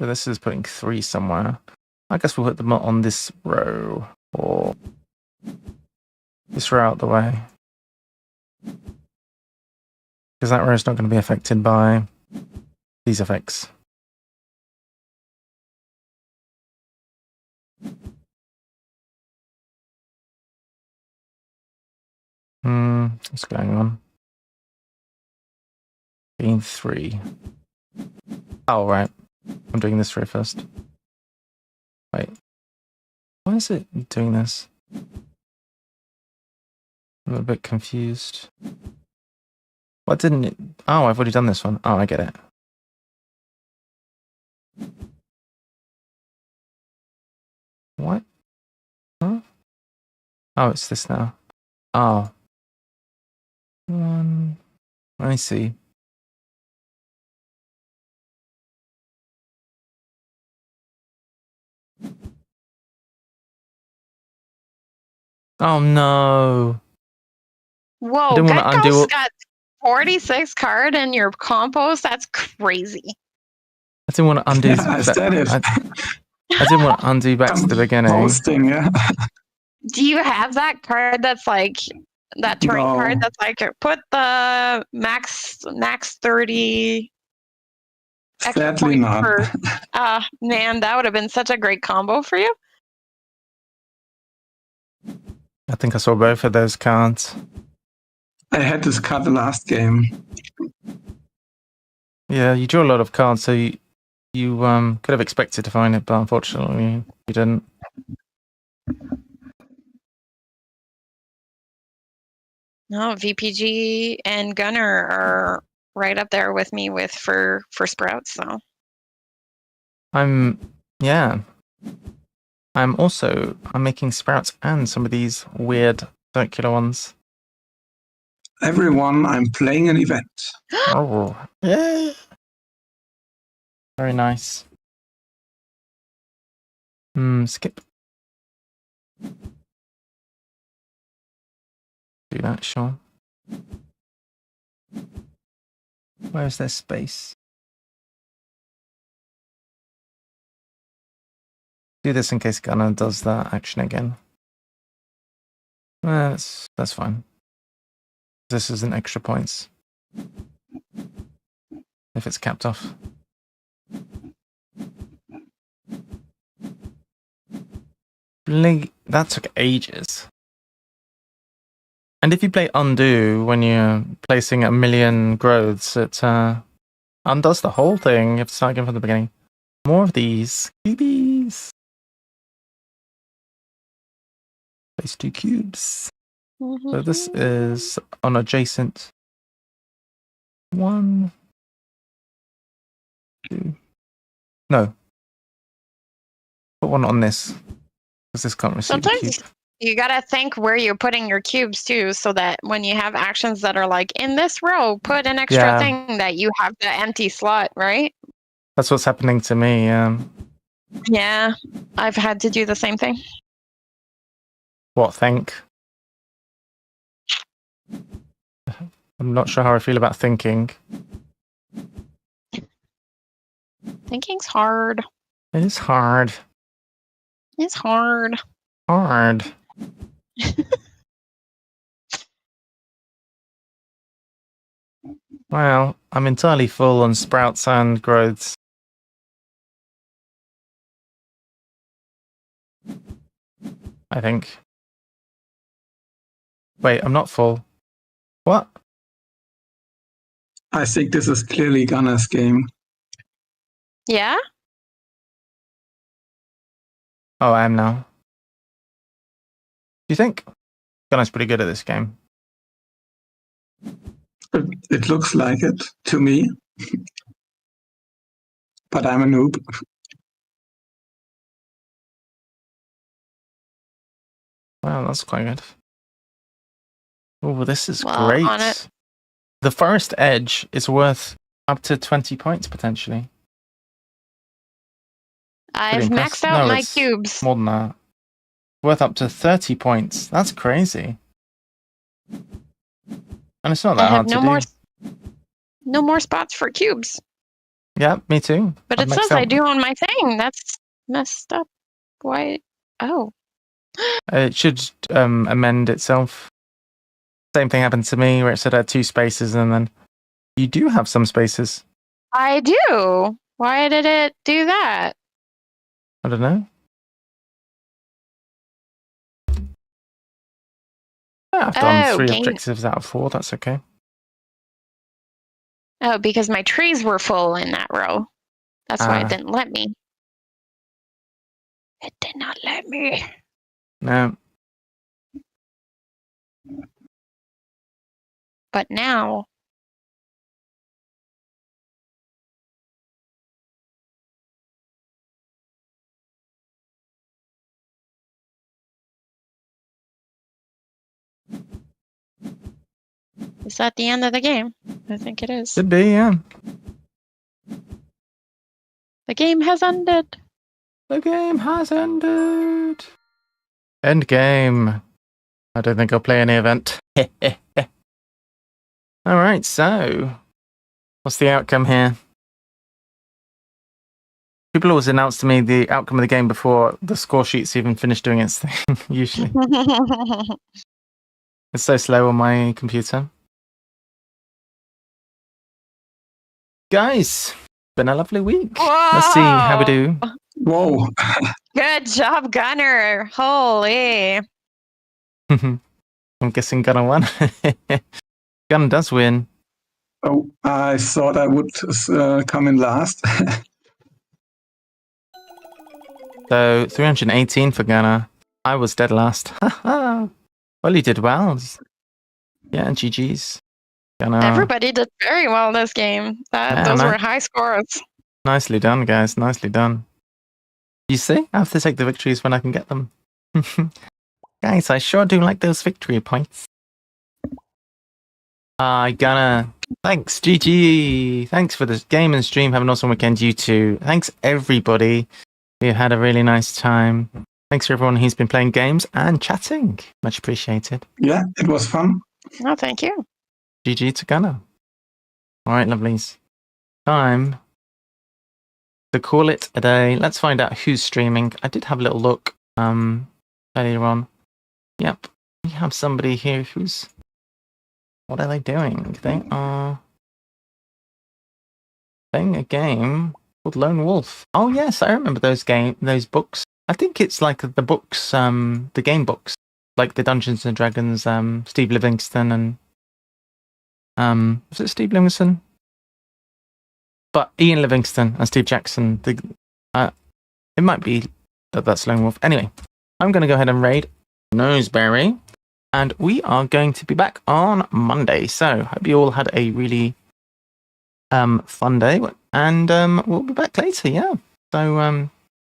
So this is putting 3 somewhere. I guess we'll put them on this row, or this row out the way. Because that row is not going to be affected by these effects. What's going on? Gain 3. Oh, right. I'm doing this row first. Wait. Why is it doing this? I'm a bit confused. What didn't it? Oh, I've already done this one. Oh, I get it. What? Huh? Oh, it's this now. Oh. I see. Oh no. Whoa, didn't wanna undo Gecko's it. got 46 card in your compost. That's crazy. I didn't want to undo. Yeah, I said it. I didn't want to undo back to the beginning. Posting, yeah. Do you have that card that's like that terrain No. card that's like put the max 30 extra Sadly points not. for man, that would have been such a great combo for you. I think I saw both of those cards. I had this card the last game. Yeah, you drew a lot of cards, so you could have expected to find it, but unfortunately you didn't. No, VPG and Gunner are right up there with me for Sprouts, so. I'm making sprouts and some of these weird circular ones. Everyone, I'm playing an event. Oh, yeah. Very nice. Skip. Do that, sure. Where is there space? Do this in case Gunner does that action again. That's fine. This isn't extra points. If it's capped off. That took ages. And if you play undo when you're placing 1 million growths, it undoes the whole thing. You have to start again from the beginning. More of these cubies. Place 2 cubes. So this is on adjacent 1, 2. No. Put one on this. Because this can't receive a cube. Sometimes you gotta think where you're putting your cubes too, so that when you have actions that are like in this row, put an extra thing that you have the empty slot, right? That's what's happening to me. Yeah, I've had to do the same thing. What, think? I'm not sure how I feel about thinking. Thinking's hard. It is hard. It's hard. Hard. Well, I'm entirely full on sprouts and growths. I think. Wait, I'm not full. What? I think this is clearly Gunner's game. Yeah? Oh, I am now. Do you think? Gunner's pretty good at this game. It looks like it to me. But I'm a noob. Wow, that's quite good. Oh, this is Well, great. on it. The forest edge is worth up to 20 points potentially. I've maxed out my cubes. More than that. Worth up to 30 points. That's crazy. And it's not that hard to do. No more spots for cubes. Yeah, me too. But it says I do on my thing. That's messed up. Why? Oh. It should amend itself. Same thing happened to me where it said I had 2 spaces and then you do have some spaces. I do. Why did it do that? I don't know. Yeah, I've done 3 objectives out of 4. That's okay. Oh, because my trees were full in that row. That's why it didn't let me. It did not let me. No. But now. Is that the end of the game? I think it is. Should be, yeah. The game has ended. The game has ended. End game. I don't think I'll play any event. Alright, so what's the outcome here? People always announce to me the outcome of the game before the score sheet's even finished doing its thing, usually. It's so slow on my computer. Guys, been a lovely week. Whoa! Let's see how we do. Whoa. Good job, Gunner. Holy. I'm guessing Gunner won. Gunner does win. Oh, I thought I would come in last. So 318 for Gunner. I was dead last. Well, you did well. Yeah, GG's. Gunner. Everybody did very well this game. Those were high scores. Nicely done, guys. Nicely done. You see, I have to take the victories when I can get them. Guys, I sure do like those victory points. Gunner. Thanks, GG. Thanks for this game and stream. Have an awesome weekend, you too. Thanks, everybody. We had a really nice time. Thanks for everyone who's been playing games and chatting. Much appreciated. Yeah, it was fun. No, thank you. GG to Gunner. All right, lovelies. Time to call it a day. Let's find out who's streaming. I did have a little look earlier on. Yep, we have somebody here who's... What are they doing? They are playing a game called Lone Wolf. Oh yes, I remember those books. I think it's like the books, the game books, like the Dungeons and Dragons. Steve Livingston and was it Steve Livingston? But Ian Livingston and Steve Jackson. It might be that's Lone Wolf. Anyway, I'm going to go ahead and raid Noseberry. And we are going to be back on Monday. So, hope you all had a really fun day. And we'll be back later, yeah. So,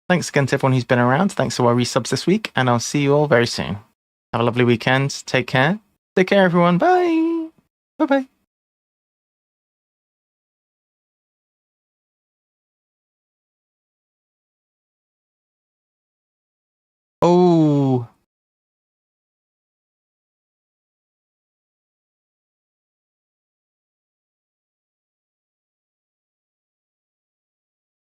thanks again to everyone who's been around. Thanks to our resubs this week. And I'll see you all very soon. Have a lovely weekend. Take care. Take care, everyone. Bye. Bye-bye.